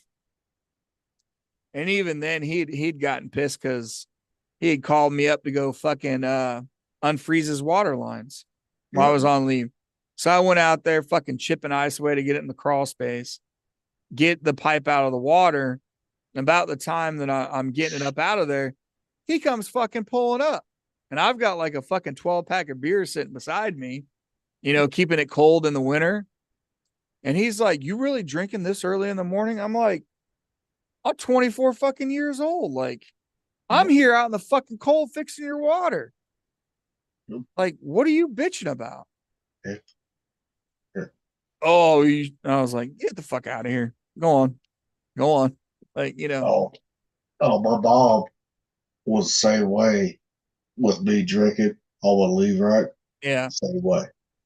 And even then he'd gotten pissed because he had called me up to go fucking unfreeze his water lines while I was on leave. So I went out there fucking chipping ice away to get it in the crawl space, get the pipe out of the water. And about the time that I'm getting it up out of there, he comes fucking pulling up. And I've got like a fucking 12-pack of beer sitting beside me, you know, keeping it cold in the winter. And he's like, you really drinking this early in the morning? I'm like, I'm 24 fucking years old. Like, I'm here out in the fucking cold fixing your water. Like, what are you bitching about? Oh, I was like, get the fuck out of here. Go on. Like, you know. Oh, my mom was the same way with me drinking. all want to leave, right? Yeah. Same way,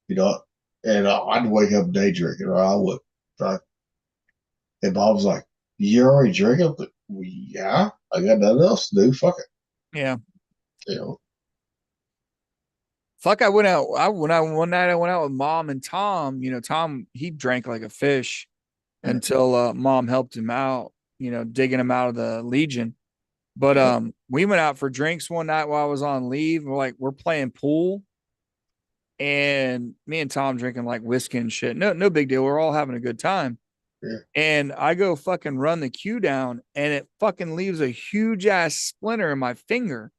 you know. And I'd wake up day drinking, or I would. Right? And Bob was like, "You already drinking?" But well, yeah, I got nothing else to do. Fuck it, Yeah. you know. Fuck, I went out. One night I went out with Mom and Tom. You know, Tom, he drank like a fish until Mom helped him out, you know, digging him out of the Legion. But we went out for drinks one night while I was on leave. We're playing pool. And me and Tom drinking like whiskey and shit. No big deal. We're all having a good time. Yeah. And I go fucking run the cue down and it fucking leaves a huge ass splinter in my finger.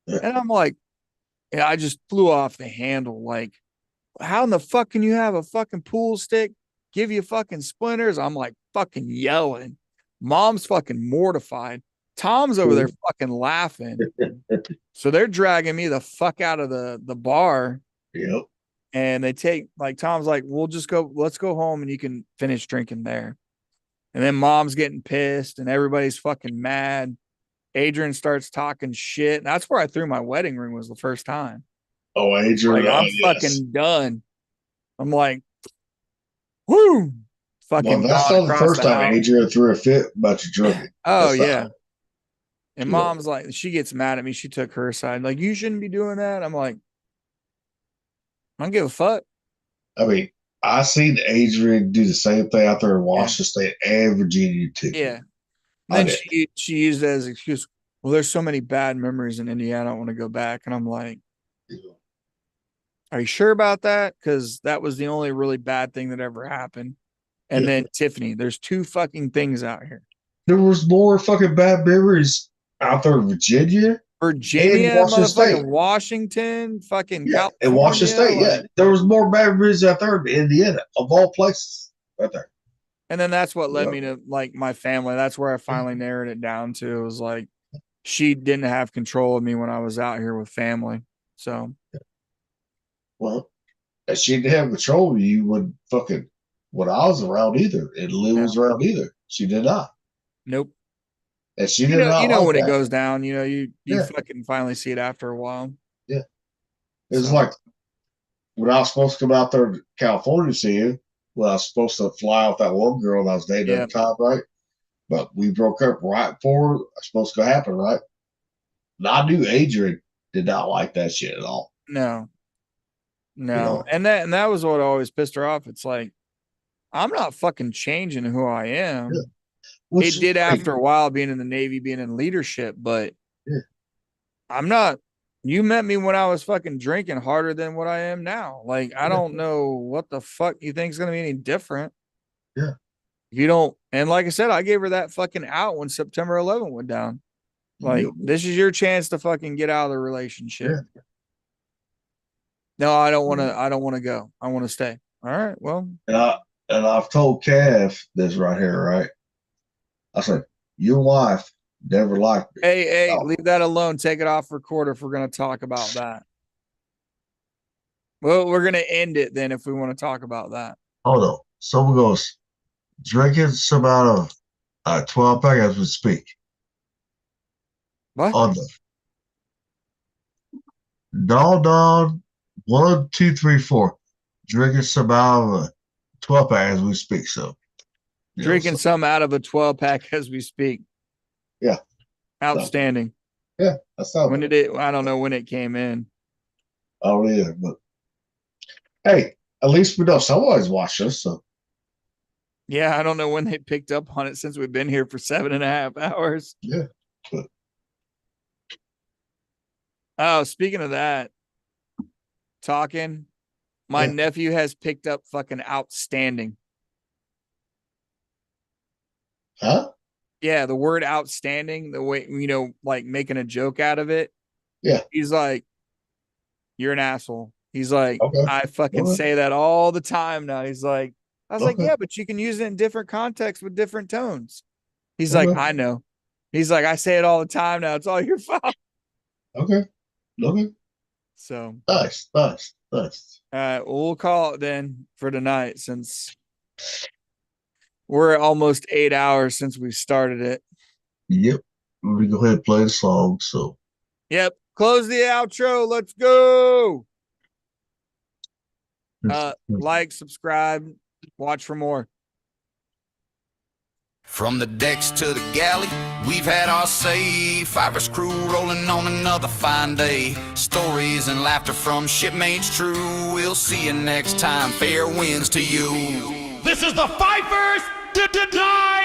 Yeah. And I'm like, yeah, I just flew off the handle. Like, how in the fuck can you have a fucking pool stick give you fucking splinters? I'm like fucking yelling. Mom's fucking mortified. Tom's over there fucking laughing. So they're dragging me the fuck out of the bar. Yep. And they take, like, Tom's like, let's go home and you can finish drinking there. And then Mom's getting pissed and everybody's fucking mad. Adrian starts talking shit. And that's where I threw my wedding ring, was the first time. Oh, Adrian. Like, I'm yes. fucking done. I'm like, whoo. Fucking Well, that's gone not the across first time house. Adrian threw a fit about you drinking. Oh, That's yeah. not- And Yeah. Mom's like, she gets mad at me. She took her side. Like, you shouldn't be doing that. I'm like, I don't give a fuck. I mean, I seen Adrian do the same thing out there in Washington State and Virginia too. Yeah. I Then did. she used it as an excuse. Well, there's so many bad memories in Indiana. I don't want to go back. And I'm like, are you sure about that? Because that was the only really bad thing that ever happened. And Yeah. then Tiffany, there's two fucking things out here. There was more fucking bad memories out there in Virginia. Virginia, And Washington motherfucking State. Washington, fucking Yeah, California. in Washington State, yeah. like- There was more bad memories out there in Indiana, of all places, right there. And then that's what led Yeah. me to like my family. That's where I finally narrowed it down to. It was like, she didn't have control of me when I was out here with family. So Well, if she didn't have control of you when fucking when I was around either, and Lou was around either. She did not. nope. And she You did know, not like when that. it goes down, you Yeah. fucking finally see it after a while. It was So- like when I was supposed to come out there to California to see you, when I was supposed to fly with that one girl that I was dating Yeah. at the time, right? But we broke up right before it was supposed to happen, right? And I knew Adrian did not like that shit at all. No. No. know? And that was what always pissed her off. It's like, I'm not fucking changing who I am. Yeah. Which It is did great. after a while being in the Navy, being in leadership, but Yeah. I'm not. You met me when I was fucking drinking harder than what I am now. Like, I don't know what the fuck you think is going to be any different. Yeah. You don't. And like I said, I gave her that fucking out when September 11th went down. Like, Yep. this is your chance to fucking get out of the relationship. Yeah. No, I don't want to. I don't want to go. I want to stay. All right. Well, And I've told Cav this right here, right? I said, your wife never liked me. hey, Oh. leave that alone. Take it off record if we're going to talk about that. Well, we're going to end it then if we want to talk about that. Hold on. Someone goes, drinking some out of 12 pack as we speak. What? On the Don 1, 2, 3, 4. Drinking some out of a 12 pack as we speak. So you know, Drinking so- some out of a 12 pack as we speak. Yeah. Outstanding. yeah, that's not When did it? I don't know when it came in. I don't either, but hey, at least we know somebody's watching us. So Yeah, I don't know when they picked up on it since we've been here for 7.5 hours. yeah, but Oh, speaking of that, my Yeah. nephew has picked up fucking outstanding. huh? Yeah, the word outstanding, the way, like making a joke out of it. Yeah. He's like, you're an asshole. He's like, Okay. I fucking Okay. say that all the time now. He's like, I was like, Okay. yeah, but you can use it in different contexts with different tones. He's Okay. like, I know. He's like, I say it all the time now. It's all your fault. Okay. Okay. So, Nice. we'll call it then for tonight since we're at almost 8 hours since we started it. Yep. We go ahead and play the song. So Yep. Close the outro. Let's go. Like, subscribe, watch for more. From the decks to the galley, we've had our say. Fiverr's crew rolling on another fine day. Stories and laughter from shipmates true. We'll see you next time. Fair winds to you. This is the Fifers Denied.